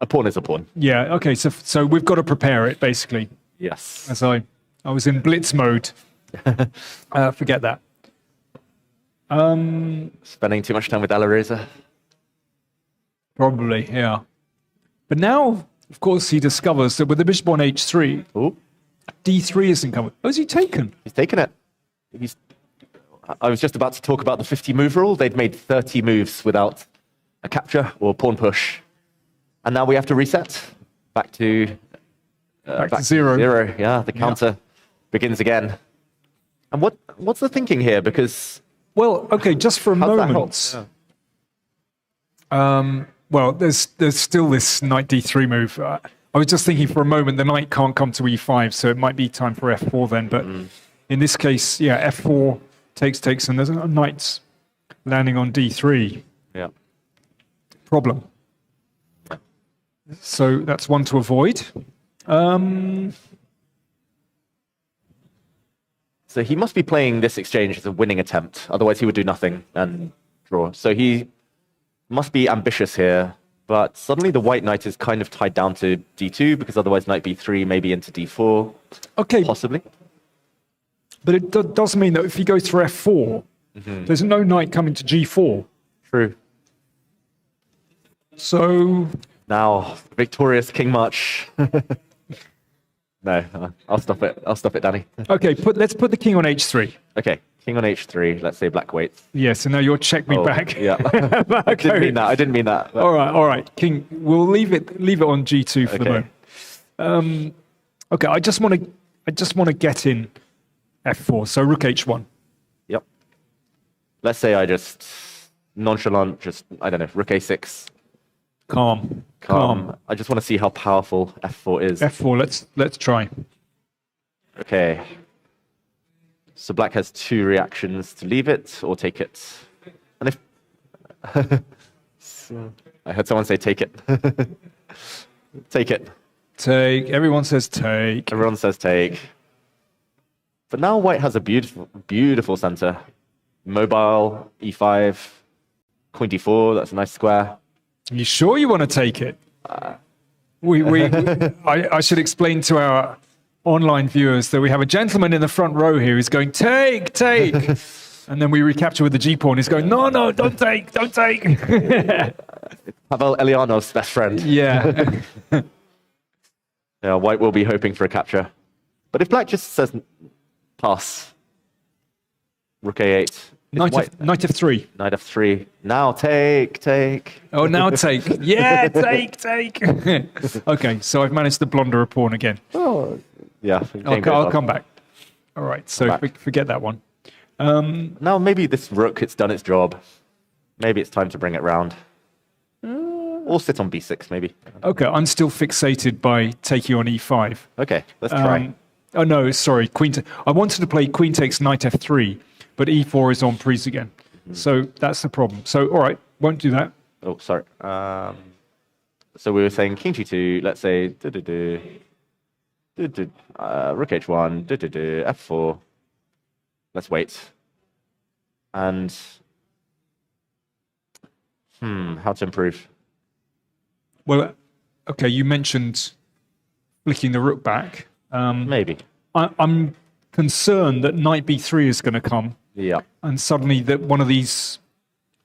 A pawn is a pawn. yeah, okay, so we've got to prepare it, basically. Yes. As I was in blitz mode. Forget that. Spending too much time with Alireza. Probably, yeah. But now, of course, he discovers that with the bishop on h3, Ooh, d3 isn't covered. Oh, is he taken? he's taken it. I was just about to talk about the 50 move rule. They'd made 30 moves without a capture or pawn push. And now we have to reset back to... Back to zero. Yeah, the counter begins again. And what's the thinking here? Because... Well, okay, just for a how's that moment. help? Yeah. Well, there's still this knight d3 move. I was just thinking for a moment the knight can't come to e5, so it might be time for f4 then. But in this case, yeah, f4 takes, and there's a knight landing on d3. Yeah. Problem. So that's one to avoid. So he must be playing this exchange as a winning attempt. Otherwise, he would do nothing and draw. So he must be ambitious here. But suddenly the white knight is kind of tied down to d2 because otherwise knight b3 maybe into d4. Okay. Possibly. But it does mean that if he goes for f4, there's no knight coming to g4. True. So... Now, victorious King March. No, I'll stop it. I'll stop it, Danny. Okay, let's put the king on h3. Okay, king on h3. Let's say black waits. Yes, and now you'll check me back. Yeah. I didn't mean that. But... All right. King, we'll leave it on g2 for the moment. Okay, I just want to get in f4. So rook h1. Yep. Let's say I just nonchalant, I don't know, rook a6. Calm. I just want to see how powerful f4 is. f4. Let's try. Okay. So black has two reactions: to leave it or take it. And if I heard someone say take it. Take it. Take. Everyone says take. Everyone says take. But now white has a beautiful, beautiful center. Mobile, e5, queen d4. That's a nice square. You sure you want to take it? I should explain to our online viewers that we have a gentleman in the front row here who's going, take. And then we recapture with the g-pawn. He's going, no, don't take. Pavel Elianov's best friend. Yeah. Yeah, white will be hoping for a capture. But if black just says pass, rook a8. Knight f3. Knight f3. Now take. Oh, now take. Yeah, take. Okay, so I've managed to blunder a pawn again. Oh, yeah. I'll come back. All right, so forget that one. Now maybe this rook, it's done its job. Maybe it's time to bring it round. Or sit on b6, maybe. Okay, I'm still fixated by taking on e5. Okay, let's try. Oh no, sorry, I wanted to play queen takes knight f3, but e4 is on prise again. So that's the problem. So all right, won't do that. Oh, sorry. So we were saying king g2, let's say rook h1, f4. Let's wait. And how to improve? Well, okay, you mentioned flicking the rook back. Maybe. I'm concerned that knight b3 is going to come. Yeah. And suddenly that one of these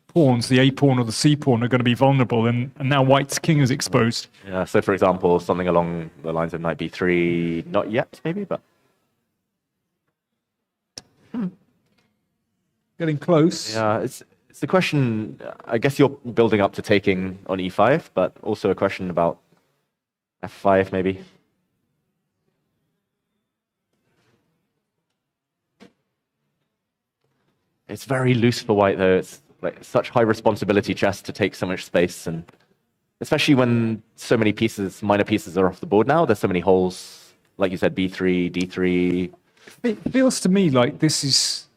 pawns, the a pawn or the c pawn, are going to be vulnerable, and now white's king is exposed. Yeah, so for example, something along the lines of knight b3, not yet, maybe, but... Getting close. Yeah, it's the question, I guess you're building up to taking on e5, but also a question about f5, maybe. It's very loose for white, though. It's like such high responsibility chess to take so much space, and especially when so many pieces, minor pieces, are off the board now. There's so many holes, like you said, b3, d3. It feels to me like this is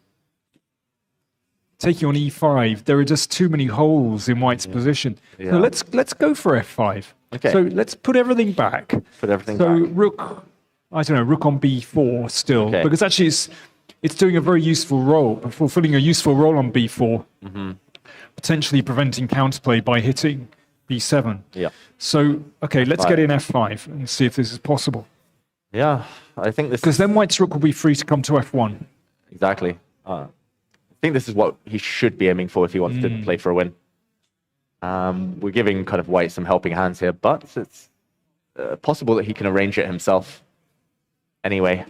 taking on e5. There are just too many holes in white's position. Yeah. So let's go for f5. Okay. So let's put everything back. Put everything so back. rook, I don't know, rook on b4 still, Okay. because actually it's doing a very useful role, fulfilling a useful role on b4, potentially preventing counterplay by hitting b7. Yeah. So, okay, let's Right. get in f5 and see if this is possible. Yeah, I think this Because then white's rook will be free to come to f1. Exactly. I think this is what he should be aiming for if he wants to play for a win. We're giving kind of white some helping hands here, but it's possible that he can arrange it himself anyway.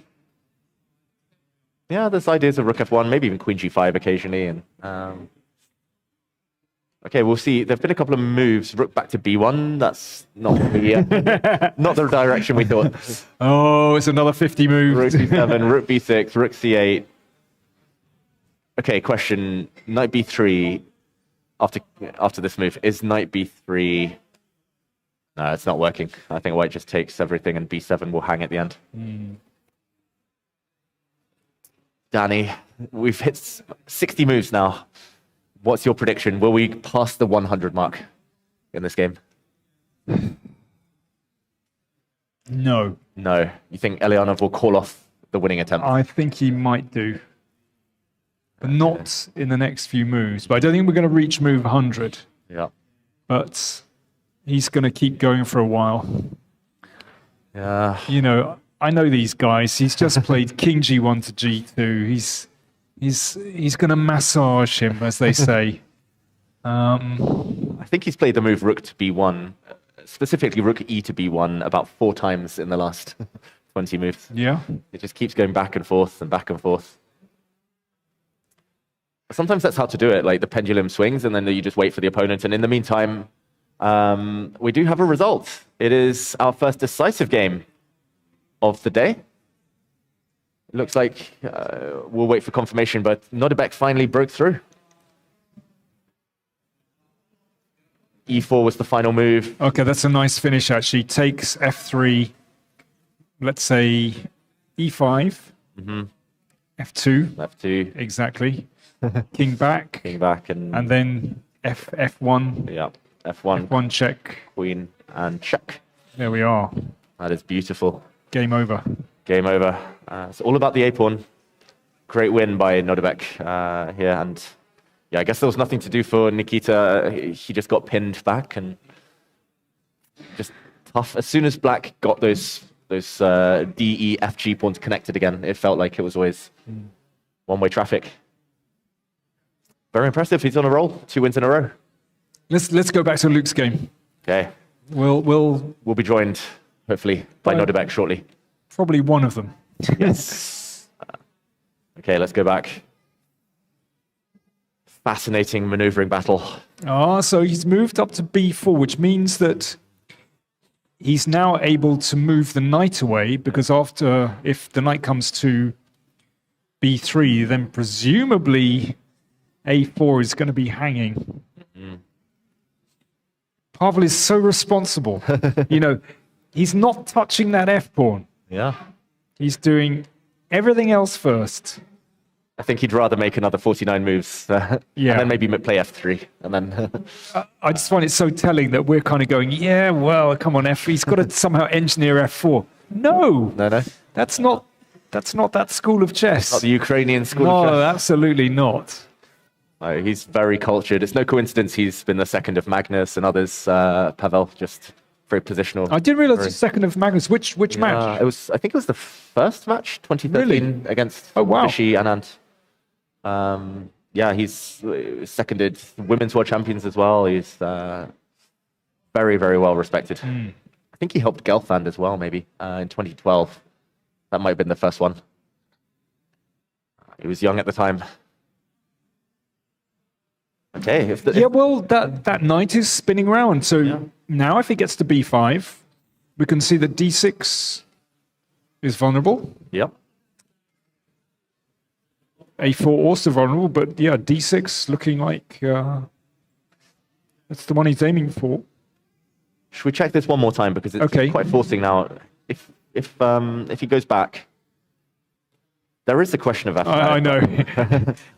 Yeah, there's ideas of rook f1, maybe even queen g5 occasionally. And okay, we'll see. There've been a couple of moves. Rook back to b1. That's not not the direction we thought. Oh, it's another 50 move. Rook b7, rook b6, rook c8. Okay, question. Knight b3 after this move. Is knight b3... No, it's not working. I think white just takes everything and b7 will hang at the end. Danny, we've hit 60 moves now. What's your prediction? Will we pass the 100 mark in this game? No. No. You think Elianov will call off the winning attempt? I think he might do. But not in the next few moves. But I don't think we're going to reach move 100. Yeah. But he's going to keep going for a while. Yeah. You know, I know these guys. He's just played king g1 to g2. He's going to massage him, as they say. I think he's played the move rook to b1, specifically rook e to b1, about 4 times in the last 20 moves. Yeah. It just keeps going back and forth and back and forth. Sometimes that's how to do it, like the pendulum swings and then you just wait for the opponent. And in the meantime, we do have a result. It is our first decisive game of the day. It looks like we'll wait for confirmation, but Nodirbek finally broke through. E4 was the final move. Okay, that's a nice finish, actually. Takes f3, let's say e5, f2. F2. Exactly. King back. King back and then f1. Yeah, f1. F1 check. Queen and check. There we are. That is beautiful. Game over. Game over. It's all about the a-pawn. Great win by Nodirbek here. And yeah, I guess there was nothing to do for Nikita. He just got pinned back and just tough. As soon as black got those D, E, F, G pawns connected again, it felt like it was always one-way traffic. Very impressive. He's on a roll. 2 wins in a row. Let's go back to Luke's game. Okay. We'll be joined, hopefully, by Nodirbek shortly. Probably one of them. Yes. Okay, let's go back. Fascinating maneuvering battle. So he's moved up to b4, which means that he's now able to move the knight away, because if the knight comes to b3, then presumably a4 is going to be hanging. Pavel is so responsible. He's not touching that F pawn. Yeah. He's doing everything else first. I think he'd rather make another 49 moves and then maybe play F3 and then... I just find it so telling that we're kind of going, yeah, well, come on, F. He's got to somehow engineer F4. No, that's not that school of chess. Not the Ukrainian school of chess. No, absolutely not. He's very cultured. It's no coincidence he's been the second of Magnus and others. Pavel, just very positional. I didn't realize the second of Magnus. Which match? I think it was the first match, 2013, against Vishy Anand. He's seconded women's world champions as well. He's very, very well respected. I think he helped Gelfand as well, maybe, in 2012. That might have been the first one. He was young at the time. Okay. That knight is spinning around. So now if he gets to b5, we can see that d6 is vulnerable. Yep. A4 also vulnerable, but d6 looking like that's the one he's aiming for. Should we check this one more time because it's quite forcing now? If he goes back, there is a question of F5. I know.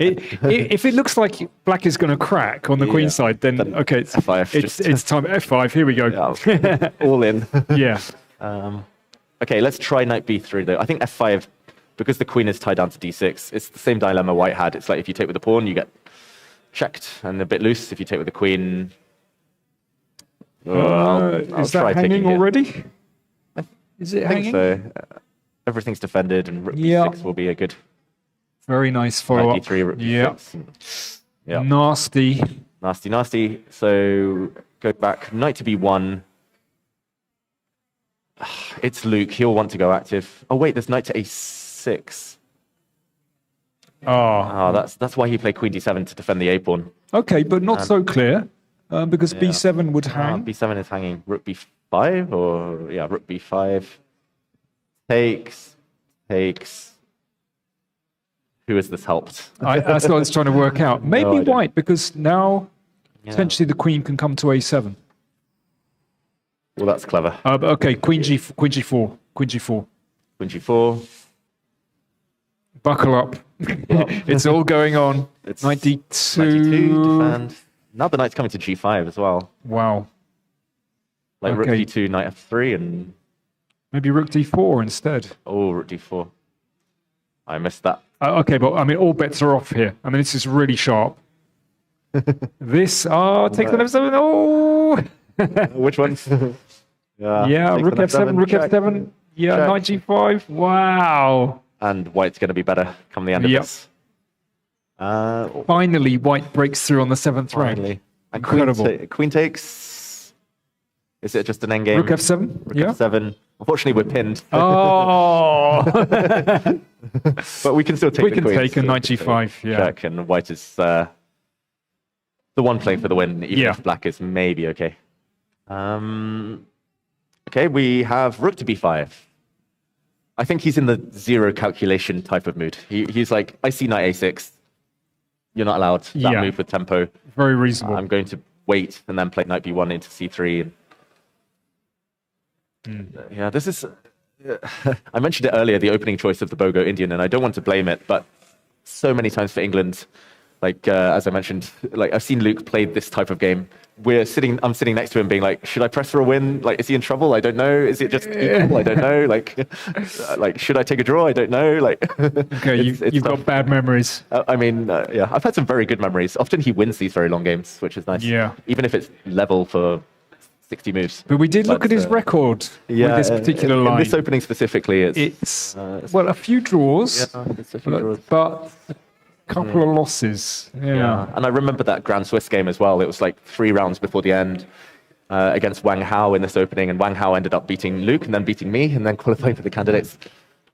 If it looks like black is going to crack on the queen side, then okay, it's F5. It's time. F5. Here we go. Yeah, all in. Yeah. Okay, let's try knight b3 though. I think F5. Because the queen is tied down to d6, it's the same dilemma white had. It's like if you take with the pawn, you get checked and a bit loose. If you take with the queen... is that hanging already? Is it hanging? I think so. Everything's defended and rook b6 will be a good... Very nice follow-up. Knight d3, rook b6. Yeah. Nasty. Nasty. So go back. Knight to b1. It's Luke. He'll want to go active. Oh, wait, there's knight to a6. Oh, that's why he played queen d7 to defend the a pawn. Okay, but not so clear because b7 would hang. B7 is hanging. Rook b5 or rook b5 takes. Who has this helped? That's what I was trying to work out. Maybe white because now potentially the queen can come to a7. Well, that's clever. Okay, queen g4. Queen g4. Buckle up. It's all going on. It's knight d2. Knight d2, defend. Now the knight's coming to g5 as well. Wow. Like rook d2, knight f3, and... Maybe rook d4 instead. Oh, rook d4. I missed that. Okay, but I mean, all bets are off here. I mean, this is really sharp. This, take the f7. Oh! Which one? Rook f7, rook f7. Yeah, check. Knight g5. Wow. And white's going to be better come the end of this. Finally, white breaks through on the 7th rank. Incredible. Queen takes. Is it just an endgame? Rook f7. Rook f7. Unfortunately, we're pinned. Oh. But we can still take the queen. We can take a knight g5. Check, and white is the one playing for the win, even if black is maybe okay. Okay, we have rook to b5. I think he's in the zero calculation type of mood. He's like, I see knight a6. You're not allowed that move with tempo. Very reasonable. I'm going to wait and then play knight b1 into c3. Yeah, this is... I mentioned it earlier, the opening choice of the Bogo Indian, and I don't want to blame it, but so many times for England, like, as I mentioned, like I've seen Luke play this type of game. I'm sitting next to him being like, should I press for a win? Like, is he in trouble? I don't know. Is it just equal? I don't know. Like, should I take a draw? I don't know. Like, okay, you've got bad memories. I mean, I've had some very good memories. Often he wins these very long games, which is nice. Yeah. Even if it's level for 60 moves. But we did look at his record with this particular line. In this opening specifically, it's a few draws, but a couple of losses. Yeah. And I remember that Grand Swiss game as well. It was like 3 rounds before the end against Wang Hao in this opening, and Wang Hao ended up beating Luke and then beating me and then qualifying for the candidates.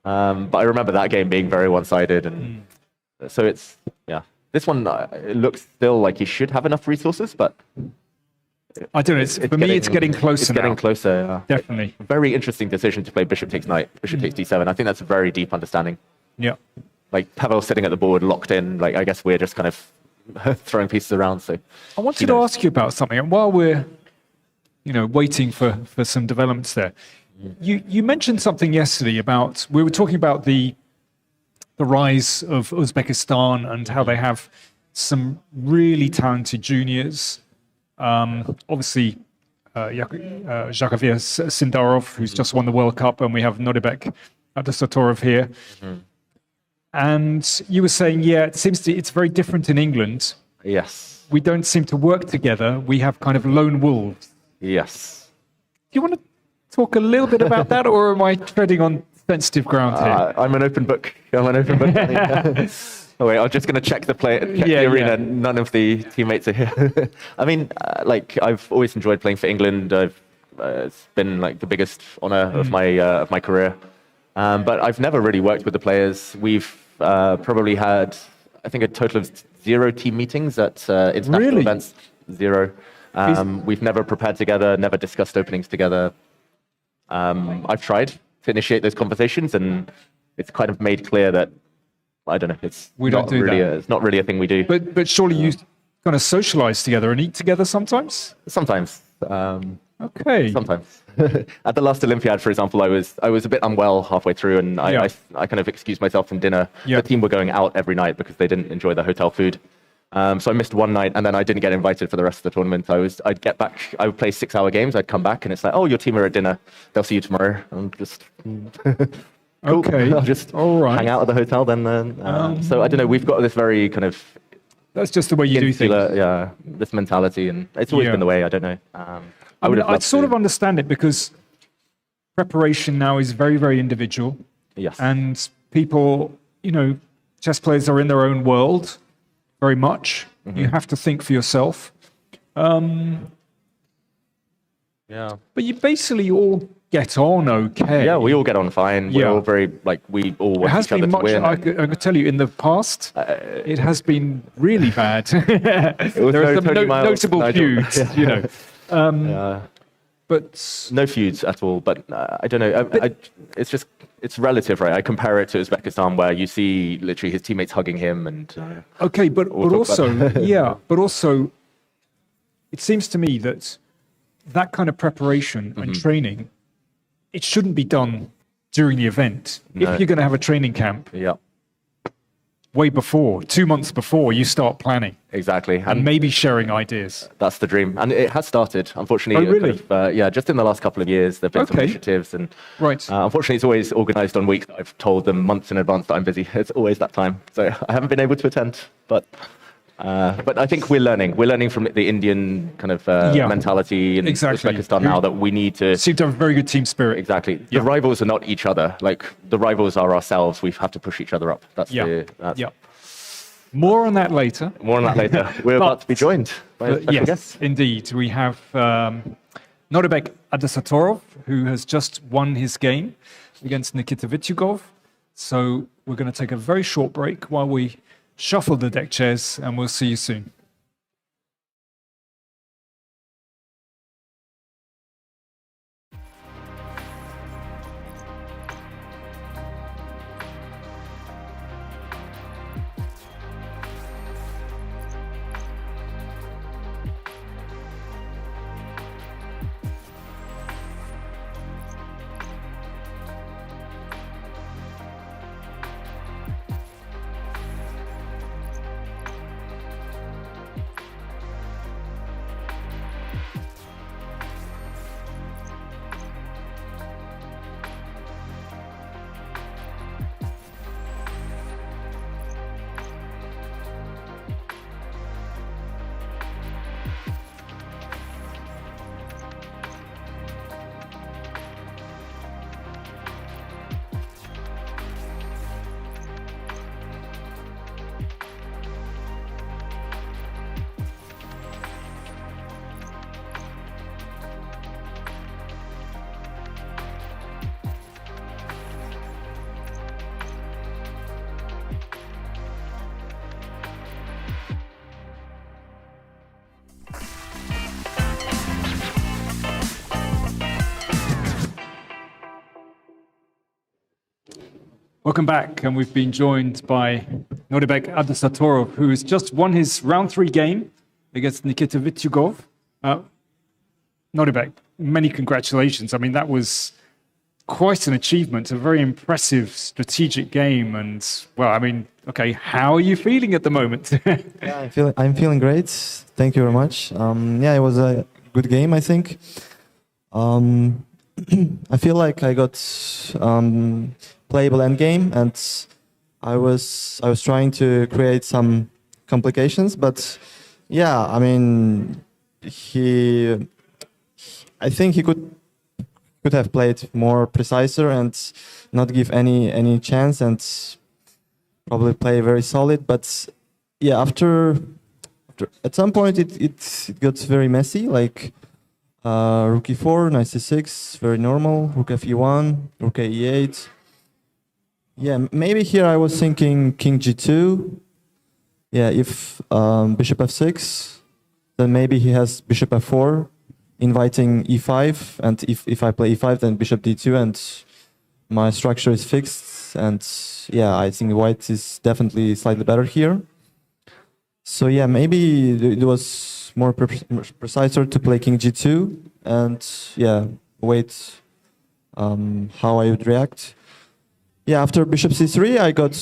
But I remember that game being very one-sided, and so it's this one it looks still like he should have enough resources, but I don't know. For me, it's getting closer. It's getting closer. Definitely. Very interesting decision to play bishop takes knight, bishop takes d7. I think that's a very deep understanding. Yeah. Like Pavel sitting at the board, locked in. Like I guess we're just kind of throwing pieces around. So I wanted to ask you about something. And while we're waiting for some developments there. You mentioned something yesterday about, we were talking about the rise of Uzbekistan and how they have some really talented juniors. Obviously, Jakovir Sindarov, who's just won the World Cup, and we have Nodirbek Abdusattorov here. And you were saying, it's very different in England. Yes. We don't seem to work together. We have kind of lone wolves. Yes. Do you want to talk a little bit about that, or am I treading on sensitive ground here? I'm an open book. Oh wait, I'm just going to check the arena. Yeah. None of the teammates are here. I mean, I've always enjoyed playing for England. It's been like the biggest honor of my career. But I've never really worked with the players. We've probably had, I think, a total of 0 team meetings at international events. 0. We've never prepared together, never discussed openings together. I've tried to initiate those conversations, and it's kind of made clear that, I don't know, it's not really a thing we do. But surely you kind of socialize together and eat together sometimes? Sometimes. Okay. Sometimes. At the last Olympiad, for example, I was a bit unwell halfway through, and I kind of excused myself from dinner. The team were going out every night because they didn't enjoy the hotel food. So I missed one night, and then I didn't get invited for the rest of the tournament. I'd get back, I would play 6-hour games, I'd come back, and it's like, oh, your team are at dinner. They'll see you tomorrow. I'm just... Cool. Okay. I'll just hang out at the hotel then. So I don't know, we've got this very kind of... That's just the way you do things. Yeah, this mentality, and it's always been the way, I don't know. I'd sort of understand it because preparation now is very, very individual. Yes. And people, chess players are in their own world very much. You have to think for yourself. Yeah. But you basically all get on okay. Yeah, we all get on fine. We're all very, we all want each other to win. I can tell you, in the past, it has been really bad. There are some notable feuds, But no feuds at all. But I don't know. It's relative, right? I compare it to Uzbekistan, where you see literally his teammates hugging him, and okay, but also, but also, it seems to me that kind of preparation and training, it shouldn't be done during the event. No. If you're going to have a training camp, way before, 2 months before, you start planning. Exactly. And maybe sharing ideas. That's the dream. And it has started, unfortunately. Oh, really? Kind of, just in the last couple of years, there have been some initiatives. And unfortunately, it's always organized on weeks that I've told them months in advance that I'm busy. It's always that time. So I haven't been able to attend. But I think we're learning. We're learning from the Indian kind of mentality in Uzbekistan now that we need to... Seem to have a very good team spirit. Exactly. The rivals are not each other. The rivals are ourselves. We have to push each other up. That's More on that later. We're about to be joined by a special guest. Indeed. We have Nodirbek Abdusattorov, who has just won his game against Nikita Vityugov. So we're going to take a very short break while we shuffle the deck chairs, and we'll see you soon. Welcome back, and we've been joined by Nodirbek Abdusattorov, who has just won his round 3 game against Nikita Vityugov. Nodirbek, many congratulations. I mean, that was quite an achievement, a very impressive strategic game. And, well, I mean, okay, how are you feeling at the moment? Yeah, I'm feeling great. Thank you very much. Yeah, it was a good game, I think. I feel like I got playable endgame, and I was trying to create some complications, but yeah, I mean, I think he could have played more preciser and not give any chance and probably play very solid. But yeah, after at some point it got very messy. Like rook e4, knight c6, very normal. Rook fe1, rook e8. Yeah, maybe here I was thinking king g2. Yeah, if bishop f6, then maybe he has bishop f4, inviting e5, and if I play e5, then bishop d2, and my structure is fixed. And yeah, I think white is definitely slightly better here. So yeah, maybe it was more preciser to play king g2, and yeah, wait how I would react. Yeah, after bishop c3, I got,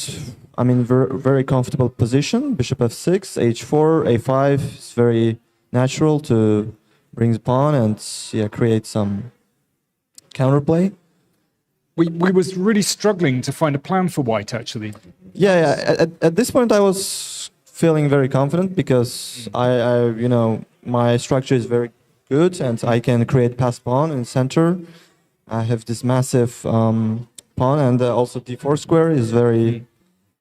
I mean, very comfortable position. Bishop f6, h4, a5. It's very natural to bring the pawn and yeah, create some counterplay. We was really struggling to find a plan for white, actually. Yeah. At this point, I was feeling very confident because I you know, my structure is very good and I can create passed pawn in center. I have this massive pawn, and also d4 square is very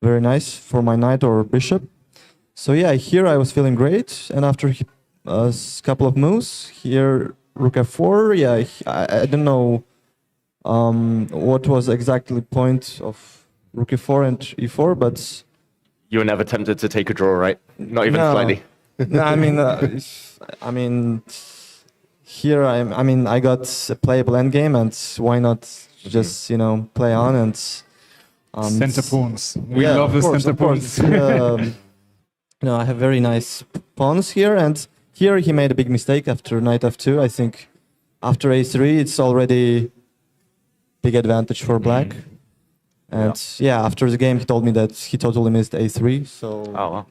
nice for my knight or bishop. So yeah, here I was feeling great, and after a couple of moves here, rook f4. Yeah, I don't know what was exactly the point of rook e4 and e4, but You were never tempted to take a draw, right? Not even slightly. No, I mean, here I got a playable endgame, and why not just play on and center pawns. We love the center pawns. I have very nice pawns here, and here he made a big mistake after knight f2. I think after a3, it's already big advantage for black. And yeah, after the game, he told me that he totally missed a3. So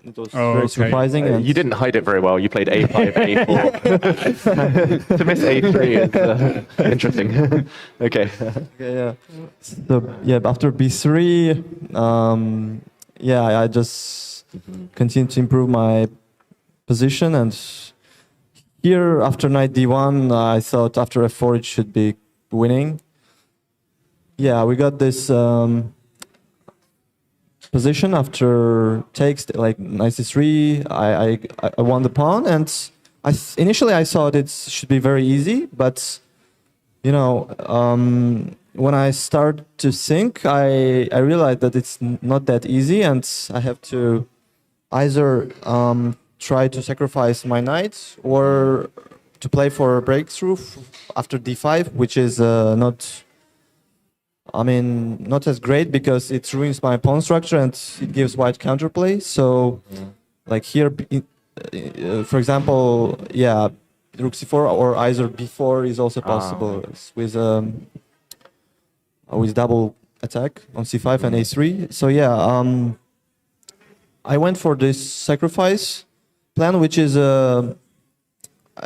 it was very surprising. And you didn't hide it very well. You played a5, a4. To miss a3 is interesting. Okay. Yeah. So yeah, after b3, I just continued to improve my position, and here after knight d1, I thought after f4 it should be winning. Yeah, we got this position after takes, like knight c3. I won the pawn, and initially I thought it should be very easy, but when I start to think, I realized that it's not that easy, and I have to either try to sacrifice my knight or to play for a breakthrough after d5, which is not as great because it ruins my pawn structure and it gives white counterplay. So, like here, for example, yeah, rook c4 or either b4 is also possible with double attack on c5 and a3. So yeah, I went for this sacrifice plan, which is I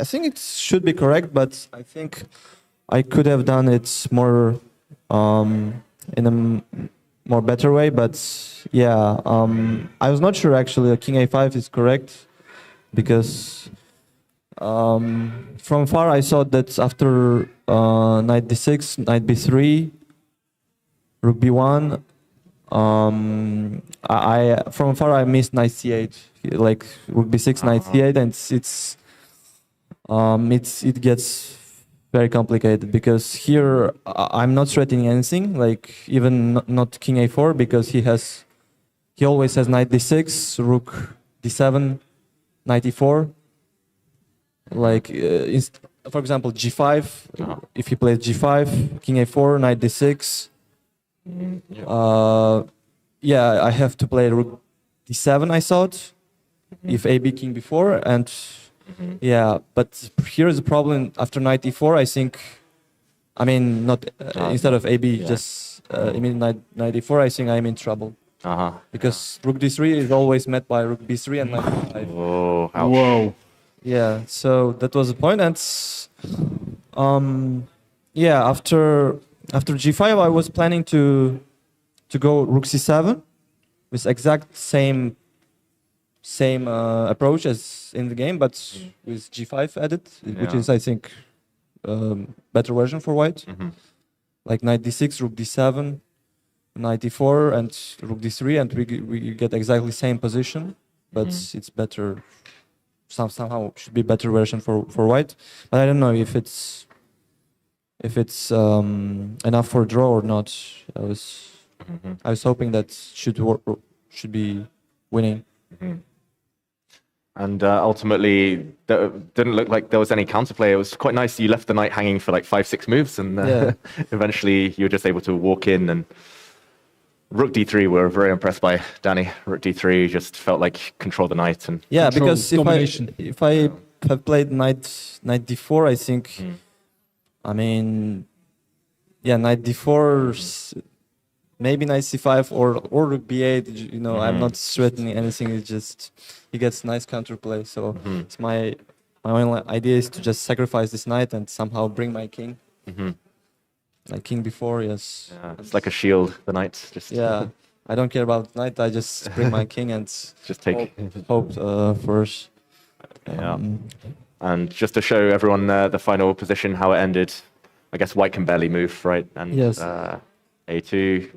think it should be correct, but I think I could have done it more in a more better way. But yeah, I was not sure actually king a5 is correct because from far I thought that after knight d6, knight b3, rook b1, from far I missed knight c8, like rook b6, knight c8, and it gets very complicated because here I'm not threatening anything, like even not king a4, because he always has knight d6, rook d7, knight e4. Like for example g5, if he plays g5, king a4, knight d6. Yeah, I have to play rook d7, I thought, if ab king b4, and Yeah, but here's the problem. After knight e4, I think, I mean, not instead of AB, just immediate knight e4, I think I'm in trouble. Because rook d3 is always met by rook b3 and knight e5. Oh, ouch. Whoa. Yeah, so that was the point. And yeah, after g5, I was planning to go rook c7 with exact same approach as in the game, but with g5 added, which is, I think, better version for white. Like knight d6, rook d7, knight e4, and rook d3, and we get exactly same position, but it's better. Somehow should be better version for white, but I don't know if it's enough for a draw or not. I was hoping that should be winning. And ultimately, didn't look like there was any counterplay. It was quite nice. You left the knight hanging for like 5-6 moves, and eventually you were just able to walk in. And rook d3, we're very impressed by Danny. Rook d3 just felt like control the knight. And because if I have played knight d4, I think, I mean, knight d4. Maybe knight c5 or rook b8. You know, I'm not threatening anything. It's just he gets nice counterplay. So it's my only idea is to just sacrifice this knight and somehow bring my king. Like king before, yes. Yeah, it's like a shield. The knight just. Yeah, I don't care about knight. I just bring my king and just take hope first. Yeah, and just to show everyone the final position, how it ended. I guess white can barely move, right? And yes. A2.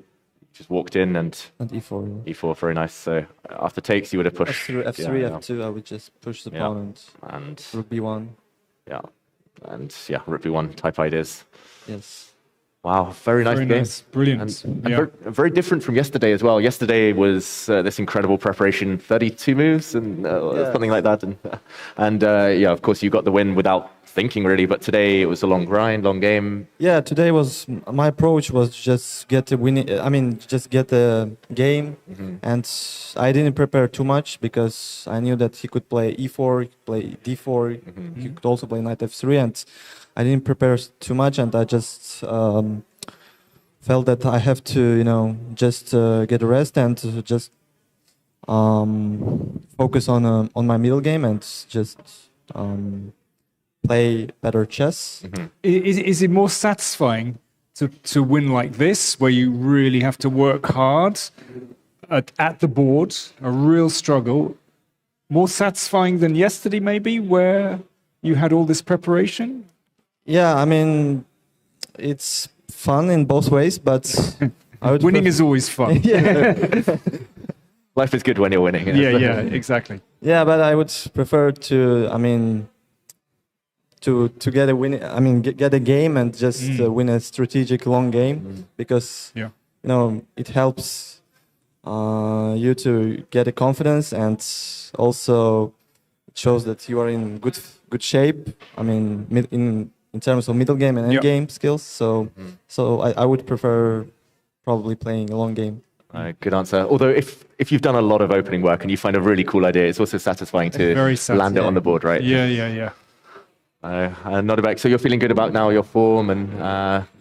Just walked in and e4. E4, very nice. So after takes, you would have pushed. F3, F2. I would just push the pawn and rook b1. Yeah, and rook b1 type ideas. Yes. Wow, very nice game. Nice. Brilliant. And very different from yesterday as well. Yesterday was this incredible preparation, 32 moves and something like that. And of course, you got the win without thinking really, but today it was a long grind, long game. Yeah, today was my approach was just get a winning. I mean, just get a game, and I didn't prepare too much because I knew that he could play e4, he could play d4, he could also play knight f3, and I didn't prepare too much, and I just felt that I have to, just get a rest and just focus on my middle game and just. Play better chess. Is it more satisfying to win like this, where you really have to work hard at the board, a real struggle, more satisfying than yesterday maybe, where you had all this preparation? Yeah, I mean, it's fun in both ways, but winning is always fun. Life is good when you're winning. Yeah, exactly. Yeah, but I would prefer to, to get a win. I mean, get a game and just win a strategic long game because it helps you to get a confidence, and also it shows that you are in good shape. I mean, in terms of middle game and end game skills. So I would prefer probably playing a long game. Good answer. Although if you've done a lot of opening work and you find a really cool idea, it's also satisfying to land it on the board, right? Yeah. Nodirbek, so you're feeling good about now your form and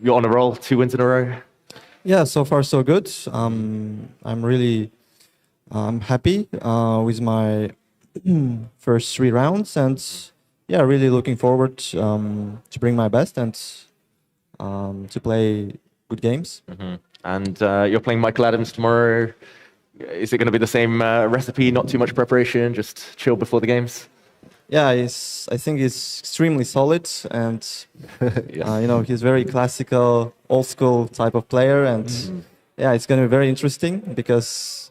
you're on a roll, 2 wins in a row? Yeah, so far so good. I'm really happy with my first 3 rounds, and really looking forward to bring my best and to play good games. And you're playing Michael Adams tomorrow. Is it going to be the same recipe, not too much preparation, just chill before the games? Yeah, I think he's extremely solid, and he's very classical, old school type of player, and it's going to be very interesting because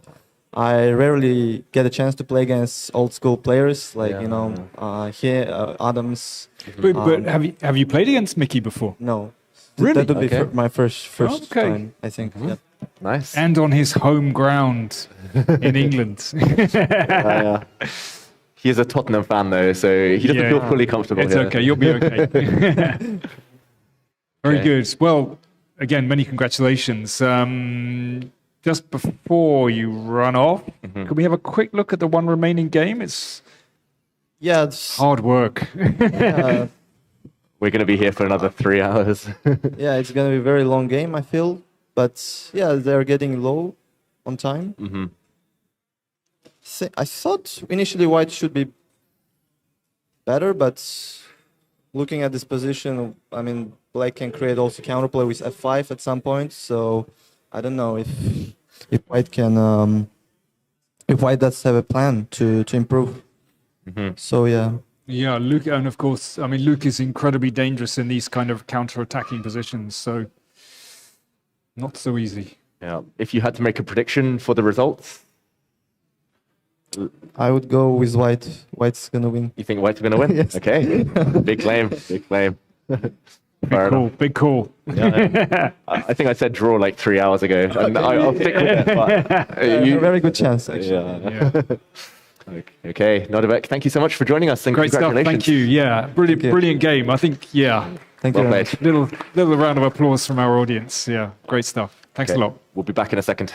I rarely get a chance to play against old school players like Adams. But have you played against Mickey before? No, really? That would be my first time, I think. Yeah. Nice. And on his home ground in England. He is a Tottenham fan, though, so he doesn't feel fully comfortable here. It's okay. You'll be okay. Very good. Well, again, many congratulations. Just before you run off, could we have a quick look at the one remaining game? It's Yeah, it's, Hard work. yeah, We're going to be here for another 3 hours. yeah, it's gonna be a very long game, I feel. But yeah, they're getting low on time. Hmm. I thought initially white should be better, but looking at this position, I mean, black can create also counterplay with f5 at some point. So I don't know if white can if white does have a plan to improve. Hmm. So yeah. Yeah, Luke, and of course, I mean, Luke is incredibly dangerous in these kind of counter-attacking positions, so not so easy. Yeah. If you had to make a prediction for the results, I would go with white. White's gonna win. you think White's going to win? Yes. Okay. Big claim. Big claim. Fair enough. Big call. Yeah, I think I said draw like 3 hours ago, and I'll stick with it. But, A very good chance, actually. yeah. Okay, Nodirbek, thank you so much for joining us, and Great stuff. congratulations. Thank you. Yeah, brilliant, you. brilliant game. I think, yeah, Thank you. Well very played. much. little round of applause from our audience. Yeah, great stuff. Thanks Okay, a lot. We'll be back in a second.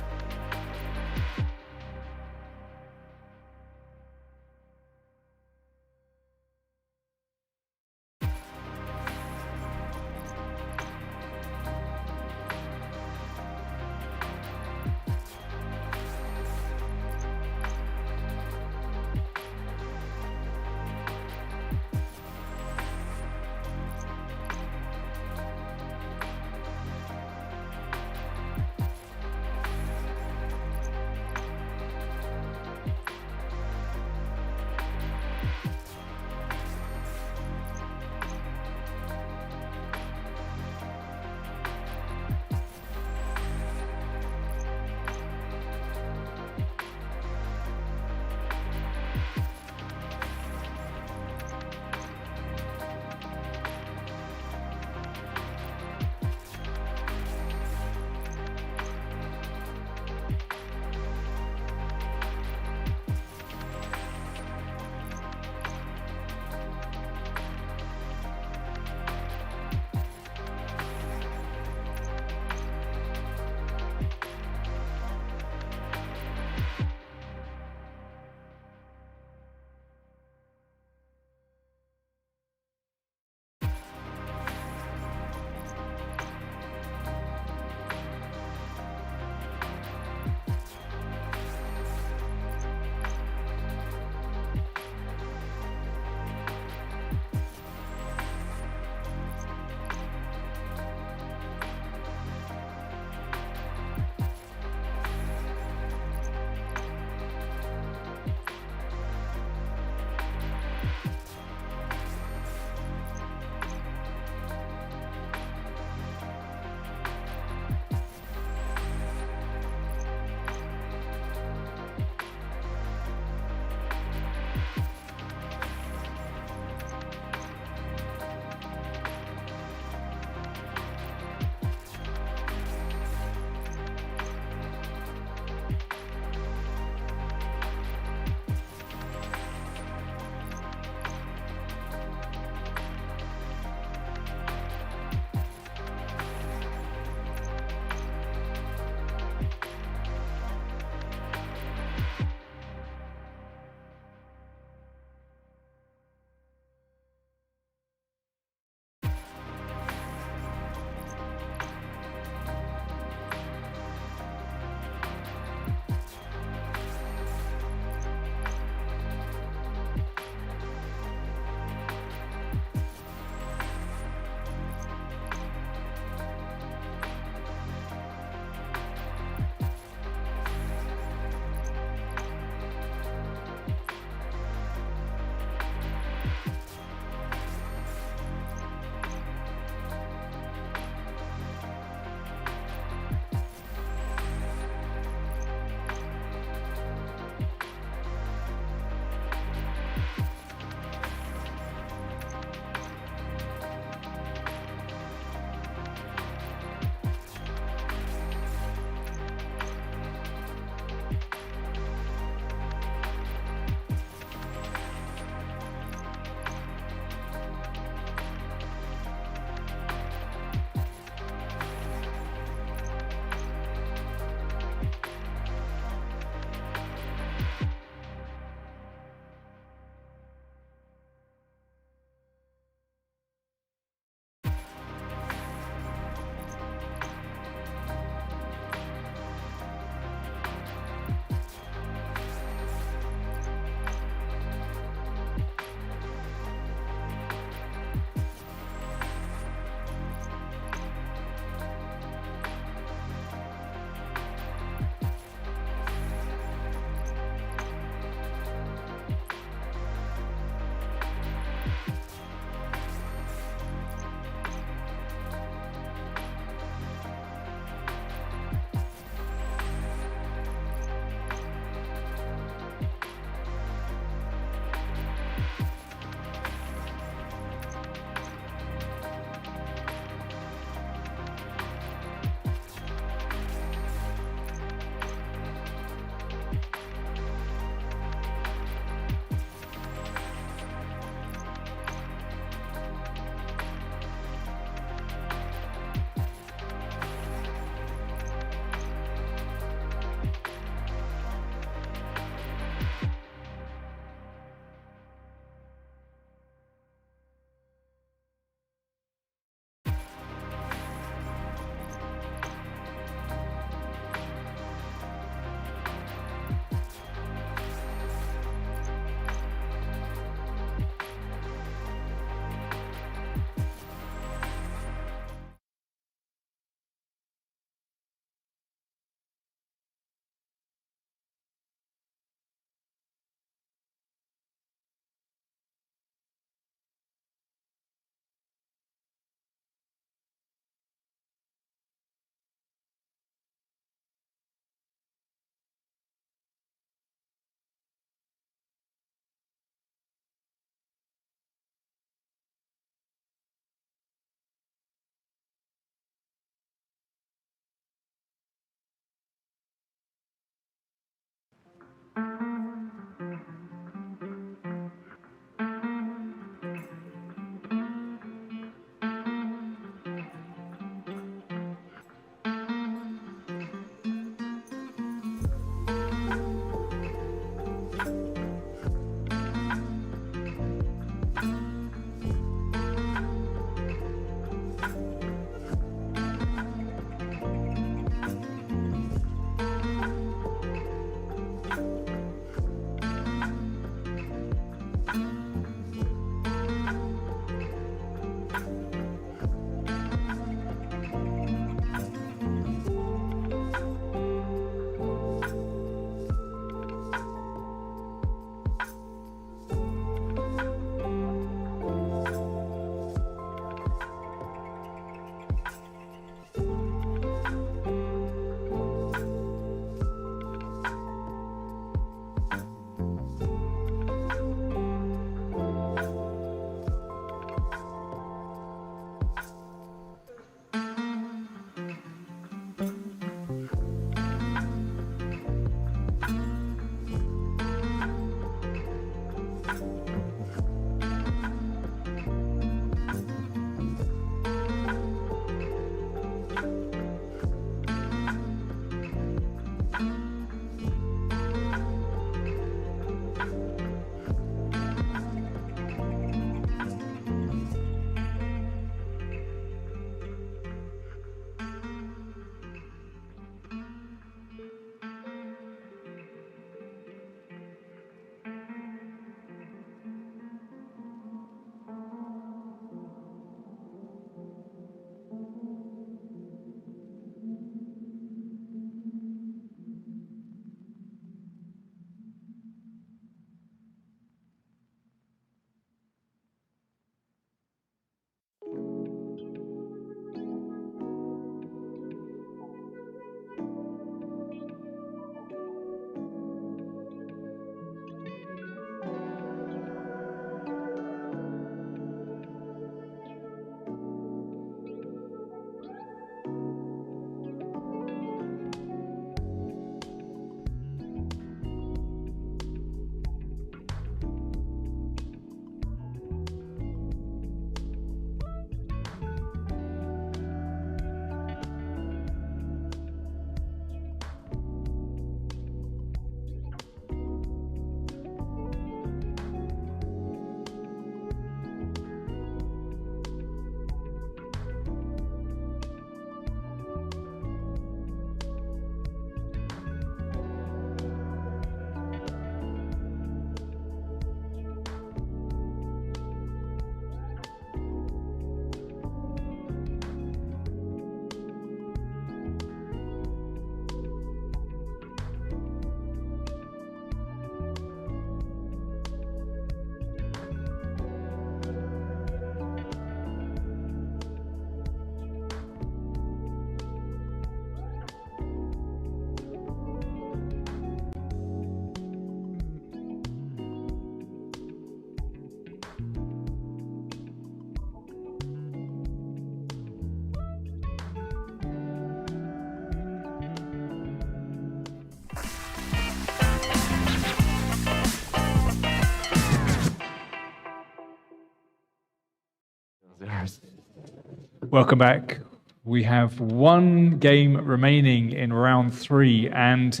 Welcome back. We have one game remaining in round 3, and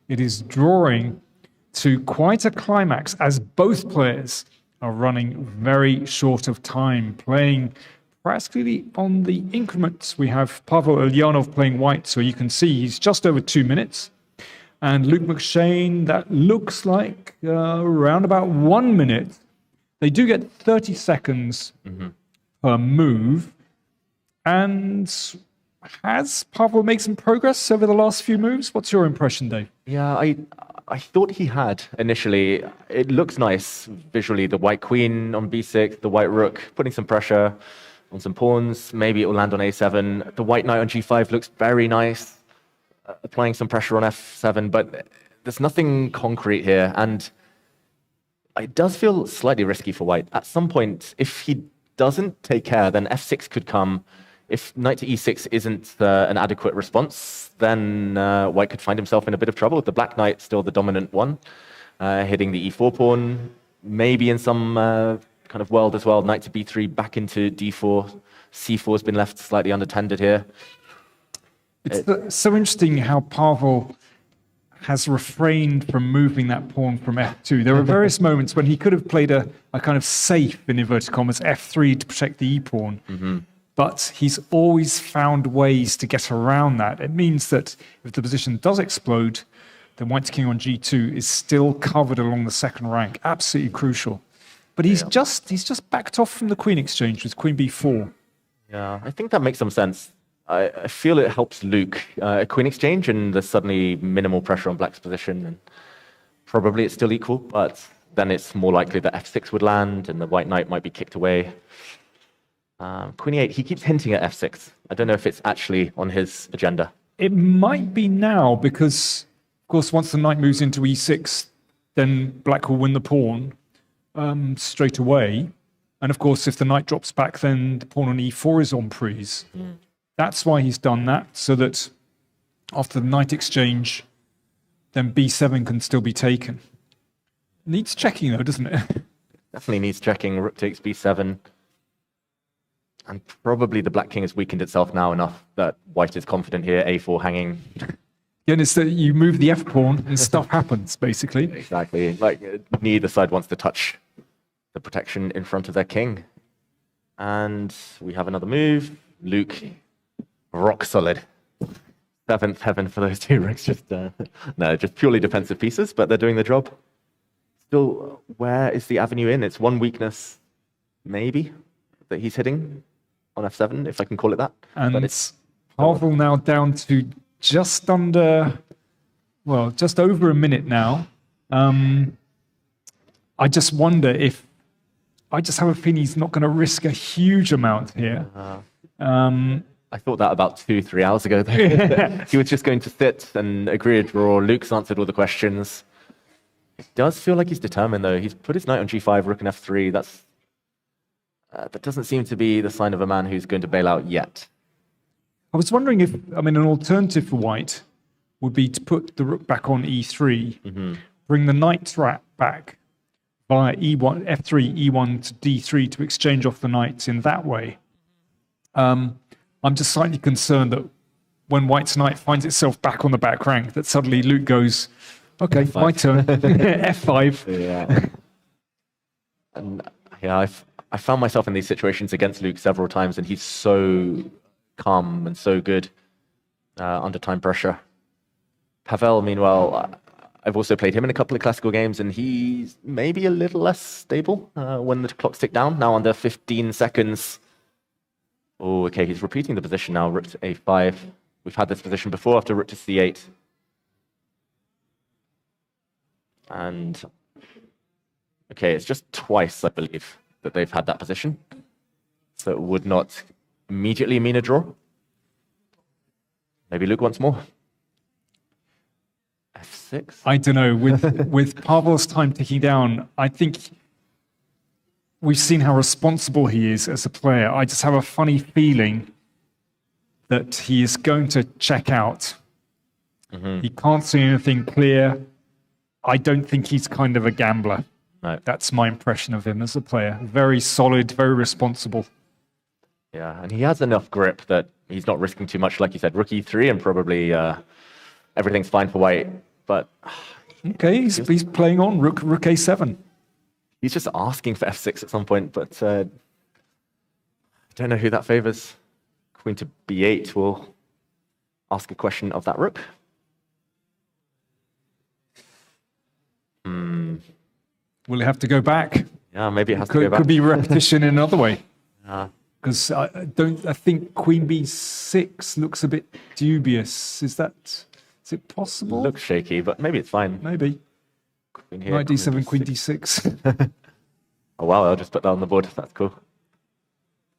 it is drawing to quite a climax as both players are running very short of time, playing practically on the increments. We have Pavel Ulyanov playing white, so you can see he's just over 2 minutes. And Luke McShane, that looks like around about 1 minute. They do get 30 seconds per move. And has Pavel made some progress over the last few moves? What's your impression, Dave? Yeah, I thought he had initially. It looks nice visually. The white queen on b6, the white rook, putting some pressure on some pawns. Maybe it will land on a7. The white knight on g5 looks very nice, applying some pressure on f7, but there's nothing concrete here. And it does feel slightly risky for white. At some point, if he doesn't take care, then f6 could come. If knight to e6 isn't an adequate response, then white could find himself in a bit of trouble. The black knight still the dominant one, hitting the e4 pawn. Maybe in some kind of world as well, knight to b3, back into d4. c4 has been left slightly unattended here. It's so interesting how Pavel has refrained from moving that pawn from f2. There were various moments when he could have played a kind of safe, in inverted commas, f3 to protect the e-pawn. But he's always found ways to get around that. It means that if the position does explode, then white's king on g2 is still covered along the second rank. Absolutely crucial. But he's just backed off from the queen exchange with queen b4. Yeah, I think that makes some sense. I feel it helps Luke. A queen exchange and there's suddenly minimal pressure on black's position. And probably it's still equal, but then it's more likely that f6 would land and the white knight might be kicked away. Queen e8, he keeps hinting at f6. I don't know if it's actually on his agenda. It might be now because, of course, once the knight moves into e6, then black will win the pawn straight away. And of course, if the knight drops back, then the pawn on e4 is en prise. That's why he's done that, so that after the knight exchange, then b7 can still be taken. Needs checking, though, doesn't it? Definitely needs checking. Rook takes b7. And probably the black king has weakened itself now enough that white is confident here, a4 hanging. Again, it's that you move the f-pawn and stuff happens, basically. Exactly. Like, neither side wants to touch the protection in front of their king. And we have another move. Luke, rock solid. Seventh heaven for those two rooks. Just purely defensive pieces, but they're doing the job. Still, where is the avenue in? It's one weakness, maybe, that he's hitting on f7, if I can call it that. And but it's Pavel now down to just over a minute now. I just wonder if, I just have a feeling he's not going to risk a huge amount here. I thought that about 2-3 hours ago. He was just going to sit and agree to draw. Luke's answered all the questions. It does feel like he's determined, though. He's put his knight on g5, rook on f3. That doesn't seem to be the sign of a man who's going to bail out yet. I was wondering if, an alternative for white would be to put the rook back on e3, bring the knight back via e1, f3, e1 to d3 to exchange off the knights in that way. I'm just slightly concerned that when white's knight finds itself back on the back rank, that suddenly Luke goes, okay, F5. My turn, f5. Yeah. And yeah, I found myself in these situations against Luke several times, and he's so calm and so good under time pressure. Pavel, meanwhile, I've also played him in a couple of classical games, and he's maybe a little less stable when the clocks tick down. Now under 15 seconds. Oh, okay, he's repeating the position now, rook to a5. We've had this position before after rook to c8. And, okay, it's just twice, I believe, that they've had that position. So it would not immediately mean a draw. Maybe Luke wants more. f6? I don't know. With Pavel's time ticking down, I think we've seen how responsible he is as a player. I just have a funny feeling that he is going to check out. He can't see anything clear. I don't think he's kind of a gambler. No. That's my impression of him as a player. Very solid, very responsible. Yeah, and he has enough grip that he's not risking too much. Like you said, rook e3 and probably everything's fine for white. But Okay, he's playing on rook a7. he's just asking for f6 at some point, but I don't know who that favors. Queen to b8 will ask a question of that rook. Will it have to go back? Yeah, maybe it has to go back. Could be repetition in another way. Yeah. Because I think Queen b6 looks a bit dubious. Is it possible? Looks shaky, but maybe it's fine. Maybe. Queen here, Knight d7, Queen d6. Oh wow, I'll just put that on the board. That's cool.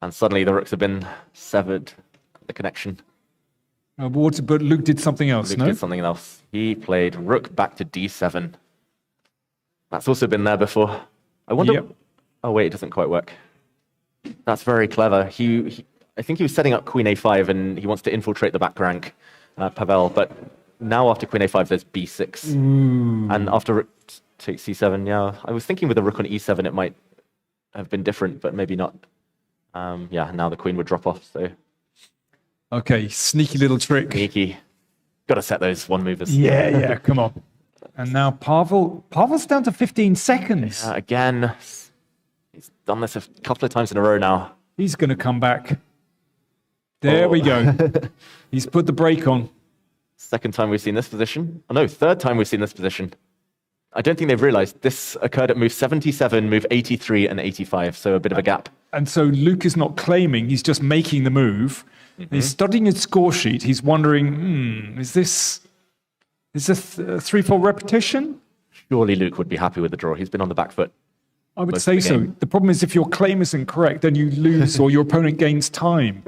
And suddenly the rooks have been severed, the connection. But Luke did something else, Luke no? did something else. He played rook back to d7. That's also been there before. I wonder... Yep. Oh wait, it doesn't quite work. That's very clever. I think he was setting up queen a5 and he wants to infiltrate the back rank, Pavel, but now after queen a5 there's b6. And after rook takes c7, yeah. I was thinking with a rook on e7 it might have been different, but maybe not. Yeah, now the queen would drop off, so... Okay, sneaky little trick. Sneaky. Got to set those one movers. Yeah, come on. And now Pavel's down to 15 seconds. Yeah, again, he's done this a couple of times in a row now. He's going to come back. There we go. He's put the brake on. Second time we've seen this position. Oh no, third time we've seen this position. I don't think they've realized this occurred at move 77, move 83, and 85, so a bit of a gap. And so Luke is not claiming, he's just making the move. He's studying his score sheet. He's wondering, is this a 3-4 repetition? Surely Luke would be happy with the draw. He's been on the back foot. I would say so. The problem is if your claim isn't correct, then you lose or your opponent gains time.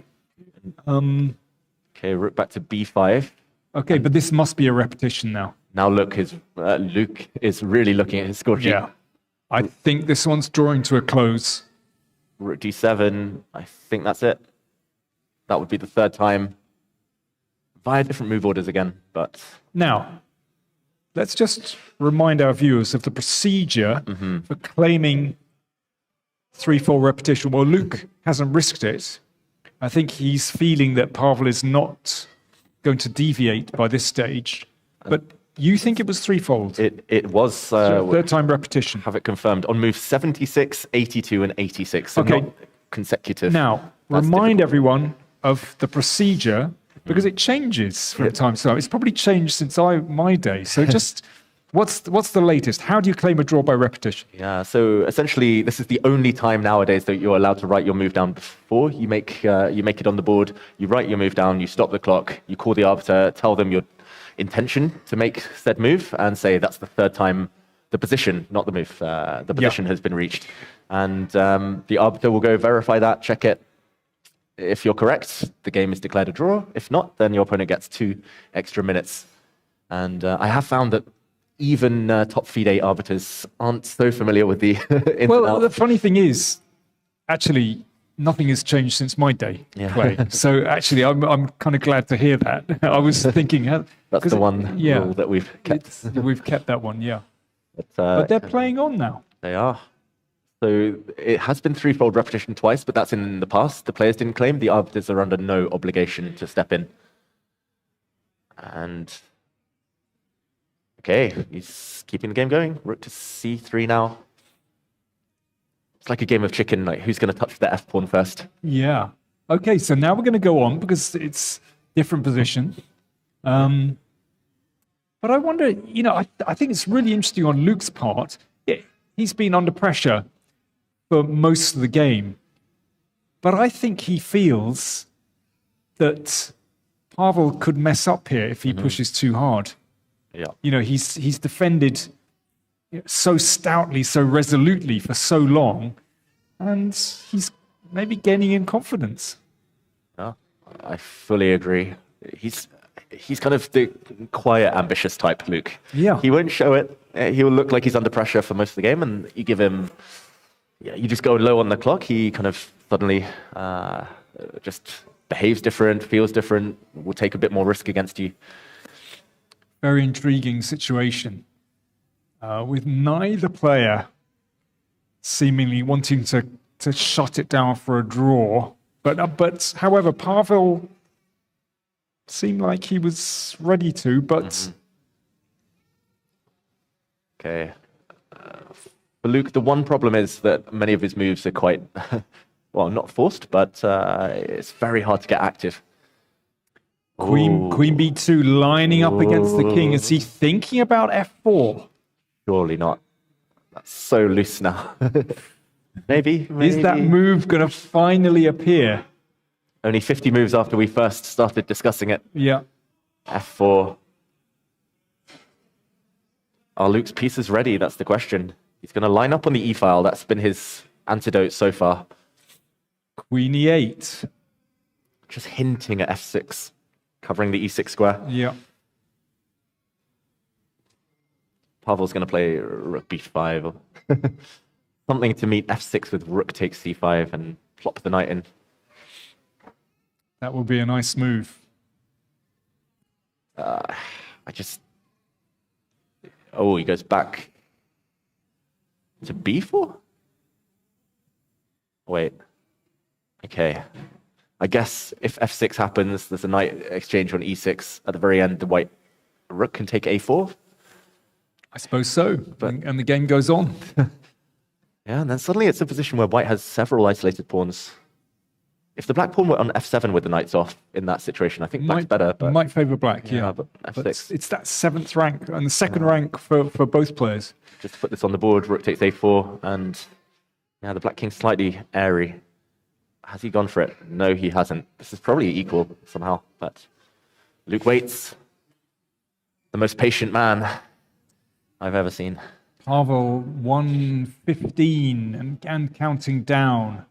Okay, rook back to b5. Okay, but this must be a repetition now. Now Luke is really looking at his score sheet. Yeah. I think this one's drawing to a close. Rook d7, I think that's it. That would be the third time. Via different move orders again, but... Now, let's just remind our viewers of the procedure for claiming 3-4 repetition. Well, Luke hasn't risked it. I think he's feeling that Pavel is not going to deviate by this stage. But you think it was threefold? It was... third time repetition. Have it confirmed. On move 76, 82, and 86. So Okay. not consecutive. Now, That's remind difficult. everyone of the procedure because it changes from time to time. It's probably changed since my day. So just what's the latest? How do you claim a draw by repetition? Yeah, so essentially this is the only time nowadays that you're allowed to write your move down before you make it on the board. You write your move down, you stop the clock, you call the arbiter, tell them your intention to make said move and say that's the third time the position, not the move, the position has been reached. And the arbiter will go verify that, check it. If you're correct, the game is declared a draw. If not, then your opponent gets 2 extra minutes. And I have found that even top FIDE arbiters aren't so familiar with the ins Well, and outs. the funny thing is, actually, nothing has changed since my day play. So actually, I'm kind of glad to hear that. I was thinking... That's the one rule that we've kept. We've kept that one, yeah. But But they're playing on now. they are. So it has been threefold repetition twice, but that's in the past. The players didn't claim. The arbiters are under no obligation to step in. And okay, he's keeping the game going. Rook to c3 now. It's like a game of chicken. Like who's going to touch the f pawn first? Yeah. Okay, so now we're going to go on because it's different position. But I wonder, I think it's really interesting on Luke's part. He's been under pressure for most of the game. But I think he feels that Pavel could mess up here if he pushes too hard. Yeah. He's defended so stoutly, so resolutely for so long, and he's maybe gaining in confidence. Yeah, I fully agree. He's kind of the quiet, ambitious type, Luke. Yeah. He won't show it. He will look like he's under pressure for most of the game, and you give him... Yeah, you just go low on the clock, he kind of suddenly just behaves different, feels different, will take a bit more risk against you. Very intriguing situation with neither player seemingly wanting to shut it down for a draw. But however, Pavel seemed like he was ready to, but Okay. For Luke, the one problem is that many of his moves are quite, well, not forced, but it's very hard to get active. Queen B2 lining up against the king. Is he thinking about F4? Surely not. That's so loose now. Maybe. Is that move going to finally appear? Only 50 moves after we first started discussing it. Yeah. F4. Are Luke's pieces ready? That's the question. He's going to line up on the E-file. That's been his antidote so far. Queen E8. Just hinting at F6, covering the E6 square. Yeah. Pavel's going to play Rook B5. Something to meet F6 with Rook takes C5 and plop the knight in. That would be a nice move. Oh, he goes back to B4? Wait. Okay. I guess if F6 happens, there's a knight exchange on E6. At the very end, the white rook can take A4. I suppose so. And the game goes on. Yeah, and then suddenly it's a position where white has several isolated pawns. If the black pawn were on F7 with the knights off in that situation, I think black's better. But might favour black, yeah. But F6. But it's that 7th rank and the 2nd rank for both players. Just to put this on the board, rook takes A4, and yeah, the black king's slightly airy. Has he gone for it? No, he hasn't. This is probably equal somehow, but Luke waits. The most patient man I've ever seen. Pavel 115 and counting down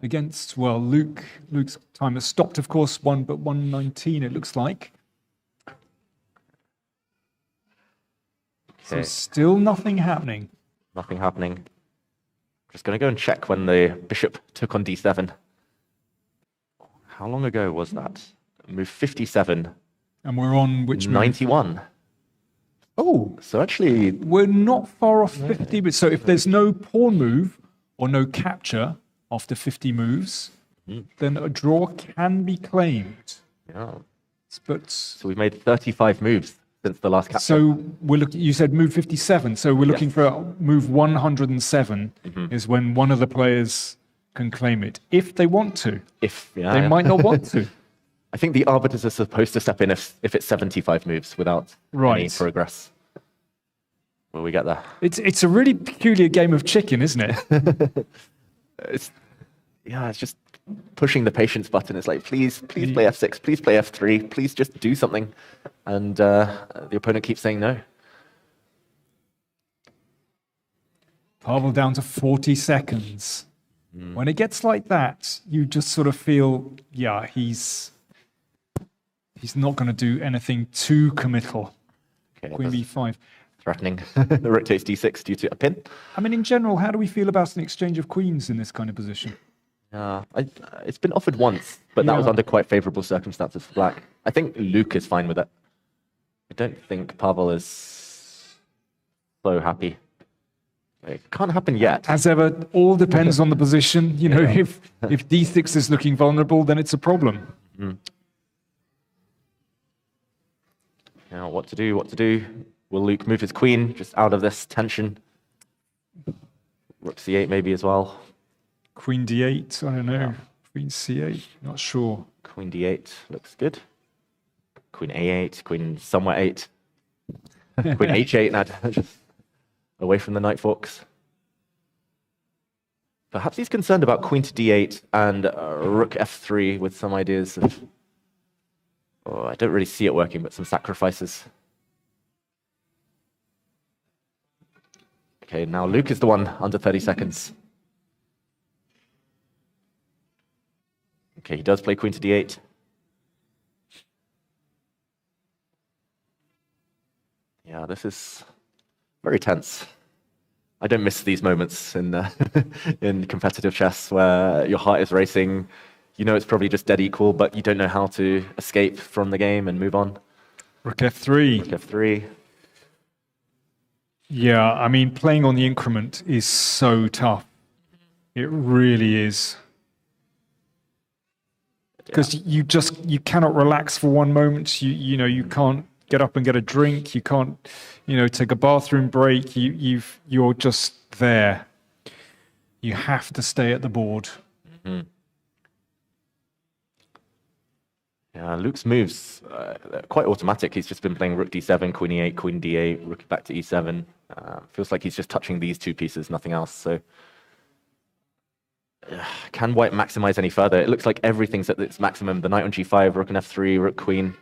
against, well, Luke's time has stopped, of course, but 119 it looks like. So still nothing happening. Nothing happening. Just going to go and check when the bishop took on D7. How long ago was that? Move 57. And we're on which move? 91. Oh, so actually we're not far off 50. But so if there's no pawn move or no capture after 50 moves, then a draw can be claimed. Yeah. But so we've made 35 moves since the last capture. So we're looking. You said move 57. So we're looking for move 107 is when one of the players can claim it if they want to. They might not want to. I think the arbiters are supposed to step in if it's 75 moves without any progress. Will we get there? It's a really peculiar game of chicken, isn't it? It's just pushing the patience button. It's like, please play F6, please play F3, please just do something. And the opponent keeps saying no. Pavel down to 40 seconds. When it gets like that, you just sort of feel, yeah, he's not going to do anything too committal. Okay, Queen B5. Threatening. Rook takes D6 due to a pin. I mean, in general, how do we feel about an exchange of queens in this kind of position? It's been offered once, but that was under quite favorable circumstances for black. I think Luke is fine with it. I don't think Pavel is so happy. It can't happen yet. As ever, all depends on the position. You know, if D6 is looking vulnerable, then it's a problem. Now, what to do? Will Luke move his queen just out of this tension? Rook C8 maybe as well. Queen D8, I don't know. Queen C8, not sure. Queen D8 looks good. Queen A8, Queen somewhere 8. Queen H8, now just away from the knight forks. Perhaps he's concerned about Queen to D8 and Rook F3 with some ideas of... Oh, I don't really see it working, but some sacrifices. Okay, now Luke is the one under 30 seconds. Okay, he does play Queen to D8. Yeah, this is very tense. I don't miss these moments in in competitive chess where your heart is racing. You know it's probably just dead equal, but you don't know how to escape from the game and move on. Rook F3. Rook F3. Yeah, I mean, playing on the increment is so tough. It really is. because you cannot relax for one moment. You can't get up and get a drink. You can't take a bathroom break. You're just there. You have to stay at the board. Mm-hmm. Yeah, Luke's moves quite automatic. He's just been playing rook d7, queen e8, queen d8, rook back to e7. Feels like he's just touching these two pieces, nothing else. So can white maximize any further? It looks like everything's at its maximum. The knight on g5, rook on f3, rook queen.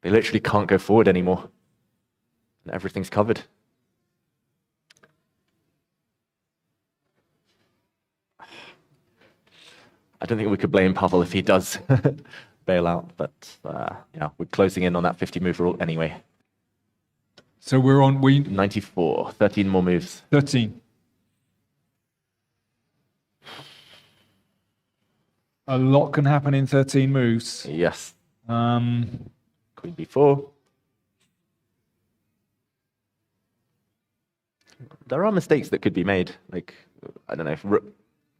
They literally can't go forward anymore. And everything's covered. I don't think we could blame Pavel if he does bail out, but we're closing in on that 50 move rule anyway. So we're on 94, 13 more moves. 13. A lot can happen in 13 moves. Yes. Queen b4. There are mistakes that could be made, like, I don't know,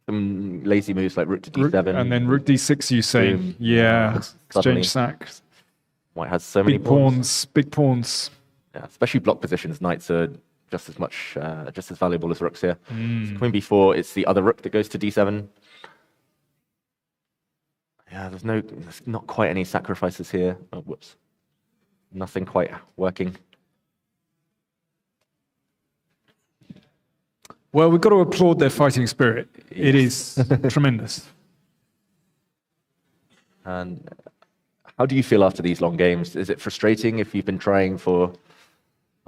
some lazy moves like rook to d7. And then rook d6, you say. Boom. Yeah, Suddenly. exchange sacks. White has so many Big pawns, big pawns. Yeah, especially block positions. Knights are just as valuable as rooks here. Mm. So queen b4, it's the other rook that goes to d7. Yeah, there's not quite any sacrifices here. Oh, whoops. Nothing quite working. Well, we've got to applaud their fighting spirit. It is tremendous. And how do you feel after these long games? Is it frustrating if you've been trying for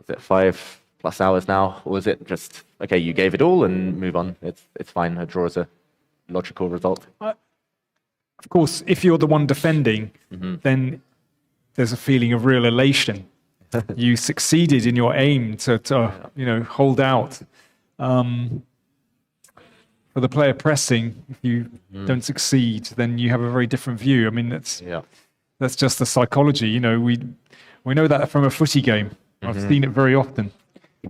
5+ hours now? Or is it just, okay, you gave it all and move on? It's fine. A draw is a logical result. Of course, if you're the one defending, then there's a feeling of real elation. You succeeded in your aim to hold out. For the player pressing, if you don't succeed, then you have a very different view. I mean, that's just the psychology. We know that from a footy game. I've seen it very often.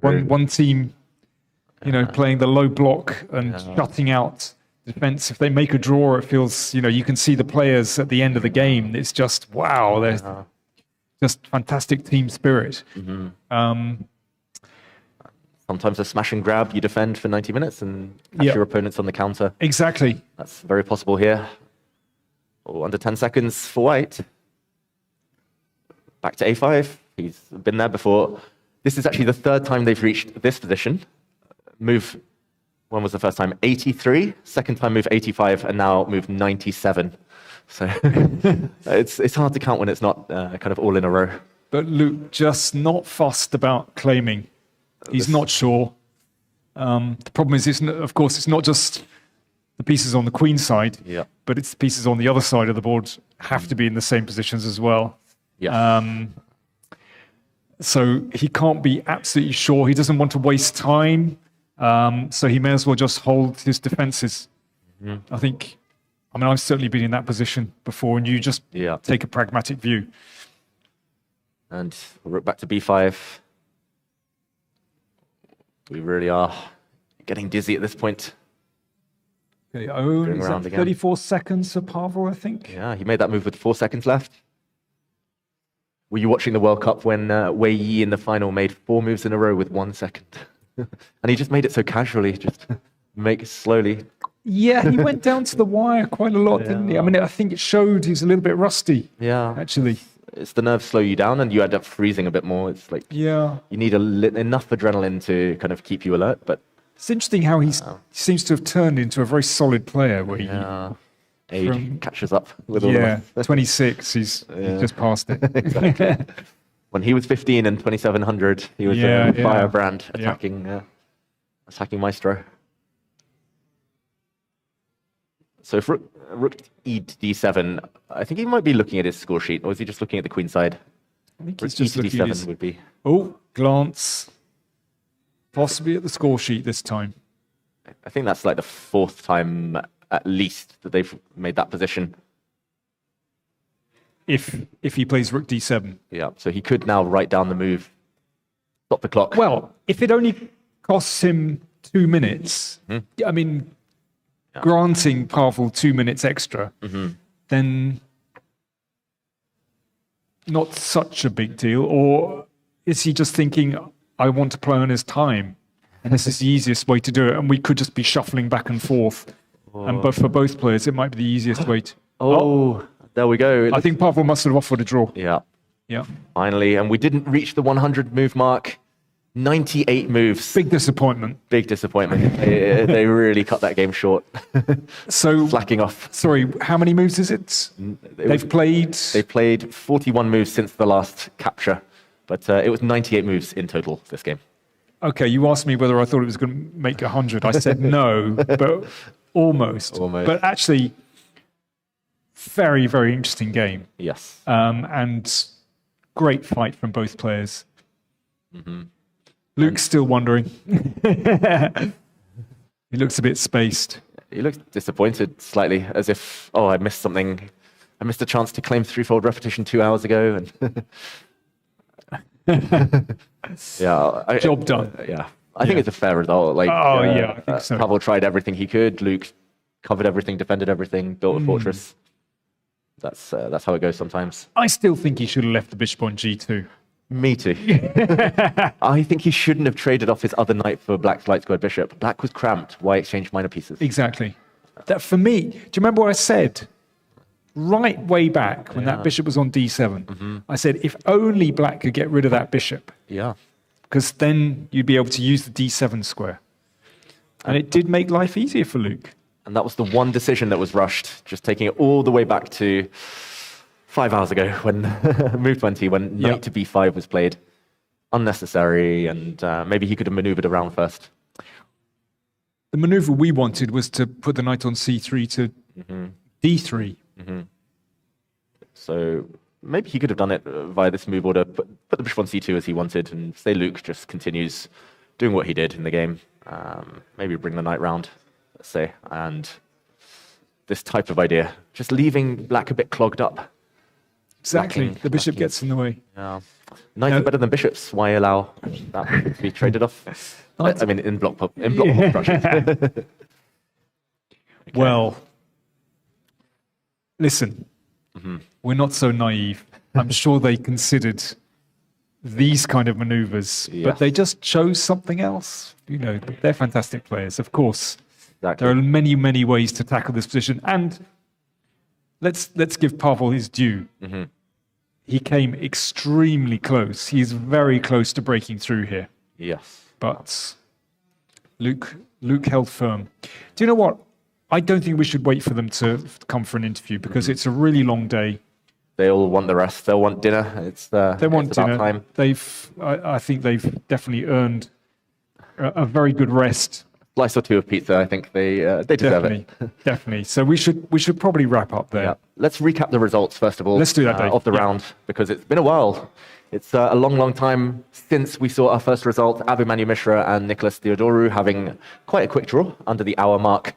One team, playing the low block and shutting out defense. If they make a draw, it feels, you can see the players at the end of the game. It's just, wow, there's just fantastic team spirit. Sometimes a smash and grab, you defend for 90 minutes and catch your opponents on the counter. Exactly. That's very possible here. Oh, under 10 seconds for white. Back to a5. He's been there before. This is actually the third time they've reached this position. Move, when was the first time? 83. Second time move 85, and now move 97. So it's hard to count when it's not kind of all in a row. But Luke, just not fussed about claiming. He's not sure. The problem is, of course, it's not just the pieces on the queen side, but it's the pieces on the other side of the board have to be in the same positions as well. So he can't be absolutely sure. He doesn't want to waste time. So he may as well just hold his defenses. I've certainly been in that position before, and you just take a pragmatic view. And rook back to b5. We really are getting dizzy at this point. Okay, is that 34 seconds for Pavel, I think? Yeah, he made that move with 4 seconds left. Were you watching the World Cup when Wei Yi in the final made 4 moves in a row with 1 second? And he just made it so casually, just make it slowly. Yeah, he went down to the wire quite a lot, didn't he? I mean, I think it showed he's a little bit rusty. Yeah. Actually. It's the nerves slow you down and you end up freezing a bit more. It's like you need enough adrenaline to kind of keep you alert. But it's interesting how he seems to have turned into a very solid player. Where age catches up with all of us. 26, he's just passed it. Exactly. When he was 15 and 2700, he was a firebrand attacking Maestro. So if rook e d7, I think he might be looking at his score sheet, or is he just looking at the queen side? I think he's just looking at d7 would be. Oh, glance. Possibly at the score sheet this time. I think that's like the 4th time at least that they've made that position. If he plays rook d7. Yeah, so he could now write down the move, stop the clock. Well, if it only costs him 2 minutes, I mean, granting Pavel 2 minutes extra, then not such a big deal? Or is he just thinking, I want to play on his time, and this is the easiest way to do it, and we could just be shuffling back and forth? And but for both players, it might be the easiest way to... There we go. I think Pavel must have offered a draw. Yeah. Yeah. Finally, and we didn't reach the 100 move mark. 98 moves. Big disappointment. Big disappointment. They really cut that game short. So slacking off. Sorry, how many moves is it? They've played 41 moves since the last capture, but it was 98 moves in total this game. Okay, you asked me whether I thought it was going to make 100. I said no, but almost. But actually, very, very interesting game. Yes. And great fight from both players. Luke's still wondering. He looks a bit spaced. He looks disappointed slightly, as if, I missed something. I missed a chance to claim threefold repetition 2 hours ago. And Job done. I think it's a fair result. I think so. Pavel tried everything he could. Luke covered everything, defended everything, built a fortress. That's how it goes sometimes. I still think he should have left the bishop on g2. Me too. I think he shouldn't have traded off his other knight for Black's light squared bishop. Black was cramped. Why exchange minor pieces? Exactly. That for me, do you remember what I said? Right way back when that bishop was on d7, I said, if only Black could get rid of that bishop. Yeah. Because then you'd be able to use the d7 square. And it did make life easier for Luke. And that was the one decision that was rushed, just taking it all the way back to 5 hours ago when move 20, when knight to b5 was played. Unnecessary, and maybe he could have maneuvered around first. The maneuver we wanted was to put the knight on c3 to d3. So maybe he could have done it via this move order, put the bishop on c2 as he wanted, and say Luke just continues doing what he did in the game. Maybe bring the knight round, let's say, and this type of idea, just leaving Black a bit clogged up. Exactly. The bishop gets in the way. Yeah. Knights are better than bishops. Why allow that to be traded off? I mean, in block construction. Well, listen, we're not so naive. I'm sure they considered these kind of maneuvers, but they just chose something else. You know, they're fantastic players, of course. Exactly. There are many, many ways to tackle this position, and let's give Pavel his due. He came extremely close. He's very close to breaking through here. Yes. But Luke held firm. Do you know what? I don't think we should wait for them to come for an interview because it's a really long day. They all want the rest. They'll want dinner. They want dinner. Time. I think they've definitely earned a very good rest. Slice or two of pizza. I think they deserve it. Definitely. So we should probably wrap up there. Yeah. Let's recap the results first of all. Let's do that, Dave. Of the round, because it's been a while. It's a long, long time since we saw our first result. Abhimanyu Mishra and Nicholas Theodorou having quite a quick draw under the hour mark.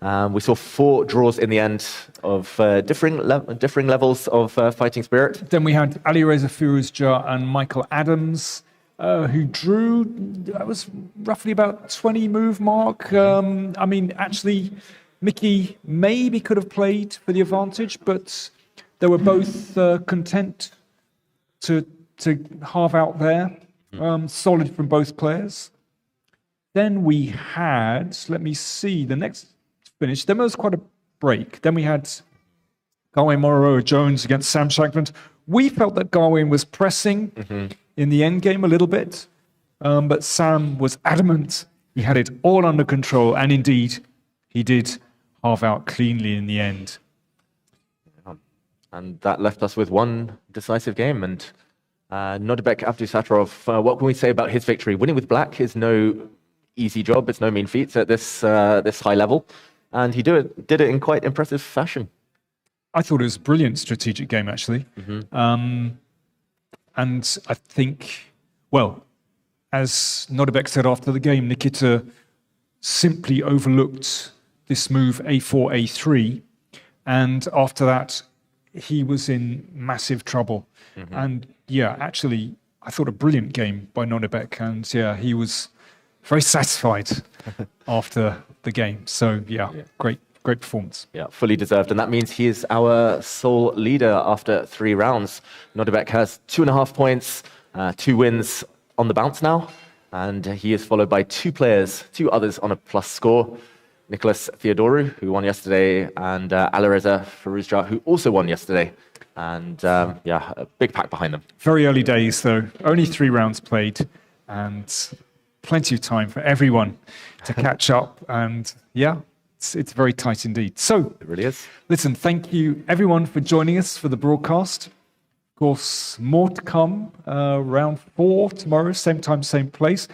We saw 4 draws in the end of differing levels of fighting spirit. Then we had Alireza Firouzja and Michael Adams, who drew, that was roughly about 20 move mark. I mean, actually, Mickey maybe could have played for the advantage, but they were both content to halve out there. Solid from both players. Then we had, let me see, the next finish. Then there was quite a break. Then we had Gawain Mororoa Jones against Sam Shankland. We felt that Gawain was pressing in the end game a little bit, but Sam was adamant. He had it all under control, and indeed, he did halve out cleanly in the end. And that left us with one decisive game. And Nodirbek Abdusattorov, what can we say about his victory? Winning with Black is no easy job. It's no mean feat at this high level. And he did it in quite impressive fashion. I thought it was a brilliant strategic game, actually. And I think, well, as Nodirbek said after the game, Nikita simply overlooked this move a4, a3. And after that, he was in massive trouble. And yeah, actually, I thought a brilliant game by Nodirbek. And yeah, he was very satisfied after the game. So yeah, great Great performance. Yeah, fully deserved. And that means he is our sole leader after 3 rounds. Nodirbek has 2.5 points, 2 wins on the bounce now. And he is followed by 2 others on a plus score. Nicholas Theodoru, who won yesterday, and Alireza Firouzja, who also won yesterday. And yeah, a big pack behind them. Very early days, though. Only 3 rounds played, and plenty of time for everyone to catch up. And yeah, it's very tight indeed. So, It really is. listen, thank you everyone for joining us for the broadcast. Of course, more to come. Round 4 tomorrow, same time, same place.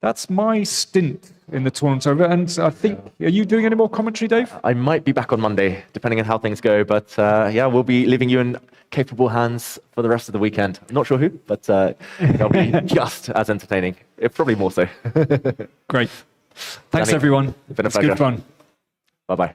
That's my stint in the tournament over. And I think, are you doing any more commentary, Dave? I might be back on Monday, depending on how things go. But yeah, we'll be leaving you in capable hands for the rest of the weekend. I'm not sure who, but they'll be just as entertaining. Probably more so. Great. Thanks, Danny, everyone. it's been a It's pleasure. good fun. Bye-bye.